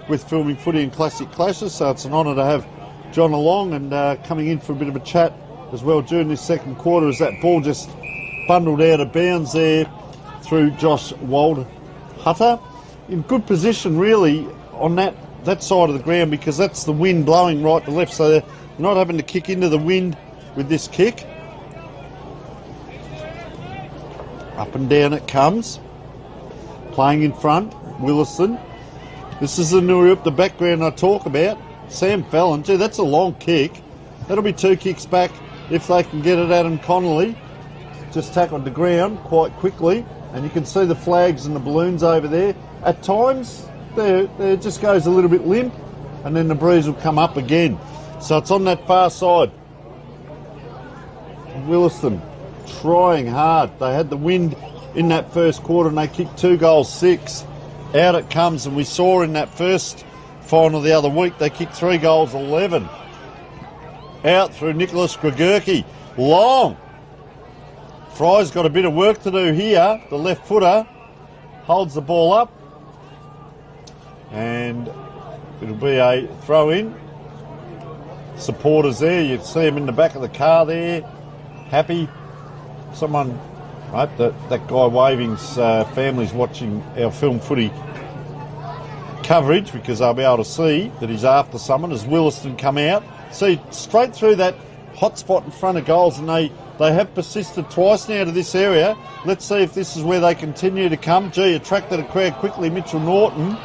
with filming footy and classic clashes. So it's an honour to have John along and coming in for a bit of a chat as well during this second quarter as that ball just bundled out of bounds there through Josh Waldhutter. In good position, really, on that side of the ground because that's the wind blowing right to left. So they're not having to kick into the wind with this kick. Up and down it comes. Playing in front, Williston. This is the Nuriup, the background I talk about. Sam Fallon, gee, that's a long kick. That'll be 2 kicks back if they can get it. Adam Connolly just tackled the ground quite quickly. And you can see the flags and the balloons over there. At times, there it just goes a little bit limp and then the breeze will come up again. So it's on that far side. Williston trying hard. They had the wind in that first quarter and they kicked 2 goals 6. Out it comes, and we saw in that first final the other week they kicked 3 goals 11. Out through Nicholas Gregurki. Long. Fry's got a bit of work to do here. The left footer holds the ball up and it'll be a throw in. Supporters there, you'd see them in the back of the car there. Happy. Someone, right, that guy waving's family's watching our film footy coverage because they'll be able to see that he's after someone as Williston come out. See, straight through that hot spot in front of goals, and they have persisted twice now to this area. Let's see if this is where they continue to come. Gee, attracted a crowd quickly. Mitchell Norton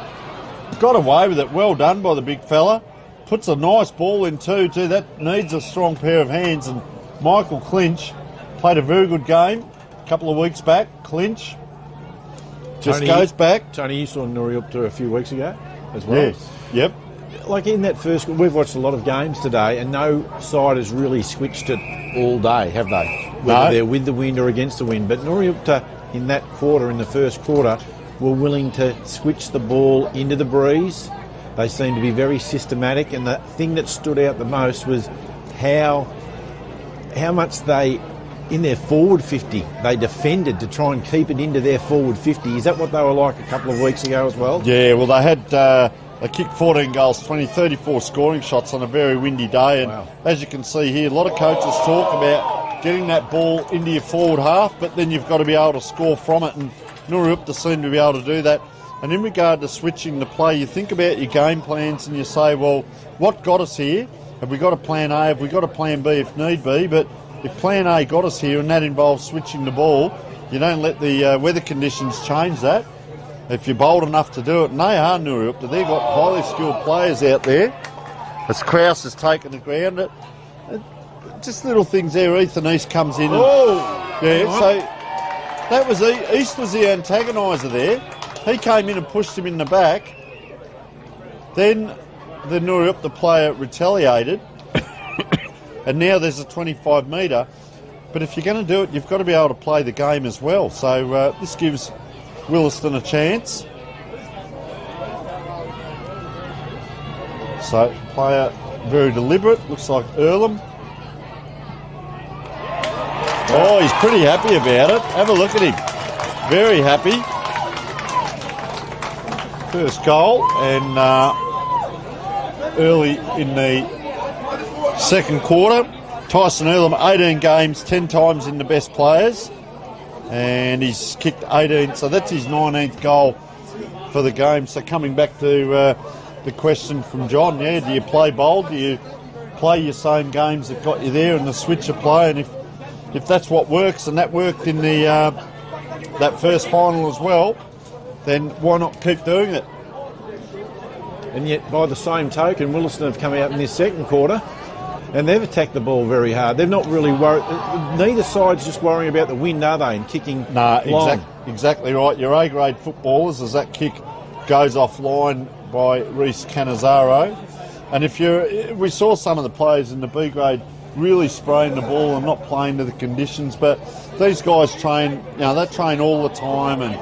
got away with it. Well done by the big fella. Puts a nice ball in too. Gee, that needs a strong pair of hands. And Michael Clinch played a very good game a couple of weeks back. Clinch just goes back. Tony, you saw Nuriup a few weeks ago as well. Yes, yep. Like in that first, we've watched a lot of games today and no side has really switched it all day, have they? Whether they're with the wind or against the wind. But Nuriup in that quarter, in the first quarter, were willing to switch the ball into the breeze. They seemed to be very systematic, and the thing that stood out the most was how much they, in their forward 50, they defended to try and keep it into their forward 50. Is that what they were like a couple of weeks ago as well? Yeah, well, they had they kicked 14 goals, 34 scoring shots on a very windy day. And as you can see here, a lot of coaches talk about getting that ball into your forward half, but then you've got to be able to score from it. And Nuriup seem to be able to do that. And in regard to switching the play, you think about your game plans and you say, well, what got us here? Have we got a plan A? Have we got a plan B if need be? But if plan A got us here and that involves switching the ball, you don't let the weather conditions change that. If you're bold enough to do it, and they are Nuriup, they've got highly skilled players out there. As Krause has taken the ground, just little things there. Ethan East comes in. So that was East was the antagoniser there. He came in and pushed him in the back. Then the Nuriup, the player, retaliated. And now there's a 25 metre. But if you're going to do it, you've got to be able to play the game as well. So this gives Williston a chance. So player very deliberate. Looks like Earlham. Oh, he's pretty happy about it. Have a look at him. Very happy. First goal, and early in the second quarter, Tyson Earlham, 18 games, 10 times in the best players, and he's kicked 18, so that's his 19th goal for the game. So coming back to the question from John, do you play bold? Do you play your same games that got you there and the switch of play? And if that's what works, and that worked in the that first final as well, then why not keep doing it? And yet, by the same token, Williston have come out in this second quarter and they've attacked the ball very hard. They're not really worried. Neither side's just worrying about the wind, are they, and kicking long. Exactly right. Your A-grade footballers, as that kick goes offline by Reece Cannizaro. And we saw some of the players in the B-grade really spraying the ball and not playing to the conditions, but these guys train, they train all the time, and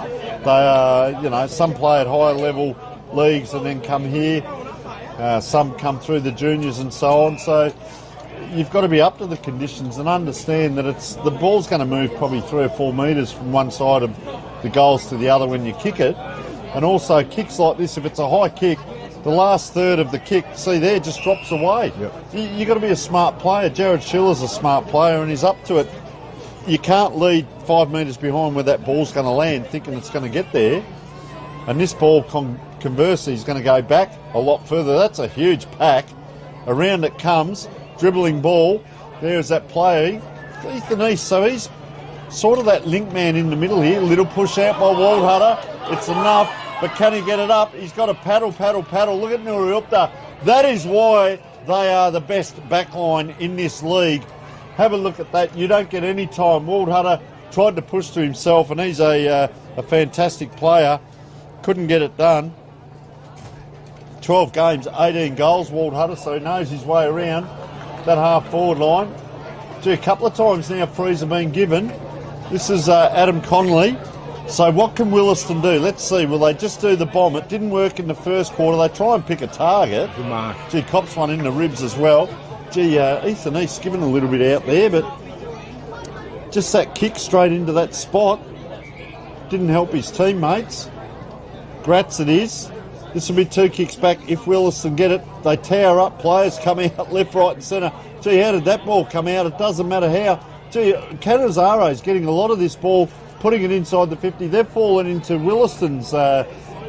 they some play at higher level leagues and then come here. Some come through the juniors and so on. So you've got to be up to the conditions and understand that the ball's going to move probably 3 or 4 metres from one side of the goals to the other when you kick it. And also kicks like this, if it's a high kick, the last third of the kick, see there, just drops away. Yep. You've got to be a smart player. Jared Schiller's a smart player and he's up to it. You can't lead 5 metres behind where that ball's going to land thinking it's going to get there. And this ball, conversely, is going to go back a lot further. That's a huge pack. Around it comes, dribbling ball. There's that player, Ethan East. So he's sort of that link man in the middle here. Little push out by Waldhutter. It's enough, but can he get it up? He's got to paddle. Look at Nuriupta. That is why they are the best backline in this league. Have a look at that. You don't get any time. Waldhutter tried to push to himself, and he's a fantastic player. Couldn't get it done. 12 games, 18 goals, Waldhutter, so he knows his way around that half-forward line. Gee, a couple of times now frees have been given. This is Adam Connolly. So what can Williston do? Let's see. Will they just do the bomb? It didn't work in the first quarter. They try and pick a target. Good mark. Gee, cops one in the ribs as well. Gee, Ethan East given a little bit out there, but just that kick straight into that spot didn't help his teammates. Gratz it is. This will be 2 kicks back if Williston get it. They tower up. Players come out left, right and centre. Gee, how did that ball come out? It doesn't matter how. Gee, Canazaro's getting a lot of this ball, putting it inside the 50. They've fallen into Williston's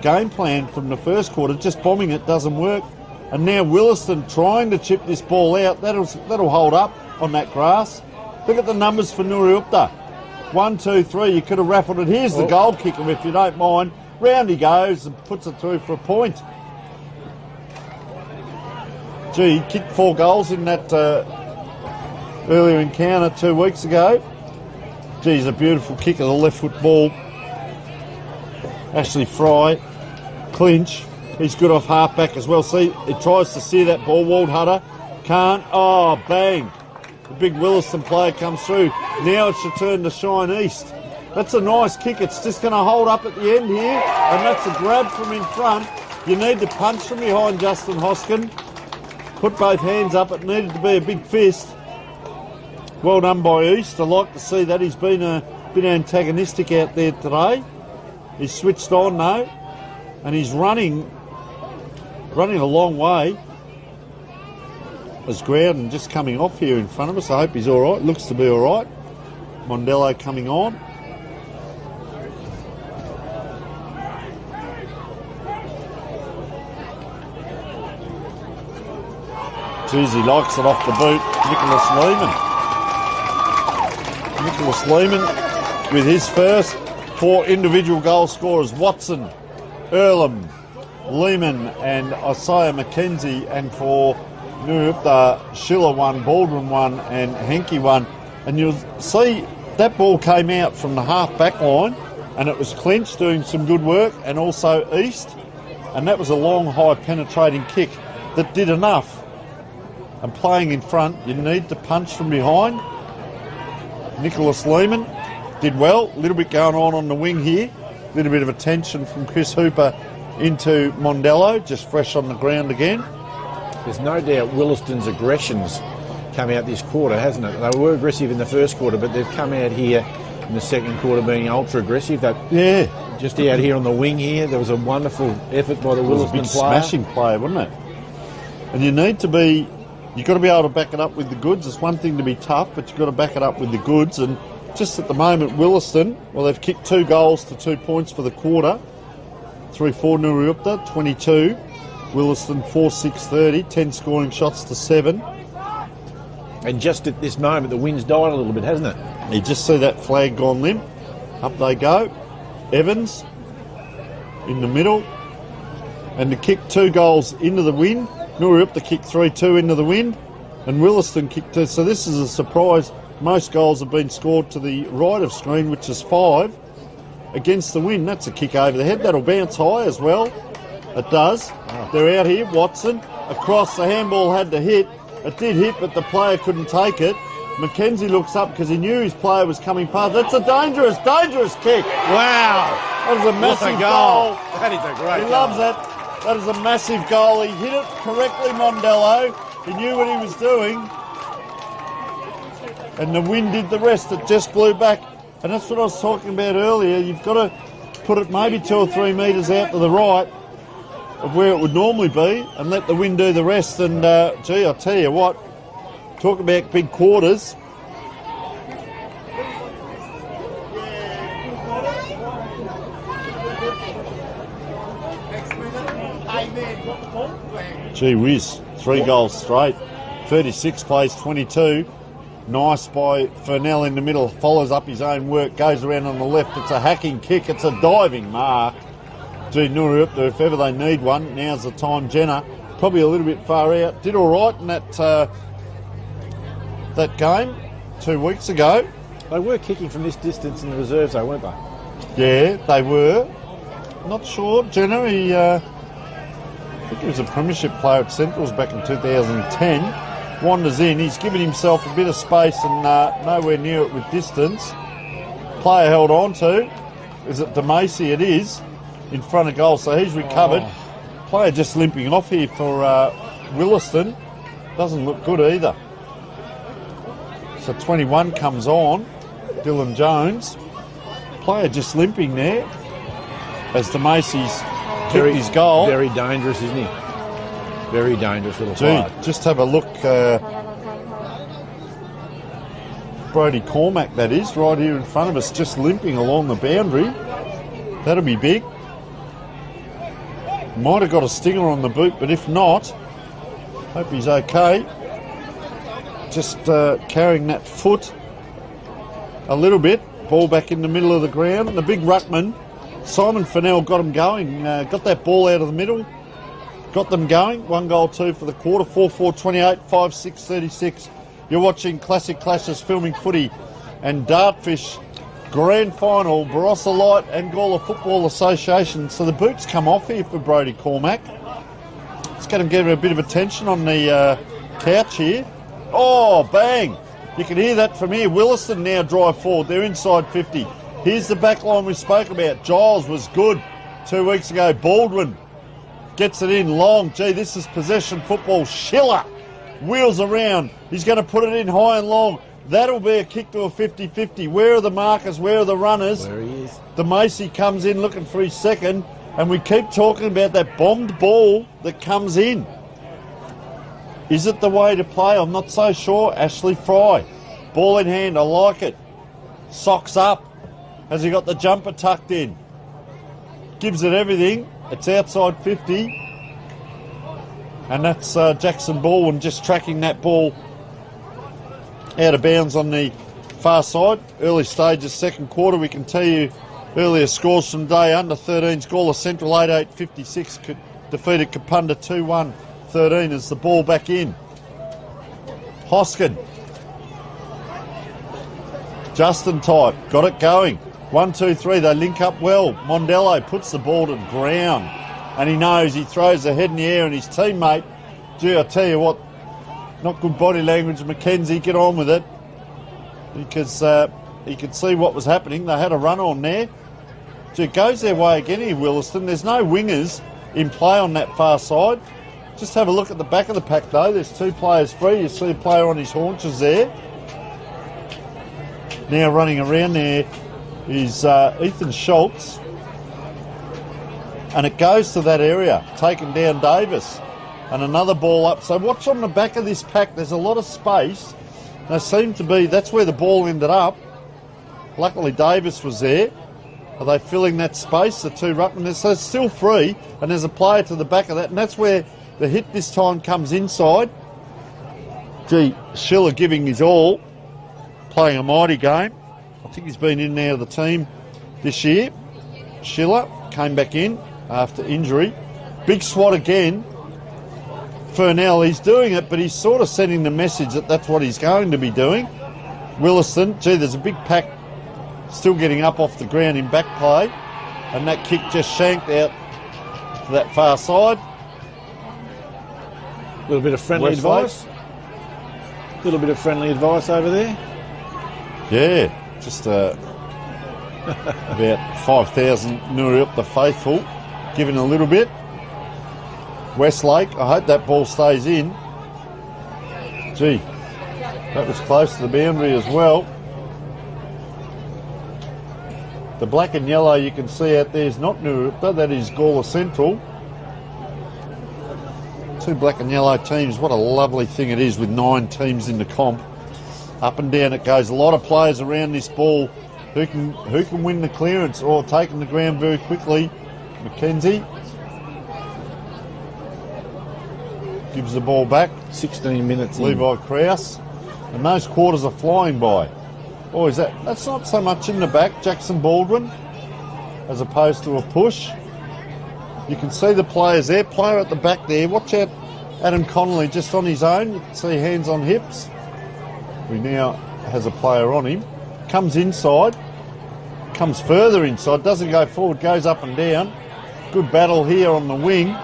game plan from the first quarter. Just bombing it doesn't work. And now Williston trying to chip this ball out. That'll hold up on that grass. Look at the numbers for Nuriupta. 1, 2, 3. You could have raffled it. Here's the goal kicker, if you don't mind. Round he goes and puts it through for a point. Gee, he kicked 4 goals in that earlier encounter 2 weeks ago. Geez, a beautiful kick of the left foot ball. Ashley Fry, clinch. He's good off half back as well. See, it tries to steer that ball. Waldhutter can't. Oh, bang. The big Williston player comes through. Now it's your turn to shine east. That's a nice kick. It's just going to hold up at the end here. And that's a grab from in front. You need to punch from behind, Justin Hoskin. Put both hands up. It needed to be a big fist. Well done by East. I like to see that. He's been a bit antagonistic out there today. He's switched on though. And he's running a long way. There's Groudon just coming off here in front of us. I hope he's all right. Looks to be all right. Mondello coming on. Jeez, he likes it off the boot. Nicholas Lehman with his first 4 individual goal scorers. Watson, Earlham, Lehman and Isaiah McKenzie, and for Nuriupta, Schiller 1, Baldwin 1 and Henke 1. And you'll see that ball came out from the half back line and it was Clinch doing some good work, and also East, and that was a long high penetrating kick that did enough. And playing in front, you need to punch from behind. Nicholas Lehman did well. A little bit going on the wing here. A little bit of attention from Chris Hooper into Mondello, just fresh on the ground again. There's no doubt Williston's aggression's come out this quarter, hasn't it? They were aggressive in the first quarter, but they've come out here in the second quarter being ultra aggressive. Just out here on the wing here, there was a wonderful effort by the Williston player. Smashing player, wasn't it? And you need to be... You've got to be able to back it up with the goods. It's one thing to be tough, but you've got to back it up with the goods. And just at the moment, Williston, well, they've kicked 2 goals to 2 points for the quarter. 3-4 Nuriupta, 22. Williston 4-6-30, 10 scoring shots to 7. And just at this moment, the wind's died a little bit, hasn't it? You just see that flag gone limp. Up they go. Evans in the middle. And to kick 2 goals into the wind. Nuriupta kicked 3-2 into the wind, and Williston kicked 2. So this is a surprise. Most goals have been scored to the right of screen, which is 5 against the wind. That's a kick over the head. That'll bounce high as well. It does. They're out here. Watson across. The handball had to hit. It did hit, but the player couldn't take it. McKenzie looks up because he knew his player was coming past. That's a dangerous kick. Wow. That was a massive goal. That is a great goal. He loves that. That is a massive goal. He hit it correctly, Mondello. He knew what he was doing. And the wind did the rest. It just blew back. And that's what I was talking about earlier. You've got to put it maybe 2 or 3 metres out to the right of where it would normally be and let the wind do the rest. And, gee, I'll tell you what, talk about big quarters. Gee whiz, 3 goals straight. 36 plays 22. Nice by Furnell in the middle. Follows up his own work. Goes around on the left. It's a hacking kick. It's a diving mark. Gee, Nuriupta, if ever they need one, now's the time. Jenner, probably a little bit far out. Did all right in that game 2 weeks ago. They were kicking from this distance in the reserves, though, weren't they? Yeah, they were. Not sure. Jenner, I think he was a premiership player at Centrals back in 2010. Wanders in. He's given himself a bit of space and nowhere near it with distance. Player held on to. Is it DeMacy? It is. In front of goal. So he's recovered. Player just limping off here for Williston. Doesn't look good either. So 21 comes on. Dylan Jones. Player just limping there. As DeMacy's kicked his goal. Very dangerous, isn't he? Very dangerous little player. Just have a look. Brodie Cormack, that is, right here in front of us, just limping along the boundary. That'll be big. Might have got a stinger on the boot, but if not, hope he's okay. Just carrying that foot a little bit. Ball back in the middle of the ground. And the big ruckman, Simon Fennell, got him going. Got that ball out of the middle. Got them going. 1 goal, 2 for the quarter. 4-4-28, 5-6-36. You're watching Classic Clashes Filming Footy and Dartfish Grand Final, Barossa Light and Gawler Football Association. So the boots come off here for Brodie Cormack. It's going to give him a bit of attention on the couch here. Oh, bang! You can hear that from here. Williston now drive forward. They're inside 50. Here's the back line we spoke about. Giles was good 2 weeks ago. Baldwin gets it in long. Gee, this is possession football. Schiller wheels around. He's going to put it in high and long. That'll be a kick to a 50-50. Where are the markers? Where are the runners? There he is. DeMacy comes in looking for his second. And we keep talking about that bombed ball that comes in. Is it the way to play? I'm not so sure. Ashley Fry. Ball in hand. I like it. Socks up. Has he got the jumper tucked in? Gives it everything. It's outside 50. And that's Jackson Baldwin just tracking that ball out of bounds on the far side. Early stages, second quarter. We can tell you earlier scores from day under 13s. Gawler Central 88-56 defeated Kapunda 2-1-13 as the ball back in. Hoskin. Justin type. Got it going. 1, 2, 3. They link up well. Mondello puts the ball to the ground. And he knows he throws the head in the air and his teammate, gee, I tell you what, not good body language. McKenzie, get on with it. Because he could see what was happening. They had a run on there. Gee, it goes their way again here, Williston. There's no wingers in play on that far side. Just have a look at the back of the pack, though. There's 2 players free. You see a player on his haunches there. Now running around there is Ethan Schultz. And it goes to that area, taking down Davis. And another ball up. So watch on the back of this pack. There's a lot of space. There seem to be, that's where the ball ended up. Luckily Davis was there. Are they filling that space, the 2 ruckmen? So it's still free. And there's a player to the back of that. And that's where the hit this time comes inside. Gee, Schiller giving his all. Playing a mighty game. I think he's been in there the team this year. Schiller came back in after injury. Big swat again. Furnell, he's doing it, but he's sort of sending the message that that's what he's going to be doing. Williston, gee, there's a big pack still getting up off the ground in back play. And that kick just shanked out to that far side. A little bit of friendly advice. A little bit of friendly advice over there. Yeah, just about 5,000 Nuriupta faithful, giving a little bit. Westlake. I hope that ball stays in. Gee, that was close to the boundary as well. The black and yellow you can see out there is not Nurupta, that is Gawler Central. Two black and yellow teams. What a lovely thing it is with 9 teams in the comp. Up and down it goes. A lot of players around this ball. Who can win the clearance or taking the ground very quickly? Mackenzie gives the ball back. 16 minutes in. Levi Krause. And those quarters are flying by. Or is that's not so much in the back, Jackson Baldwin, as opposed to a push. You can see the players there, player at the back there. Watch out, Adam Connolly just on his own. You can see hands on hips. He now has a player on him. Comes inside, comes further inside, doesn't go forward, goes up and down. Good battle here on the wing.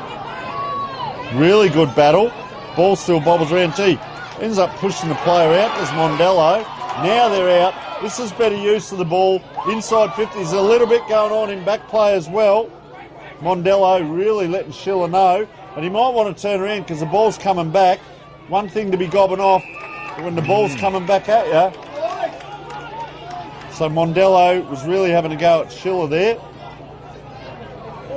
Really good battle. Ball still bobbles around. Gee, ends up pushing the player out. There's Mondello. Now they're out. This is better use of the ball. Inside 50. There's a little bit going on in back play as well. Mondello really letting Schiller know. And he might want to turn around because the ball's coming back. One thing to be gobbing off when the ball's coming back at you. So Mondello was really having a go at Schiller there.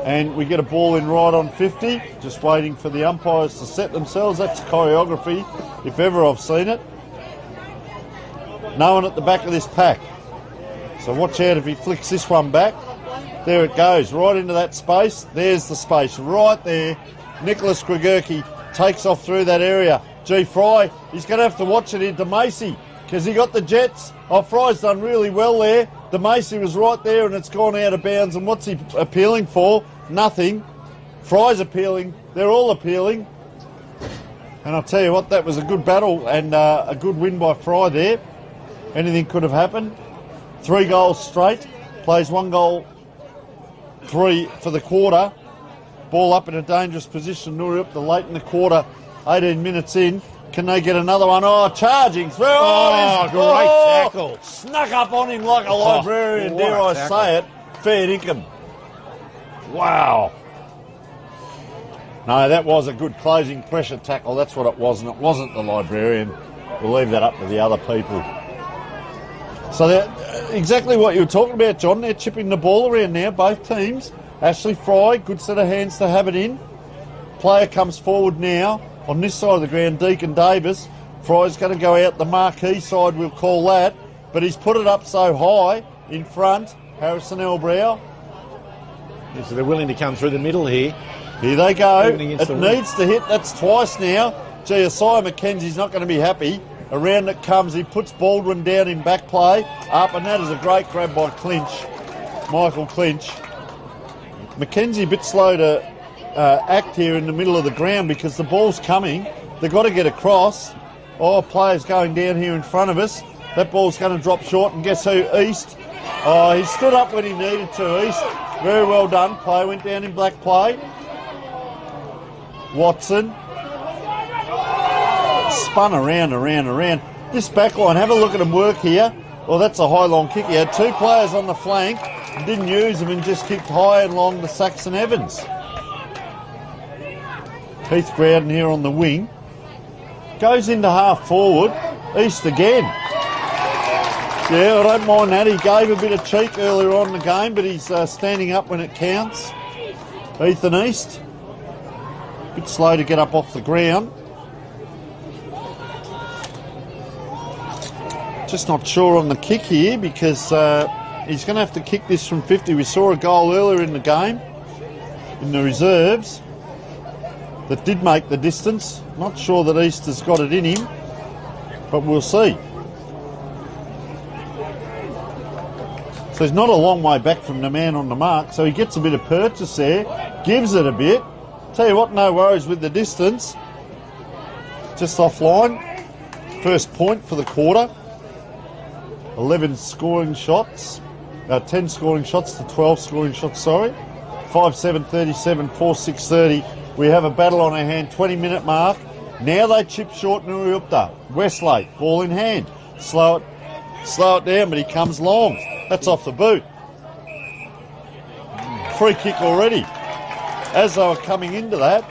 And we get a ball in right on 50. Just waiting for the umpires to set themselves. That's choreography, if ever I've seen it. No one at the back of this pack. So watch out if he flicks this one back. There it goes, right into that space. There's the space, right there. Nicholas Kragurki takes off through that area. G. Fry, he's going to have to watch it into Macy because he got the Jets. Oh, Fry's done really well there. The Macy was right there and it's gone out of bounds. And what's he appealing for? Nothing. Fry's appealing. They're all appealing. And I'll tell you what, that was a good battle and a good win by Fry there. Anything could have happened. 3 goals straight. Plays 1 goal, 3 for the quarter. Ball up in a dangerous position. Nuri up the late in the quarter. 18 minutes in. Can they get another one? Oh, charging through. Oh, great tackle. Snuck up on him like a librarian, dare I say it. Fair dinkum. Wow. No, that was a good closing pressure tackle. That's what it was, and it wasn't the librarian. We'll leave that up to the other people. So exactly what you were talking about, John. They're chipping the ball around now, both teams. Ashley Fry, good set of hands to have it in. Player comes forward now. On this side of the ground, Deacon Davis. Fry's going to go out the marquee side, we'll call that. But he's put it up so high in front. Harrison Elbrow. Yeah, so they're willing to come through the middle here. Here they go. It needs to hit. That's twice now. Gee, Isaiah McKenzie's not going to be happy. Around it comes. He puts Baldwin down in back play. Up, and that is a great grab by Clinch. Michael Clinch. McKenzie a bit slow to act here in the middle of the ground because the ball's coming. They've got to get across. Oh, players going down here in front of us. That ball's going to drop short, and guess who? East. Oh, he stood up when he needed to, East. Very well done. Play went down in black play. Watson. Spun around. This back line, have a look at him work here. Well, that's a high long kick. He had 2 players on the flank, didn't use them and just kicked high and long to Saxon Evans. Keith Growden here on the wing. Goes into half forward. East again. Yeah, I don't mind that. He gave a bit of cheek earlier on in the game, but he's standing up when it counts. Ethan East. A bit slow to get up off the ground. Just not sure on the kick here because he's going to have to kick this from 50. We saw a goal earlier in the game in the reserves that did make the distance. Not sure that East has got it in him, but we'll see. So he's not a long way back from the man on the mark, so he gets a bit of purchase there, gives it a bit. Tell you what, no worries with the distance. Just offline. First point for the quarter. 11 scoring shots. 10 scoring shots to 12 scoring shots, sorry. 5-7, 37, 4-6, 30. We have a battle on our hand, 20-minute mark. Now they chip short Nuriupta. Westlake, ball in hand. Slow it down, but he comes long. That's off the boot. Free kick already. As they were coming into that,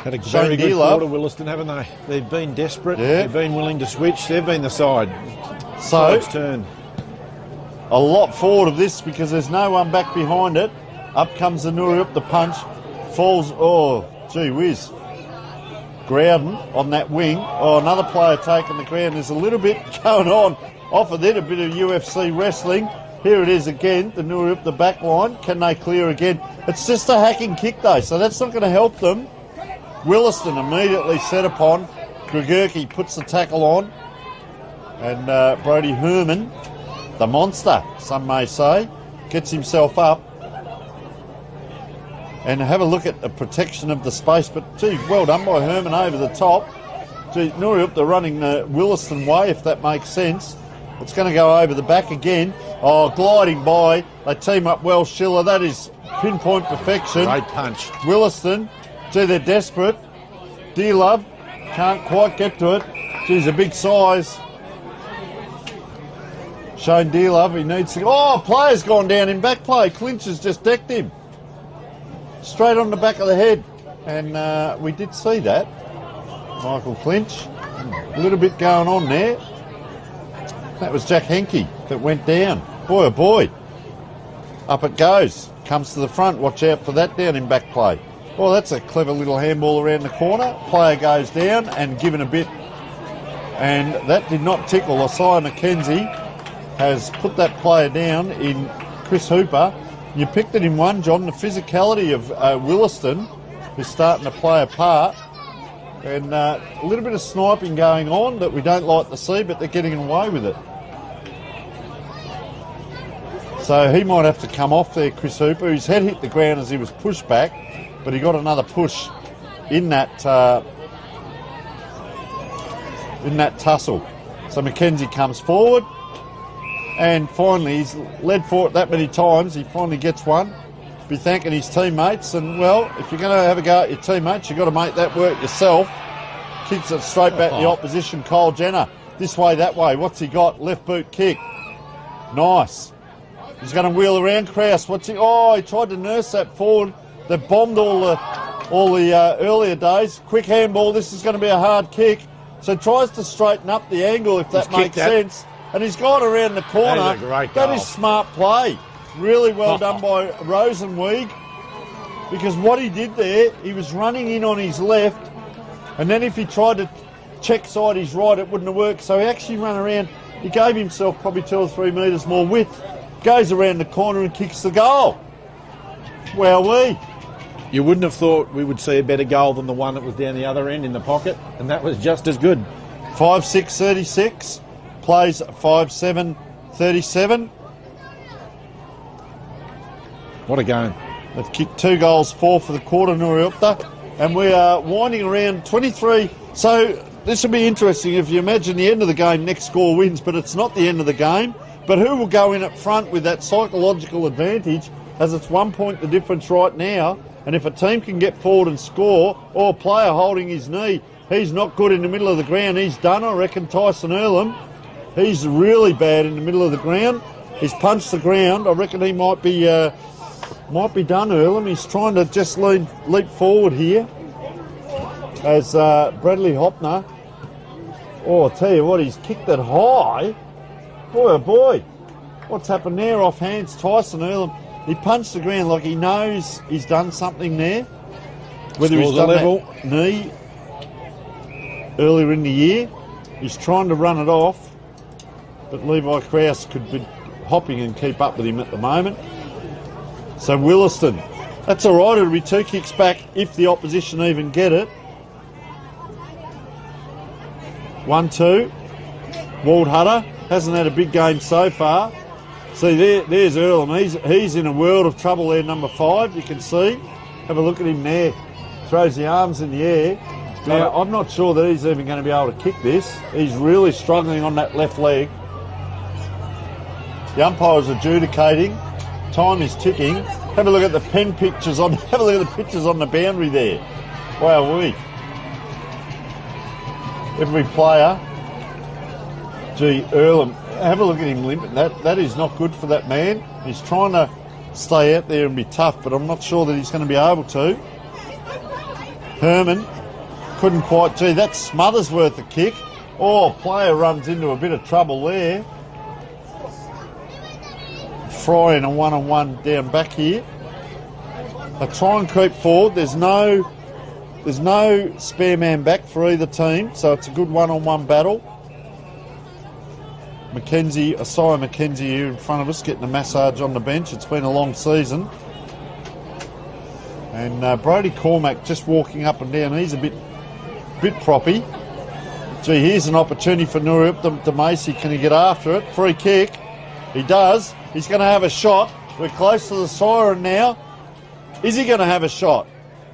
Had a very good quarter, Williston, haven't they? They've been desperate. Yeah. They've been willing to switch. They've been the side. So, Side's turn. A lot forward of this because there's no one back behind it. Up comes the Nuri up the punch. Falls, oh, gee whiz. Groudon on that wing. Oh, another player taking the ground. There's a little bit going on off of it, a bit of UFC wrestling. Here it is again, the Nuri up the back line. Can they clear again? It's just a hacking kick though, so that's not going to help them. Williston immediately set upon. Gregurki puts the tackle on. And Brody Herman, the monster, some may say, gets himself up. And have a look at the protection of the space. But, gee, well done by Herman over the top. Gee, Nuri up the running the Williston way, if that makes sense. It's going to go over the back again. Oh, gliding by. They team up well, Schiller. That is pinpoint perfection. Great punch. Williston, gee, they're desperate. Dear Love can't quite get to it. Geez, a big size. Shane Dearlove, he needs to... Oh, player's gone down in back play. Clinch has just decked him. Straight on the back of the head. And we did see that. Michael Clinch. A little bit going on there. That was Jack Henke that went down. Boy, oh boy. Up it goes. Comes to the front. Watch out for that down in back play. Well, that's a clever little handball around the corner. Player goes down and given a bit. And that did not tickle. Isaiah McKenzie has put that player down in Chris Hooper. You picked it in one, John. The physicality of Williston is starting to play a part. And a little bit of sniping going on that we don't like to see, but they're getting away with it. So he might have to come off there, Chris Hooper. His head hit the ground as he was pushed back, but he got another push in that tussle. So McKenzie comes forward, and finally he's led for it that many times. He finally gets one. Be thanking his teammates, and well, if you're going to have a go at your teammates, you've got to make that work yourself. Kicks it straight back the opposition. Kyle Jenner, this way, that way. What's he got? Left boot kick. Nice. He's going to wheel around. Krause, what's he? Oh, he tried to nurse that forward. They bombed all the earlier days. Quick handball. This is going to be a hard kick. So tries to straighten up the angle, if that makes sense. And he's gone around the corner. That is a great goal. That is smart play. Really well done by Rosenweig. Because what he did there, he was running in on his left. And then if he tried to check side his right, it wouldn't have worked. So he actually ran around. He gave himself probably 2 or 3 metres more width. Goes around the corner and kicks the goal. Wowee. You wouldn't have thought we would see a better goal than the one that was down the other end in the pocket, and that was just as good. 5-6-36, plays 5-7-37. What a game. They've kicked 2 goals, 4 for the quarter, Nuriupta, and we are winding around 23. So this will be interesting if you imagine the end of the game, next score wins, but it's not the end of the game. But who will go in up front with that psychological advantage, as it's 1 point the difference right now? And if a team can get forward and score, or a player holding his knee, he's not good in the middle of the ground. He's done, I reckon, Tyson Earlham. He's really bad in the middle of the ground. He's punched the ground. I reckon he might be done, Earlham. He's trying to just leap forward here. As Bradley Hopner, oh, I'll tell you what, he's kicked it high. Boy, oh boy. What's happened there? Off hands, Tyson Earlham. He punched the ground like he knows he's done something there. Whether he's done that knee earlier in the year, he's trying to run it off, but Levi Krause could be hopping and keep up with him at the moment. So Williston, that's all right. It'll be 2 kicks back if the opposition even get it. 1-2. Wald Hutter hasn't had a big game so far. See, there's Earlham. He's in a world of trouble there, number 5. You can see. Have a look at him there. Throws the arms in the air. Now, I'm not sure that he's even going to be able to kick this. He's really struggling on that left leg. The umpire's adjudicating. Time is ticking. Have a look at the pen pictures on. Have a look at the pictures on the boundary there. Wow, every player. Gee, Earlham. Have a look at him limping. That is not good for that man. He's trying to stay out there and be tough, but I'm not sure that he's going to be able to. Herman couldn't quite. Gee, that's Smothers worth a kick. Oh, player runs into a bit of trouble there. Fry in a one-on-one down back here. They try and creep forward. There's no spare man back for either team, so it's a good one-on-one battle. Isaiah Mackenzie here in front of us, getting a massage on the bench. It's been a long season. And Brody Cormack just walking up and down. He's a bit proppy. Gee, here's an opportunity for Nuriup to Macy. Can he get after it? Free kick. He does. He's going to have a shot. We're close to the siren now. Is he going to have a shot?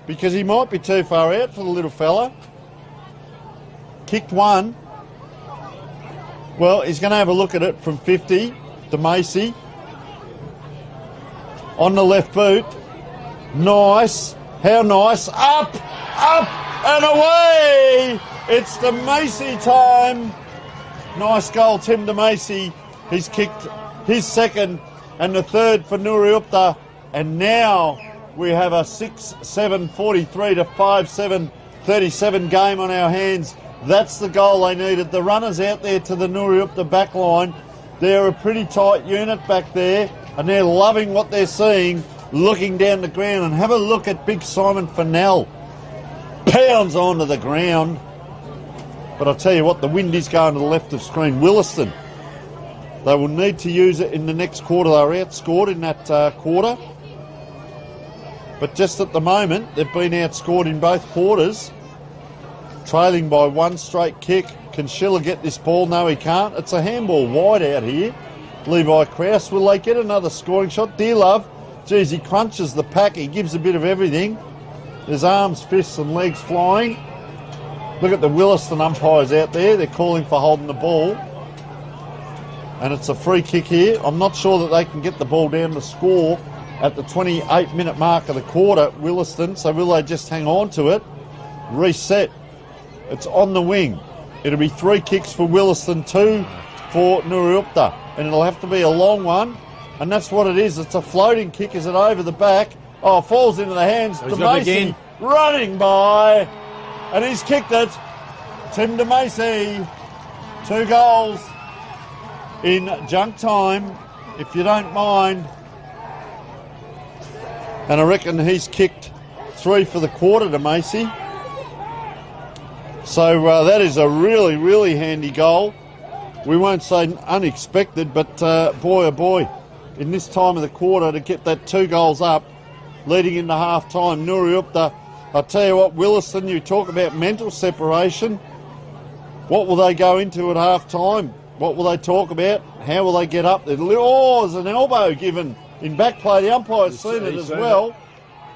Because he might be too far out for the little fella. Kicked one. Well, he's going to have a look at it from 50 to Macy. On the left boot. Nice. How nice. Up, and away. It's DeMacy time. Nice goal, Tim DeMacy. He's kicked his second and the third for Nuriupta. And now we have a 6-7 43 to 5-7 37 game on our hands. That's the goal they needed. The runners out there to the Nuriupta back line. They're a pretty tight unit back there, and they're loving what they're seeing, looking down the ground. And have a look at big Simon Fennell. Pounds onto the ground. But I'll tell you what, the wind is going to the left of screen. Williston, they will need to use it in the next quarter. They were outscored in that quarter. But just at the moment, they've been outscored in both quarters. Trailing by one straight kick. Can Schiller get this ball? No, he can't. It's a handball wide out here. Levi Krause, will they get another scoring shot? Dear Love, geez, he crunches the pack. He gives a bit of everything. There's arms, fists and legs flying. Look at the Williston umpires out there. They're calling for holding the ball. And it's a free kick here. I'm not sure that they can get the ball down to score at the 28-minute mark of the quarter, Williston. So will they just hang on to it? Reset. It's on the wing. It'll be 3 kicks for Williston, 2 for Nuriupta. And it'll have to be a long one. And that's what it is. It's a floating kick. Is it over the back? Oh, falls into the hands. DeMacy running by. And he's kicked it. Tim DeMacy. 2 goals in junk time, if you don't mind. And I reckon he's kicked 3 for the quarter, DeMacy. So that is a really, really handy goal. We won't say unexpected, but boy, oh boy, in this time of the quarter to get that 2 goals up, leading into half-time. Nuriupta, I tell you what, Williston, you talk about mental separation. What will they go into at half-time? What will they talk about? How will they get up? Oh, there's an elbow given in back play. The umpire's seen it as well.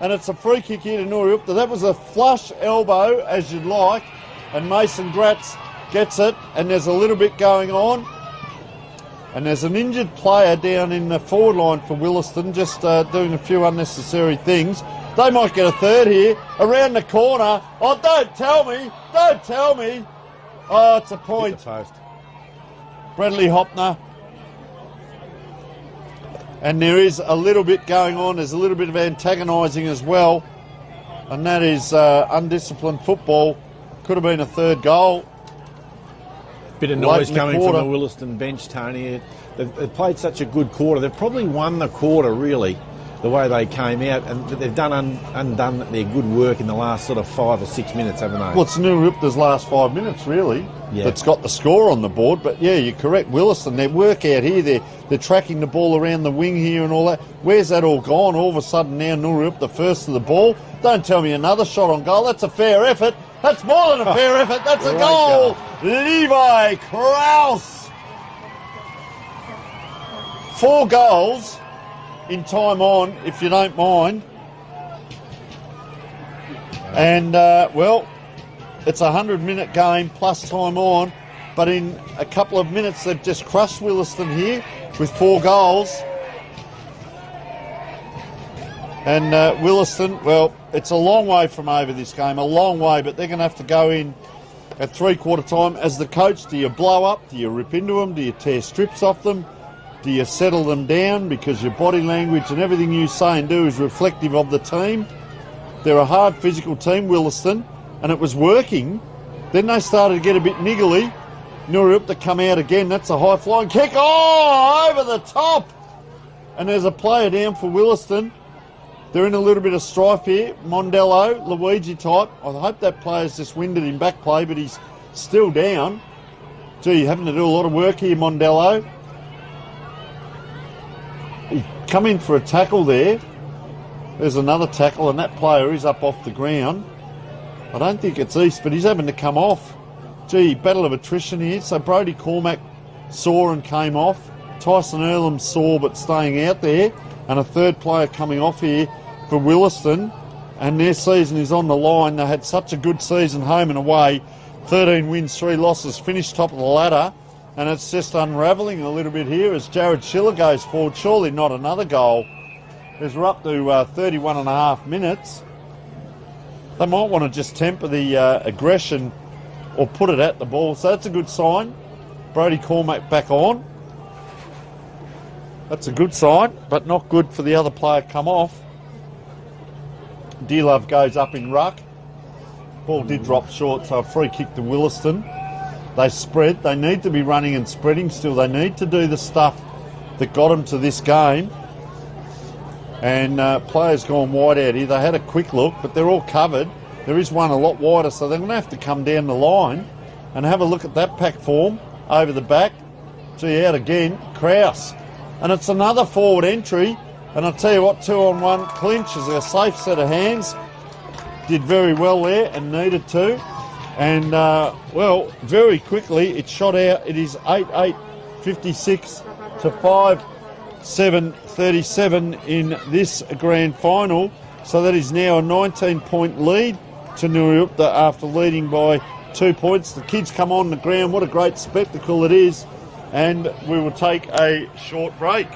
And it's a free kick here to Nuriupta. That was a flush elbow, as you'd like. And Mason Gratz gets it. And there's a little bit going on. And there's an injured player down in the forward line for Williston, just doing a few unnecessary things. They might get a third here. Around the corner. Oh, don't tell me. Don't tell me. Oh, it's a point. Bradley Hopner. And there is a little bit going on. There's a little bit of antagonising as well. And that is undisciplined football. Could have been a third goal. Bit of noise coming from the Williston bench, Tony. They've played such a good quarter. They've probably won the quarter, really, the way they came out. And they've undone their good work in the last sort of 5 or 6 minutes, haven't they? Well, it's Nuriupta's last 5 minutes, really, that's got the score on the board. But, yeah, you're correct. Williston, their work out here, they're tracking the ball around the wing here and all that. Where's that all gone? All of a sudden now Nuriupta first to the ball. Don't tell me another shot on goal. That's a fair effort. That's more than a fair effort. That's a goal. Levi Krause. 4 goals in time on, if you don't mind. And, well, it's a 100-minute game plus time on. But in a couple of minutes, they've just crushed Williston here with 4 goals. And Williston, well, it's a long way from over this game, a long way, but they're going to have to go in at 3/4 time. As the coach, do you blow up? Do you rip into them? Do you tear strips off them? Do you settle them down because your body language and everything you say and do is reflective of the team? They're a hard physical team, Williston, and it was working. Then they started to get a bit niggly. Nooryup to come out again. That's a high flying kick. Oh, over the top. And there's a player down for Williston. They're in a little bit of strife here. Mondello, Luigi type. I hope that player's just winded in back play, but he's still down. Gee, you're having to do a lot of work here, Mondello. He come in for a tackle there. There's another tackle, and that player is up off the ground. I don't think it's East, but he's having to come off. Gee, battle of attrition here. So Brody Cormack saw and came off. Tyson Earlham saw but staying out there. And a third player coming off here for Williston. And their season is on the line. They had such a good season home and away. 13 wins, 3 losses, finished top of the ladder. And it's just unravelling a little bit here as Jared Schiller goes forward. Surely not another goal, as we're up to 31 and a half minutes. They might want to just temper the aggression or put it at the ball. So that's a good sign. Brody Cormack back on. That's a good sign, but not good for the other player come off. Dearlove goes up in ruck. Ball did drop short, so a free kick to Williston. They spread. They need to be running and spreading still. They need to do the stuff that got them to this game. And players gone wide out here. They had a quick look, but they're all covered. There is one a lot wider, so they're going to have to come down the line and have a look at that pack form over the back. Gee, out again, Krause. And it's another forward entry. And I'll tell you what, 2-on-1 clinch is a safe set of hands. Did very well there and needed to. And, well, very quickly it shot out. It is 8-8-56 to 5-7-37 in this grand final. So that is now a 19-point lead to Nooryupta after leading by 2 points. The kids come on the ground. What a great spectacle it is. And we will take a short break.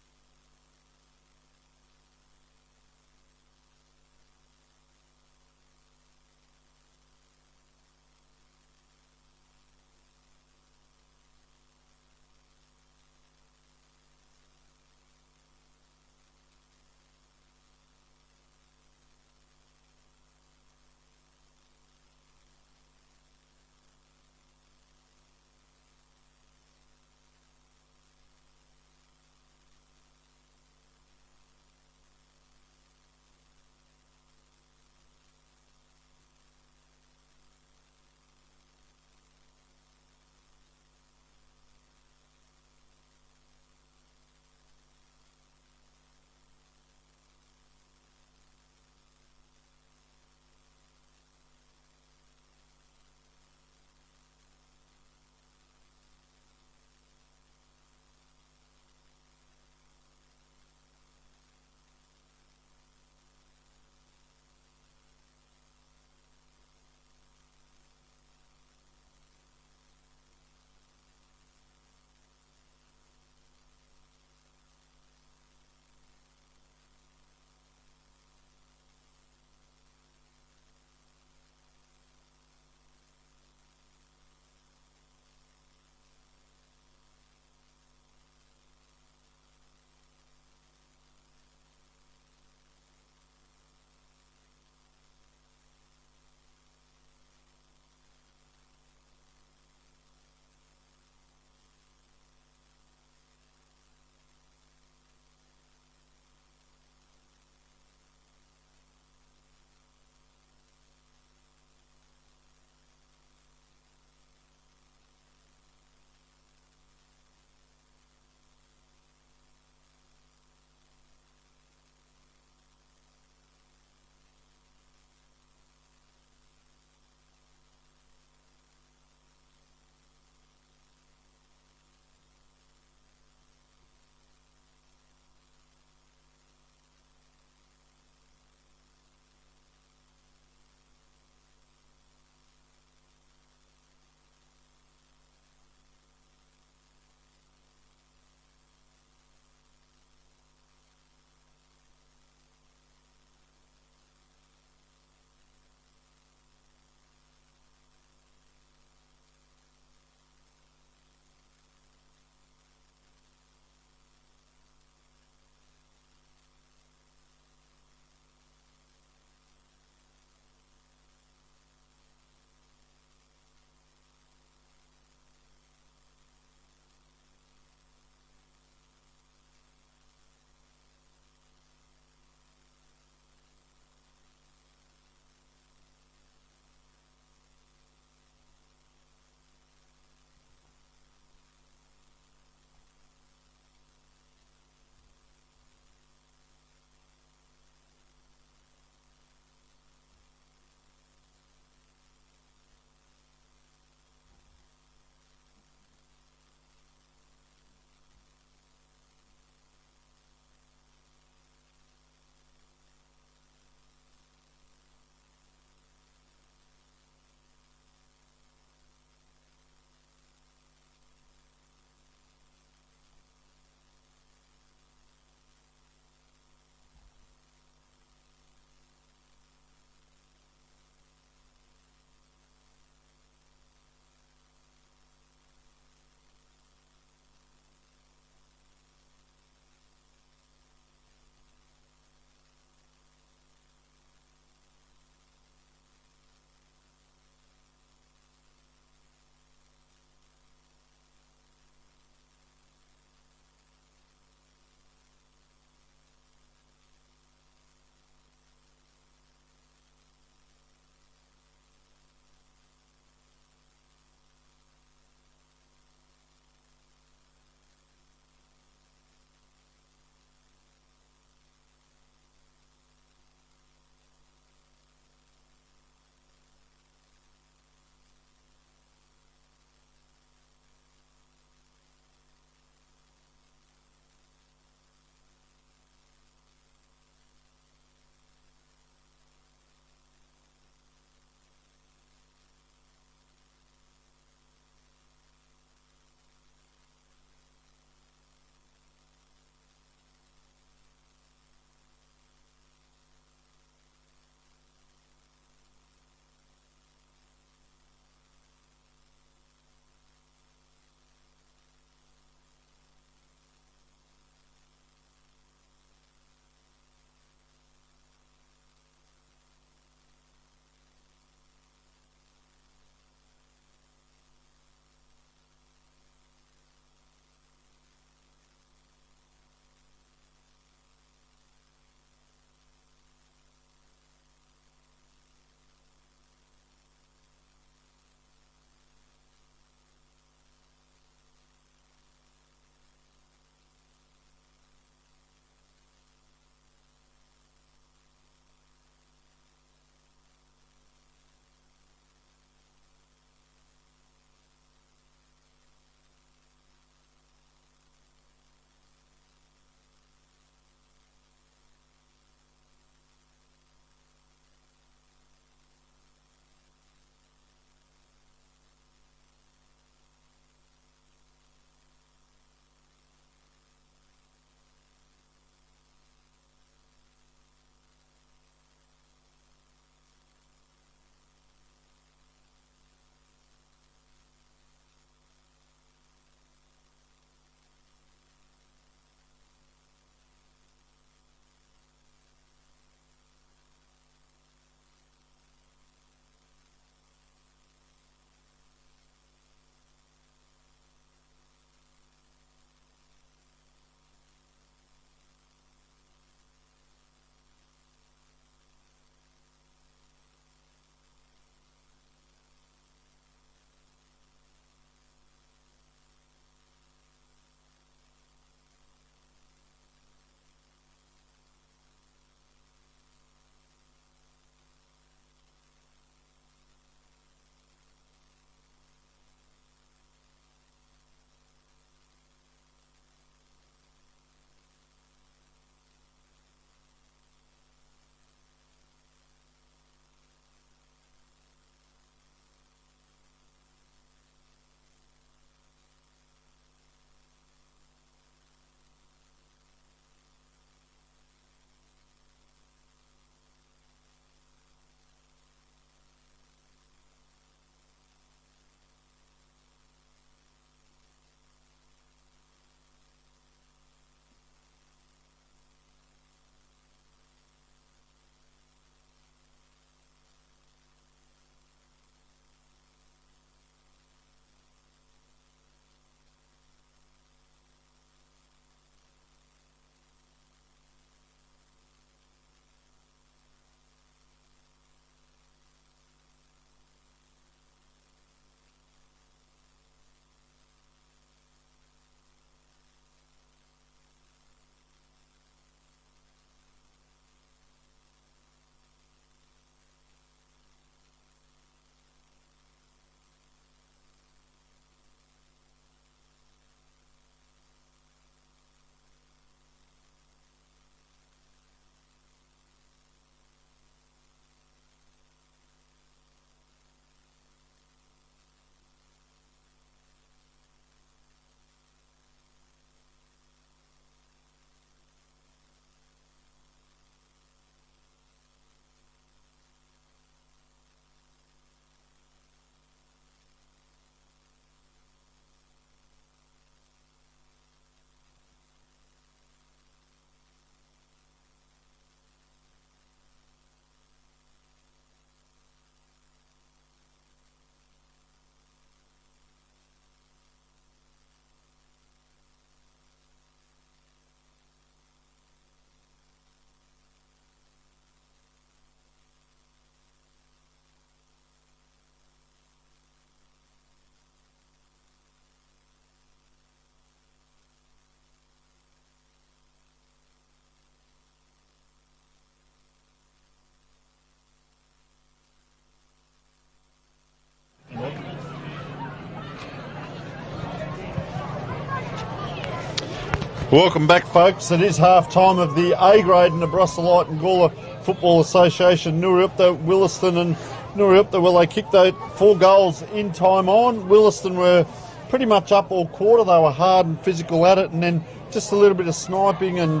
Welcome back, folks. It is half-time of the A grade in the Barossa Light and Gawler Football Association. Nuriupta, Williston and Nuriupta, well, they kicked 4 goals in time on. Williston were pretty much up all quarter. They were hard and physical at it, and then just a little bit of sniping and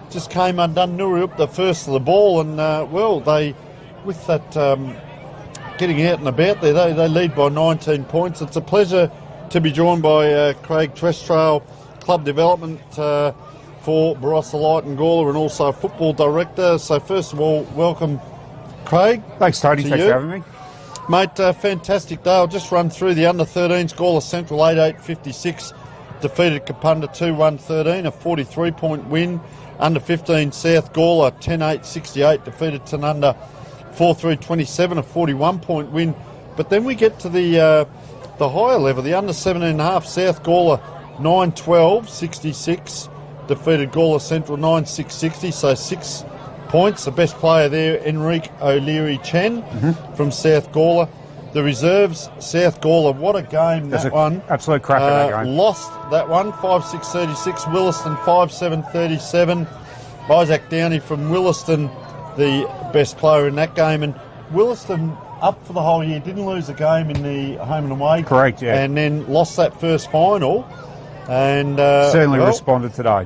just came undone. Nuriupta first to the ball, and, well, they, with that getting out and about there, they lead by 19 points. It's a pleasure to be joined by Craig Trestrail, Club Development for Barossa Light and Gawler, and also Football Director. So first of all, welcome, Craig. Thanks, Tony. Thanks for having me. Mate, fantastic day. I'll just run through the under-13s. Gawler Central 8-8-56 defeated Kapunda 2-1-13, a 43-point win. Under-15 South Gawler 10-8-68 defeated Tanunda 4-3-27, a 41-point win. But then we get to the higher level, the under-17.5 South Gawler 9-12-66 defeated Gawler Central 9-6-60, so 6 points. The best player there, Enrique O'Leary Chen from South Gawler. The reserves, South Gawler, what a game that one. Absolute cracker that game. Lost that one, 5-6-36. Williston 5-7-37. Isaac Downey from Williston, the best player in that game. And Williston up for the whole year, didn't lose a game in the home and away. Correct, yeah. And then lost that first final. And certainly responded today.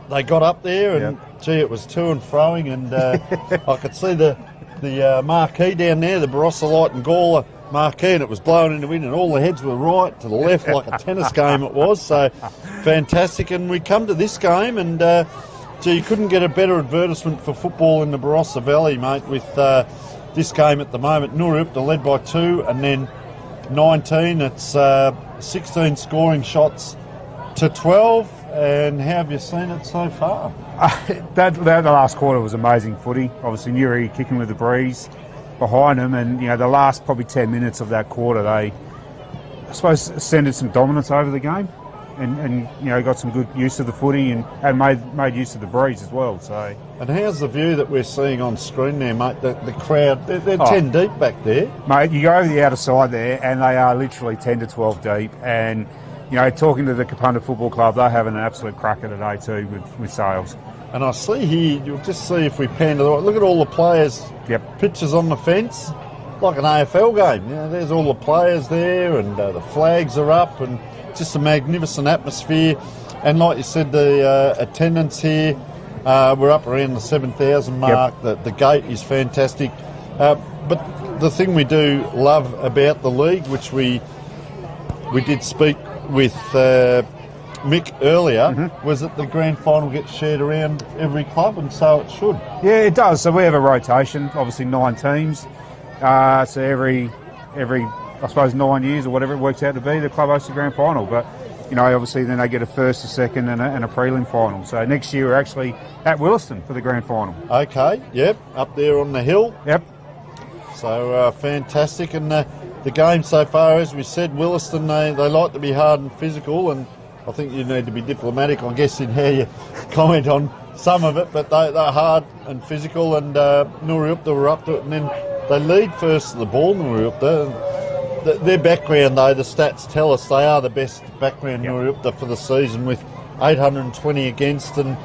They got up there, and gee, it was to and froing, and I could see the marquee down there, the Barossa Light and Gawler marquee, and it was blowing in the wind, and all the heads were right to the left, like a tennis game it was. So fantastic. And we come to this game, and gee, you couldn't get a better advertisement for football in the Barossa Valley, mate, with this game at the moment. Nuriupta led by 2, and then 19. It's 16 scoring shots to 12, and how have you seen it so far? That last quarter was amazing footy. Obviously, Nuri kicking with the breeze behind them, and the last probably 10 minutes of that quarter, they, I suppose, ascended some dominance over the game, and got some good use of the footy and made use of the breeze as well. So. And how's the view that we're seeing on screen there, mate? The crowd, they're 10 deep back there. Mate, you go over the outer side there, and they are literally 10 to 12 deep, and talking to the Kapunda Football Club, they're having an absolute cracker today too with sales. And I see here, you'll just see if we pan to the right, look at all the players, pictures on the fence, like an AFL game. There's all the players there, and the flags are up, and just a magnificent atmosphere. And like you said, the attendance here, we're up around the 7,000 mark. The gate is fantastic. But the thing we do love about the league, which we did speak with Mick earlier, was that the grand final gets shared around every club, and so it should. Yeah, it does. So we have a rotation, obviously 9 teams. So every I suppose 9 years or whatever it works out to be, the club hosts the grand final. But obviously then they get a first, a second, and a prelim final. So next year we're actually at Williston for the grand final. Okay, up there on the hill. Yep. So fantastic, and the game so far, as we said, Williston, they like to be hard and physical, and I think you need to be diplomatic, I guess, in how you comment on some of it, but they're hard and physical, and Nuriupta were up to it, and then they lead first to the ball, Nuriupta. Their background, though, the stats tell us they are the best background Nuriupta for the season, with 820 against, and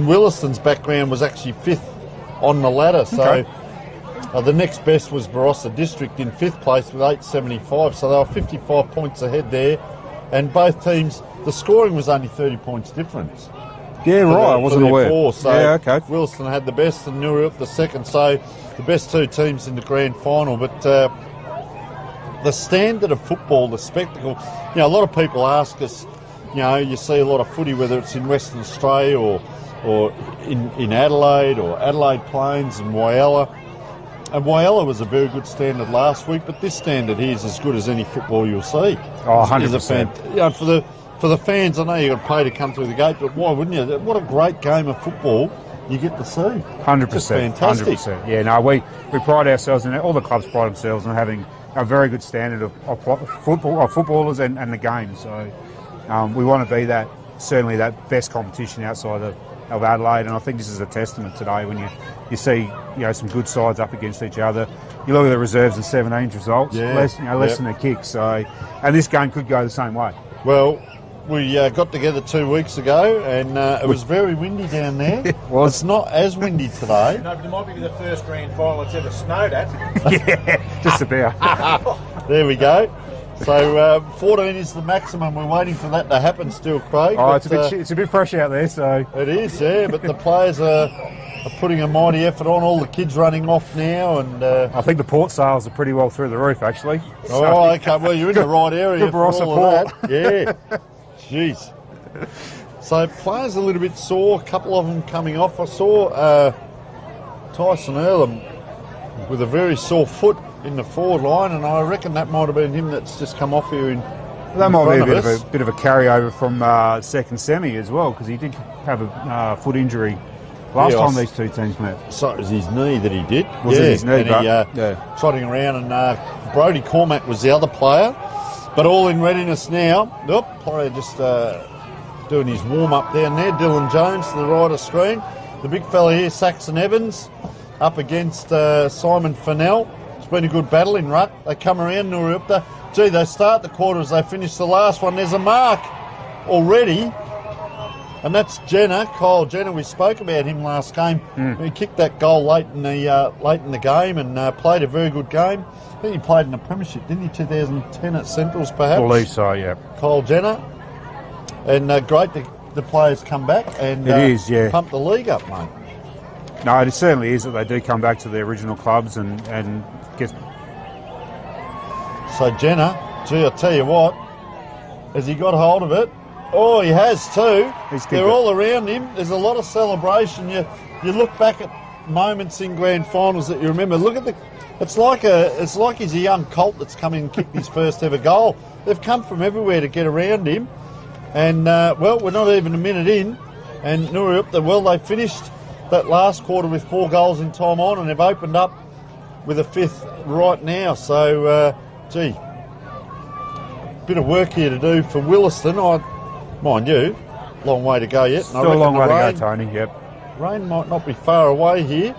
Williston's background was actually 5th on the ladder, so... the next best was Barossa District in 5th place with 875, so they were 55 points ahead there. And both teams, the scoring was only 30 points difference. Yeah, right, I wasn't aware. So Williston had the best and Nuriupta the second, so the best 2 teams in the grand final. But the standard of football, the spectacle, a lot of people ask us, you see a lot of footy, whether it's in Western Australia or in Adelaide or Adelaide Plains and Whyalla. And Whyalla was a very good standard last week, but this standard here is as good as any football you'll see. Oh, 100%. For the fans, I know you've got to pay to come through the gate, but why wouldn't you? What a great game of football you get to see. 100%. Just fantastic. 100%. Yeah, no, we pride ourselves, and all the clubs pride themselves on having a very good standard of footballers and the game. So we want to be certainly that best competition outside of Adelaide, and I think this is a testament today when you see some good sides up against each other. You look at the reserves and 17 results, less than a kick. So, and this game could go the same way. Well, we got together 2 weeks ago, and it was very windy down there. Well, it's not as windy today. No, but it might be the first grand final it's ever snowed at. Yeah, just about. There we go. So 14 is the maximum. We're waiting for that to happen still, Craig. Oh, but, it's a bit fresh out there, so it is, yeah. But the players are putting a mighty effort on. All the kids running off now, and I think the port sales are pretty well through the roof, actually. Oh, okay. Well, you're in the right area for Barossa all of that. Yeah. Jeez. So players a little bit sore. A couple of them coming off. I saw Tyson Earlham with a very sore foot in the forward line, and I reckon that might have been him that's just come off here in. That might be a bit of a carryover from second semi as well, because he did have a foot injury last time these two teams met. So it was his knee that he did. Was it his knee? And he trotting around, and Brodie Cormack was the other player. But all in readiness now. Player just doing his warm-up down there. Dylan Jones to the right of screen. The big fella here, Saxon Evans, up against Simon Fennell. It's been a good battle in ruck. They come around Nuriupta. Gee, they start the quarter as they finish the last one. There's a mark already. And that's Jenner, Kyle Jenner. We spoke about him last game. He kicked that goal late in the game and played a very good game. I think he played in the Premiership, didn't he? 2010 at Centrals, perhaps. I believe so, yeah. Kyle Jenner. And great the players come back and pump the league up, mate. No, it certainly is that they do come back to their original clubs and get. So Jenner, gee, I tell you what, has he got hold of it? Oh, he has too. They're all around him. There's a lot of celebration. You look back at moments in grand finals that you remember. Look at it's like he's a young colt that's come in and kicked his first ever goal. They've come from everywhere to get around him. And we're not even a minute in, and Nuriupta, they finished that last quarter with 4 goals in time on, and they've opened up with a 5th right now. So, bit of work here to do for Williston. Mind you, long way to go yet. Still a long way to go, Tony, yep. Rain might not be far away here.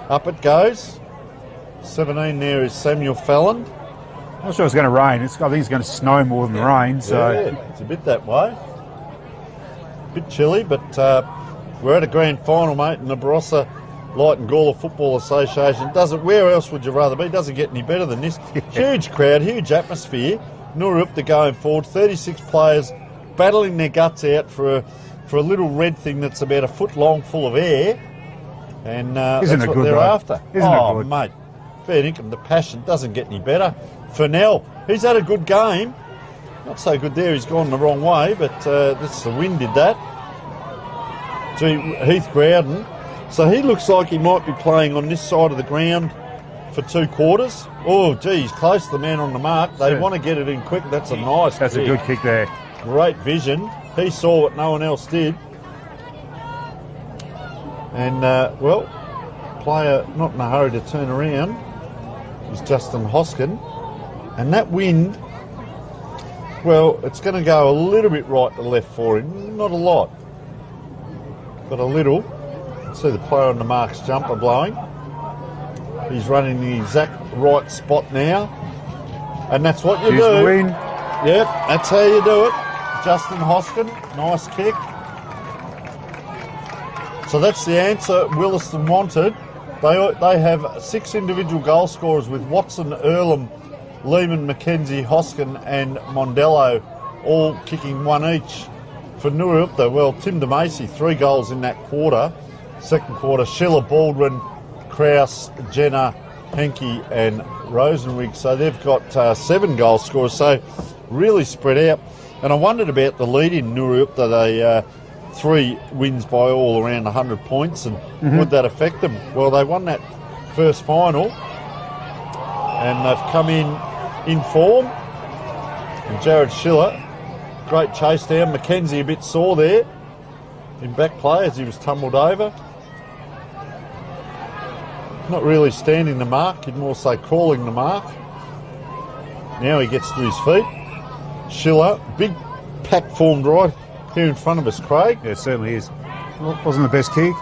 Up it goes. 17 there is Samuel Fallon. I'm not sure it's going to rain. I think it's going to snow more than rain. So it's a bit that way. A bit chilly, but we're at a grand final, mate, in the Barossa Light and Gawler Football Association. Where else would you rather be? Doesn't get any better than this. Huge crowd, huge atmosphere. Nuriupta going forward. 36 players battling their guts out for a little red thing that's about a foot long, full of air, and that's what they're after. Isn't it good, mate? Fair income. The passion doesn't get any better. Fennell, he's had a good game. Not so good there. He's gone the wrong way, but the wind did that. To Heath Growden. So he looks like he might be playing on this side of the ground for 2 quarters. Oh, gee, he's close to the man on the mark. They want to get it in quick. That's a nice That's kick. a good kick there. Great vision. He saw what no one else did. And, player not in a hurry to turn around is Justin Hoskin. And that wind, it's going to go a little bit right to left for him. Not a lot, but a little. See the player on the mark's jumper blowing. He's running the exact right spot now. And that's what you do. The wind. Yep, that's how you do it. Justin Hoskin, nice kick. So that's the answer Williston wanted. They have 6 individual goal scorers with Watson, Earlham, Lehman, McKenzie, Hoskin and Mondello all kicking 1 each. For Nuriupta, Tim DeMacy, 3 goals in that quarter. Second quarter, Schiller, Baldwin, Krause, Jenner, Henke and Rosenwig. So they've got 7 goal scorers, so really spread out. And I wondered about the lead in Nuriupta. They 3 wins by all around 100 points, and would that affect them? Well, they won that first final, and they've come in form. And Jared Schiller, great chase down. McKenzie a bit sore there in back play as he was tumbled over. Not really standing the mark, you'd more say crawling the mark. Now he gets to his feet. Schiller, big pack formed right here in front of us, Craig. Yeah, it certainly is. Wasn't the best kick.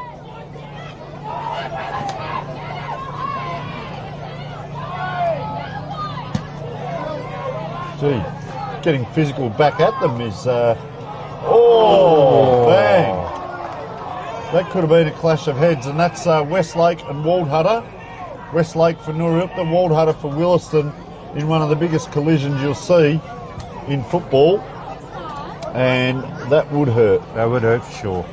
Gee, getting physical back at them is Oh, bang. That could have been a clash of heads, and that's Westlake and Waldhutter. Westlake for Nooryupta, Waldhutter for Williston in one of the biggest collisions you'll see in football. And that would hurt. That would hurt for sure.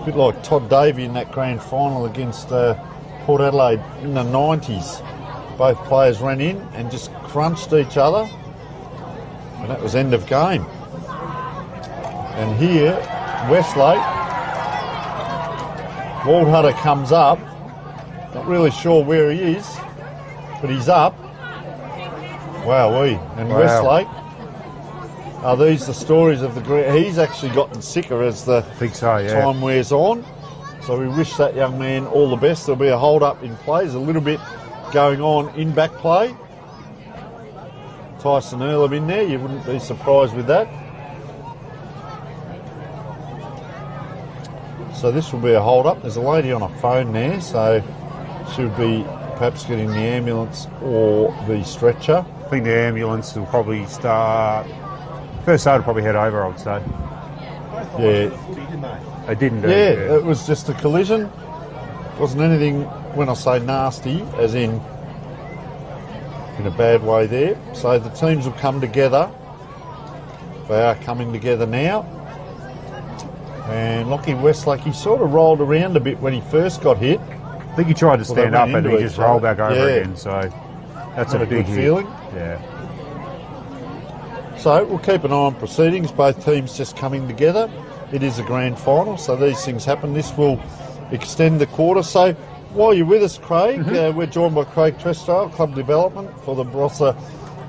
A bit like Todd Davey in that grand final against Port Adelaide in the 90s. Both players ran in and just crunched each other. And that was end of game. And here, Westlake, Waldhutter comes up. Not really sure where he is, but he's up. Wowee. And Wow. Westlake, are these the stories of the grand? He's actually gotten sicker as the time wears on. So we wish that young man all the best. There'll be a hold up in play. There's a little bit going on in back play. Tyson Earlham in there, you wouldn't be surprised with that. So this will be a hold up. There's a lady on a phone there, so she'll be perhaps getting the ambulance or the stretcher. I think the ambulance will probably start. First aid will probably head over, I would say. Yeah. They didn't do Yeah, it. it was just a collision. Wasn't anything, when I say nasty, as in a bad way there. So the teams will come together. They are coming together now. And Lockie Westlake, he sort of rolled around a bit when he first got hit. I think he tried to stand up and he just rolled back over again. So that's Not a big good feeling. Yeah. So we'll keep an eye on proceedings. Both teams just coming together. It is a grand final, so these things happen. This will extend the quarter. So while you're with us, Craig, we're joined by Craig Tresdale, Club Development for the Barossa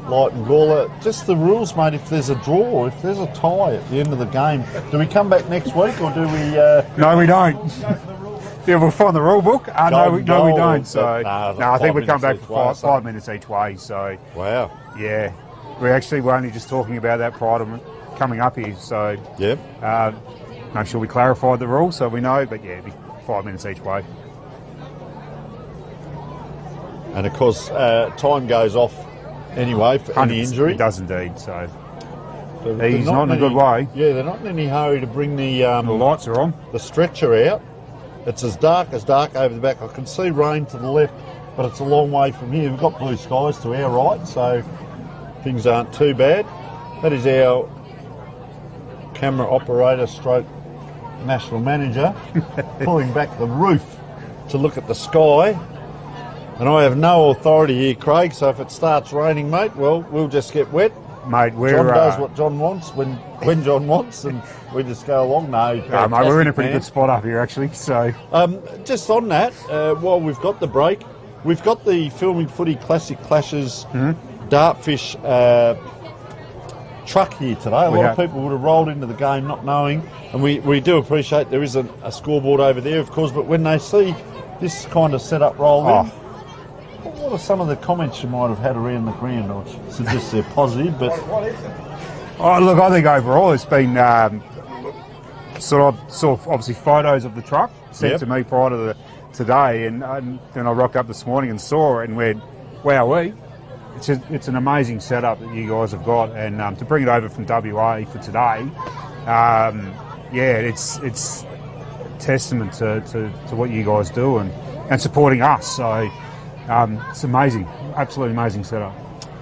Light and Gawler. Just the rules, mate, if there's a draw or if there's a tie at the end of the game, do we come back next week or do we... No, we don't. Yeah, we'll find the rule book. No, we don't. So I think we come back for 5 minutes each way. So wow. Yeah, we were only just talking about that prior to coming up here. So yep. Make sure we clarified the rule so we know. But yeah, it'll be 5 minutes each way. And of course, time goes off anyway for any injury. It does indeed. So They're he's not in a good way. Yeah, they're not in any hurry to bring the lights are on. The stretcher out. It's as dark over the back. I can see rain to the left, but it's a long way from here. We've got blue skies to our right, so things aren't too bad. That is our camera operator stroke national manager pulling back the roof to look at the sky. And I have no authority here, Craig, so if it starts raining, mate, well, we'll just get wet. Mate, John does what John wants when John wants, and we just go along. Mate, we're in a pretty good spot up here, actually. So, just on that, while we've got the break, we've got the Filming Footy Classic Clashes Dartfish truck here today. A lot of people would have rolled into the game not knowing, and we do appreciate there is a scoreboard over there, of course, but when they see this kind of setup roll in, what are some of the comments you might have had around the ground? I suggest they're positive, but... look, I think overall it's been sort of obviously photos of the truck sent to me prior to today, and then I rocked up this morning and saw it and went, wowee. It's an amazing setup that you guys have got, and to bring it over from WA for today, it's testament to what you guys do and supporting us. So it's amazing, absolutely amazing setup.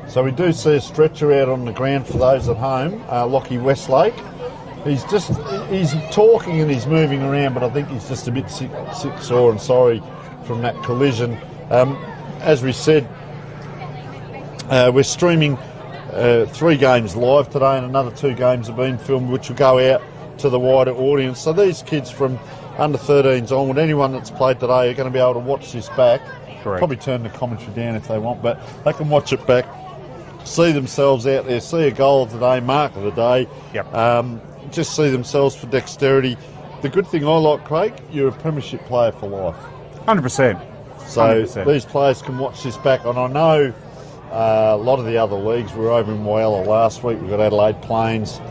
So we do see a stretcher out on the ground for those at home, Lockie Westlake. He's talking and he's moving around, but I think he's just a bit sick, sore and sorry from that collision. As we said, we're streaming 3 games live today, and another 2 games have been filmed, which will go out to the wider audience. So these kids from under 13s onward, anyone that's played today, are going to be able to watch this back. Correct. Probably turn the commentary down if they want, but they can watch it back, see themselves out there, see a goal of the day, mark of the day. Just see themselves for dexterity. The good thing I like, Craig, you're a premiership player for life. 100%. So 100%. These players can watch this back, and I know a lot of the other leagues. We were over in Whyalla last week. We've got Adelaide Plains,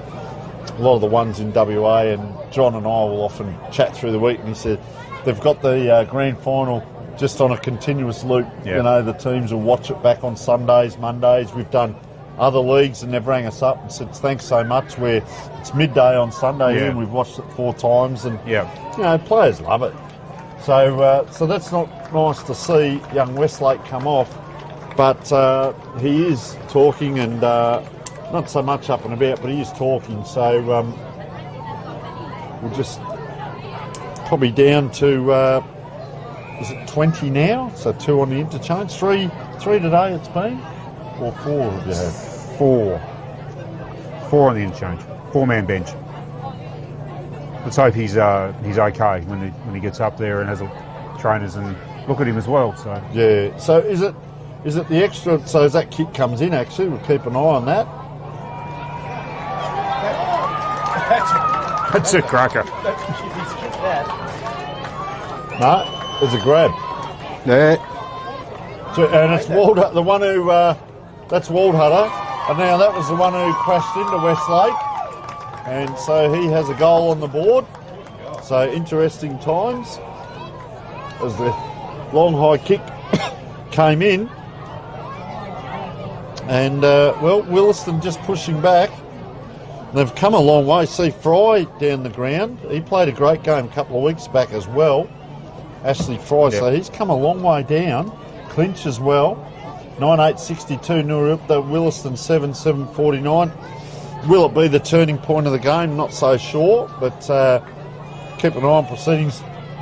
a lot of the ones in WA, and John and I will often chat through the week, and he said they've got the grand final just on a continuous loop. Yeah. You know, the teams will watch it back on Sundays, Mondays. We've done other leagues, and they've rang us up and said thanks so much. It's midday on Sunday here, and we've watched it 4 times, and you know, players love it. So that's not nice to see young Westlake come off, but he is talking, and not so much up and about, but he is talking. So we'll just probably down to is it 20 now? So 2 on the interchange, 3 today it's been, or 4 have you had? 4 on the interchange, 4-man bench. Let's hope he's okay when he gets up there and has trainers and look at him as well. So yeah. So is it the extra? So as that kick comes in, actually, we'll keep an eye on that. That's a cracker. No, there's a grab. Yeah. So, and it's Waldhutter, the one who that's Waldhutter, and now that was the one who crashed into Westlake. And so he has a goal on the board. So interesting times as the long high kick came in. And, well, Williston just pushing back. They've come a long way. See Fry down the ground. He played a great game a couple of weeks back as well. Ashley Fry, so he's come a long way down. Clinch as well. 9.862, Nurulta, Williston 7.749. Will it be the turning point of the game? Not so sure, but keep an eye on proceedings.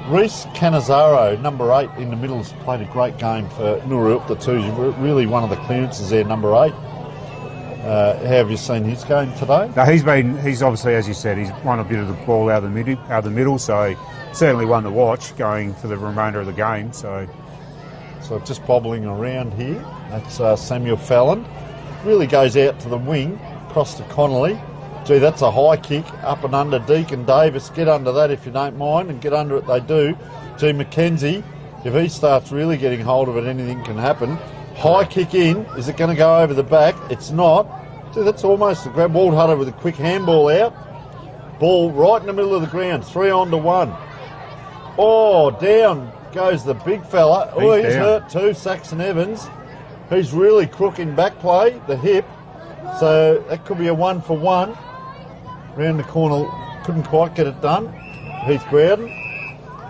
Reese Canizaro, number 8 in the middle, has played a great game for Nurulta too. Really one of the clearances there, number 8. How have you seen his game today? No, he's obviously, as you said, he's won a bit of the ball out of the middle, so certainly one to watch going for the remainder of the game. So just bobbling around here. That's Samuel Fallon. Really goes out to the wing, across to Connolly. Gee, that's a high kick, up and under Deacon Davis. Get under that if you don't mind, and get under it they do. Gee, McKenzie, if he starts really getting hold of it, anything can happen. High kick in. Is it going to go over the back? It's not. Gee, that's almost a grab. Waldhutter with a quick handball out. Ball right in the middle of the ground. 3 on to 1. Oh, down goes the big fella. Oh, he's hurt too, Saxon Evans. He's really crooking back play, the hip. So that could be a 1-for-1. Round the corner, couldn't quite get it done. Heath Growden.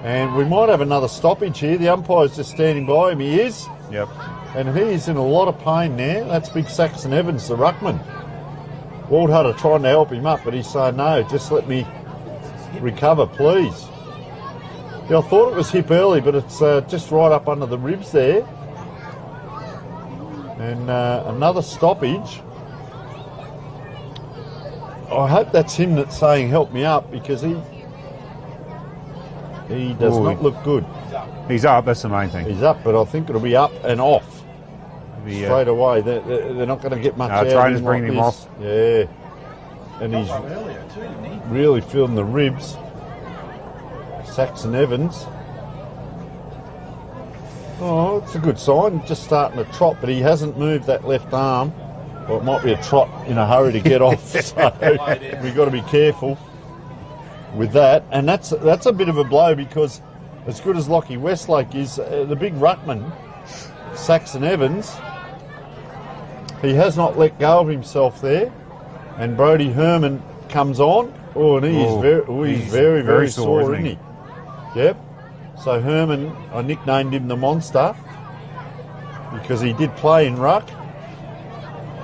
And we might have another stoppage here. The umpire's just standing by him. He is. Yep. And he's in a lot of pain now. That's big Saxon Evans, the ruckman. Waldhutter trying to help him up, but he's saying, no, just let me recover, please. Yeah, I thought it was hip early, but it's just right up under the ribs there. And another stoppage. I hope that's him that's saying help me up, because he does not look good. He's up, that's the main thing. He's up, but I think it'll be up and off straight away. They're not going to get much out of him. Trainers bringing him off. Yeah. And he's really feeling the ribs. Saxon Evans. Oh, it's a good sign. Just starting to trot, but he hasn't moved that left arm. Well, it might be a trot in a hurry to get off, so we've got to be careful with that. And that's a bit of a blow, because as good as Lockie Westlake is, the big ruckman, Saxon Evans, he has not let go of himself there. And Brodie Herman comes on. Oh, and he's very sore, isn't he? Yep. So Herman, I nicknamed him the Monster, because he did play in ruck.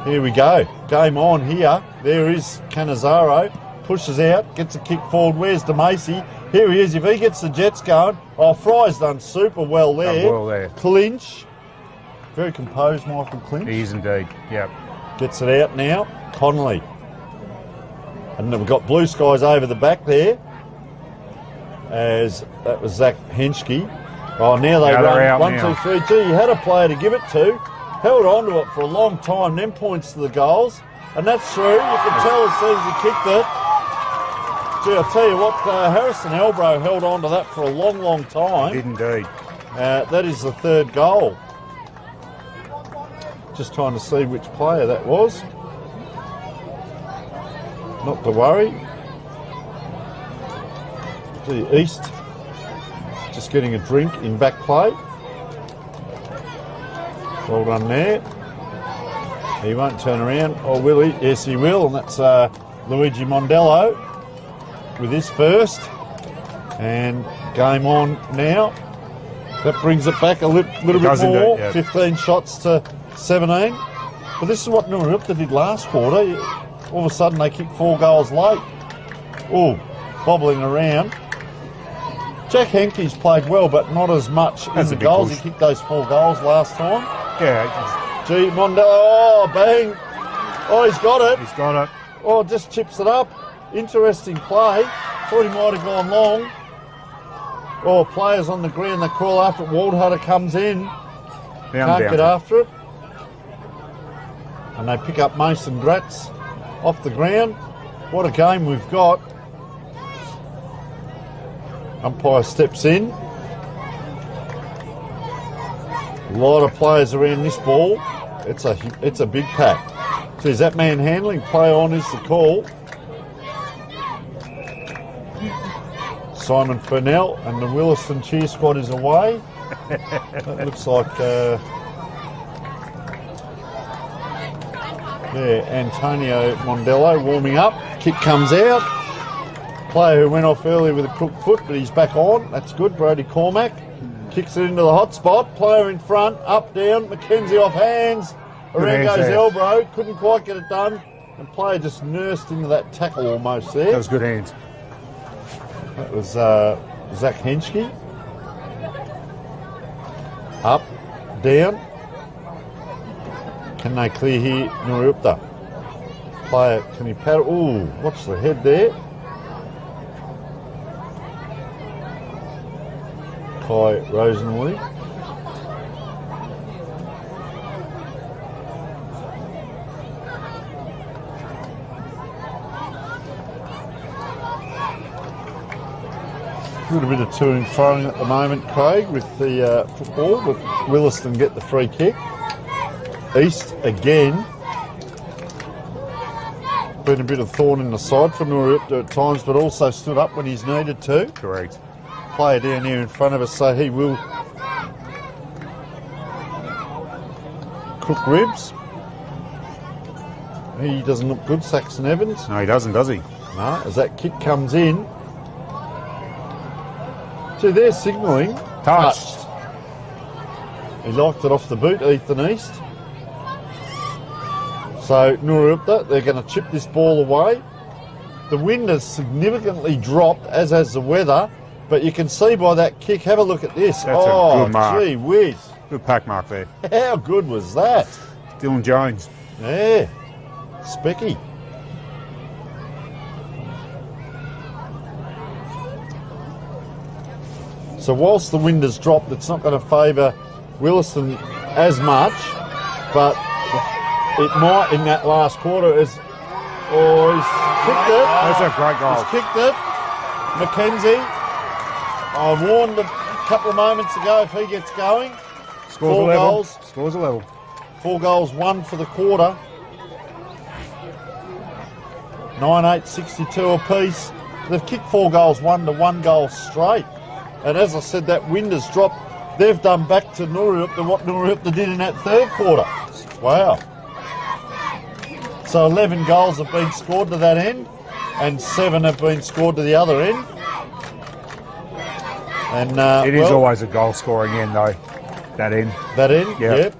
Here we go. Game on here. There is Canizaro. Pushes out, gets a kick forward. Where's DeMacy? Here he is. If he gets the Jets going. Oh, Fry's done super well there. Clinch. Very composed, Michael Clinch. He is indeed, yep. Gets it out now. Connolly. And then we've got blue skies over the back there. As that was Zach Henschke. Oh, now they run 1, 2, 3. Gee, you had a player to give it to. Held on to it for a long time, then points to the goals. And that's true. You can tell as soon as he kicked it. Gee, I'll tell you what, Harrison Elbro held on to that for a long time. He did indeed. That is the 3rd goal. Just trying to see which player that was. Not to worry. Gee, East just getting a drink in back play. Well done there. He won't turn around, or will he? Yes, he will, and that's Luigi Mondello with his first. And game on now. That brings it back a little bit more. 15 shots to 17. But this is what Nuripta did last quarter. All of a sudden they kicked 4 goals late. Oh, bobbling around. Jack Henke's played well, but not as much in the goals. Push. He kicked those 4 goals last time. Yeah. Gee, Mondello, oh, bang. Oh, he's got it. He's got it. Oh, just chips it up. Interesting play. Thought he might have gone long. Oh, players on the ground, they crawl after it. Waldhutter comes in. Can't get after it. And they pick up Mason Gratz off the ground. What a game we've got. Umpire steps in. A lot of players around this ball. It's a big pack. So is that man handling? Play on is the call. Simon Furnell and the Williston cheer squad is away. That looks like Antonio Mondello warming up. Kick comes out. Player who went off earlier with a crook foot, but he's back on. That's good. Brody Cormack kicks it into the hot spot. Player in front, up, down. McKenzie off hands. Around goes elbow. Couldn't quite get it done. And player just nursed into that tackle almost there. That was good hands. That was Zach Henschke. Up, down. Can they clear here? Nuripta. Player, can he paddle? Ooh, watch the head there. Kai Rosenwood. A little bit of to and froing at the moment, Craig, with the football, but Williston get the free kick. East again. Been a bit of thorn in the side for Nuripta at times, but also stood up when he's needed to. Correct. Player down here in front of us, so he will cook ribs. He doesn't look good, Saxon Evans. No, he doesn't, does he? No, as that kick comes in. So they're signalling. Touched. He liked it off the boot, Ethan East. So Nuripta, they're going to chip this ball away. The wind has significantly dropped, as has the weather, but you can see by that kick, have a look at this. That's a good mark. Gee whiz. Good pack mark there. How good was that? Dylan Jones. Yeah. Specky. So whilst the wind has dropped, it's not going to favour Williston as much, but it might in that last quarter. He's kicked it. That's a great goal. He's kicked it. McKenzie. I warned a couple of moments ago if he gets going. Scores 4 a level. goals. Scores a level. 4 goals, 1 for the quarter. 9-8, 62 apiece. They've kicked 4 goals, 1 to 1 goal straight. And as I said, that wind has dropped. They've done back to Nuripta what Nuripta did in that 3rd quarter. Wow. So 11 goals have been scored to that end, and 7 have been scored to the other end. And it is always a goal scoring end, though. That end. That end, yep.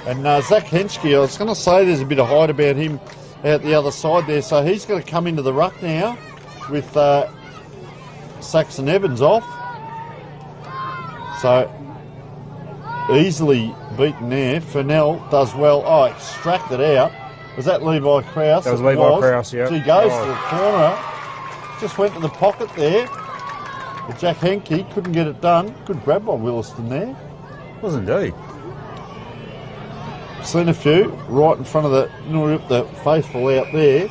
And Zach Henschke, I was going to say there's a bit of height about him out the other side there, so he's going to come into the ruck now with Saxon Evans off. So easily beaten there. Furnell does well. Oh, extracted out. Was that Levi Krause? That was Levi Krause, yeah. He goes to the corner. Just went to the pocket there. But Jack Henke couldn't get it done. Good grab by Williston there. Was indeed. Seen a few right in front of the faithful out there.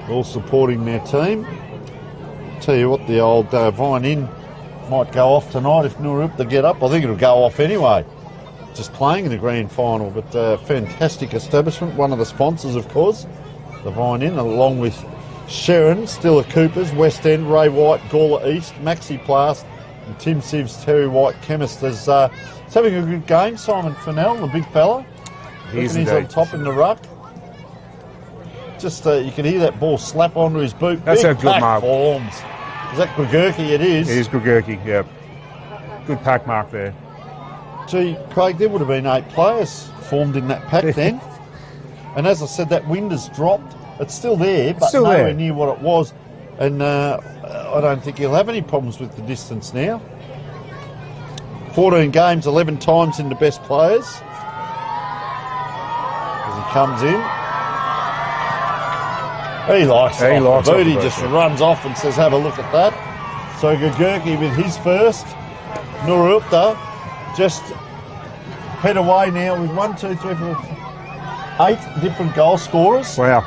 All supporting their team. Tell you what, the old Vine Inn might go off tonight if Nuripta get up. I think it'll go off anyway. Just playing in the grand final, but fantastic establishment. One of the sponsors, of course, the Vine Inn, along with Sharon, Stilla Coopers, West End, Ray White, Gawler East, Maxi Plast, And Tim Sivs, Terry White, chemist, is having a good game. Simon Fennell, the big fella. He's on top in the ruck. Just you can hear that ball slap onto his boot. That's big a good mark. Forms. Is that Gregurki? It is. It is Gregurki, yeah. Good pack mark there. Gee, Craig, there would have been 8 players formed in that pack then. And as I said, that wind has dropped. It's still there, but still nowhere there. near what it was. And I don't think he'll have any problems with the distance now. 14 games, 11 times in the best players. As he comes in. He likes it. He just runs off and says, have a look at that. So Gregurki with his first. Nurulta just head away now with 1, 2, 3, 4, 8 different goal scorers. Wow.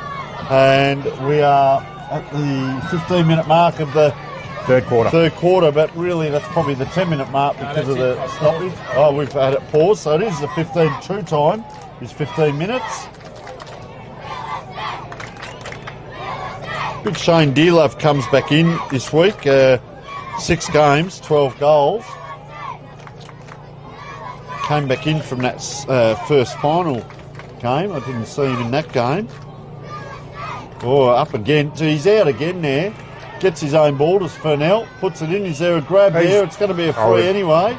And we are at the 15-minute mark of the third quarter, but really that's probably the 10-minute mark because of the stoppage. Oh, we've had it paused, so it is the 15 true time, is 15 minutes. Big Shane Dearlove comes back in this week, 6 games, 12 goals. Came back in from that first final game. I didn't see him in that game. Oh, up again. So he's out again there. Gets his own ball to Fennell. Puts it in. Is there a grab there? It's going to be a free anyway.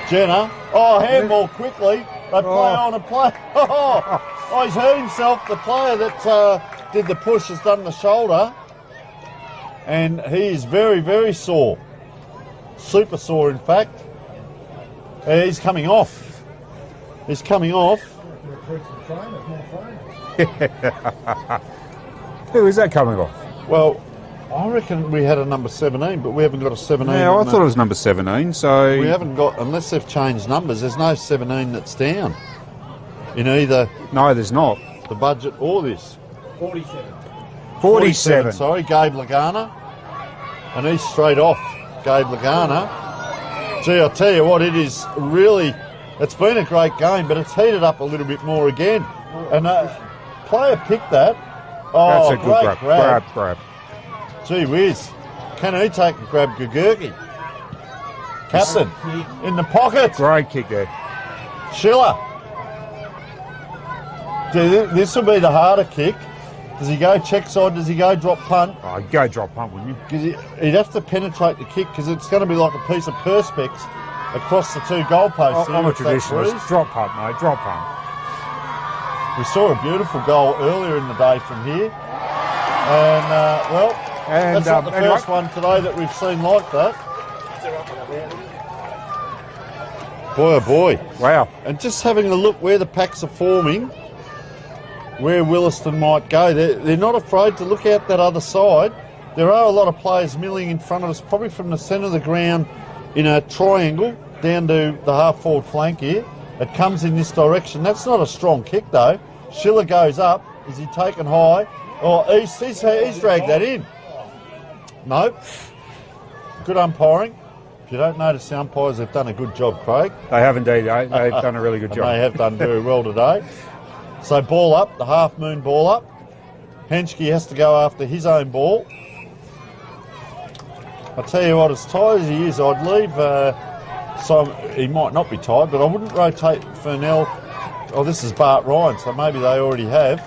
Jenner. Oh, handball quickly. They play on and play. Oh, he's hurt himself. The player that did the push has done the shoulder. And he is very, very sore. Super sore, in fact. He's coming off. He's coming off. Who is that coming off? Well, I reckon we had a number 17, but we haven't got a 17. Yeah, I thought it was number 17, so... We haven't got, unless they've changed numbers, there's no 17 that's down. In either... No, there's not. The budget or this. 47. Sorry, Gabe Lagana. And he's straight off, Gabe Lagana. Gee, I'll tell you what, it is really... It's been a great game, but it's heated up a little bit more again. And player picked that. Oh, that's a good great grab. Gee whiz. Can he take a grab, Gregurki? Captain, in the pocket. Great kick there. Schiller. This will be the harder kick. Does he go check side? Does he go drop punt? Oh, go drop punt, wouldn't you? Because he'd have to penetrate the kick because it's going to be like a piece of perspex across the 2 goalposts. I'm a traditionalist. Drop punt, mate. Drop punt. We saw a beautiful goal earlier in the day from here. And, that's not the first one today that we've seen like that. Boy, oh boy. Wow. And just having a look where the packs are forming, where Williston might go. They're not afraid to look out that other side. There are a lot of players milling in front of us, probably from the centre of the ground in a triangle down to the half-forward flank here. It comes in this direction. That's not a strong kick, though. Schiller goes up. Is he taken high? Oh, he's dragged that in. Nope. Good umpiring. If you don't notice, the umpires have done a good job, Craig. They have indeed. They've done a really good job. They have done very well today. So ball up, the half-moon ball up. Henschke has to go after his own ball. I tell you what, as tired as he is, I'd leave he might not be tired, but I wouldn't rotate Fennell. Oh, this is Bart Ryan, so maybe they already have.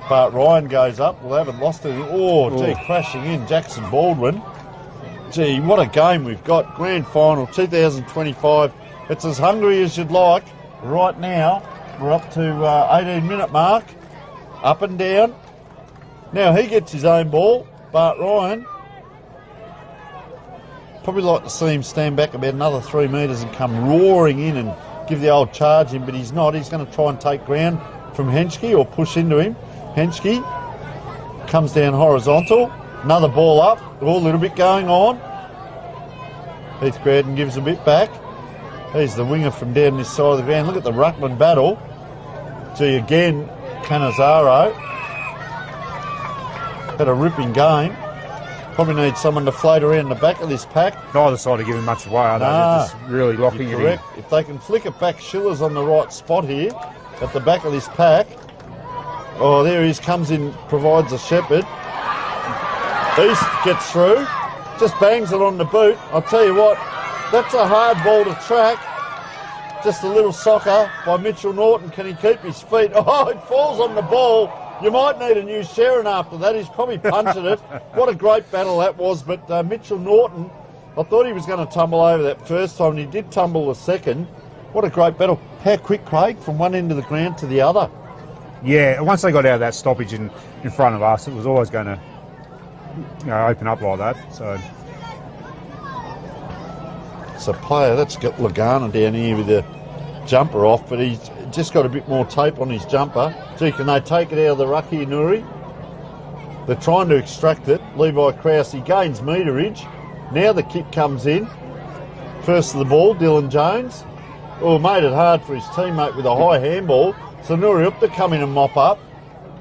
Bart Ryan goes up. We haven't lost it. Oh, gee, crashing in. Jackson Baldwin. Gee, what a game we've got. Grand final 2025. It's as hungry as you'd like. Right now, we're up to 18-minute mark. Up and down. Now he gets his own ball. Bart Ryan. Probably like to see him stand back about another 3 metres and come roaring in and give the old charge in, but he's not. He's going to try and take ground from Henschke or push into him. Henschke comes down horizontal. Another ball up. Oh, a little bit going on. Heath Graydon gives a bit back. He's the winger from down this side of the ground. Look at the ruckman battle. Gee, again, Cannizaro. Had a ripping game. Probably need someone to float around the back of this pack. Neither side are giving much away, are they? They're just really locking it in. If they can flick it back, Schiller's on the right spot here at the back of this pack. Oh, there he is, comes in, provides a shepherd. East gets through. just bangs it on the boot. I'll tell you what, that's a hard ball to track. Just a little soccer by Mitchell Norton. Can he keep his feet? Oh, it falls on the ball. You might need a new Sharon after that. He's probably punted it. What a great battle that was. But Mitchell Norton, I thought he was going to tumble over that first time, and he did tumble the second. What a great battle. How quick, Craig, from one end of the ground to the other. Yeah, once they got out of that stoppage in front of us, it was always going to open up like that. So player, that's got Lagana down here with the jumper off, but he's just got a bit more tape on his jumper. Gee, can they take it out of the ruck here, Nuri? They're trying to extract it. Levi Krause, he gains meterage. Now the kick comes in. First of the ball, Dylan Jones. Oh, made it hard for his teammate with a high handball. So Nuri up to come in and mop up.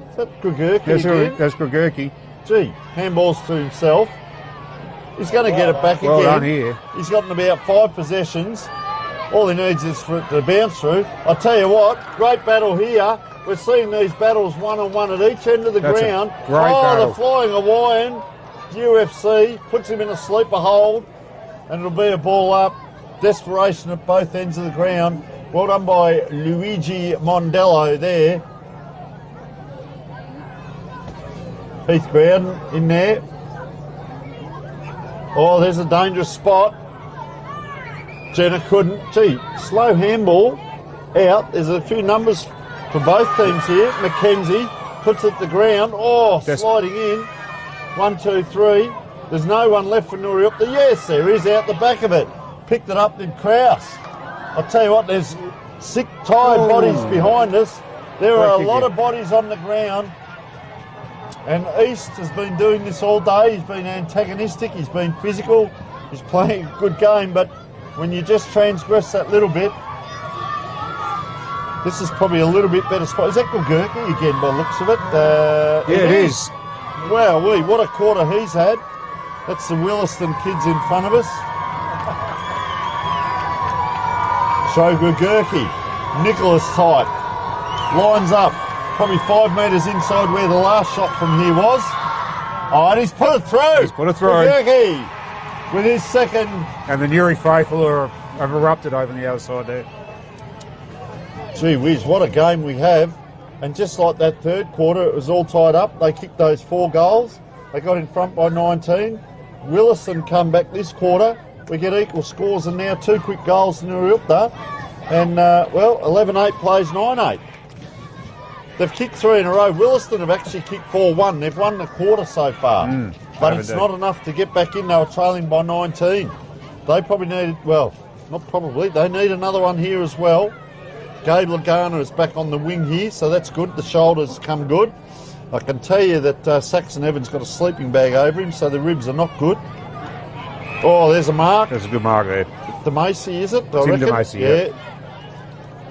Is that Grigurki again? That's Grigurki. Gee, handballs to himself. He's going to get it back well again. Done here. He's gotten about 5 possessions. All he needs is for it to bounce through. I'll tell you what, great battle here. We're seeing these battles one-on-one at each end of the ground. Great battle. The flying Hawaiian, UFC, puts him in a sleeper hold, and it'll be a ball up. Desperation at both ends of the ground. Well done by Luigi Mondello there. Heath Bowden in there. Oh, there's a dangerous spot. Jenna couldn't. Gee, slow handball out. There's a few numbers for both teams here. Mackenzie puts it to the ground. Oh, sliding in. 1, 2, 3. There's no one left for Nuriupta. Yes, there is out the back of it. Picked it up in Krause. I'll tell you what, there's 6 tired bodies behind us. There are a lot of bodies on the ground. And East has been doing this all day. He's been antagonistic. He's been physical. He's playing a good game. But when you just transgress that little bit, this is probably a little bit better spot. Is that Gurki again by the looks of it? Yeah, it is. Wow, what a quarter he's had. That's the Williston kids in front of us. So Gurki, Nicholas type, lines up. Probably 5 metres inside where the last shot from here was. Oh, and he's put it through. He's put it through. Gurki with his second. And the Nuri faithful have erupted over on the other side there. Gee whiz, what a game we have. And just like that third quarter, it was all tied up. They kicked those 4 goals. They got in front by 19. Williston come back this quarter. We get equal scores and now 2 quick goals to Nuriupta. And, 11-8 plays 9-8. They've kicked 3 in a row. Williston have actually kicked 4-1. They've won the quarter so far. But it's not enough to get back in. They were trailing by 19. They probably needed, they need another one here as well. Gabe Lagana is back on the wing here, so that's good. The shoulders come good. I can tell you that Saxon Evans got a sleeping bag over him, so the ribs are not good. Oh, there's a mark. There's a good mark there. DeMacy, is it? It's in DeMacy, yeah.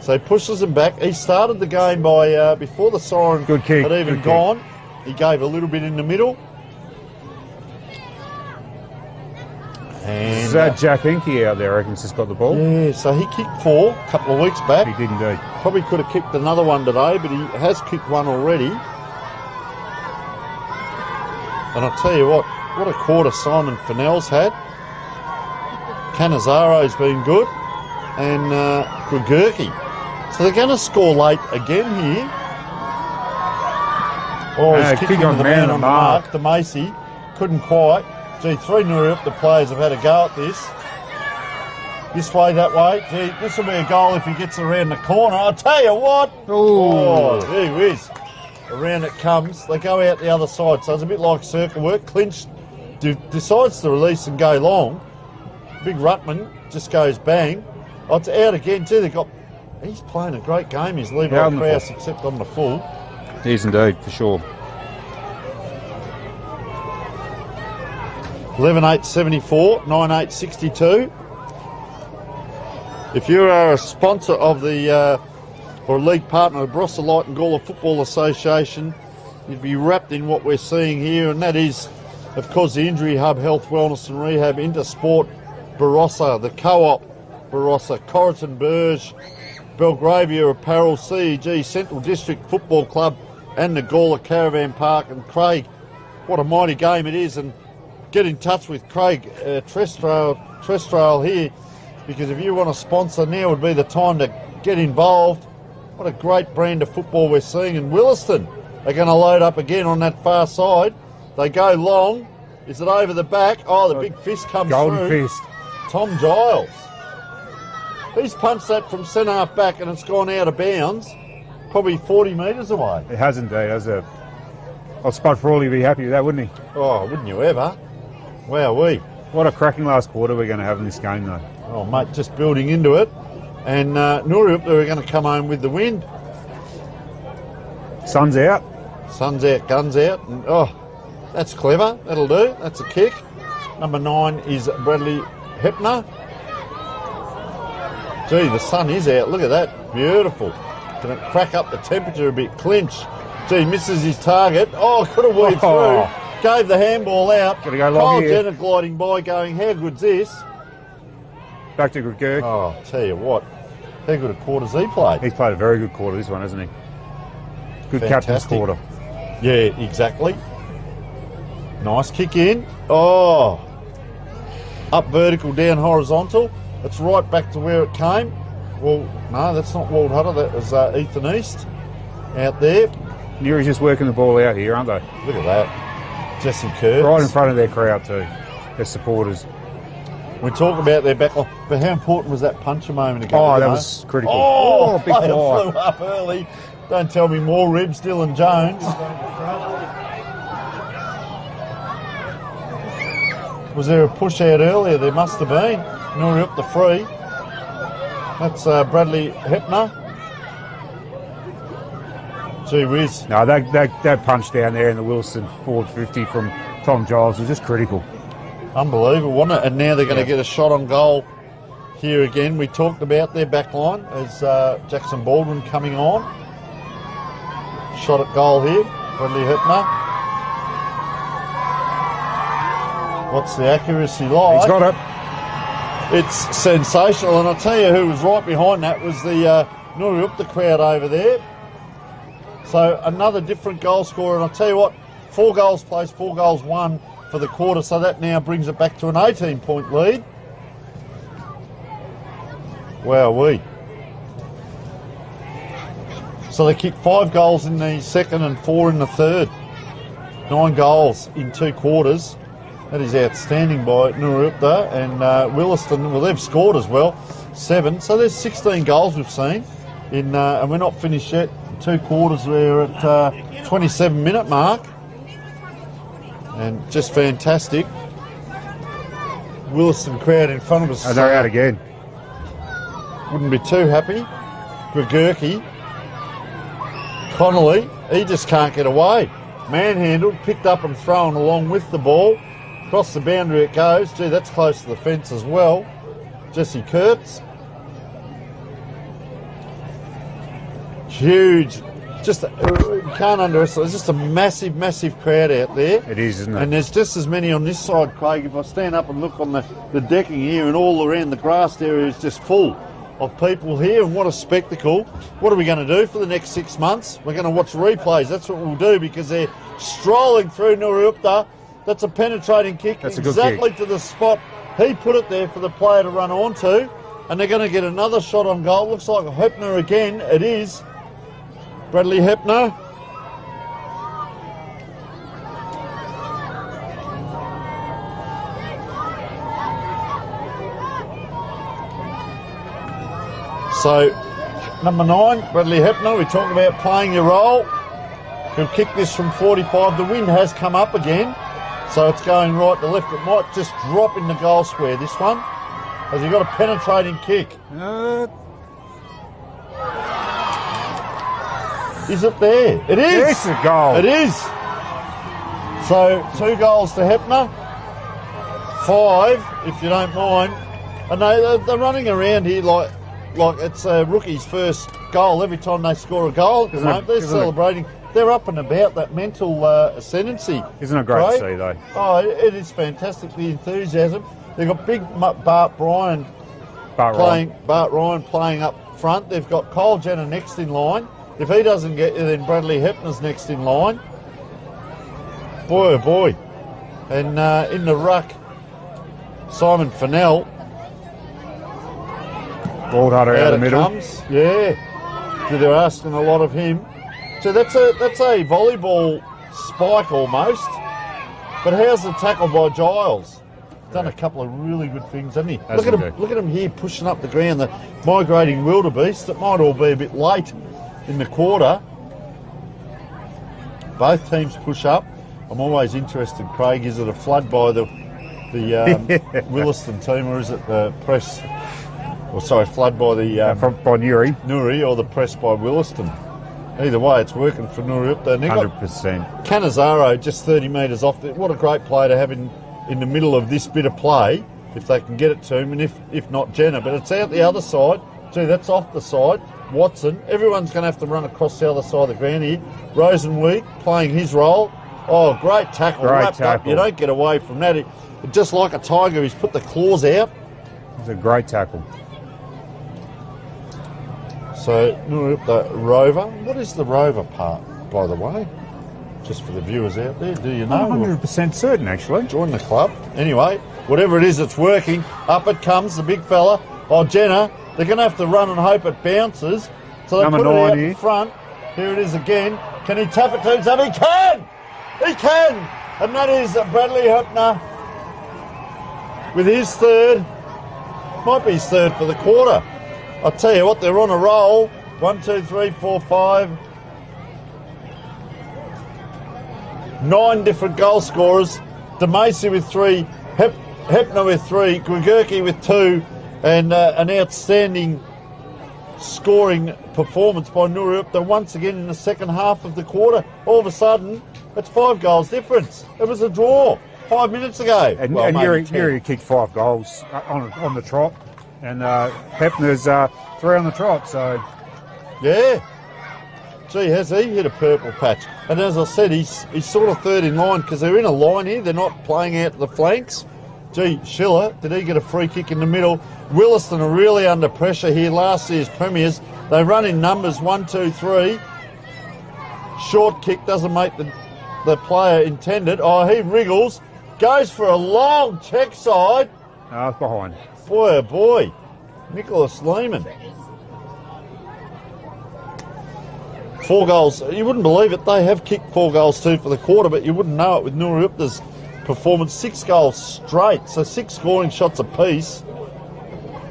So he pushes him back. He started the game by, before the siren had even gone, he gave a little bit in the middle. And is that Jack Enke out there, I reckon, just got the ball? Yeah, so he kicked 4 a couple of weeks back. He did indeed. Probably could have kicked another one today, but he has kicked one already. And I'll tell you what a quarter Simon Fennell's had. Canizaro's been good. And Grigurki. So they're going to score late again here. Oh, he's kicking on the man on the mark. DeMacy couldn't quite. Gee, 3 Nuriupta players have had a go at this. This way, that way. Gee, this will be a goal if he gets around the corner. I'll tell you what. Oh, gee whiz. Around it comes. They go out the other side. So it's a bit like circle work. Clinch decides to release and go long. Big Ruttman just goes bang. Oh, it's out again too. He's playing a great game. He's Levi Krause, except on the full. He is indeed, for sure. 11-8-74, 9-8-62. If you are a sponsor of the or league partner of Barossa Light and Gawler Football Association, you'd be wrapped in what we're seeing here, and that is, of course, the Injury Hub Health, Wellness and Rehab, Intersport, Barossa, the Co-op, Barossa, Corriton Burge, Belgravia Apparel, CEG, Central District Football Club, and the Gawler Caravan Park. And Craig, what a mighty game it is, and get in touch with Craig Trestrail here, because if you want to sponsor, now would be the time to get involved. What a great brand of football we're seeing. And Williston are going to load up again on that far side. They go long. Is it over the back? Oh, the big fist comes Golden through. fist. Tom Giles. He's punched that from centre half back and it's gone out of bounds, probably 40 metres away. It has indeed. Spud Frawley would be happy with that, wouldn't he? Oh, wouldn't you ever? Wowee. What a cracking last quarter we're going to have in this game, though. Oh, mate, just building into it. And Nooriupta are going to come home with the win. Sun's out. Sun's out, guns out. And, oh, that's clever. That'll do. That's a kick. Number 9 is Bradley Hepner. Gee, the sun is out. Look at that. Beautiful. Can it crack up the temperature a bit? Clinch. Gee, misses his target. Oh, could have weaved through. Gave the handball out. Got to go long here. Jenner gliding by going, how good's this? Back to Gregg. Oh, tell you what. How good a quarter's he played? He's played a very good quarter, this one, hasn't he? Good captain's quarter. Yeah, exactly. Nice kick in. Oh. Up vertical, down horizontal. It's right back to where it came. Well, no, that's not Wald Hutter. That was Ethan East out there. Neary's just working the ball out here, aren't they? Look at that. Jesse Kurtz. Right in front of their crowd too, their supporters. We talk about their backline, but how important was that punch a moment ago? Oh, that was critical. Oh, big fly. Flew up early. Don't tell me more ribs, Dylan Jones. Was there a push out earlier? There must have been. Nooriupta free. That's Bradley Hepner. Gee whiz. No, that punch down there in the Wilson forward 50 from Tom Giles was just critical. Unbelievable, wasn't it? And now they're going to get a shot on goal here again. We talked about their back line as Jackson Baldwin coming on. Shot at goal here, Bradley Hepner. What's the accuracy like? He's got it. It's sensational, and I'll tell you who was right behind that was the Nooriupta crowd over there. So another different goal scorer, and I'll tell you what, 4 goals placed, 4 goals won for the quarter, so that now brings it back to an 18-point lead. Wowee. So they kicked 5 goals in the second and 4 in the third. 9 goals in 2 quarters. That is outstanding by Nooriupta, and Williston, well, they've scored as well, 7. So there's 16 goals we've seen, and we're not finished yet. 2 quarters, we're at 27-minute mark, and just fantastic. Williston crowd in front of us. Oh, they're out again. Wouldn't be too happy. Gregurki, Connolly, he just can't get away. Manhandled, picked up and thrown along with the ball. Across the boundary it goes. Gee, that's close to the fence as well. Jesse Kurtz. Huge. Just, you can't underestimate. There's just a massive, massive crowd out there. It is, isn't it? And there's just as many on this side, Craig. If I stand up and look on the decking here, and all around the grassed area is just full of people here. And what a spectacle. What are we going to do for the next 6 months? We're going to watch replays. That's what we'll do, because they're strolling through Nooriupta. That's a penetrating kick, that's a good exactly kick. To the spot he put it there for the player to run onto. And they're going to get another shot on goal. Looks like Hepner again. It is Bradley Hepner. So, number 9, Bradley Hepner. We talk about playing your role. He'll kick this from 45. The wind has come up again, so it's going right to left. It might just drop in the goal square, this one. Has he got a penetrating kick? Is it there? It is. It's a goal. It is. So 2 goals to Hepner. 5, if you don't mind. And they're running around here like it's a rookie's first goal every time they score a goal. They're celebrating. They're up and about, that mental ascendancy. Isn't it great to see, though? Oh, it is fantastic, the enthusiasm. They've got big Bart Ryan playing up front. They've got Cole Jenner next in line. If he doesn't get you, then Bradley Hepner's next in line. Boy, oh boy. And in the ruck, Simon Fennell. Ball Hutter out of the middle. Comes. Yeah. So they're asking a lot of him. So that's a volleyball spike almost. But how's the tackle by Giles? Done a couple of really good things, hasn't he? Look at him here pushing up the ground, the migrating wildebeest. It might all be a bit late in the quarter. Both teams push up. I'm always interested, Craig, is it a flood by the Williston team, or is it the press? Or sorry, flood by the by Nuri, or the press by Williston. Either way, it's working for Nuri up there. 100%. Canizaro just 30 metres off. What a great player to have in the middle of this bit of play, if they can get it to him, and if not Jenner. But it's out the other side. Gee, that's off the side. Watson. Everyone's going to have to run across the other side of the ground here. Rosenweig playing his role. Oh, great tackle. Great tackle. Up. You don't get away from that. Just like a tiger, he's put the claws out. It's a great tackle. So, the Rover. What is the Rover part, by the way? Just for the viewers out there, do you know? I'm 100% certain, actually. Join the club. Anyway, whatever it is, it's working. Up it comes, the big fella. Oh, Jenner, they're going to have to run and hope it bounces. So they Number put it 9 out here. in front. Here it is again. Can he tap it to himself? He can! He can! And that is Bradley Hepner with his third. Might be his third for the quarter. I'll tell you what, they're on a roll. 1, 2, 3, 4, 5. 9 different goal scorers. DeMacy with 3, Hepner with 3, Grigurki with 2, and an outstanding scoring performance by Nuriupta once again in the second half of the quarter. All of a sudden, it's 5 goals difference. It was a draw 5 minutes ago. And Yuri kicked 5 goals on the trot, and Hepner's 3 on the trot. So, yeah. Gee, has he hit a purple patch? And as I said, he's sort of third in line because they're in a line here. They're not playing out the flanks. Gee, Schiller, did he get a free kick in the middle? Williston are really under pressure here. Last year's premiers. They run in numbers 1, 2, 3. Short kick doesn't make the player intended. Oh, he wriggles. Goes for a long check side. No, it's behind. Boy, oh boy. Nicholas Lehman. 4 goals. You wouldn't believe it. They have kicked 4 goals too for the quarter, but you wouldn't know it with Nuriupta's performance. 6 goals straight, so 6 scoring shots apiece.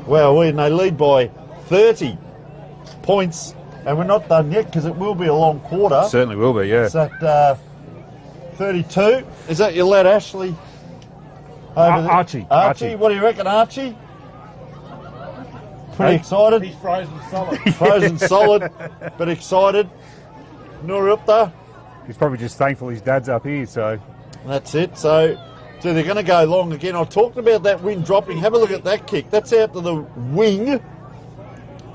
Wow, and they lead by 30 points, and we're not done yet because it will be a long quarter. Certainly will be, yeah. It's at 32. Is that your lad Ashley? Archie, what do you reckon, Archie? Pretty excited. He's frozen solid. Frozen solid, but excited. Nuriupta. He's probably just thankful his dad's up here, so. That's it. So they're going to go long again. I talked about that wind dropping. Have a look at that kick. That's out to the wing.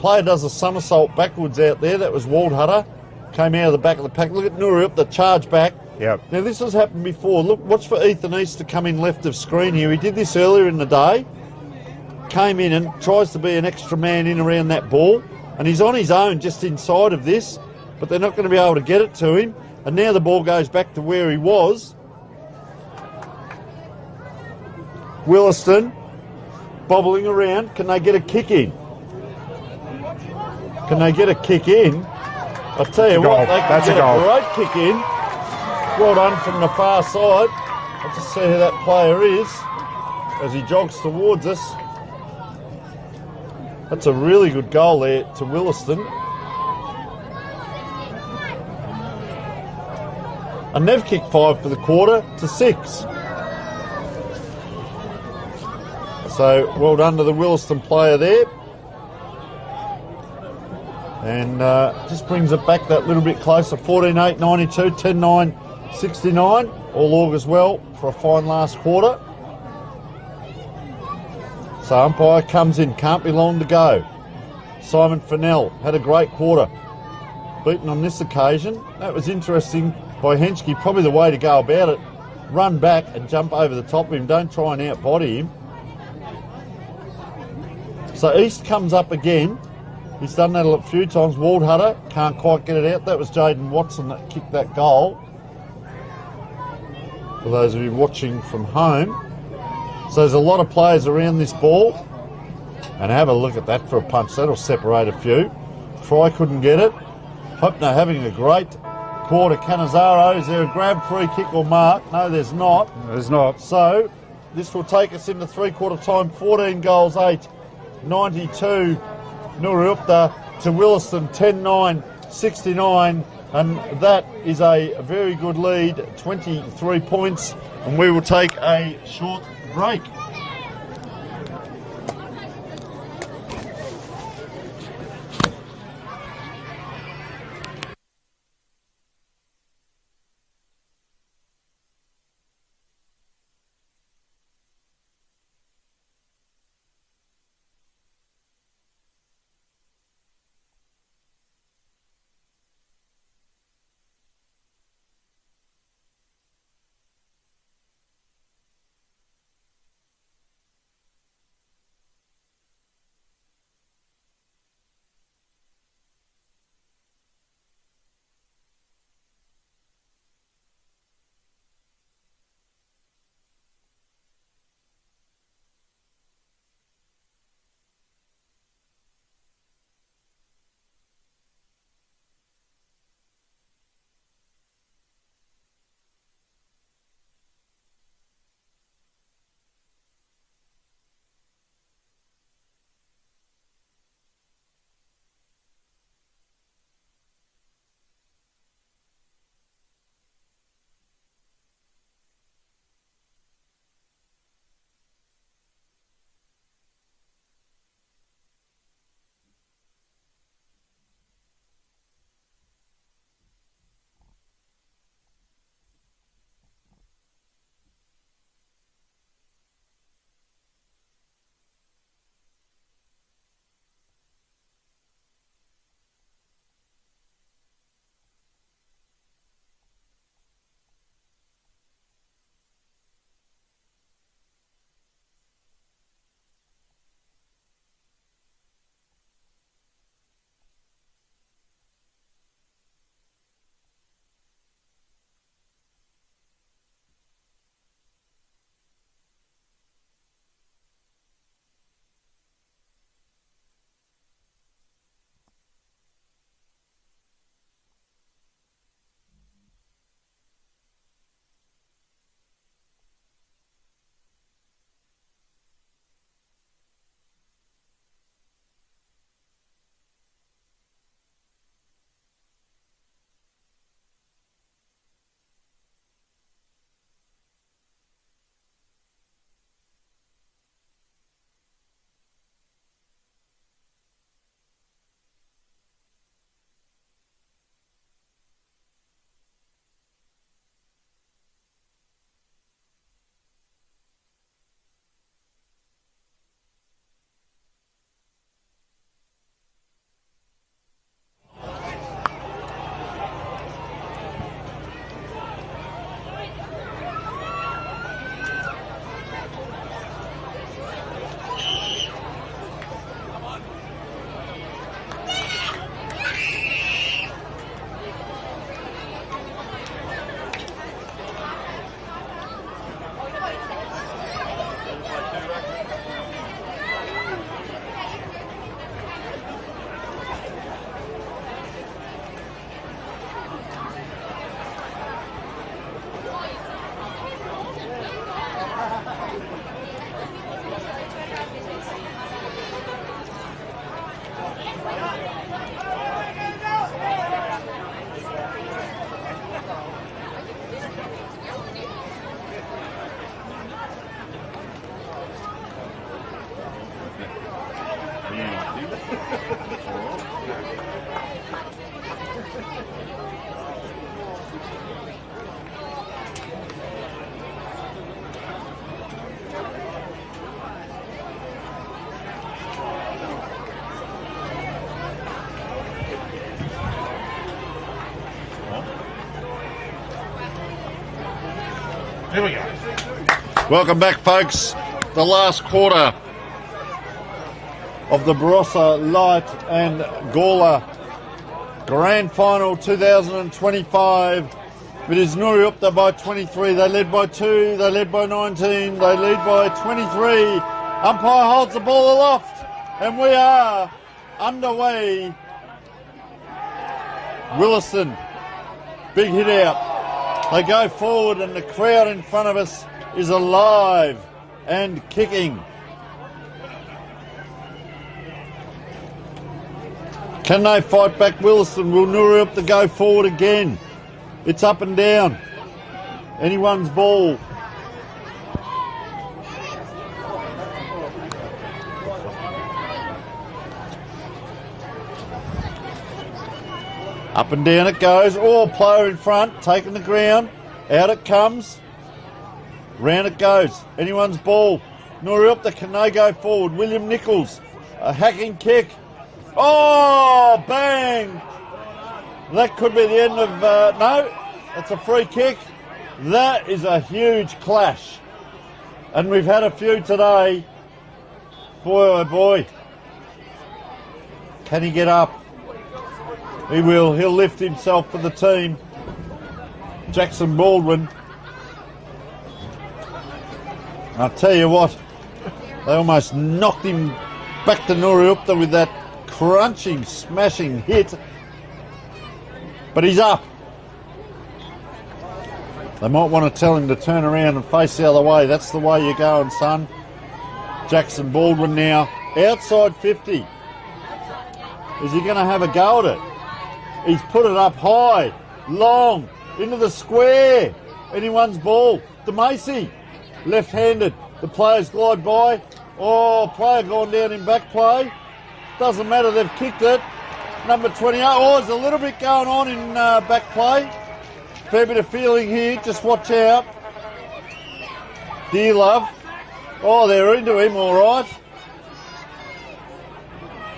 Player does a somersault backwards out there. That was Waldhutter. Came out of the back of the pack. Look at Nuriupta, charge back. Yep. Now this has happened before. Look, watch for Ethan East to come in left of screen here. He did this earlier in the day. Came in and tries to be an extra man in around that ball. And he's on his own just inside of this. But they're not going to be able to get it to him. And now the ball goes back to where he was. Williston bobbling around. Can they get a kick in? Can they get a kick in? I'll tell you what, they can get a great kick in. Well done from the far side. Let's just see who that player is as he jogs towards us. That's a really good goal there to Williston. And they've kicked 5 for the quarter to 6. So well done to the Williston player there. And just brings it back that little bit closer. 14-8, 92, 10-9, 69. All augurs well for a fine last quarter. So umpire comes in, can't be long to go. Simon Fennell had a great quarter. Beaten on this occasion. That was interesting by Henschke. Probably the way to go about it. Run back and jump over the top of him. Don't try and outbody him. So East comes up again. He's done that a few times. Waldhutter can't quite get it out. That was Jaden Watson that kicked that goal. for those of you watching from home. So there's a lot of players around this ball. And have a look at that for a punch. That'll separate a few. Fry couldn't get it. Hopner having a great quarter. Canizaro, is there a grab, free kick or mark? No, there's not. There's not. So this will take us into three-quarter time. 14 goals, 8. 92. Nuriupta to Williston. 10-9, 69. And that is a very good lead. 23 points. And we will take a short break. Here we go. Welcome back, folks. The last quarter of the Barossa Light and Gawler Grand Final 2025. It is Nuriupta by 23. They led by 2. They led by 19. They lead by 23. Umpire holds the ball aloft. And we are underway. Williston. Big hit out. They go forward and the crowd in front of us is alive and kicking. Can they fight back Williston? Will Nuriupta go forward again? It's up and down. Anyone's ball. Up and down it goes. Oh, player in front, taking the ground. Out it comes. Round it goes. Anyone's ball. Nuriupta, can they go forward? William Nichols, a hacking kick. Oh, bang! That could be the end of... no, that's a free kick. That is a huge clash. And we've had a few today. Boy, oh boy. Can he get up? He will. He'll lift himself for the team. Jackson Baldwin. I'll tell you what, they almost knocked him back to Nuriupta with that crunching, smashing hit. But he's up. They might want to tell him to turn around and face the other way. That's the way you're going, son. Jackson Baldwin now, outside 50. Is he going to have a go at it? He's put it up high, long, into the square. Anyone's ball. DeMacy, left-handed. The players glide by. Oh, player gone down in back play. Doesn't matter, they've kicked it. Number 28. Oh, there's a little bit going on in back play. Fair bit of feeling here. Just watch out. Dear love. Oh, they're into him, all right.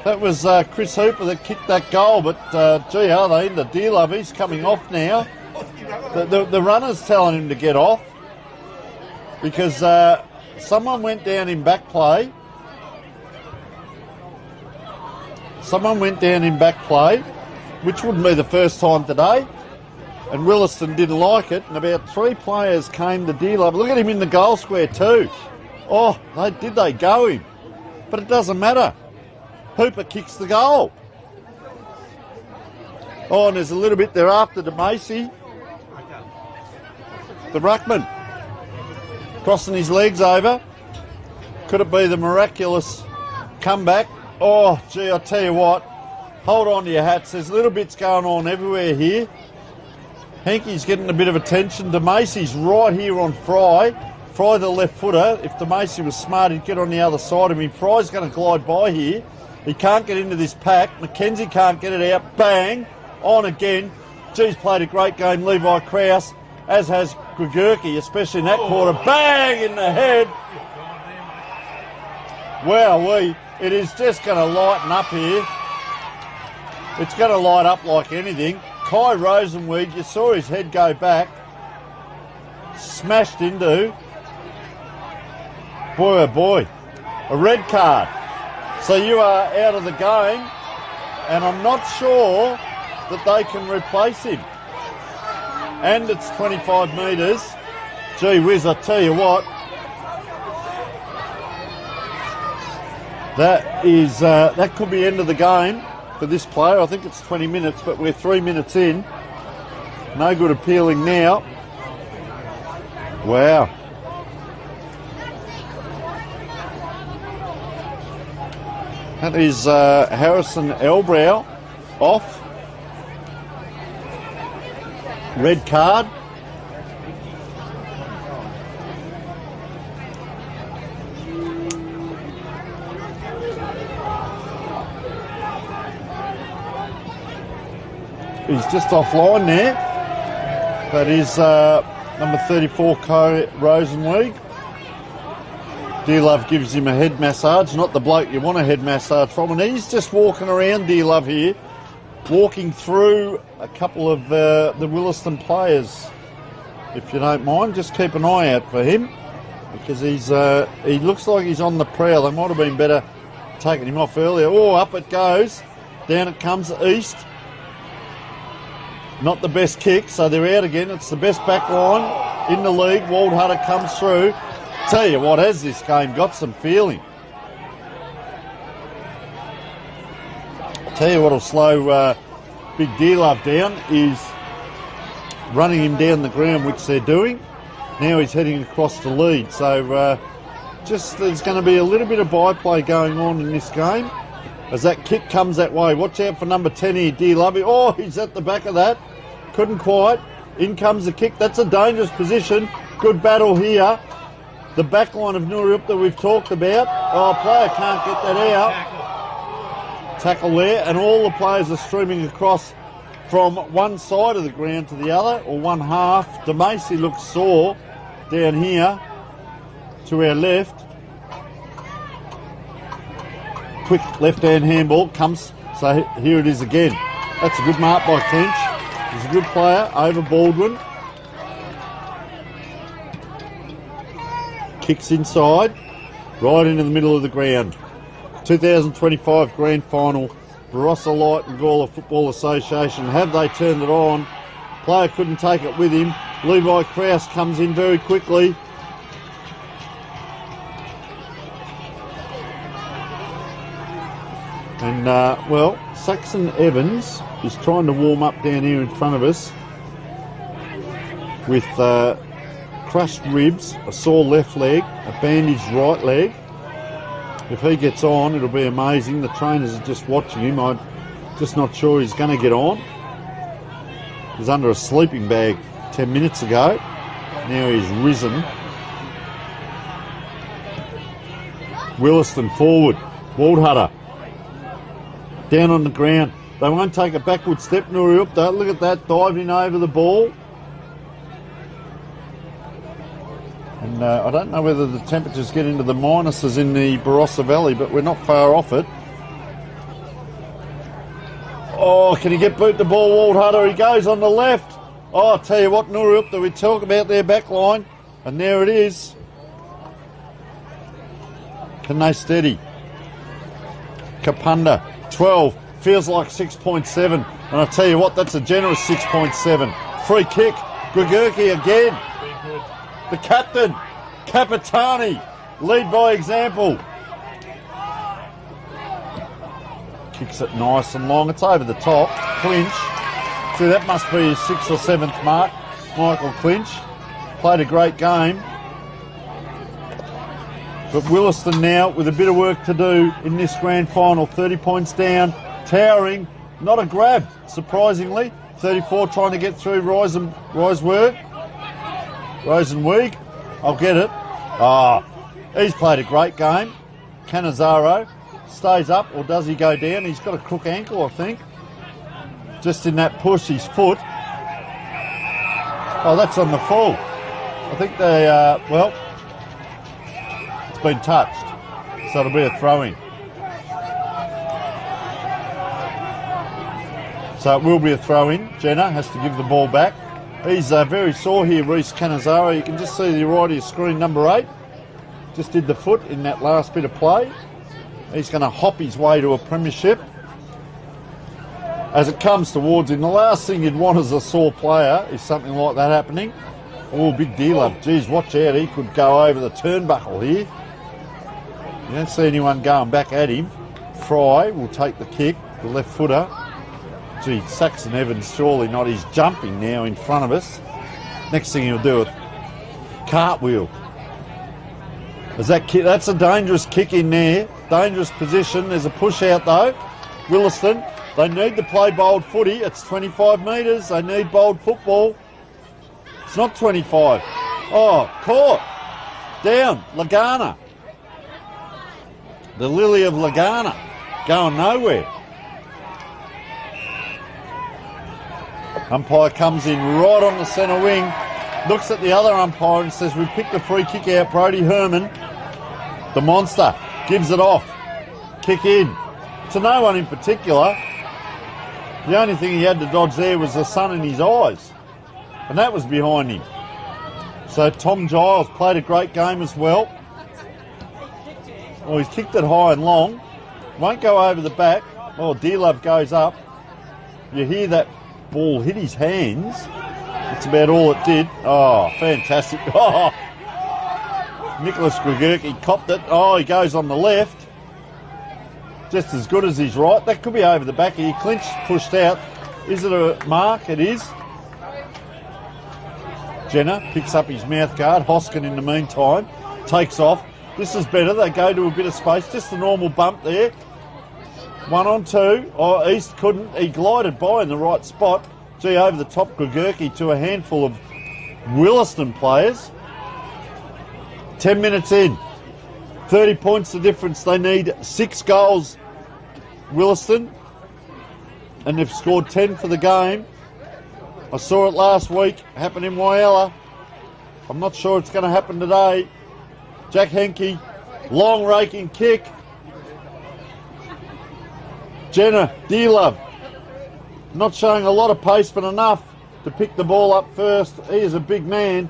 That was Chris Hooper that kicked that goal, but gee, are they into Dear Love? He's coming off now. The runner's telling him to get off because someone went down in back play. Someone went down in back play, which wouldn't be the first time today, and Williston didn't like it, and about 3 players came to Dear Love. Look at him in the goal square too. Oh, they go him? But it doesn't matter. Hooper kicks the goal. Oh, and there's a little bit there after DeMacy. The ruckman crossing his legs over. Could it be the miraculous comeback? Oh, gee, I tell you what. Hold on to your hats. There's little bits going on everywhere here. Hankey's getting a bit of attention. DeMacy's right here on Fry. Fry the left footer. If DeMacy was smart, he'd get on the other side of him. Fry's going to glide by here. He can't get into this pack. McKenzie can't get it out. Bang! On again. Geez, played a great game, Levi Krause, as has Gregurki, especially in that quarter. Bang! In the head. Wowee. It is just going to lighten up here. It's going to light up like anything. Kai Rosenweed, you saw his head go back. Smashed into. Boy, oh boy. A red card. So you are out of the game, and I'm not sure that they can replace him. And it's 25 metres. Gee whiz, I tell you what. That could be end of the game for this player. I think it's 20 minutes, but we're 3 minutes in. No good appealing now. Wow. That is Harrison Elbrow off. Red card. He's just offline there. That is number 34, Kai Rosenweig. Dear Love gives him a head massage, not the bloke you want a head massage from, and he's just walking around, Dear Love here, walking through a couple of the Williston players. If you don't mind, just keep an eye out for him, because he looks like he's on the prowl. They might have been better taking him off earlier. Oh, up it goes, down it comes east. Not the best kick, so they're out again. It's the best back line in the league. Waldhutter comes through. Tell you what, has this game got some feeling? Tell you what'll slow Big D-Love down is running him down the ground, which they're doing. Now he's heading across the lead. So just there's going to be a little bit of byplay going on in this game as that kick comes that way. Watch out for number 10 here, D-Love. Oh, he's at the back of that. Couldn't quite. In comes the kick. That's a dangerous position. Good battle here. The back line of Nooryup that we've talked about. Oh, player can't get that out. Tackle there, and all the players are streaming across from one side of the ground to the other, or one half. DeMacy looks sore down here to our left. Quick left-hand handball comes, so here it is again. That's a good mark by Clinch. He's a good player over Baldwin. Kicks inside, right into the middle of the ground. 2025 Grand Final, Barossa Light and Gawler Football Association. Have they turned it on? Player couldn't take it with him. Levi Krause comes in very quickly. And, well, Saxon Evans is trying to warm up down here in front of us with crushed ribs, a sore left leg, a bandaged right leg. If he gets on, it'll be amazing. The trainers are just watching him. I'm just not sure he's going to get on. He was under a sleeping bag 10 minutes ago. Now he's risen. Williston forward. Waldhutter down on the ground. They won't take a backward step, Nooryup. Look at that, diving over the ball. And I don't know whether the temperatures get into the minuses in the Barossa Valley, but we're not far off it. Oh, can he get boot the ball, Waldhutter? He goes on the left. Oh, I'll tell you what, Nooryup, that we talk about their back line, and there it is. Can they steady? Kapunda, 12, feels like 6.7, and I'll tell you what, that's a generous 6.7. Free kick, Gregurki again. The captain, Capitani, lead by example. Kicks it nice and long. It's over the top. Clinch. See, that must be his 6th or 7th mark. Michael Clinch. Played a great game. But Williston now with a bit of work to do in this grand final. 30 points down. Towering. Not a grab, surprisingly. 34 trying to get through Rosenweig. I'll get it. He's played a great game. Canizaro stays up, or does he go down? He's got a crook ankle, I think. Just in that push, his foot. Oh, that's on the full. I think they, well, it's been touched. So it'll be a throw-in. So it will be a throw-in. Jenna has to give the ball back. He's very sore here, Reece Canizaro. You can just see the right of your screen, number 8. Just did the foot in that last bit of play. He's going to hop his way to a premiership. As it comes towards him, the last thing you'd want as a sore player is something like that happening. Oh, big D-Love. Geez, watch out. He could go over the turnbuckle here. You don't see anyone going back at him. Fry will take the kick, the left footer. Gee, Saxon Evans, surely not. He's jumping now in front of us. Next thing he'll do, a cartwheel. As that kick, that's a dangerous kick in there. Dangerous position. There's a push out though. Williston, they need to play bold footy. It's 25 metres. They need bold football. It's not 25. Oh, caught. Down. Lagana. The Lily of Lagana. Going nowhere. Umpire comes in right on the centre wing, looks at the other umpire and says, we picked a free kick out. Brody Herman, the monster, gives it off. Kick in. To no one in particular. The only thing he had to dodge there was the sun in his eyes. And that was behind him. So Tom Giles played a great game as well. Oh, he's kicked it high and long. Won't go over the back. Oh, D-Love goes up. You hear that ball hit his hands. That's about all it did. Oh, fantastic. Oh, Nicholas Gregurki copped it. Oh, he goes on the left. Just as good as his right. That could be over the back. He clinched, pushed out. Is it a mark? It is. Jenner picks up his mouth guard. Hoskin in the meantime takes off. This is better. They go to a bit of space. Just a normal bump there. 1 on 2. Oh, East couldn't. He glided by in the right spot. Gee, over the top Gregurki to a handful of Williston players. 10 minutes in. 30 points the difference. They need 6 goals, Williston. And they've scored 10 for the game. I saw it last week. Happened in Whyalla. I'm not sure it's going to happen today. Jack Henke, long raking kick. Jenner, Dearlove, not showing a lot of pace, but enough to pick the ball up first. He is a big man.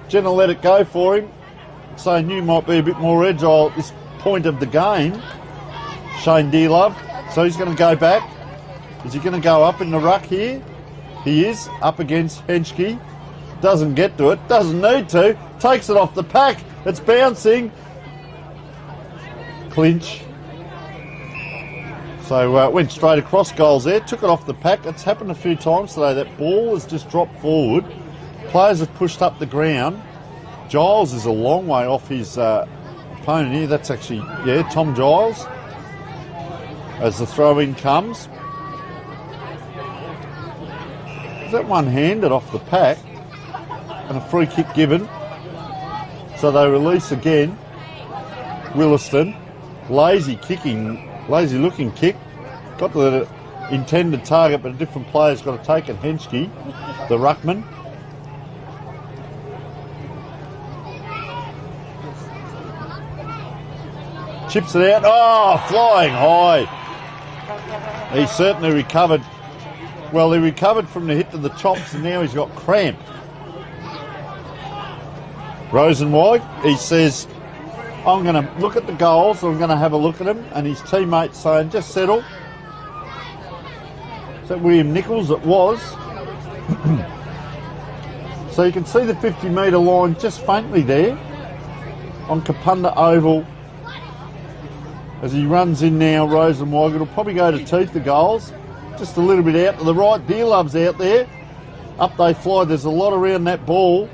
Jenner let it go for him. So New might be a bit more agile at this point of the game. Shane Dearlove. So he's going to go back. Is he going to go up in the ruck here? He is up against Henschke. Doesn't get to it. Doesn't need to. Takes it off the pack. It's bouncing. Clinch. So went straight across goals there. Took it off the pack. It's happened a few times today. That ball has just dropped forward. Players have pushed up the ground. Giles is a long way off his opponent here. That's actually, Tom Giles. As the throw-in comes. Is that one-handed off the pack? And a free kick given. So they release again. Williston. Lazy looking kick. Got the intended target, but a different player's got to take it. Henschke, the ruckman. Chips it out. Oh, flying high. He certainly recovered. Well, he recovered from the hit to the chops, and now he's got cramp. Rosenweig, he says, I'm going to look at the goals, I'm going to have a look at them, and his teammates saying, just settle. Is that William Nichols? It was. So you can see the 50-metre line just faintly there on Kapunda Oval. As he runs in now, Rosenweig, it'll probably go to teeth the goals. Just a little bit out to the right. Dearlove's out there. Up they fly. There's a lot around that ball.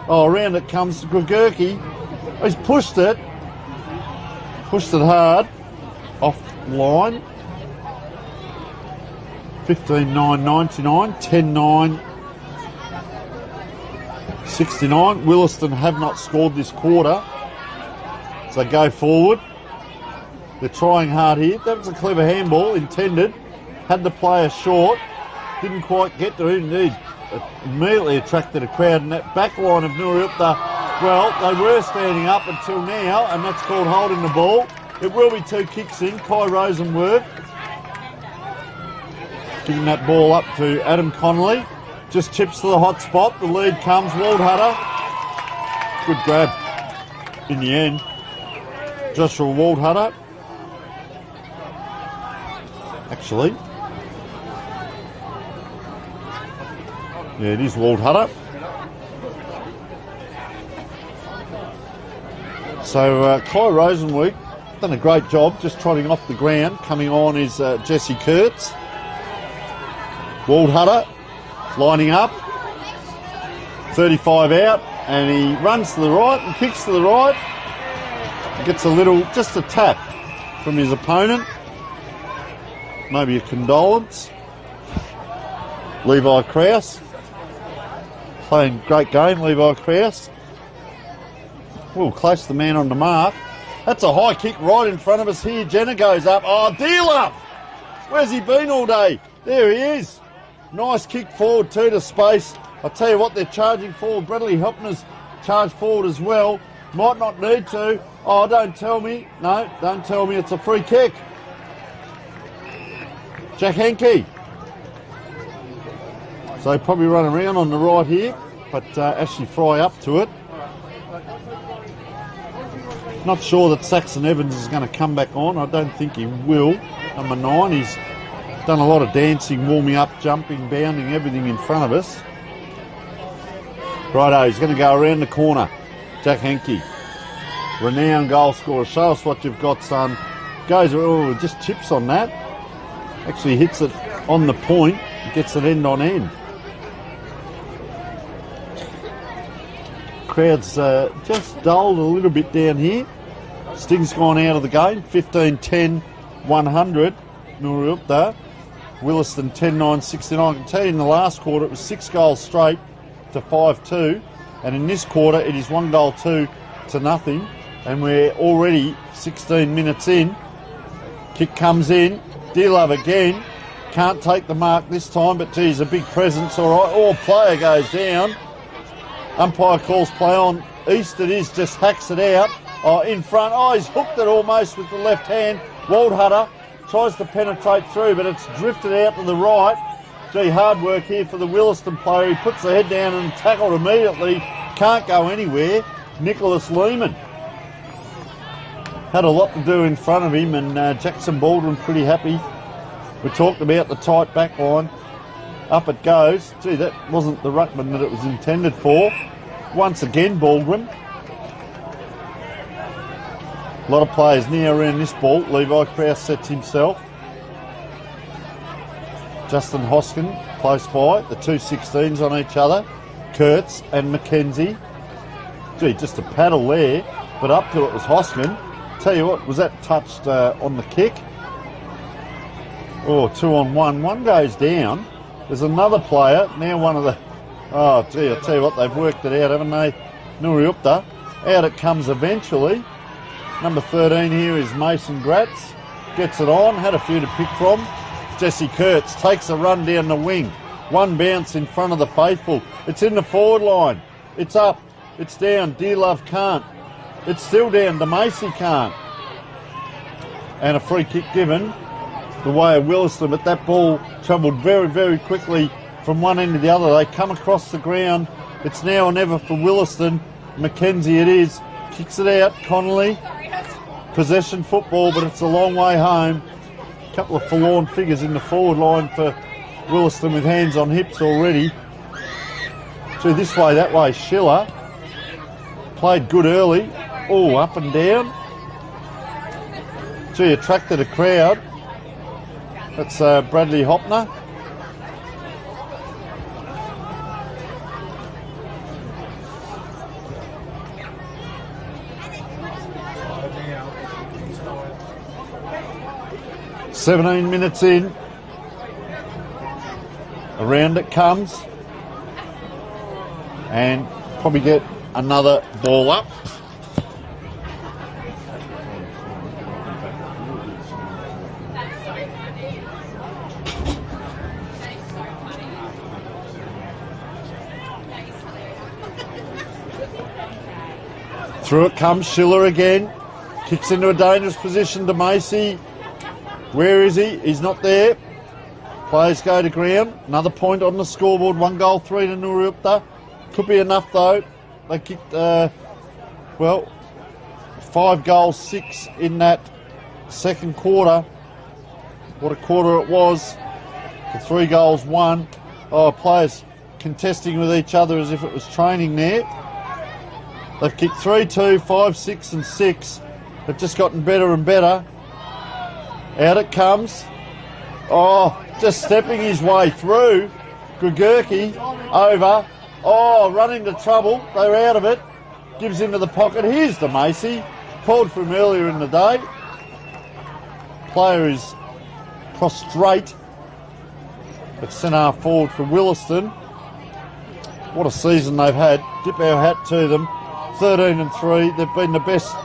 Oh, around it comes Gregurki. He's pushed it. Pushed it hard. Off line. 15-9-99. 10-9-69. Williston have not scored this quarter. So go forward. They're trying hard here. That was a clever handball, intended. Had the player short. Didn't quite get to him. It immediately attracted a crowd. And that back line of Nuriupta, well, they were standing up until now, and that's called holding the ball. It will be 2 kicks in. Kai Rosenwerth giving that ball up to Adam Connolly. Just chips to the hot spot. The lead comes. Wald Hutter. Good grab in the end. Joshua Wald Hutter. Actually, yeah, it is Wald Hutter. So Kai Rosenweig done a great job just trotting off the ground. Coming on is Jesse Kurtz. Wald Hutter lining up. 35 out, and he runs to the right and kicks to the right. Gets just a tap from his opponent. Maybe a condolence. Levi Krause. Playing great game, Levi Krause. We'll close the man on the mark. That's a high kick right in front of us here. Jenner goes up. Oh, Dearlove! Where's he been all day? There he is. Nice kick forward too to space. I'll tell you what they're charging forward. Bradley Hopner's charged forward as well. Might not need to. Oh, don't tell me. No, don't tell me it's a free kick. Jack Henke. So probably run around on the right here, but Ashley Fry up to it. Not sure that Saxon Evans is going to come back on. I don't think he will. Number 9, he's Done a lot of dancing, warming up, jumping, bounding, everything in front of us. Righto, he's going to go around the corner. Jack Henke, renowned goal scorer. Show us what you've got, son. Goes, oh, just chips on that. Actually hits it on the point. Gets it end on end. Crowd's just dulled a little bit down here. Sting's gone out of the game. 15-10, 100. Nuriupta. Williston 10-9, 69. I can tell you in the last quarter it was 6 goals straight to 5-2. And in this quarter it is 1 goal 2 to nothing. And we're already 16 minutes in. Kick comes in. D-Love again. Can't take the mark this time, but geez, a big presence. All right. Oh, player goes down. Umpire calls play on. East it is, just hacks it out. Oh, in front. Oh, he's hooked it almost with the left hand. Waldhutter tries to penetrate through, but it's drifted out to the right. Gee, hard work here for the Williston player. He puts the head down and tackled immediately. Can't go anywhere. Nicholas Lehman had a lot to do in front of him, and Jackson Baldwin pretty happy. We talked about the tight back line. Up it goes. Gee, that wasn't the ruckman that it was intended for. Once again, Baldwin. A lot of players near around this ball. Levi Krause sets himself. Justin Hoskin close by. The 216s on each other. Kurtz and McKenzie. Gee, just a paddle there. But up to it was Hoskin. Tell you what, was that touched on the kick? Oh, 2-on-1. One goes down. There's another player. Now one of the... Oh, gee, I tell you what, they've worked it out, haven't they? Nuriupta. Out it comes eventually. Number 13 here is Mason Gratz. Gets it on. Had a few to pick from. Jesse Kurtz takes a run down the wing. One bounce in front of the faithful. It's in the forward line. It's up. It's down. Dear Love can't. It's still down. DeMacy can't. And a free kick given the way of Williston, but that ball travelled very, very quickly from one end to the other. They come across the ground. It's now or never for Williston. Mackenzie it is. Kicks it out. Connolly. Possession football, but it's a long way home. A couple of forlorn figures in the forward line for Williston with hands on hips already. So this way, that way. Schiller played good early. Oh, up and down. Gee, attracted a crowd. That's Bradley Hopner. "17 minutes in. Around it comes. And probably get another ball up. Through it comes Schiller again. Kicks into a dangerous position to Macy. Where is he? He's not there. Players go to ground. Another point on the scoreboard. 1 goal 3 to Nuriupta. Could be enough though. They kicked, 5 goals 6 in that second quarter. What a quarter it was. The 3 goals 1. Oh, players contesting with each other as if it was training there. They've kicked 3, 2, 5, 6 and 6. They've just gotten better and better. Out it comes. Oh, just stepping his way through. Gregurki over. Oh, run into trouble. They're out of it. Gives into the pocket. Here's DeMacy. Called for him earlier in the day. Player is prostrate. At centre forward for Williston. What a season they've had. Dip our hat to them. 13 and 3. They've been the best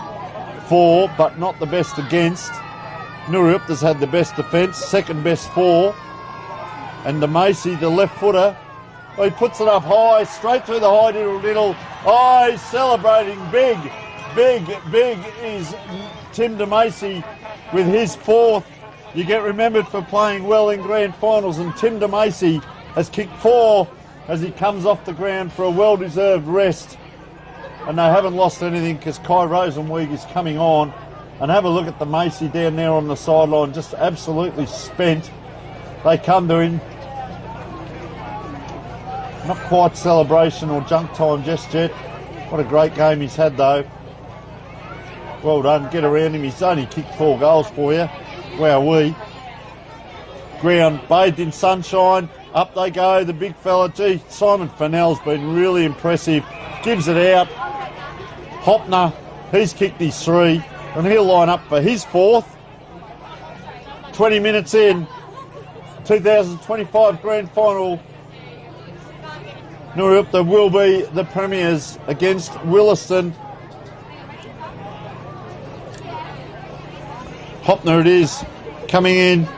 for, but not the best against. Nuriupta's had the best defence, second best for. And DeMacy, the left footer, oh, he puts it up high, straight through the high diddle. Oh, he's celebrating big is Tim DeMacy with his 4th. You get remembered for playing well in grand finals, and Tim DeMacy has kicked 4 as he comes off the ground for a well-deserved rest. And they haven't lost anything because Kai Rosenweig is coming on. And have a look at the Macy down there on the sideline, just absolutely spent. they come to him. Not quite celebration or junk time just yet. What a great game he's had though. Well done, get around him. He's only kicked 4 goals for you. Wowee. Ground bathed in sunshine. Up they go, the big fella. Gee, Simon Fennell's been really impressive. Gives it out. Hopner, he's kicked his 3, and he'll line up for his 4th. 20 minutes in, 2025 Grand Final. Northampton will be the premiers against Williston. Hopner it is, coming in.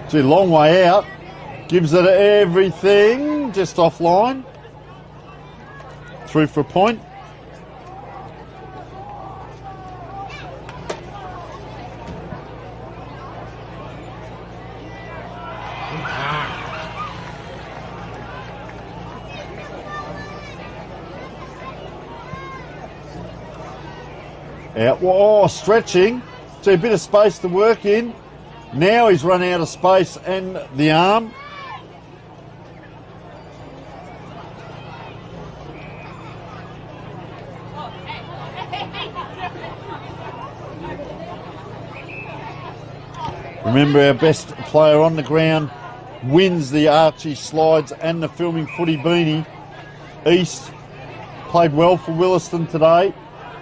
Gee, long way out. Gives it everything, just offline. Through for a point. Out. Oh, stretching. So a bit of space to work in. Now he's run out of space and the arm. Remember, our best player on the ground wins the Archie slides and the filming footy beanie. East played well for Williston today.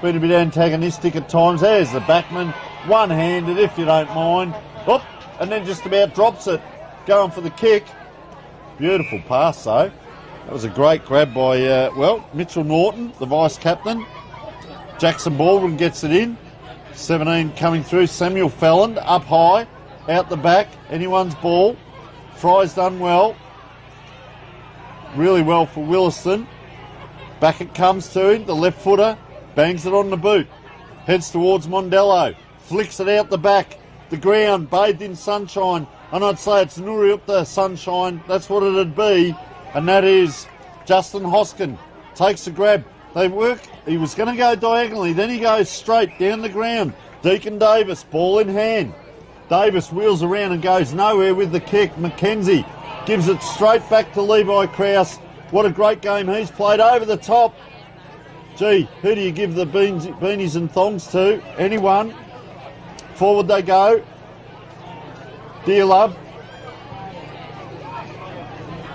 Been a bit antagonistic at times. There's the backman, one-handed if you don't mind. Oop, and then just about drops it. Going for the kick. Beautiful pass though. That was a great grab by, Mitchell Norton, the vice-captain. Jackson Baldwin gets it in. 17 coming through. Samuel Felland up high, out the back. Anyone's ball. Fry's done well. Really well for Williston. Back it comes to him, the left footer. Bangs it on the boot. Heads towards Mondello. Flicks it out the back. The ground bathed in sunshine. And I'd say it's Nuri up the sunshine. That's what it'd be. And that is Justin Hoskin. Takes the grab. They work. He was going to go diagonally. Then he goes straight down the ground. Deacon Davis, ball in hand. Davis wheels around and goes nowhere with the kick. McKenzie gives it straight back to Levi Krause. What a great game he's played over the top. Gee, who do you give the beanies and thongs to? Anyone. Forward they go. Dear love.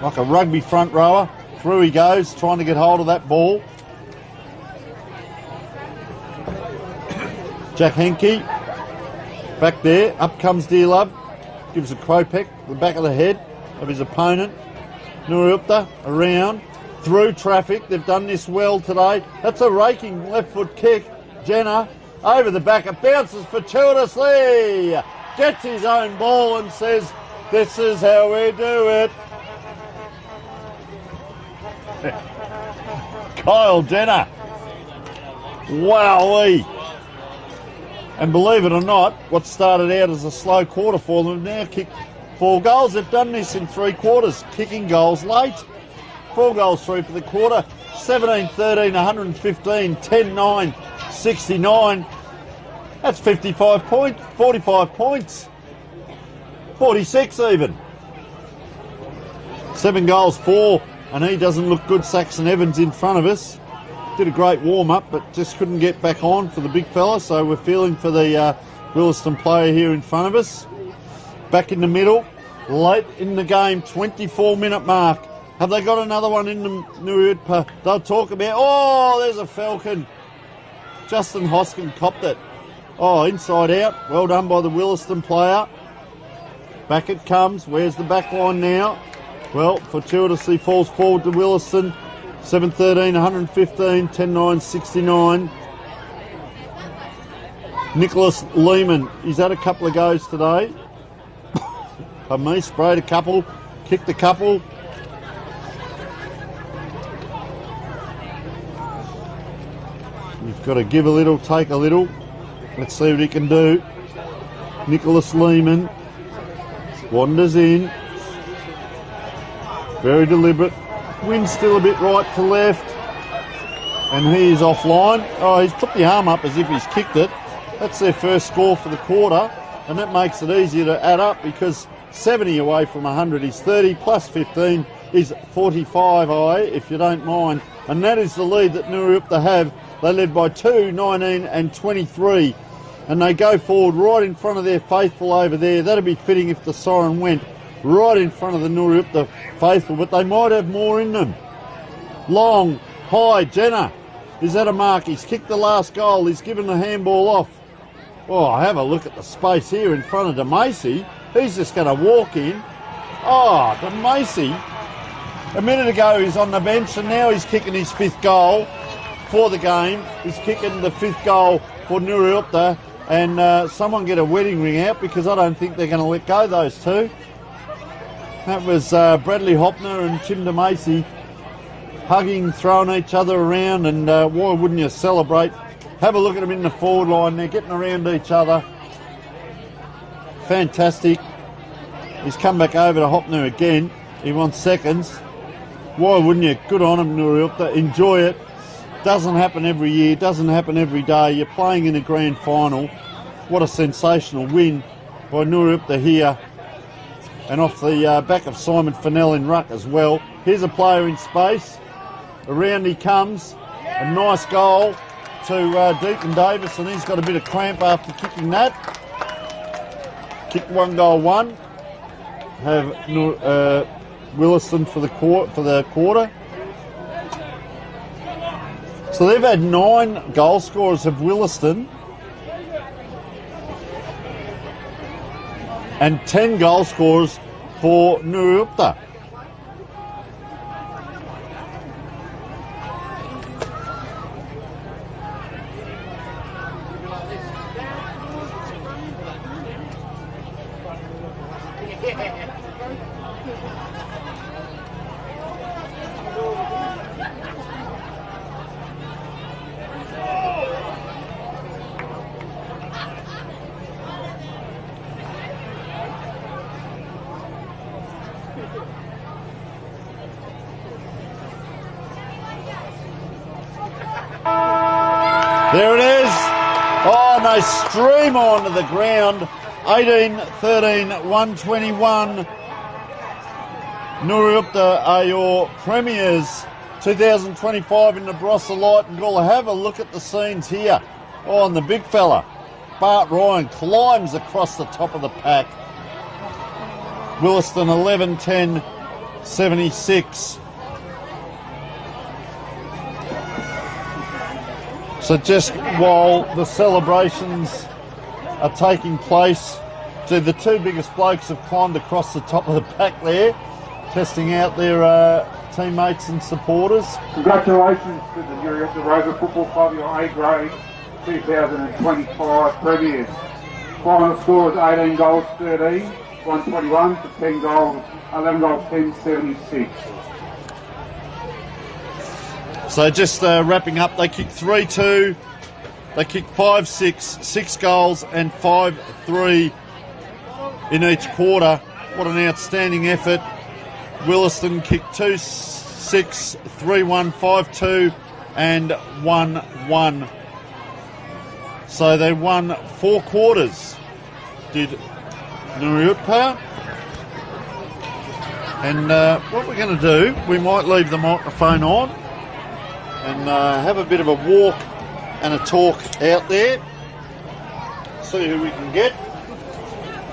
Like a rugby front rower. Through he goes, trying to get hold of that ball. Jack Henke. Back there. Up comes Dear Love. Gives a crow peck to the back of the head of his opponent. Nuriupta around. Through traffic. They've done this well today. That's a raking left foot kick. Jenner over the back. It bounces fortuitously. Gets his own ball and says, this is how we do it. Kyle Jenner. Wowee. And believe it or not, what started out as a slow quarter for them now kicked 4 goals. They've done this in 3 quarters, kicking goals late. 4 goals through for the quarter. 17-13, 115, 10-9, 69. That's 55 points, 45 points. 46 even. 7 goals, 4, and he doesn't look good. Saxon Evans in front of us. Did a great warm-up, but just couldn't get back on for the big fella, so we're feeling for the Williston player here in front of us. Back in the middle, late in the game, 24-minute mark. Have they got another one in the Nuriutpa? They'll talk about, oh, there's a Falcon. Justin Hoskin copped it. Oh, inside out. Well done by the Williston player. Back it comes. Where's the back line now? Well, fortuitously falls forward to Williston. 7-13, 115, 10-9, 69. Nicholas Lehman. He's had a couple of goes today. Pardon me, sprayed a couple, kicked a couple. You've got to give a little, take a little. Let's see what he can do. Nicholas Lehman wanders in. Very deliberate. Wind's still a bit right to left. And he is offline. Oh, he's put the arm up as if he's kicked it. That's their first score for the quarter. and that makes it easier to add up because 70 away from 100 is 30, plus 15 is 45, if you don't mind. And that is the lead that Nuriupta have. They led by 2, 19 and 23. And they go forward right in front of their faithful over there. That'd be fitting if the siren went right in front of the Nuriupta faithful, but they might have more in them. Long, high, Jenner is at a mark. He's kicked the last goal. He's given the handball off. Oh, have a look at the space here in front of DeMacy. He's just going to walk in. Oh, DeMacy. A minute ago he's on the bench and now he's kicking his 5th goal for the game. He's kicking the 5th goal for Nuriupta, and someone get a wedding ring out because I don't think they're going to let go, those two. That was Bradley Hopner and Tim DeMacy hugging, throwing each other around, and why wouldn't you celebrate? Have a look at them in the forward line. They're getting around each other. Fantastic. He's come back over to Hopner again. He wants seconds. Why wouldn't you? Good on him, Nuriupta. Enjoy it. Doesn't happen every year. Doesn't happen every day. You're playing in a grand final. What a sensational win by Nuriupta here. And off the back of Simon Fennell in ruck as well. Here's a player in space. Around he comes. A nice goal to Deacon Davis, and he's got a bit of cramp after kicking that. Kick 1 goal 1. Have Williston for the quarter. So they've had 9 goal scorers of Williston and 10 goal scorers for Nuriupta. There it is. Oh, and they stream onto the ground. 18-13, 121. Nuriupta are your premiers 2025 in the Barossa Light and Gawler. Have a look at the scenes here. Oh, and the big fella, Bart Ryan, climbs across the top of the pack. Williston 11-10, 76. So just while the celebrations are taking place, the 2 biggest blokes have climbed across the top of the pack there, testing out their teammates and supporters. Congratulations to the Nuriupta Rover Football Club, your A grade 2025 premiers. Final score was 18 goals 13, 121 to 10 goals, 11 goals 10, 76. So just wrapping up, they kicked 3-2, they kicked 5-6, 6 goals and 5-3 in each quarter. What an outstanding effort. Williston kicked 2-6, 3-1, 5-2 and 1-1. So they won 4 quarters, did Nuriupta. And what we're going to do, we might leave the microphone on and have a bit of a walk and a talk out there, see who we can get.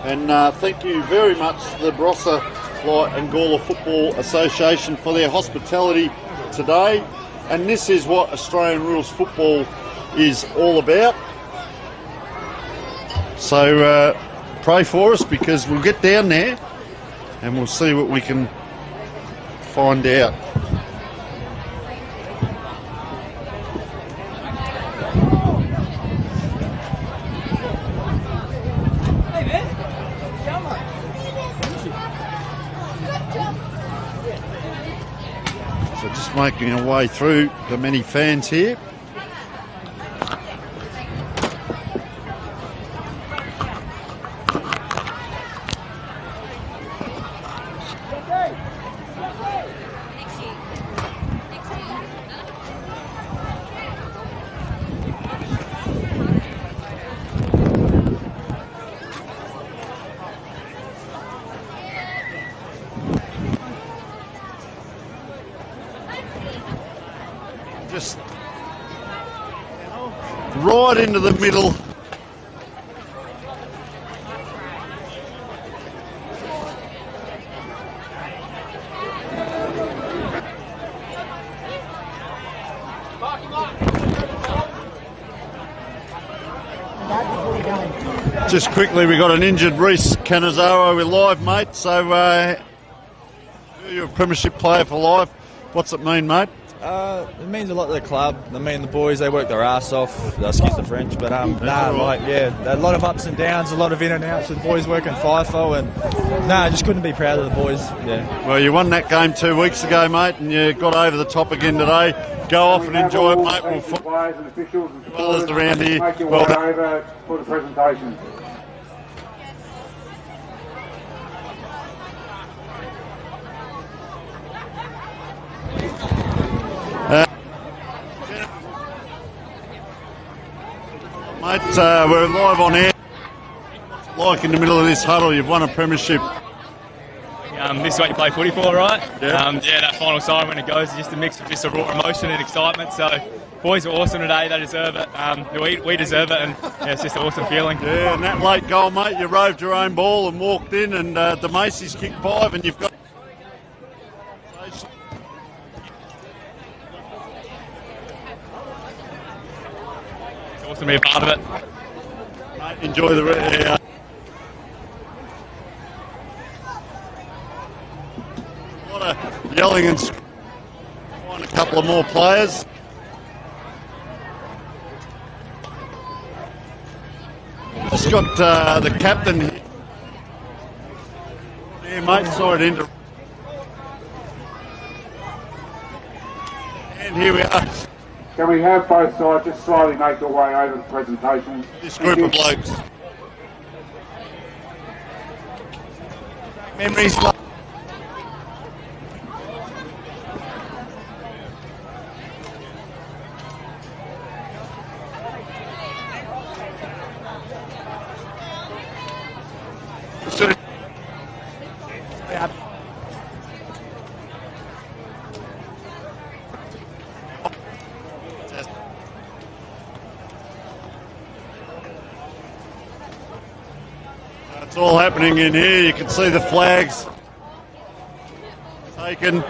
And thank you very much to the Barossa Light and Gawler Football Association for their hospitality today. And this is what Australian rules football is all about. So pray for us, because we'll get down there and we'll see what we can find out. So just making our way through the many fans here. right into the middle. Just quickly, we got an injured Reece Canizawa. We're live, mate. So, you're a premiership player for life. What's it mean, mate? It means a lot to the club. I mean, the boys, they work their arse off. Excuse the French, but a lot of ups and downs, a lot of in and outs with boys working FIFO, and I just couldn't be proud of the boys. Yeah. Well, you won that game 2 weeks ago, mate, and you got over the top again today. Go off and enjoy it, mate. We'll players and officials and supporters around here. Make your Well way done. over for the presentation. Mate, we're live on air. Like in the middle of this huddle, you've won a premiership. This is what you play footy for, right? Yeah. That final side when it goes is just a mix of just a raw emotion and excitement. So, boys are awesome today. They deserve it. We deserve it, and it's just an awesome feeling. Yeah, and that late goal, mate, you roved your own ball and walked in, and the Macy's kicked 5, and you've got. It's awesome to be a part of it. Mate, enjoy the rest. A lot of yelling and find a couple of more players. Just got the captain here. Yeah, mate, sorry to interrupt. And here we are. Can we have both sides just slowly make their way over the presentation? This group of blokes. Memories. It's all happening in here. You can see the flags taken.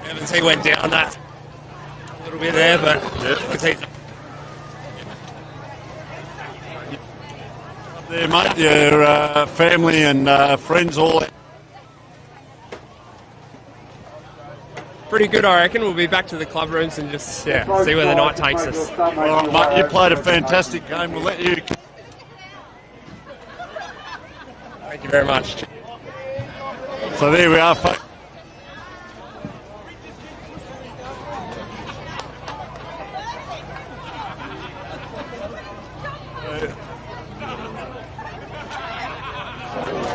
Evans, he went down that a little bit there, but There, mate, your family and friends all. pretty good, I reckon. We'll be back to the club rooms and just see where the night takes us. All right, mate, you played a fantastic game. We'll let you. Thank you very much. So there we are, folks.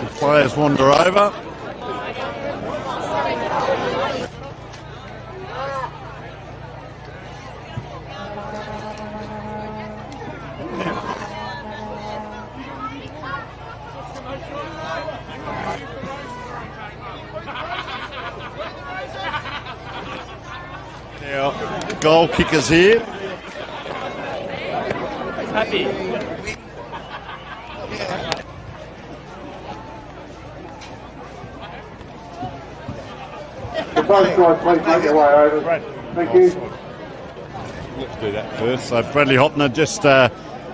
The players wander over. Now, goal kickers here. Happy. Both sides, please make your way over. Thank you. Let's do that first. So Bradley Hopner just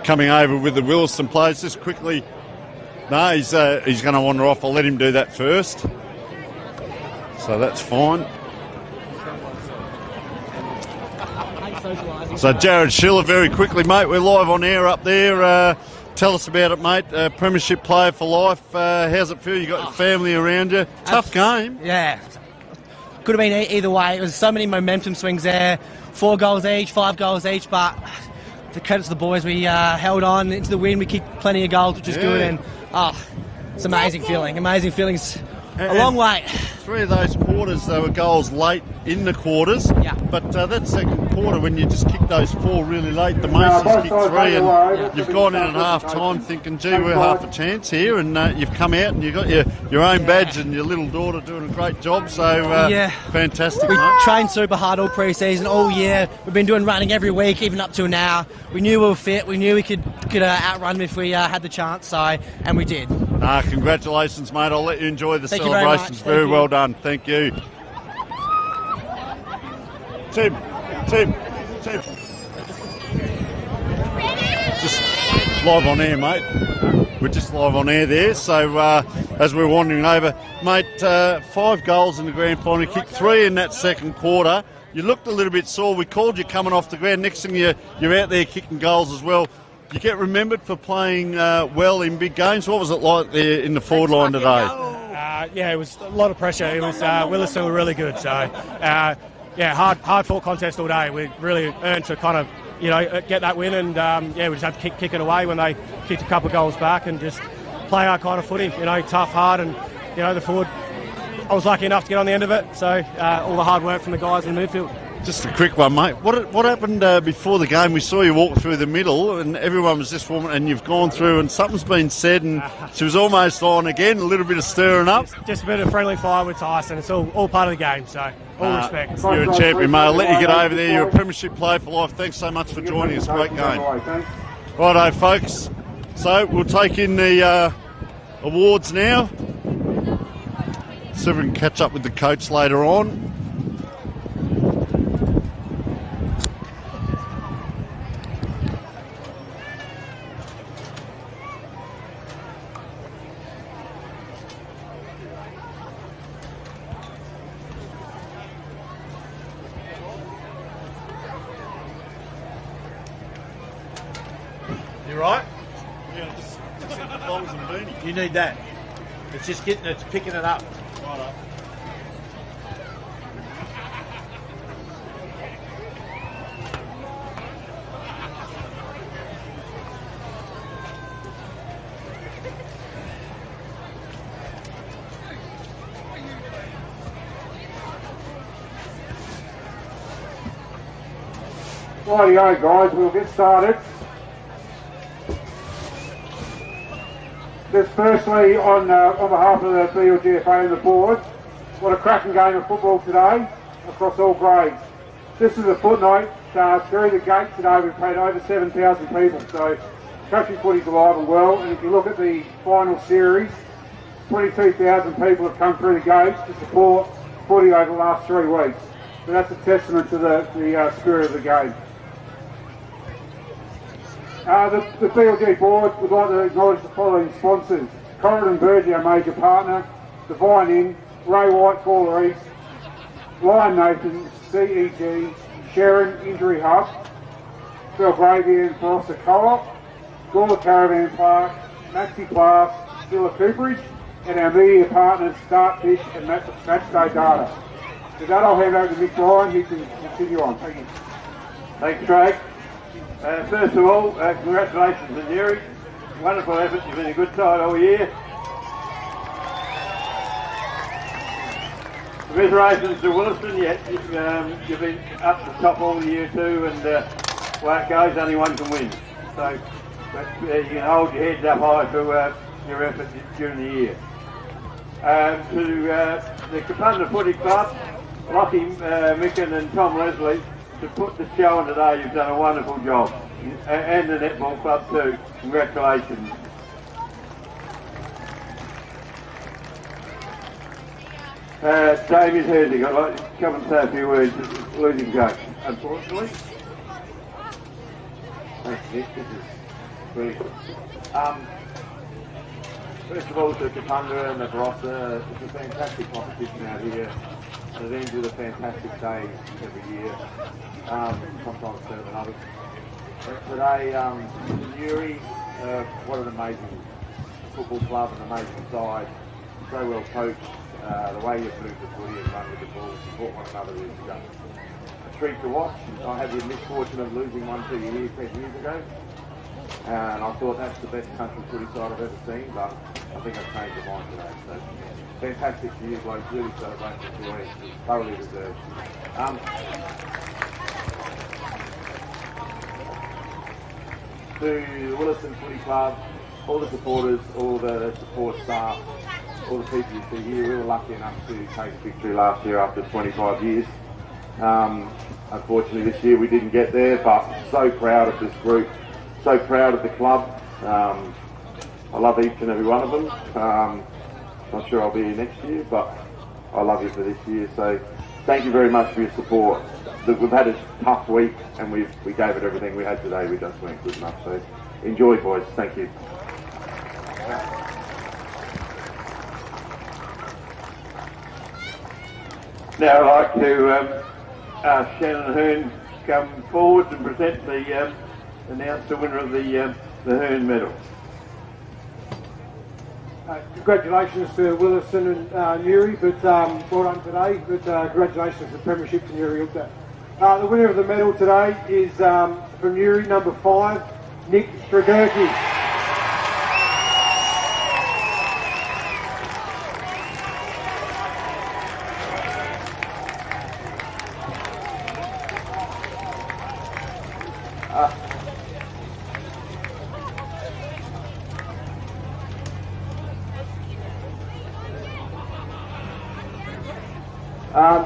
coming over with the Williston players. Just quickly. No, he's going to wander off. I'll let him do that first. So that's fine. socialising. So Jared Schiller, very quickly, mate. We're live on air up there. Tell us about it, mate. Premiership player for life. How's it feel? You got your family around you. Tough game. Yeah. Could have been either way. It was so many momentum swings there. 4 goals each, 5 goals each, but the credit to the boys. We held on into the win. We kicked plenty of goals, which is good, and it's an amazing feeling. Amazing feelings. A long way. 3 of those quarters, they were goals late in the quarters. Yeah. But that second quarter, when you just kicked those 4 really late, the Masons kicked 3, and you've gone in at half time thinking, gee, we're half a chance here, and you've come out and you've got your own badge and your little daughter doing a great job. So fantastic. We mate. trained super hard all pre-season, all year. We've been doing running every week, even up till now. We knew we were fit. We knew we could outrun them if we had the chance. And we did. Congratulations, mate. I'll let you enjoy the Thank celebrations. you very much. Very well done. Thank you. Tim. Just live on air, mate. We're just live on air there. So as we're wandering over, mate, 5 goals in the grand final, kicked 3 in that second quarter. You looked a little bit sore. We called you coming off the ground. Next thing you're out there kicking goals as well. You get remembered for playing well in big games. What was it like there in the forward line today? Yeah, it was a lot of pressure. It was Williston were really good. So, hard fought contest all day. We really earned to kind of, get that win, and we just had to kick it away when they kicked a couple of goals back and just play our kind of footy. Tough, hard, and the forward. I was lucky enough to get on the end of it. So all the hard work from the guys in the midfield. Just a quick one, mate. What happened before the game? We saw you walk through the middle and everyone was just warming, and you've gone through and something's been said and she was almost on again, a little bit of stirring up. Just a bit of friendly fire with Tyson. It's all part of the game, so all respect. You're a champion, mate. I'll let you get over there. You're a premiership player for life. Thanks so much for joining us. Great game. Righto, folks. So we'll take in the awards now. See if we can catch up with the coach later on. You right? Yeah, just in the thongs and beanie. You need that. It's just picking it up. Righto. Rightio, guys, we'll get started. Just firstly, on behalf of the BLGFA and the board, what a cracking game of football today across all grades. This is a footnote. Through the gate today we've played over 7,000 people, so country footy's alive and well. And if you look at the final series, 22,000 people have come through the gates to support footy over the last 3 weeks. So that's a testament to the spirit of the game. The BLG board would like to acknowledge the following sponsors: Corridon Burgee, our major partner, Divine Inn, Ray White, Gawler East, Lion Nathan, CEG, Sharon Injury Hub, Belgravian Barossa Co-op, Gawler Caravan Park, Maxi Class, Villa Cooperage, and our media partners Startfish and Matchday Data. With that, I'll hand over to Mick Ryan, who can continue on. Thank you. Thanks, Craig. First of all, congratulations to Jerry. Wonderful effort. You've been a good side all year. Congratulations to Williston. You've been up the top all the year too, and well, it goes, only one can win. So you can hold your heads up high for your effort during the year. To the Kapunda Footy Club, Lockie Micken and Tom Leslie, to put the show on today, you've done a wonderful job. And the Netball Club too. Congratulations. David Herzig, I'd like to come and say a few words. Losing coach, unfortunately. Thanks, Nick. This is brilliant. First of all, to Kapunda and the Barossa, it's a fantastic competition out here. and it ends with a fantastic day every year, sometimes better than others. But today, Newry, what an amazing football club, an amazing side, so well coached. The way you move the footy and run with the ball, support one another is just a treat to watch. I had the misfortune of losing one to you here 10 years ago, and I thought that's the best country footy side I've ever seen, but I think I've changed my mind today. So fantastic for you guys, really celebrating the joy, thoroughly deserved. To the Williston Footy Club, all the supporters, all the support staff, all the people you see here, we were lucky enough to take victory last year after 25 years. Unfortunately this year we didn't get there, but so proud of this group, so proud of the club. I love each and every one of them. Not sure I'll be here next year, but I love you for this year. So thank you very much for your support. Look, we've had a tough week and we gave it everything we had today. We just weren't good enough. So enjoy, boys. Thank you. Now I'd like to ask Shannon Hearn to come forward and present announce the winner of the Hearn medal. Congratulations to Williston and Newry, but well done today. But congratulations to the Premiership to Newry. The winner of the medal today is from Newry, number 5, Nick Stragurki.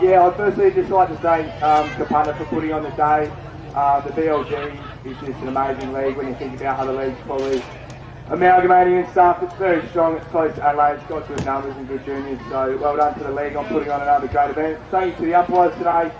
Yeah, I'd firstly just like to thank Kapunda for putting on the day. The BLG is just an amazing league when you think about other leagues probably amalgamating and stuff. It's very strong, it's close to Adelaide, it's got good numbers and good juniors, so well done to the league on putting on another great event. Thank you to the umpires today,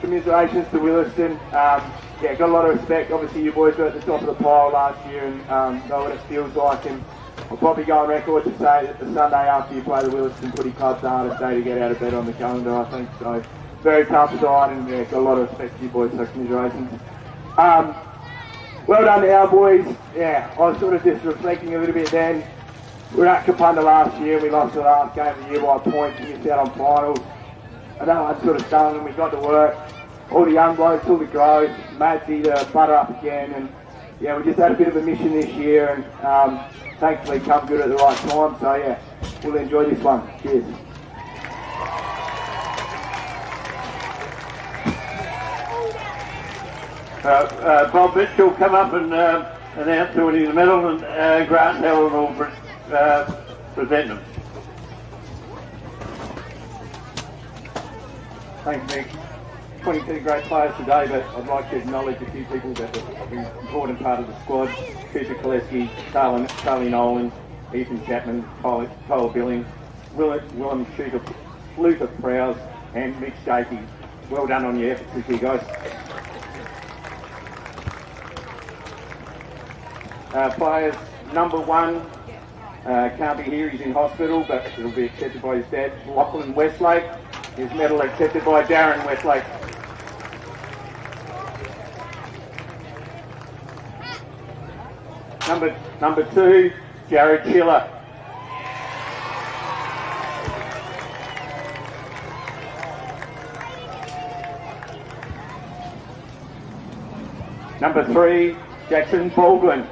commiserations to Williston. Yeah, got a lot of respect. Obviously you boys were at the top of the pile last year and know what it feels like, and I'll probably go on record to say that the Sunday after you play the Williston Footy Club's the hardest day to get out of bed on the calendar, I think. So, very tough side, and yeah, got a lot of respect to you boys, so commiserations. Well done to our boys. Yeah, I was sort of just reflecting a little bit then. We were at Kapunda last year, we lost the last game of the year by points, we missed out on finals. And that one sort of stung, and we got to work. All the young blokes, all the growth, Madsy to butter up again, and yeah, we just had a bit of a mission this year, and thankfully come good at the right time, so yeah, we'll enjoy this one. Cheers. Bob Mitchell come up and announce the winning the medal, and Grant Helen will present them. Thanks, Nick. 22 great players today, but I'd like to acknowledge a few people that have been an important part of the squad. Cooper Koleski, Charlie Nolan, Ethan Chapman, Tyler Billings, Willem Schluter Prowse, and Mitch Jakey. Well done on your efforts this year, guys. Players, number 1 can't be here, he's in hospital, but it'll be accepted by his dad, Lachlan Westlake. His medal accepted by Darren Westlake. Number 2, Jared Schiller. Number 3, Jackson Baldwin.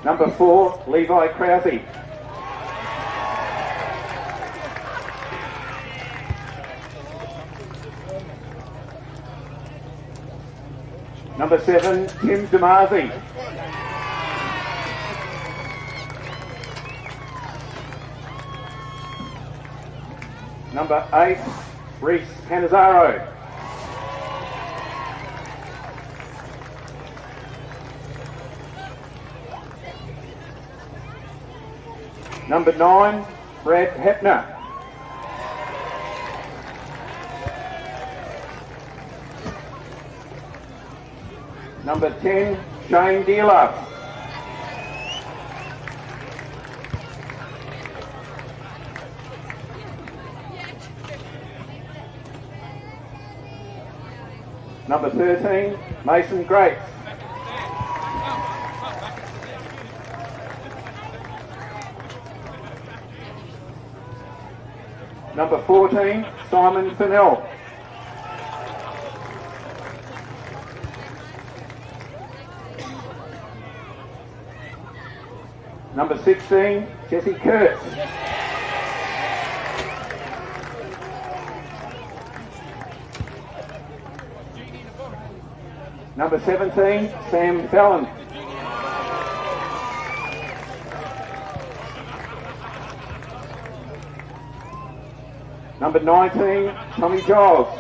Number 4, Levi Krause. Number 7, Tim Damazi. Number 8, Reese Canizaro. Number 9, Brad Hepner. Number 10, Shane Dealer. Number 13, Mason Grates. Number 14, Simon Fennell. Number 16, Jesse Kurtz. Number 17, Sam Fallon. Number 19, Tommy Giles.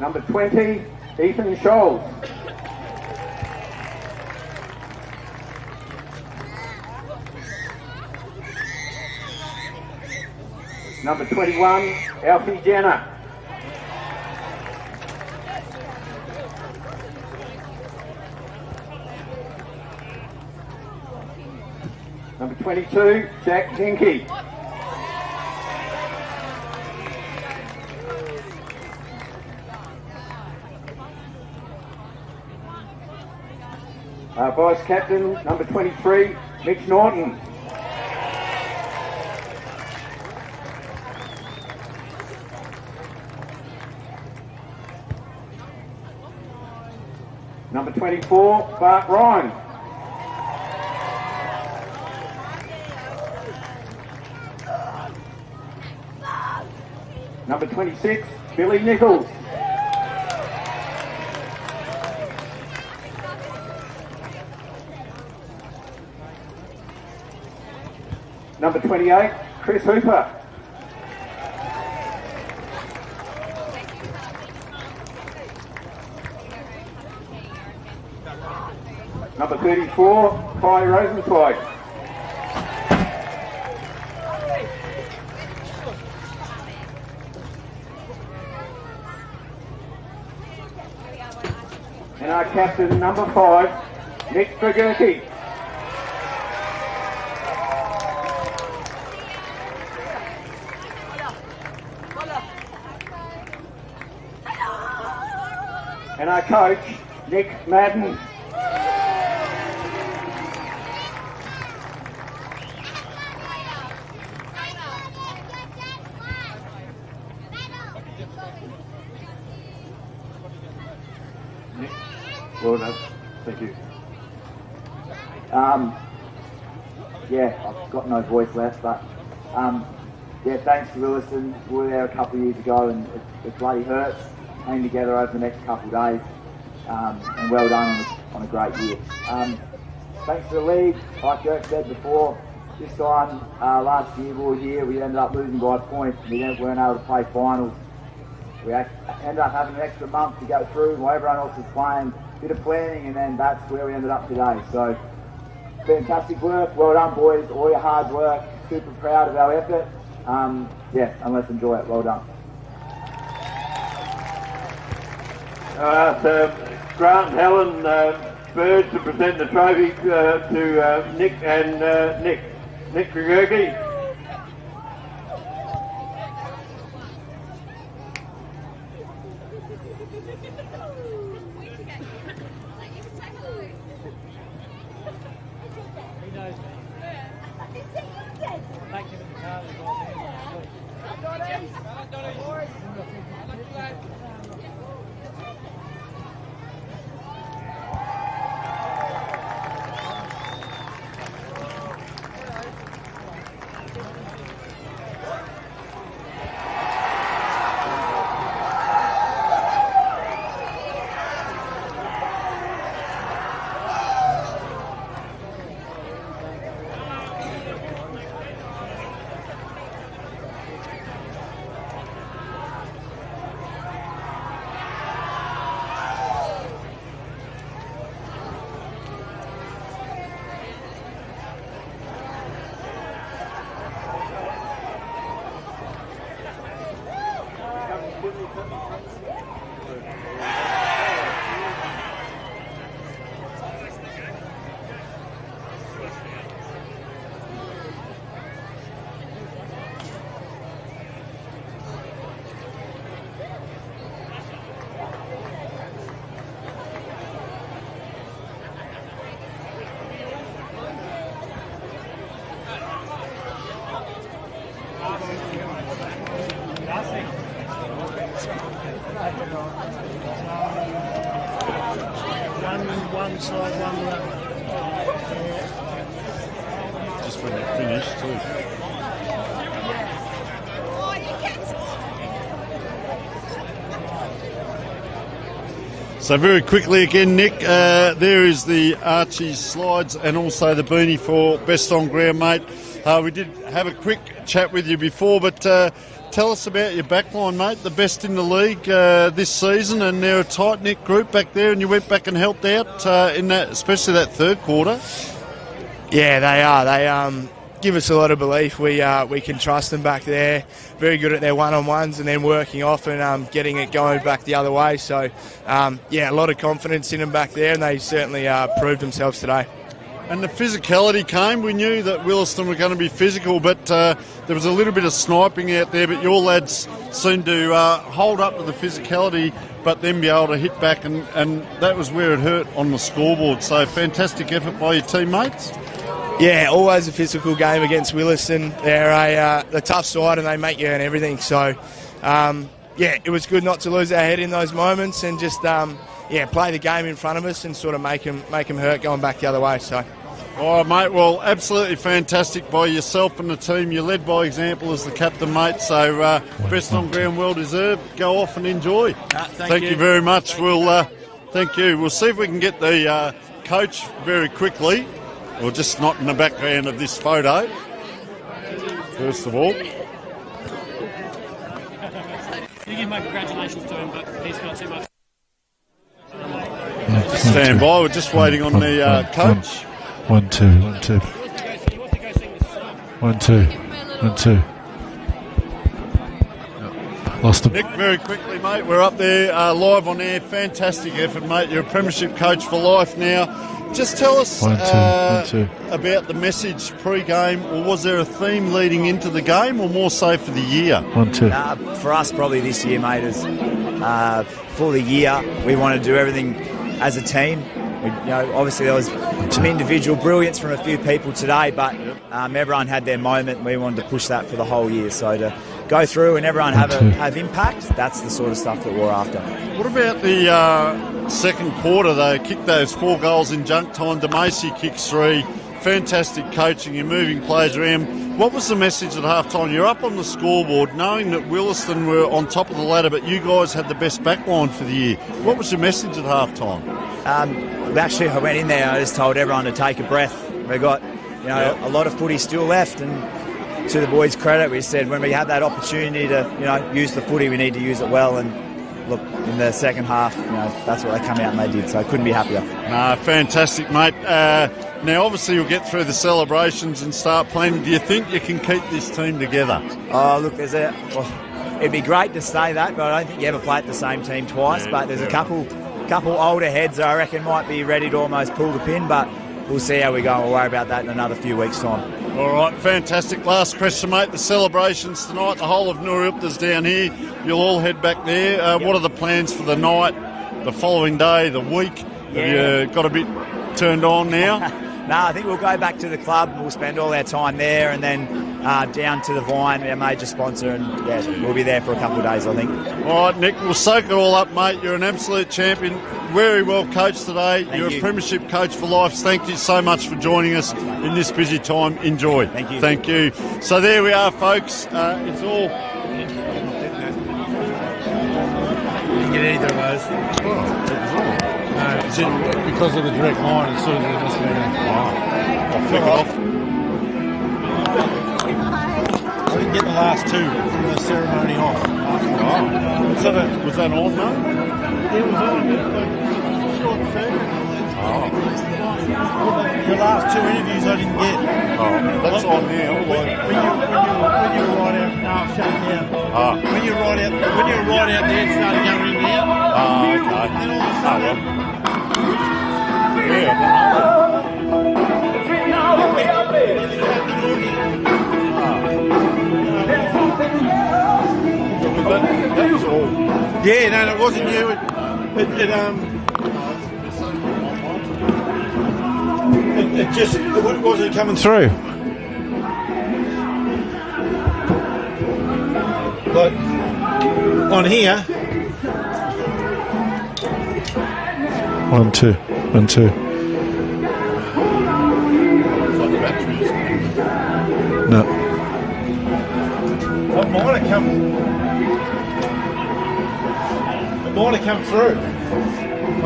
Number 20, Ethan Scholes. Number 21, Alfie Jenner. Number 22, Jack Hinky. Vice Captain, number 23, Mitch Norton. Number 24, Bart Ryan. Number 26, Billy Nichols. Number 28, Chris Hooper. Number 34, Kai Rosenzweig. And our captain, number 5, Nick Bergerke. And our coach, Nick Madden. Nick, well done. Thank you. Yeah, I've got no voice left, but yeah, thanks to Williston. We were there a couple of years ago, and it bloody hurts. Hang together over the next couple of days, and well done on a great year. Thanks to the league, like Dirk said before, this time last year we were here, we ended up losing by points. We weren't able to play finals. We ended up having an extra month to go through while everyone else was playing, bit of planning, and then that's where we ended up today. So fantastic work, well done boys, all your hard work, super proud of our effort. Yeah, and let's enjoy it, well done. Grant and Helen Bird to present the trophy to Nick and Nick Bergerke. One side, one the other. Just when they finish too. So very quickly again, Nick, there is the Archie's slides and also the beanie for best on ground, mate. We did have a quick chat with you before, but tell us about your backline, mate. The best in the league this season, and they're a tight-knit group back there, and you went back and helped out in that, especially that third quarter. Yeah, they are. They give us a lot of belief. We can trust them back there. Very good at their one-on-ones and then working off and getting it going back the other way. So, yeah, a lot of confidence in them back there, and they certainly proved themselves today. And the physicality came. We knew that Williston were going to be physical, but there was a little bit of sniping out there, but your lads seemed to hold up to the physicality but then be able to hit back, and that was where it hurt on the scoreboard. So fantastic effort by your teammates. Yeah, always a physical game against Williston. They're a tough side and they make you earn everything. So, yeah, it was good not to lose our head in those moments and just, play the game in front of us and sort of make them hurt going back the other way. So. All right, mate. Well, absolutely fantastic by yourself and the team. You led by example as the captain, mate. So best on ground, well deserved. Go off and enjoy. Thank you very much. Thank you. We'll see if we can get the coach very quickly. Or just not in the background of this photo, first of all. You give my congratulations to him, but he's got too much. Stand by, we're just waiting on the coach. 1 2 1 2 1 2 1 2. Lost him. Nick, very quickly, mate, we're up there live on air. Fantastic effort, mate. You're a premiership coach for life now. Just tell us 1 2 about the message pre-game, or was there a theme leading into the game, or more so for the year? 1 2. For us, probably this year, mate, is for the year. We want to do everything as a team. Obviously there was some individual brilliance from a few people today, but everyone had their moment, and we wanted to push that for the whole year. So to go through and everyone have impact, that's the sort of stuff that we're after. What about the second quarter? They kicked those 4 goals in junk time. DeMacy kicks 3. Fantastic coaching. You're moving players around. What was the message at half-time? You're up on the scoreboard knowing that Williston were on top of the ladder, but you guys had the best backline for the year. What was your message at half-time? Actually, I went in there, I just told everyone to take a breath. We've got a lot of footy still left, and to the boys' credit, we said when we have that opportunity to use the footy, we need to use it well. And look, in the second half, that's what they come out and they did. So I couldn't be happier. Fantastic, mate. Now, obviously, you'll get through the celebrations and start playing. Do you think you can keep this team together? Oh, look, it'd be great to say that, but I don't think you ever play at the same team twice. But there's a couple older heads that I reckon might be ready to almost pull the pin, but we'll see how we go. We'll worry about that in another few weeks' time. All right, fantastic. Last question, mate. The celebrations tonight, the whole of Noorupta's down here. You'll all head back there. Yep. What are the plans for the night, the following day, the week? Yeah. Have you got a bit turned on now? No, I think we'll go back to the club. We'll spend all our time there and then down to the Vine, our major sponsor, and we'll be there for a couple of days, I think. All right, Nick, we'll soak it all up, mate. You're an absolute champion. Very well coached today. You're a premiership coach for life. Thank you so much for joining us in this busy time. Enjoy. Thank you. Thank you. So there we are, folks. It's all... Didn't get either of those. Because of the direct line, it's sort of must have been I'll flick it off. I didn't get the last 2 from the ceremony off. Was that on, though? It was on. Short ceremony. The last 2 interviews I didn't get. That's on now. When you were right out, no, shut down. When you were right out there, it started going in now. Okay. Then all of a sudden. That was all. Yeah, no, it wasn't you. It just wasn't coming through. Like on here, 1, 2, 1, 2. No. It might have come through. I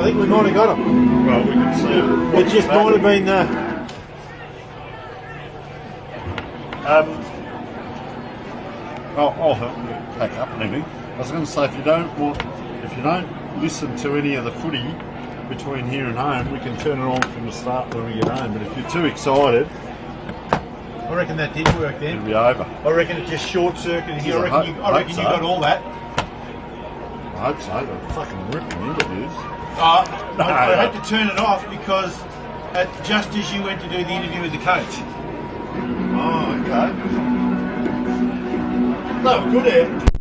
think we might have got him. Well, we can see it. It just might have been I'll help you pack up, maybe. I was going to say, if you don't listen to any of the footy between here and home, we can turn it on from the start when we get home. But if you're too excited, I reckon that did work then. it'll be over. I reckon it just short-circuited here. I reckon you got all that. I hope so. They're fucking ripping interviews. I had to turn it off because just as you went to do the interview with the coach. Oh, okay. No, good air.